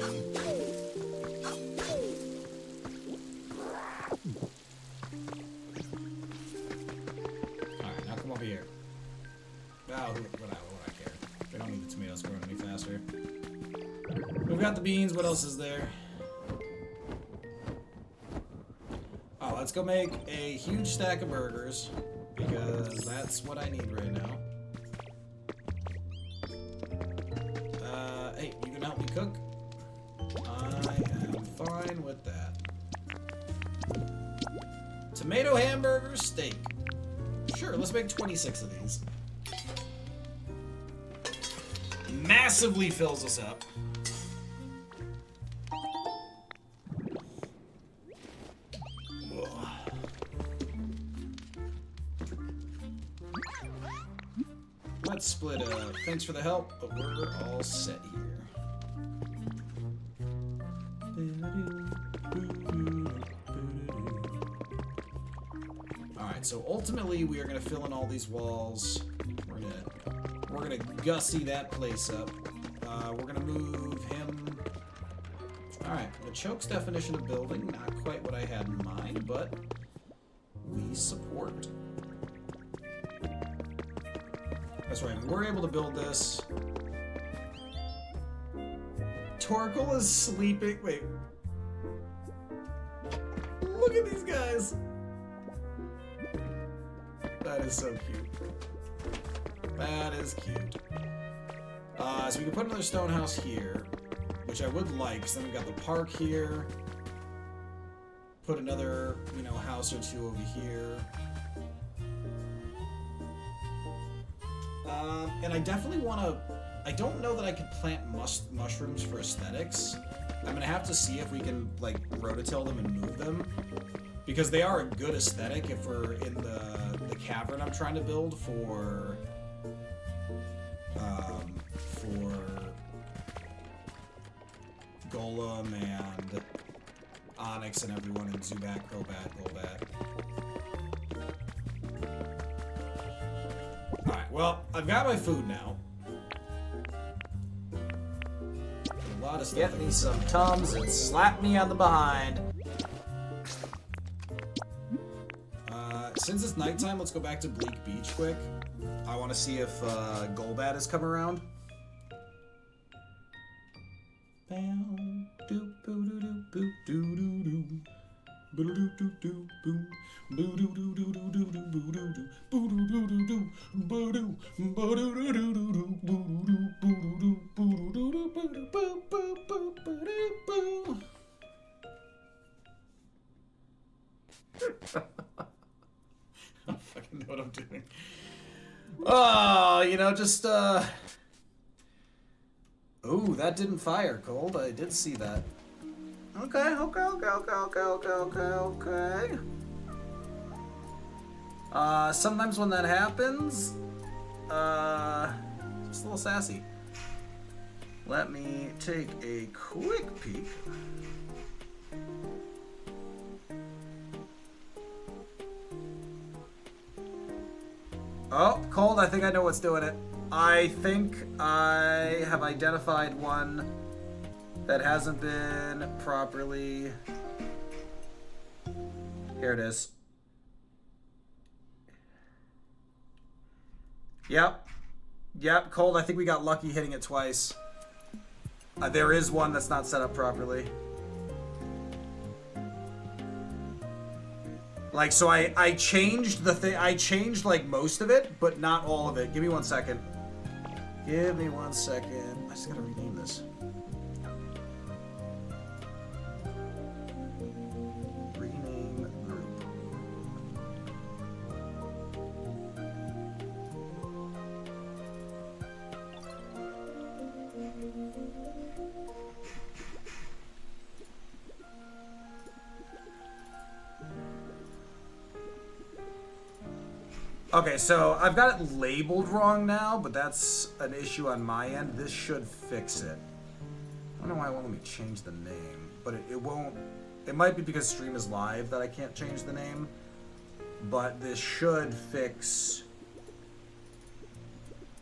Alright, now come over here. Oh, what I care. We don't need the tomatoes growing any faster. We've got the beans, what else is there? Oh, let's go make a huge stack of burgers, because that's what I need right now. Hey, you can help me cook? I am fine with that. Tomato hamburger steak. Sure, let's make 26 of these. Massively fills us up. Let's split up. Thanks for the help, but we're all set here. Alright, so ultimately we are gonna fill in all these walls. We're gonna gussy that place up. We're gonna move him. Alright, Machoke's definition of building, not quite what I had in mind, but we support. That's right, we're able to build this. Torkoal is sleeping. Wait. Look at these guys. That is so cute. That is cute. So we can put another stone house here, which I would like, because then we've got the park here. Put another, you know, house or two over here. And I definitely want to... I don't know that I could plant mushrooms for aesthetics. I'm going to have to see if we can, like, rototill them and move them. Because they are a good aesthetic if we're in the cavern I'm trying to build for Golem and Onyx and everyone in Zubat, Golbat. Alright, well, I've got my food now. A lot of stuff. Get me some Tums and slap me on the behind. Since it's nighttime, let's go back to Bleak Beach quick. I want to see if Golbat has come around. I don't fucking know what I'm doing. Oh, you know, just, Ooh, that didn't fire, Cold. I did see that. Okay. Sometimes when that happens, just a little sassy. Let me take a quick peek. Oh, Cold, I think I know what's doing it. I think I have identified one that hasn't been properly... Here it is. Yep, Cold, I think we got lucky hitting it twice. There is one that's not set up properly. Like, so I changed the thing, I changed, like, most of it, but not all of it. Give me 1 second. Give me 1 second. I just gotta rename this. Rename group. Okay, so I've got it labeled wrong now, but that's an issue on my end. This should fix it. I don't know why it won't let me change the name, but it won't. It might be because stream is live that I can't change the name, but this should fix.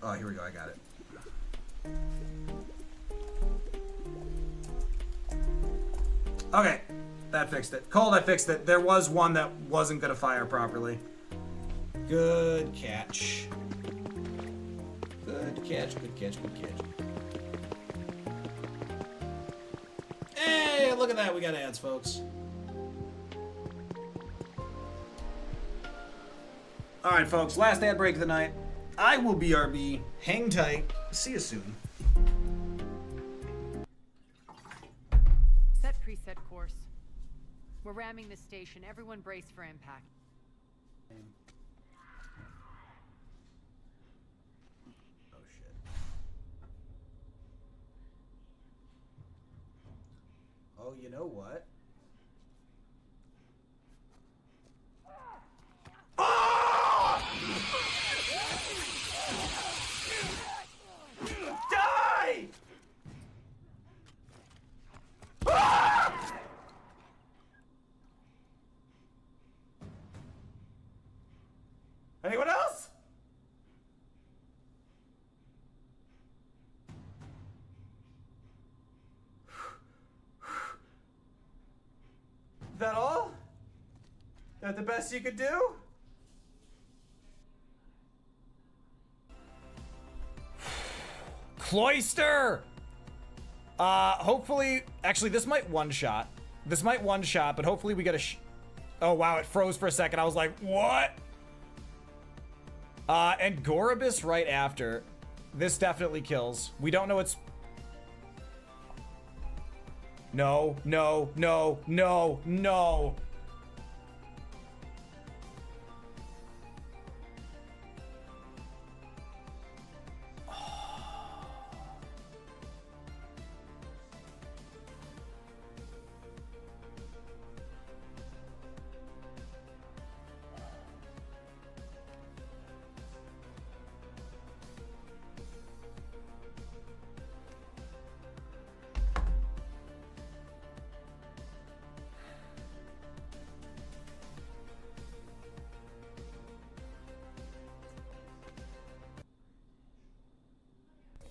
Oh, here we go. I got it. Okay, that fixed it. Cold, I fixed it. There was one that wasn't gonna fire properly. Good catch. Good catch. Hey, look at that. We got ads, folks. All right, folks. Last ad break of the night. I will BRB. Hang tight. See you soon. Set preset course. We're ramming the station. Everyone brace for impact. Oh, you know what? Anyone else? Is that all? Is that the best you could do? Cloister! Hopefully, actually, this might one-shot. This might one-shot, but hopefully we get a oh, wow, it froze for a second. I was like, what? And Gorobus right after. This definitely kills. We don't know it's... No, no, no, no, no.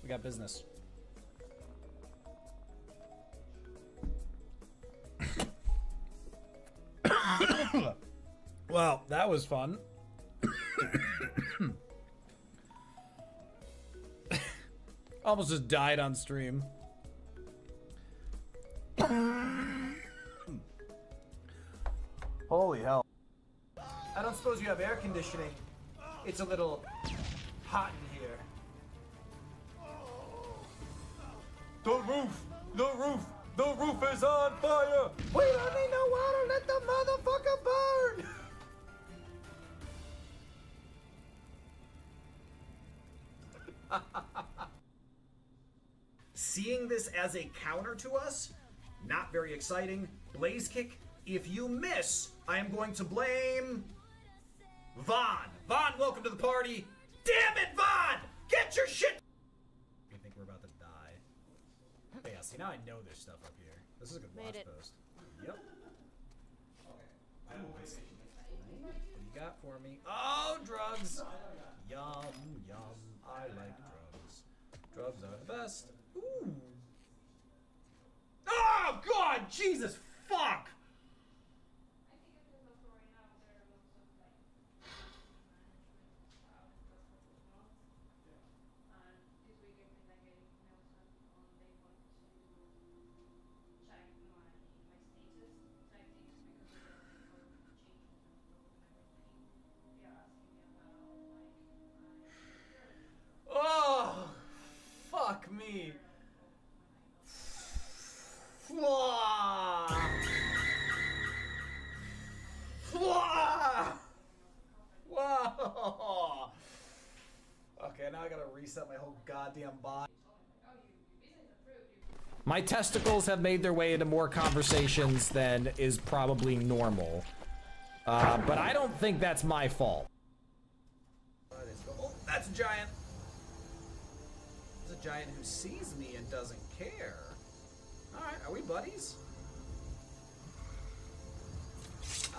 We got business. Well, that was fun. Almost just died on stream. Holy hell. I don't suppose you have air conditioning. It's a little hot in here. The roof! The roof! The roof is on fire! We don't need no water, let the motherfucker burn! Seeing this as a counter to us, not very exciting. Blaze kick. If you miss, I am going to blame Vaughn. Vaughn, welcome to the party. Damn it, Vaughn! Get your shit. I think we're about to die. But yeah, see, now I know there's stuff up here. This is a good watch post. Yep. What do you got for me? Oh, drugs. Yum, yum. I like drugs. Drugs are the best. Ooh. Oh, God! Jesus, fuck! Oh! Fuck me. Whoa! Okay, now I gotta reset my whole goddamn body. My testicles have made their way into more conversations than is probably normal. But I don't think that's my fault. Oh, that's a giant. There's a giant who sees me and doesn't care. Alright, are we buddies?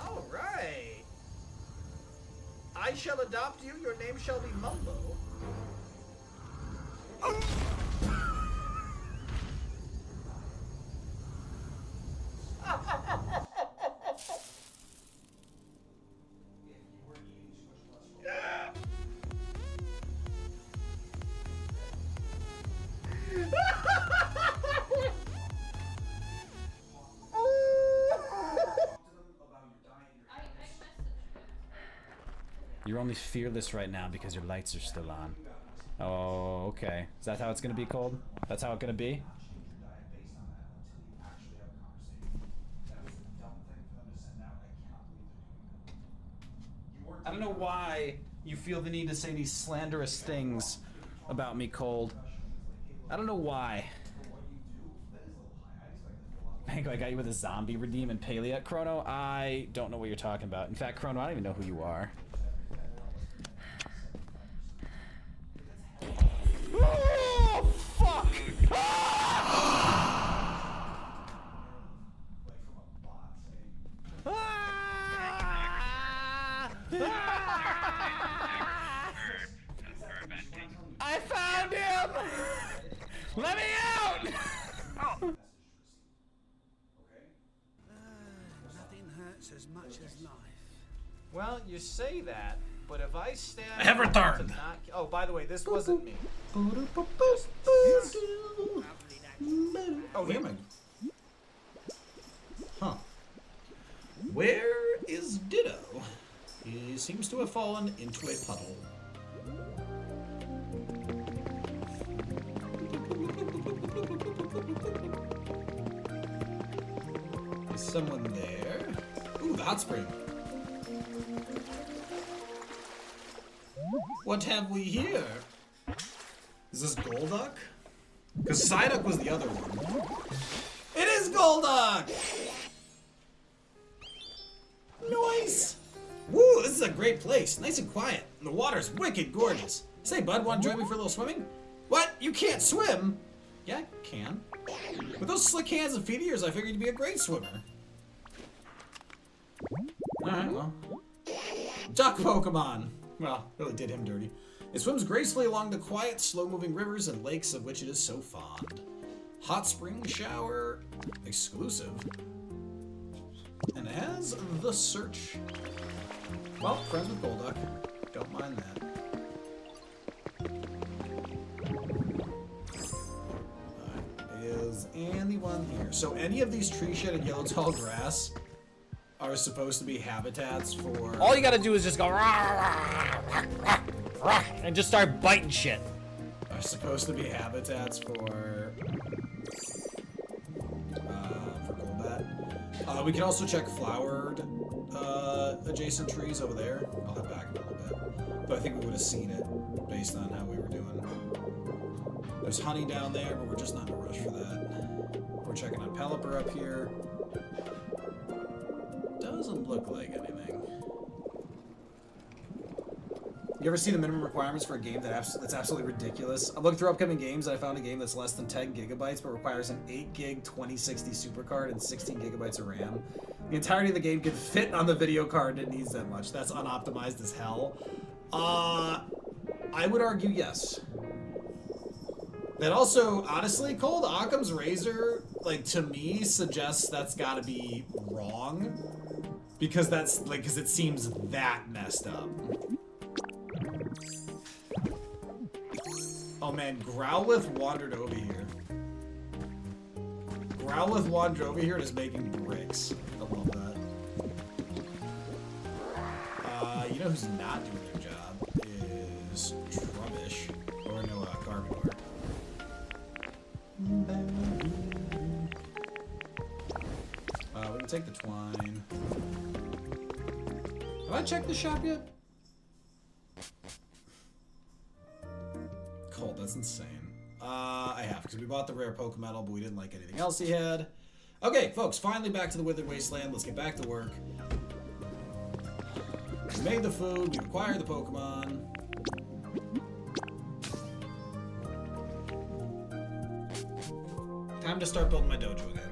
Alright. I shall adopt you, your name shall be Mumbo. You're only fearless right now because your lights are still on. Oh, okay. Is that how it's gonna be, Cold? That's how it's gonna be? I don't know why you feel the need to say these slanderous things about me, Cold. I don't know why. Mango, I got you with a zombie redeem and Palea. Chrono, I don't know what you're talking about. In fact, Chrono, I don't even know who you are. Oh, fuck! Ah! I found him! Let me out! Nothing hurts as much as life. Well, you say that, but if I stand I have returned. to not... Oh, by the way, this wasn't me. Oh, damn it. Huh. Where is Ditto? He seems to have fallen into a puddle. Is someone there? Ooh, the hot spring. What have we here? Is this Golduck? Because Psyduck was the other one. It is Golduck! Nice! Woo, this is a great place. Nice and quiet. And the water's wicked gorgeous. Say, bud, want to join me for a little swimming? What? You can't swim? Yeah, I can. With those slick hands and feet of yours, I figured you'd be a great swimmer. Alright, well. Duck Pokemon! Well, really did him dirty. It swims gracefully along the quiet, slow-moving rivers and lakes of which it is so fond. Hot spring shower exclusive. And it has the search. Well, friends with Golduck. Don't mind that. Is anyone here? So any of these tree shed and yellow tall grass are supposed to be habitats for... All you gotta do is just go rah, rah, rah, rah, rah, and just start biting shit. Are supposed to be habitats for Golbat. We can also check flowered adjacent trees over there. I'll head back a little bit. But I think we would have seen it based on how we were doing. There's honey down there, but we're just not in a rush for that. We're checking on Pelipper up here. Doesn't look like anything. You ever see the minimum requirements for a game that's absolutely ridiculous? I looked through upcoming games and I found a game that's less than 10 gigabytes but requires an 8 gig 2060 supercard and 16 gigabytes of RAM. The entirety of the game can fit on the video card and it needs that much. That's unoptimized as hell. I would argue yes. That also, honestly, Cold Occam's Razor, like, to me, suggests that's gotta be wrong. Because that's, like, because it seems that messed up. Oh man, Growlithe wandered over here. Growlithe wandered over here and is making bricks. I love that. You know who's not doing their job is Trubbish. Or no, Garbodor. We can take the twine. Have I checked the shop yet? Cold, that's insane. I have, because we bought the rare Pokemedal, but we didn't like anything else he had. Okay, folks, finally back to the Withered Wasteland. Let's get back to work. We made the food, we acquired the Pokemon. Time to start building my dojo again.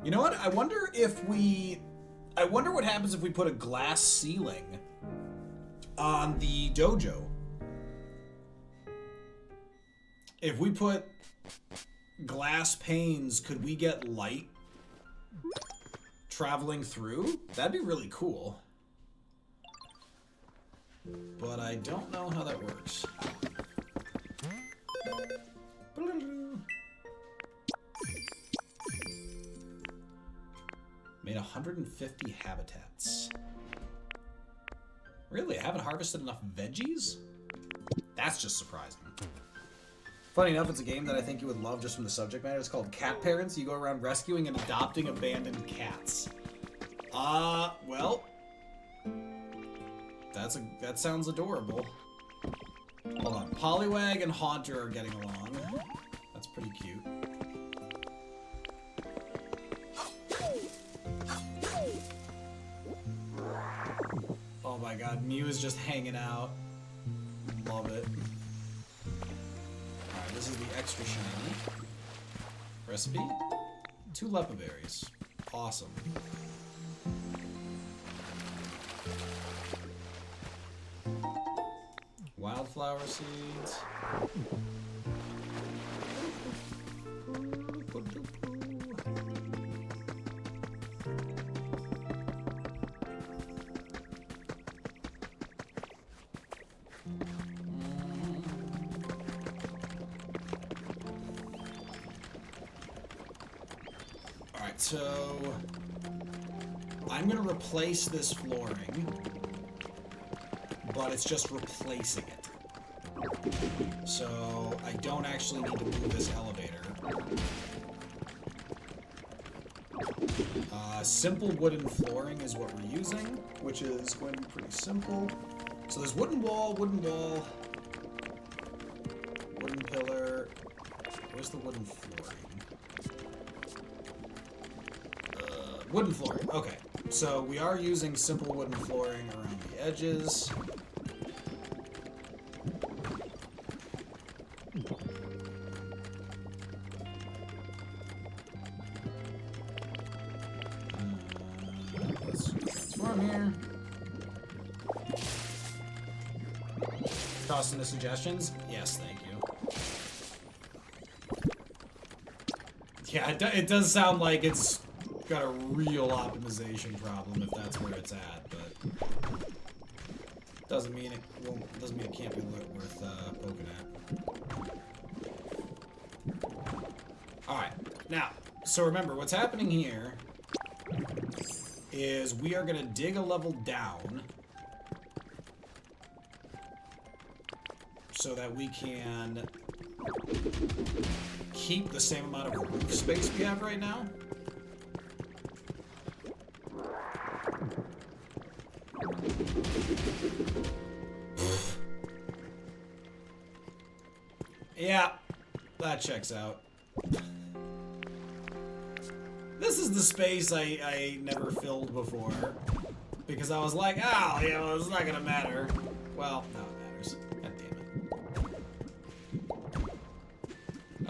You know what? I wonder what happens if we put a glass ceiling on the dojo. If we put glass panes, could we get light traveling through? That'd be really cool. But I don't know how that works. Made 150 habitats. Really? I haven't harvested enough veggies? That's just surprising. Funny enough, it's a game that I think you would love just from the subject matter. It's called Cat Parents. You go around rescuing and adopting abandoned cats. Well, that sounds adorable. Hold on. Poliwag and Haunter are getting along. That's pretty cute. Oh my god, Mew is just hanging out. Love it. This is the extra shiny. Recipe. 2 lepa berries. Awesome. Wildflower seeds. Alright, so I'm gonna replace this flooring, but it's just replacing it. So I don't actually need to move this elevator. Simple wooden flooring is what we're using, which is going to be pretty simple. So there's wooden wall, wooden pillar. Where's the wooden flooring? Wooden flooring. Okay. So we are using simple wooden flooring around the edges. Let's transform here. Toss into suggestions? Yes, thank you. Yeah, it does sound like it's got a real optimization problem if that's where it's at, but doesn't mean it won't. Doesn't mean it can't be worth poking at. All right, now, so remember what's happening here is we are gonna dig a level down so that we can keep the same amount of roof space we have right now. Yeah, that checks out. This is the space I never filled before. Because I was like, oh, you know, it's not gonna matter. Well, no, it matters. God damn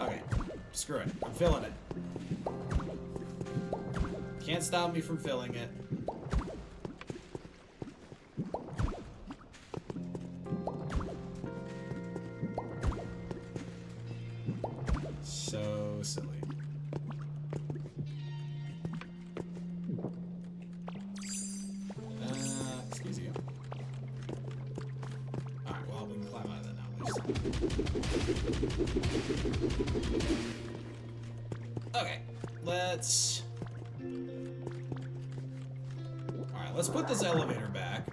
it. Okay, screw it. I'm filling it. Can't stop me from filling it. So silly. Excuse you. Alright, well, we can climb out of that now, at least. Okay, let's... Alright, let's put this elevator back.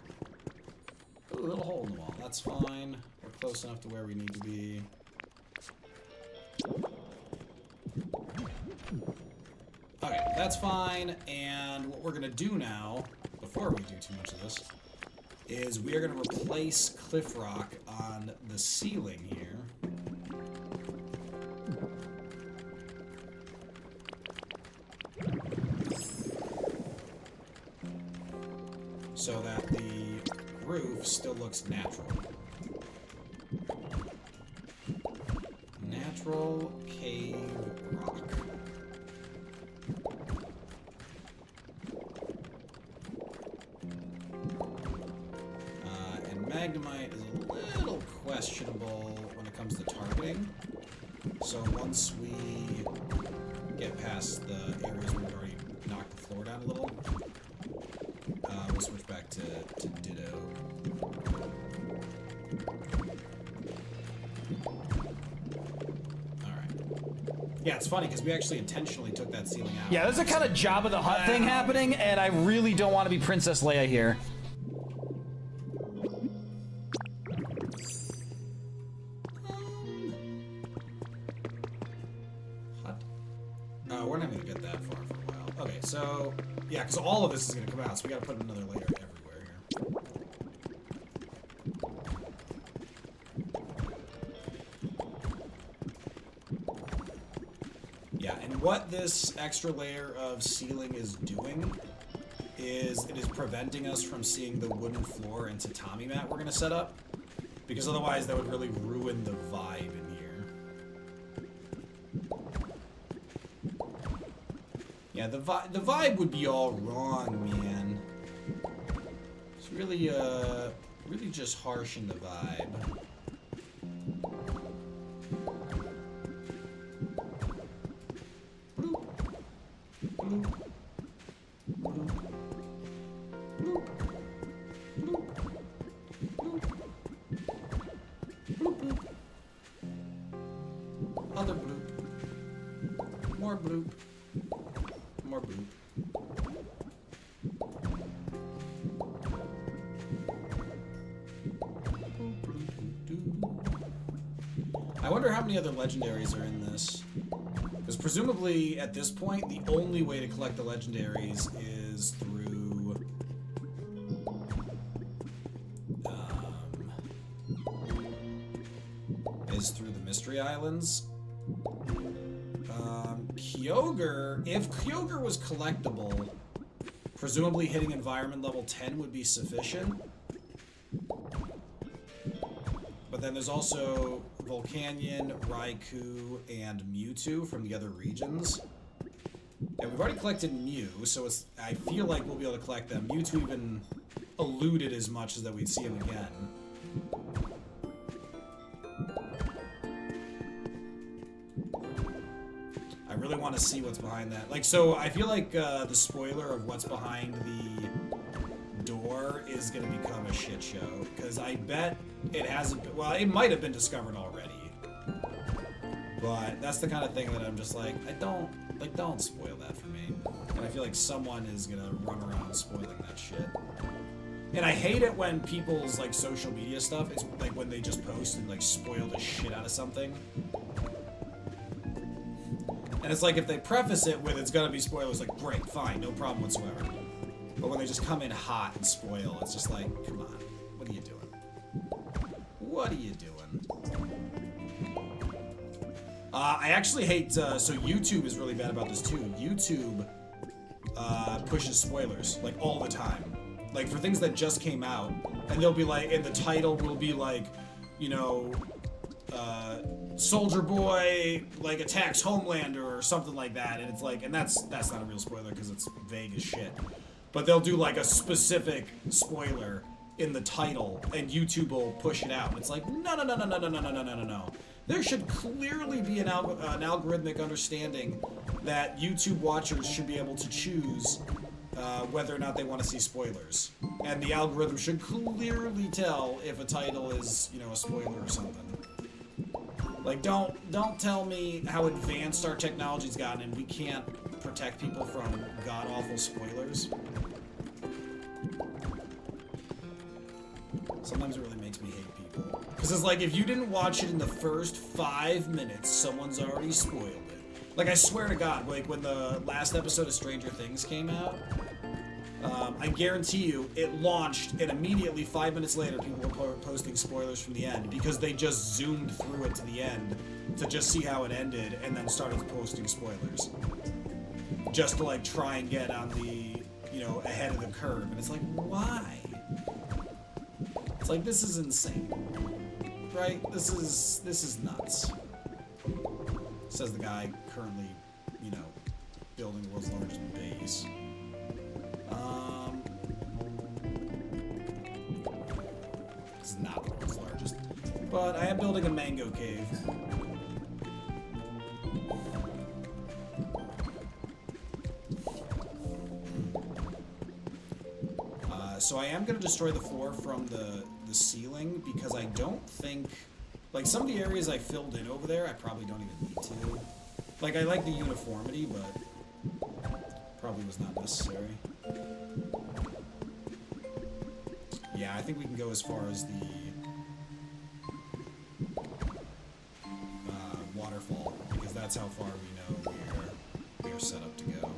Ooh, a little hole in the wall. That's fine. We're close enough to where we need to be. Okay, that's fine, and what we're gonna do now, before we do too much of this, is we are gonna replace cliff rock on the ceiling here. So that the roof still looks natural. Natural cave rock. And Magnemite is a little questionable when it comes to targeting. So once we get past the areas where we've already knocked the floor down a little, we'll switch back to Ditto. Yeah, it's funny because we actually intentionally took that ceiling out. Yeah, there's a kind of Jabba the Hutt thing happening, and I really don't want to be Princess Leia here. We're not gonna get that far for a while. Okay, so yeah, because all of this is gonna come out, so we gotta put another layer everywhere here. Yeah, and what this extra layer of ceiling is doing is it is preventing us from seeing the wooden floor and tatami mat we're gonna set up, because otherwise that would really ruin the vibe in here. Yeah, the vibe would be all wrong, man. It's really really just harsh in the vibe. Bloop. Bloop. Bloop. Bloop. Bloop. Bloop. Bloop, bloop. Other bloop. More bloop. More bloop. I wonder how many other legendaries are in this. Because presumably, at this point, the only way to collect the legendaries is through... the Mystery Islands. Kyogre, if Kyogre was collectible, presumably hitting environment level 10 would be sufficient. But then there's also Volcanion, Raikou, and Mewtwo from the other regions. And we've already collected Mew, so I feel like we'll be able to collect them. Mewtwo even alluded as much as that we'd see him again. I really want to see what's behind that. Like, so I feel like the spoiler of what's behind the door is going to become a shit show. Because I bet it hasn't been, well, it might have been discovered already. But that's the kind of thing that I'm just like, don't spoil that for me. And I feel like someone is going to run around spoiling that shit. And I hate it when people's, like, social media stuff, it's like when they just post and, like, spoil the shit out of something. And it's like, if they preface it with, it's gonna be spoilers, like, great, fine, no problem whatsoever. But when they just come in hot and spoil, it's just like, come on, what are you doing? What are you doing? I actually hate, so YouTube is really bad about this too. YouTube pushes spoilers, like, all the time. Like, for things that just came out, and they'll be like, and the title will be like, you know, Soldier Boy, like, attacks Homelander or something like that, and it's like, and that's not a real spoiler because it's vague as shit. But they'll do, like, a specific spoiler in the title, and YouTube will push it out. And it's like, no. There should clearly be an algorithmic understanding that YouTube watchers should be able to choose whether or not they want to see spoilers. And the algorithm should clearly tell if a title is, you know, a spoiler or something. Like, don't tell me how advanced our technology's gotten and we can't protect people from god-awful spoilers. Sometimes it really makes me hate people. Because it's like, if you didn't watch it in the first 5 minutes, someone's already spoiled it. Like, I swear to God, like, when the last episode of Stranger Things came out, I guarantee you, it launched, and immediately 5 minutes later, people were posting spoilers from the end, because they just zoomed through it to the end to just see how it ended, and then started posting spoilers. Just to, like, try and get on the, you know, ahead of the curve. And it's like, why? It's like, this is insane. Right? This is nuts. Says the guy currently, you know, building the world's largest base. This is not the world's largest. But I am building a mango cave. So I am going to destroy the floor from the ceiling because I don't think... Like, some of the areas I filled in over there, I probably don't even need to. Like, I like the uniformity, but probably was not necessary. Yeah, I think we can go as far as the waterfall, because that's how far we know we're set up to go.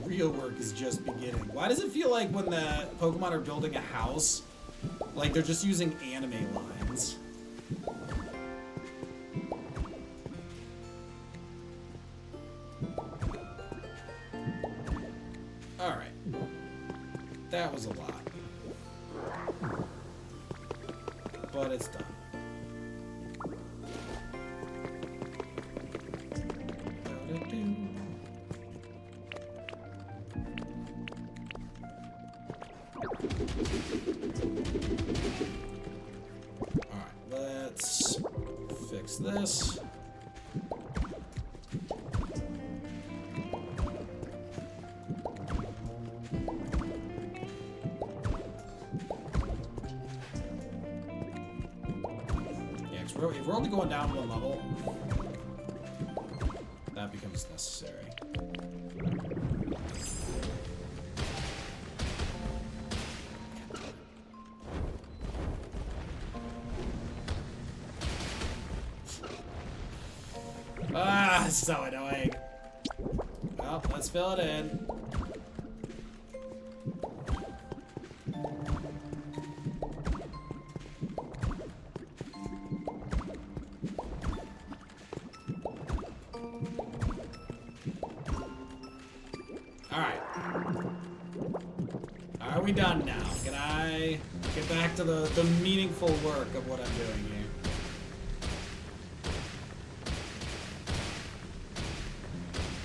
Real work is just beginning. Why does it feel like when the Pokemon are building a house, like they're just using anime lines? Alright. That was a lot. but it's done. Alright, let's fix this. If we're only going down one level, that becomes necessary. Ah, so annoying. Well, let's fill it in. Alright. Are we done now? Can I get back to the meaningful work of what I'm doing here?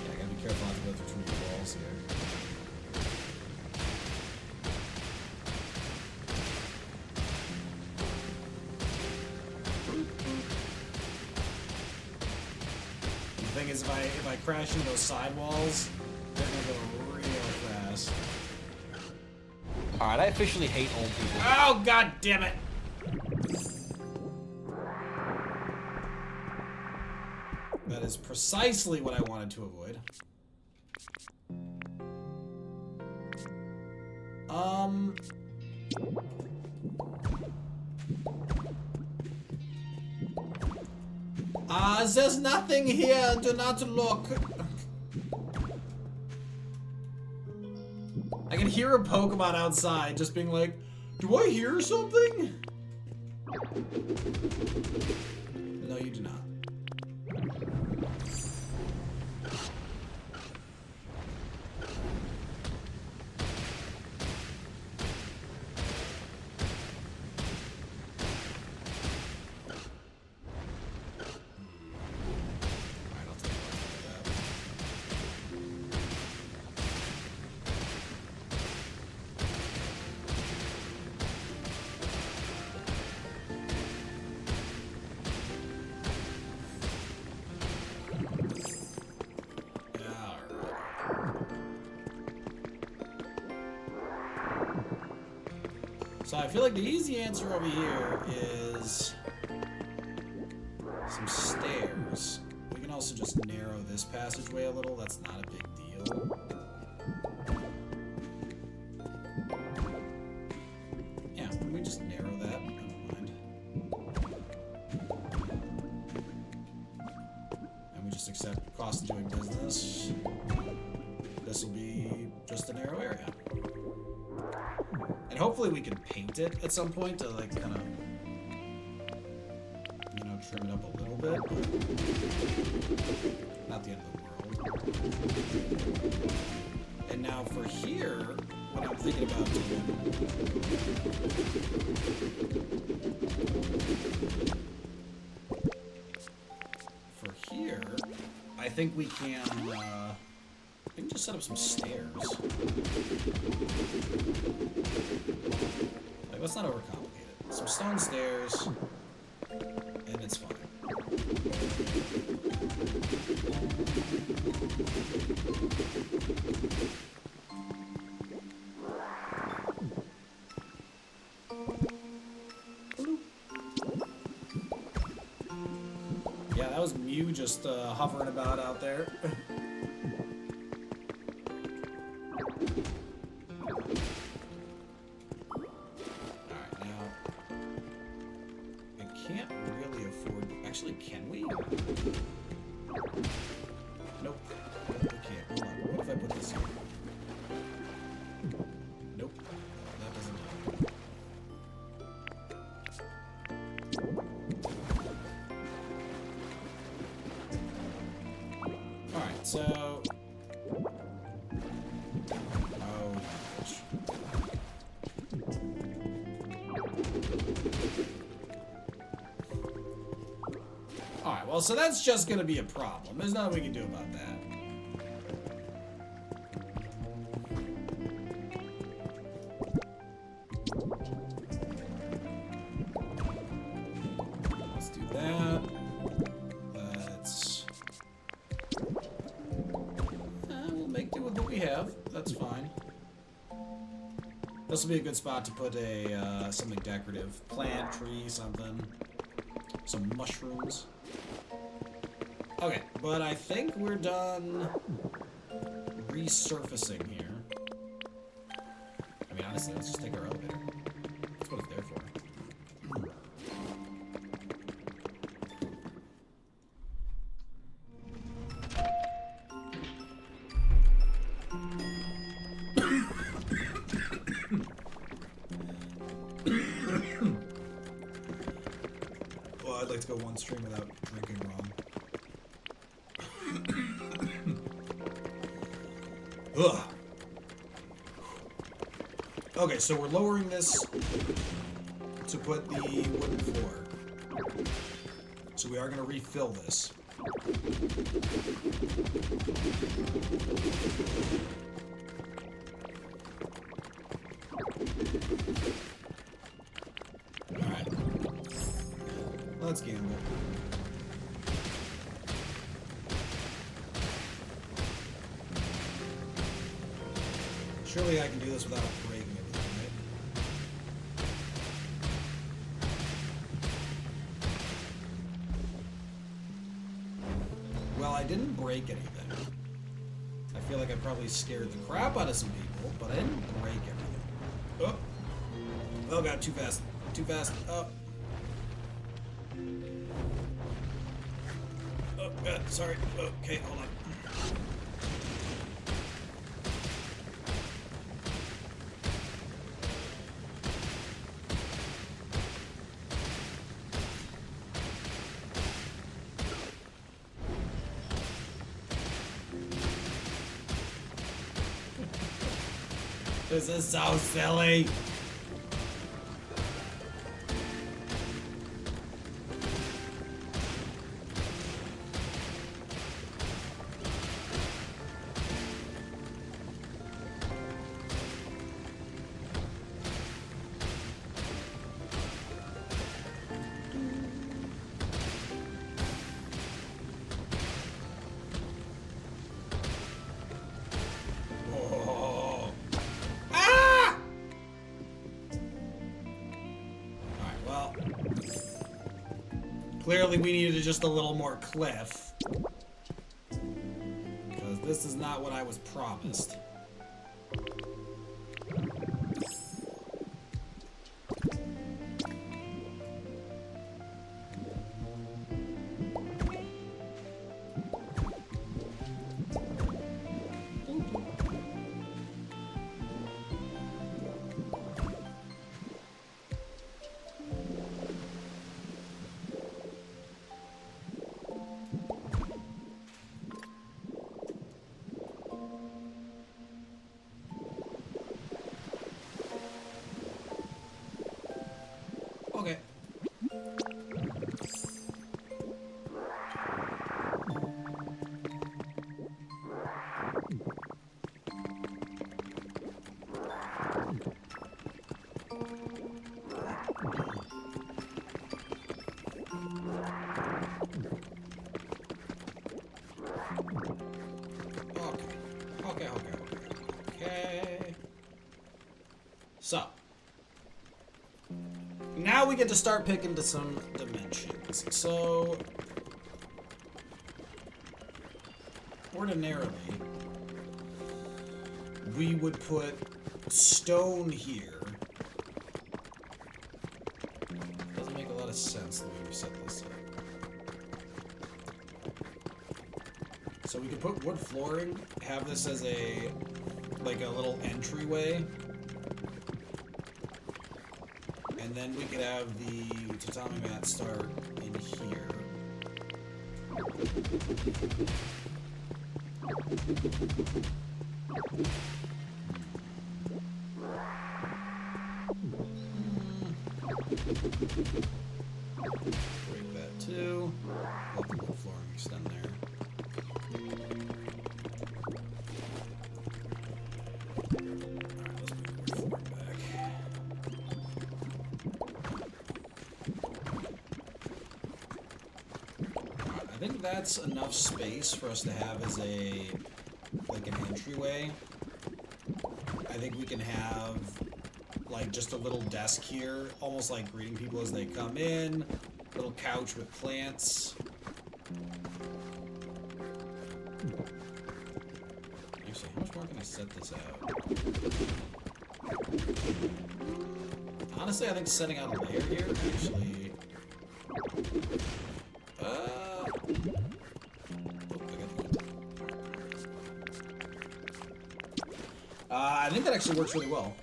Yeah, I gotta be careful not to go through too many walls here. The thing is, if I crash into those side walls, they're gonna go real fast. Alright, I officially hate old people. Oh, god damn it! That is precisely what I wanted to avoid. There's nothing here. Do not look. I can hear a Pokemon outside just being like, do I hear something? No, you do not. Alright, I'll take that. So I feel like the easy answer over here is some stairs. We can also just narrow this passageway a little. That's not a big deal. Yeah, can we just narrow that? Never mind. And we just accept cost of doing business. This will be just a narrow area. And hopefully we can paint it at some point to like kind of, you know, trim it up a little bit. But not the end of the world. And now for here, what I'm thinking about doing. For here, I think we can just set up some stairs. Like, let's not overcomplicate it. Some stone stairs, and it's fine. Yeah, that was Mew just hovering about out there. Actually, can we? Nope. Okay, hold on. What if I put this here? Nope. That doesn't help. Alright, so... Oh, gosh. well, so that's just gonna be a problem. There's nothing we can do about that. Let's do that. Let's... we'll make do with what we have. That's fine. This will be a good spot to put a something decorative. Plant, tree, something. Some mushrooms. Okay, but I think we're done resurfacing here. I mean, honestly, let's just take our elevator. That's what it's there for. Well, I'd like to go one stream without drinking wrong. Ugh. Okay, so we're lowering this to put the wooden floor. So we are going to refill this. Alright. Let's gamble. Surely I can do this without breaking anything, right? Well, I didn't break anything. I feel like I probably scared the crap out of some people, but I didn't break anything. Oh! Oh god, too fast. Too fast. Oh. Oh god, sorry. Okay, hold on. This is so silly. Clearly we needed just a little more cliff. Because this is not what I was promised. Okay. Okay. So. Now we get to start picking to some dimensions. So, ordinarily, we would put stone here. Doesn't make a lot of sense the way we set this up. So we could put wood flooring, have this as a, like a little entryway. And then we could have the tatami mat start in here. Break that too. Let the extend there. I think that's enough space for us to have as a, like, an entryway. I think we can have, like, just a little desk here, almost like greeting people as they come in. Little couch with plants. Actually, how much more can I set this out? Honestly, I think setting out a layer here actually... I think that actually works really well.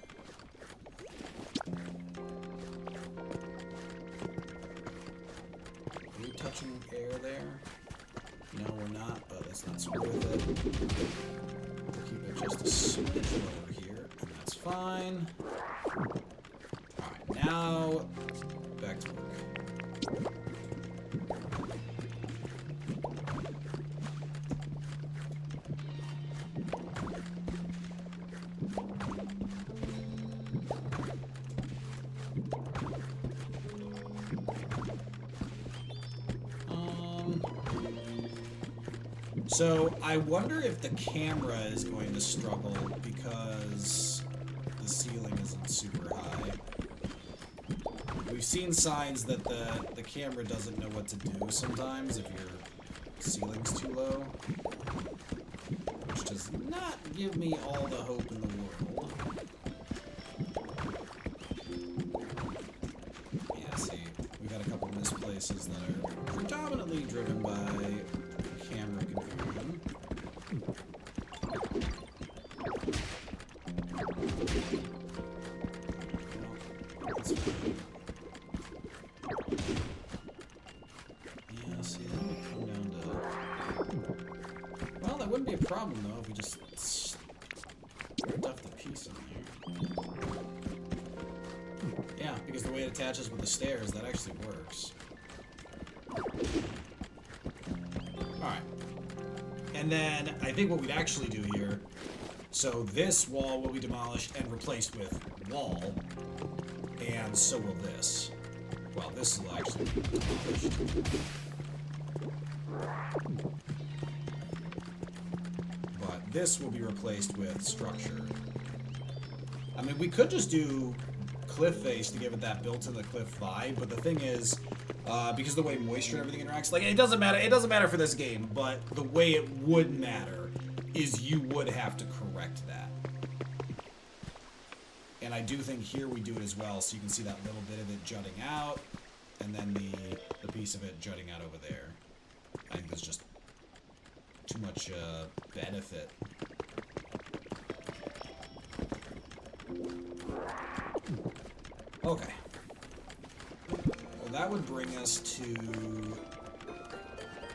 Are we touching air there? No, we're not, but let's not screw with it. We'll keep it just a smidge over here, and that's fine. Alright, now back to work. So, I wonder if the camera is going to struggle because the ceiling isn't super high. We've seen signs that the camera doesn't know what to do sometimes if your ceiling's too low. Which does not give me all the hope in the world. Yeah, see, we've had a couple missed places that are predominantly driven by camera confusion. That's fine. Yeah, see, that would come down to... Well, that wouldn't be a problem, though, if we just stuffed the piece in there. Yeah, because the way it attaches with the stairs, that actually works. Alright. And then, I think what we'd actually do here, so this wall will be demolished and replaced with wall, and so will this. Well, this will actually be demolished. But this will be replaced with structure. I mean, we could just do cliff face to give it that built in the cliff vibe, but the thing is, because of the way moisture and everything interacts, like, it doesn't matter for this game, but the way it would matter is you would have to correct that. And I do think here we do it as well, so you can see that little bit of it jutting out, and then the piece of it jutting out over there. I think there's just too much benefit. Okay. Well, that would bring us to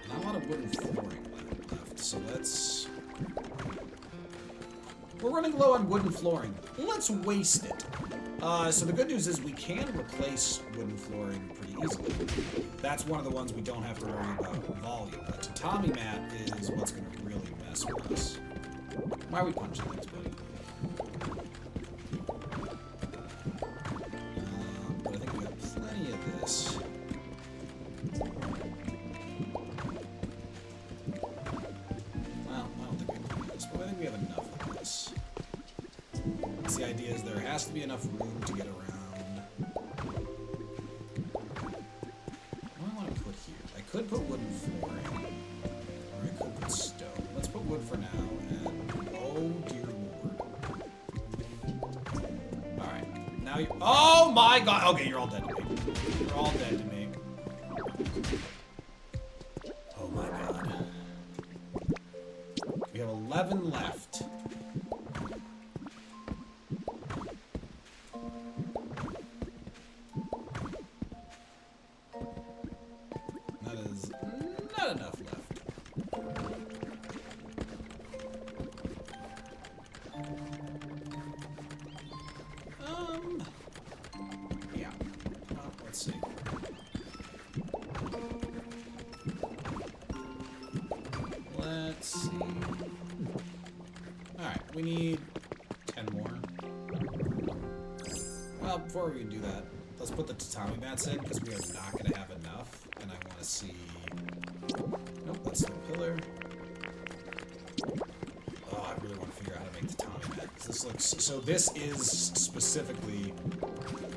not a lot of wooden flooring left, so let's... We're running low on wooden flooring. Let's waste it. So the good news is we can replace wooden flooring pretty easily. That's one of the ones we don't have to worry about volume. But tatami mat is what's going to really mess with us. Why are we punching things, buddy? But I think we got plenty of this. Well, I don't think we have plenty of this, but I think we have enough of this. The idea is there has to be enough room to get around. What do I want to put here? I could put wooden flooring, or I could put stone. Let's put wood for now, and oh dear lord. Alright, now you... Oh my god! Okay, you're all dead to me. You're all dead to me. Oh my god. We have 11 left. Not enough left. Yeah. Let's see. Let's see. Alright, we need 10 more. Well, before we do that, let's put the tatami mats in, because we are not going to have enough. And I want to see... Nope, that's the pillar. Oh, I really want to figure out how to make the tatami mat. This looks... So this is specifically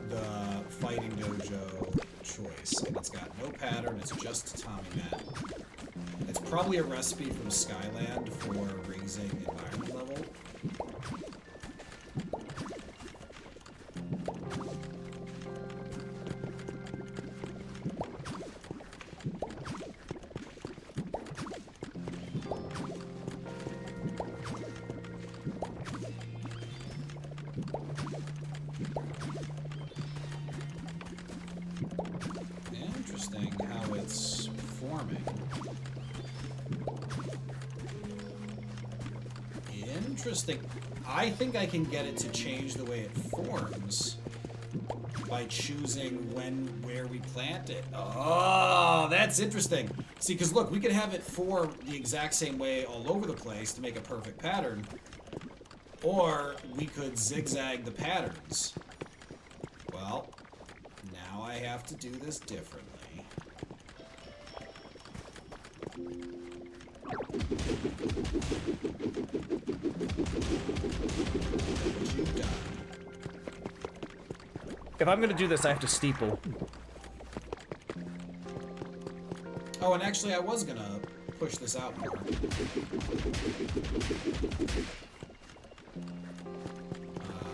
the Fighting Dojo choice. And it's got no pattern, it's just tatami mat. It's probably a recipe from Skyland for raising environment level. Interesting how it's forming. Interesting. I think I can get it to change the way it forms by choosing where we plant it. Oh, that's interesting. See, because look, we could have it form the exact same way all over the place to make a perfect pattern. Or we could zigzag the patterns. Well, now I have to do this differently. What you've done. If I'm gonna do this, I have to steeple. Oh, and actually I was gonna push this out more.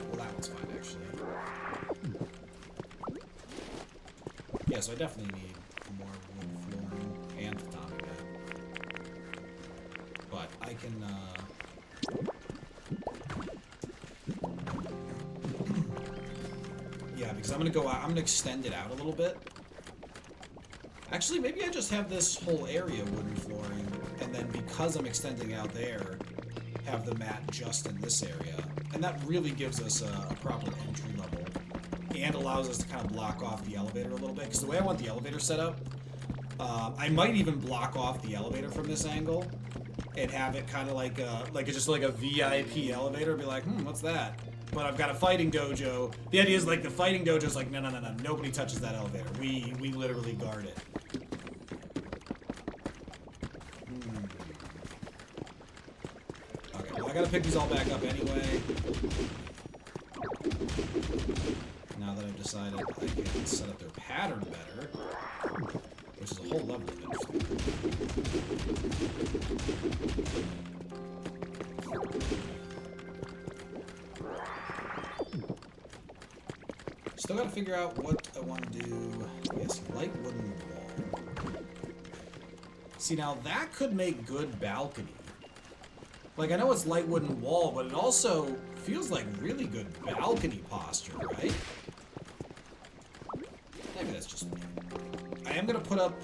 Well, that one's fine, actually. Yeah, so I definitely need more wood flooring and tatami mat. But I can, yeah, because I'm gonna go out, I'm gonna extend it out a little bit. Actually, maybe I just have this whole area wooden flooring, and then because I'm extending out there, have the mat just in this area. And that really gives us a proper entry level, and allows us to kind of block off the elevator a little bit. Because the way I want the elevator set up, I might even block off the elevator from this angle, and have it kind of like a VIP elevator. Be like, what's that? But I've got a fighting dojo. The idea is like the fighting dojo's like, no, nobody touches that elevator. We literally guard it. Okay, well I gotta pick these all back up anyway. Now that I've decided I can set up their pattern better, which is a whole level of interesting. Still gotta figure out what I want to do. Yes, light wooden wall. See, now that could make good balcony. Like, I know it's light wooden wall, but it also feels like really good balcony posture, right? Maybe that's just me. I am gonna put up,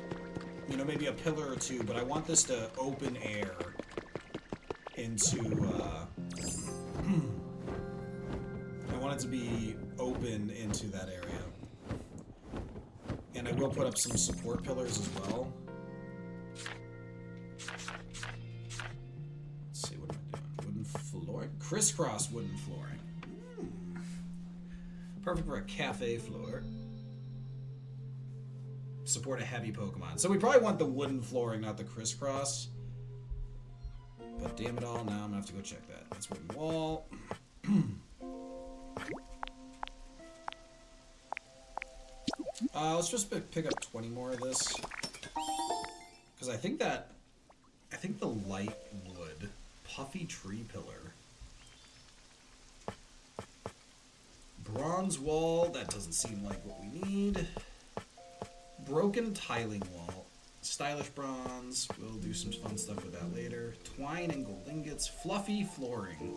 you know, maybe a pillar or two, but I want this to open air into, I want it to be open into that area. And I will put up some support pillars as well. Let's see, what am I doing? Wooden flooring? Crisscross wooden flooring. Perfect for a cafe floor. Support a heavy Pokemon. So we probably want the wooden flooring, not the crisscross. But damn it all, now I'm gonna have to go check that. That's wooden wall. Let's just pick up 20 more of this. Because I think the light wood, puffy tree pillar, bronze wall, that doesn't seem like what we need. Broken tiling wall, stylish bronze, we'll do some fun stuff with that later. Twine and gold ingots, fluffy flooring.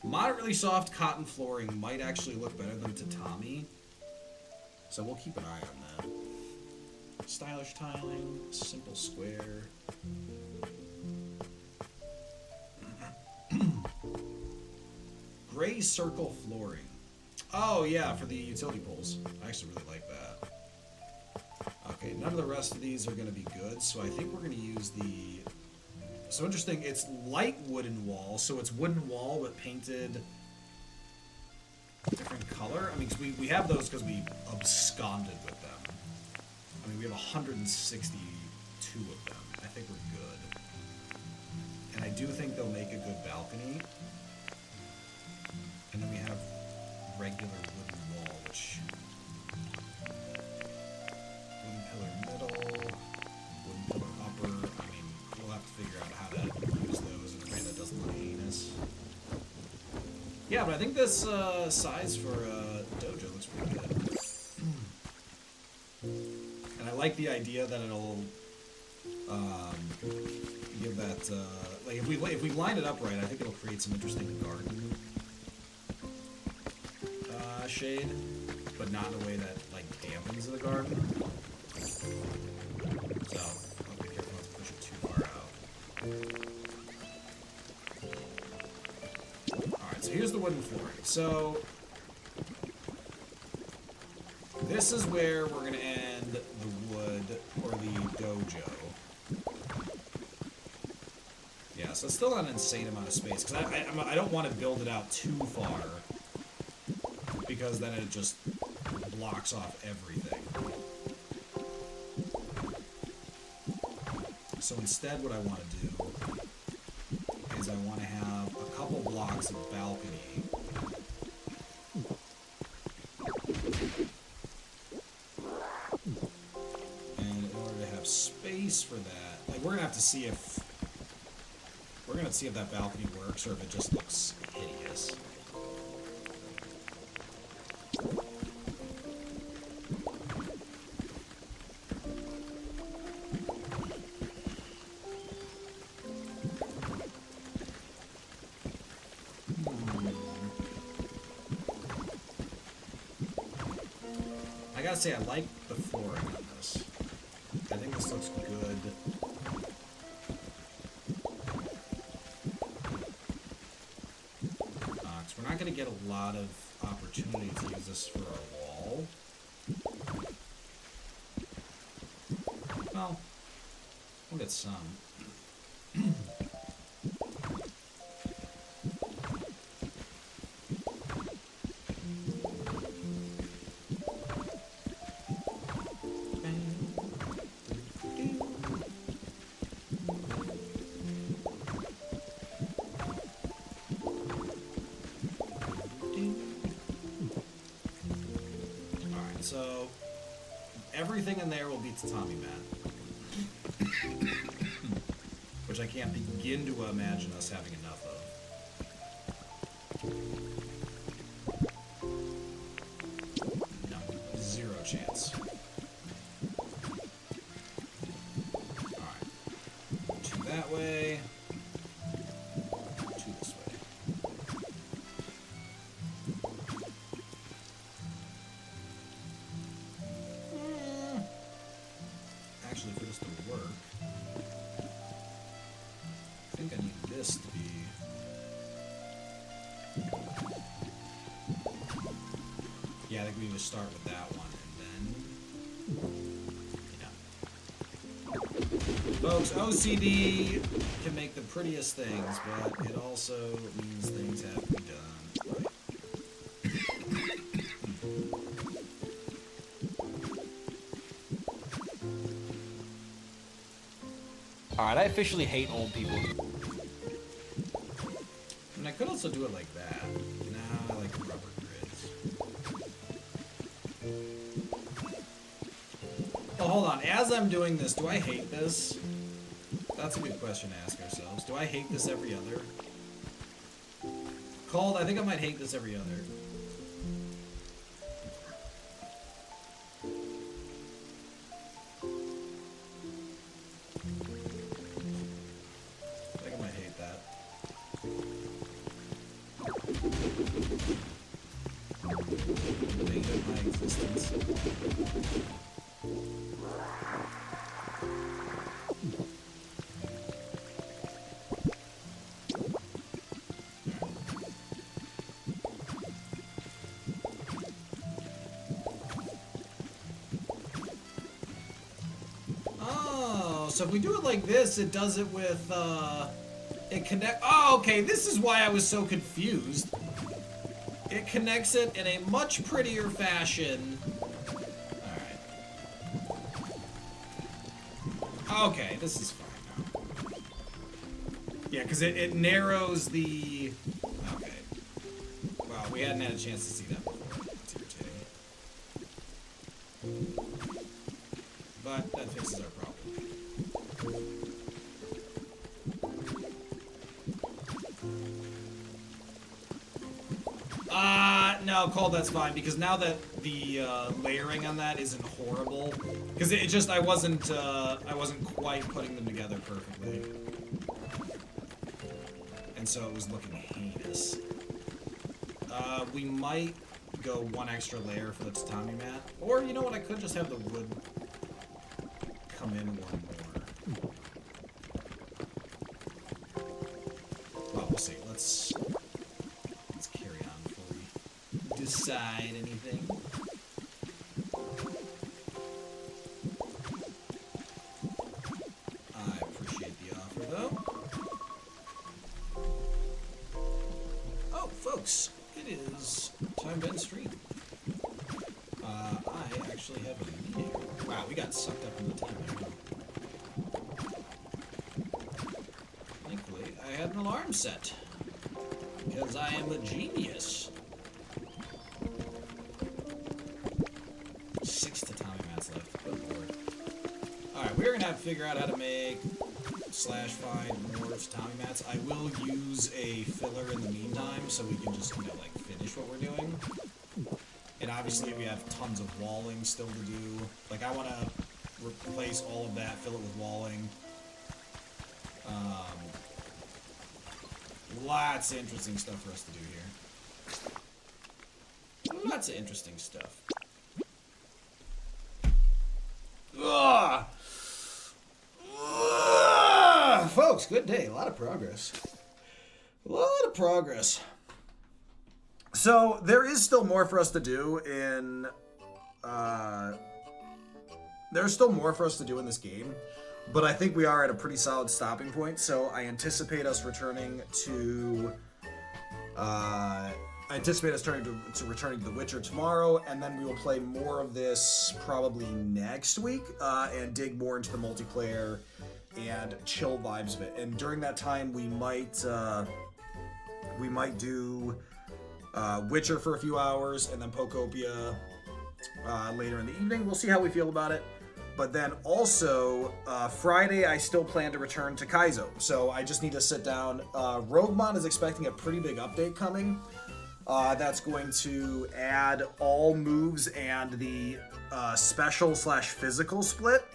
Moderately soft cotton flooring might actually look better than tatami. So we'll keep an eye on that. Stylish tiling, simple square. Gray circle flooring. Oh yeah, for the utility poles. I actually really like that. Okay, none of the rest of these are going to be good, so I think we're going to use the So interesting, it's light wooden wall, so it's wooden wall but painted different color. I mean, 'cause we have those because we absconded with them. I mean, we have 162 of them. I think we're good. And I do think they'll make a good balcony. And then we have regular wooden wall, which... Wooden pillar middle, wooden pillar upper. I mean, we'll have to figure out how to use those in a way that doesn't look heinous. Yeah, but I think this size for dojo looks pretty good. And I like the idea that it'll give that like if we line it up right, I think it'll create some interesting garden shade, but not in a way that like dampens the garden. So I'll be careful not to push it too far out. Alright, so here's the wooden flooring. So this is where we're gonna end the wood or the dojo. Yeah, so it's still not an insane amount of space because I don't want to build it out too far because then it just blocks off everything. So instead, what I want to do is I want to have a couple blocks of balcony. And in order to have space for that, like we're gonna have to see if that balcony works or if it just looks hideous. I gotta say, I like the flooring on this. I think this looks good. Because we're not gonna get a lot of opportunity to use this for a wall. Well, we'll get some. So, everything in there will be tatami mat. Which I can't begin to imagine us having enough of. No, zero chance. Alright. Two that way. Two this way. Actually, for this to work, I think I need this to be... Yeah, I think we need to start with that one, and then... Yeah. Folks, OCD can make the prettiest things, but it also means things have to be done right. Alright, I officially hate old people. And I could also do it like that. Nah, I like the rubber grids. Oh, hold on. As I'm doing this, do I hate this? That's a good question to ask ourselves. Do I hate this every other? Cold, I think I might hate this every other. I think I might hate that. Bane of my existence. So if we do it like this, it does it with, it connect. Oh, okay, this is why I was so confused. It connects it in a much prettier fashion. Alright. Okay, this is fine now. Yeah, because it narrows the... Okay. Wow, we hadn't had a chance to see that before. That's irritating. But that fixes our problem. No, Cole, that's fine, because now that the layering on that isn't horrible, because it just, I wasn't quite putting them together perfectly. And so it was looking heinous. We might go one extra layer for the tatami mat, or you know what, I could just have the wood come in one more. Well, we'll see. Let's carry on before we decide anything. I appreciate the offer, though. Oh, folks, it is time to end stream. I actually have a meeting. Wow, we got sucked up in the time. Thankfully, I had an alarm set. Because I am a genius. 6 tatami mats left. Good lord. Alright, we're gonna have to figure out how to make / find more tatami mats. I will use a filler in the meantime so we can just, like, finish what we're doing. And obviously we have tons of walling still to do. Like, I want to replace all of that, fill it with walling. Lots of interesting stuff for us to do here. Lots of interesting stuff. Ugh. Ugh. Folks, good day. A lot of progress. A lot of progress. So, there is still more for us to do in, there's still more for us to do in this game, but I think we are at a pretty solid stopping point, so I anticipate us returning to, returning to The Witcher tomorrow, and then we will play more of this probably next week, and dig more into the multiplayer and chill vibes of it. And during that time, we might do Witcher for a few hours, and then Pokopia later in the evening. We'll see how we feel about it. But then also, Friday, I still plan to return to Kaizo. So I just need to sit down. Roguemon is expecting a pretty big update coming. That's going to add all moves and the special / physical split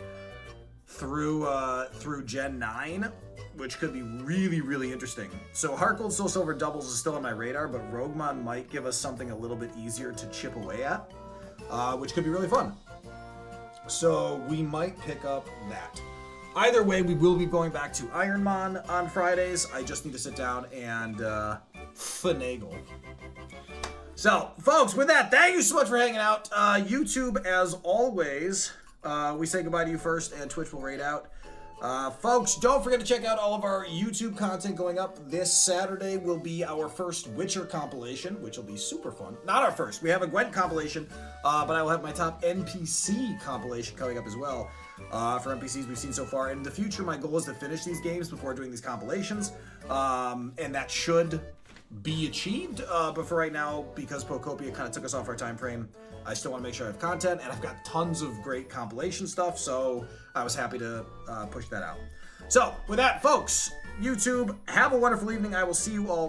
through Gen 9. Which could be really, really interesting. So Heart Gold Soul Silver doubles is still on my radar, but Roguemon might give us something a little bit easier to chip away at, which could be really fun. So we might pick up that. Either way, we will be going back to Ironmon on Fridays. I just need to sit down and finagle. So, folks, with that, thank you so much for hanging out. YouTube, as always, we say goodbye to you first, and Twitch will raid out. Folks, don't forget to check out all of our YouTube content going up. This Saturday will be our first Witcher compilation, which will be super fun. Not our first. We have a Gwent compilation, but I will have my top NPC compilation coming up as well for NPCs we've seen so far. In the future, my goal is to finish these games before doing these compilations, and that should be achieved. But for right now, because Pokopia kind of took us off our time frame, I still want to make sure I have content, and I've got tons of great compilation stuff, so I was happy to push that out. So, with that, folks, YouTube, have a wonderful evening. I will see you all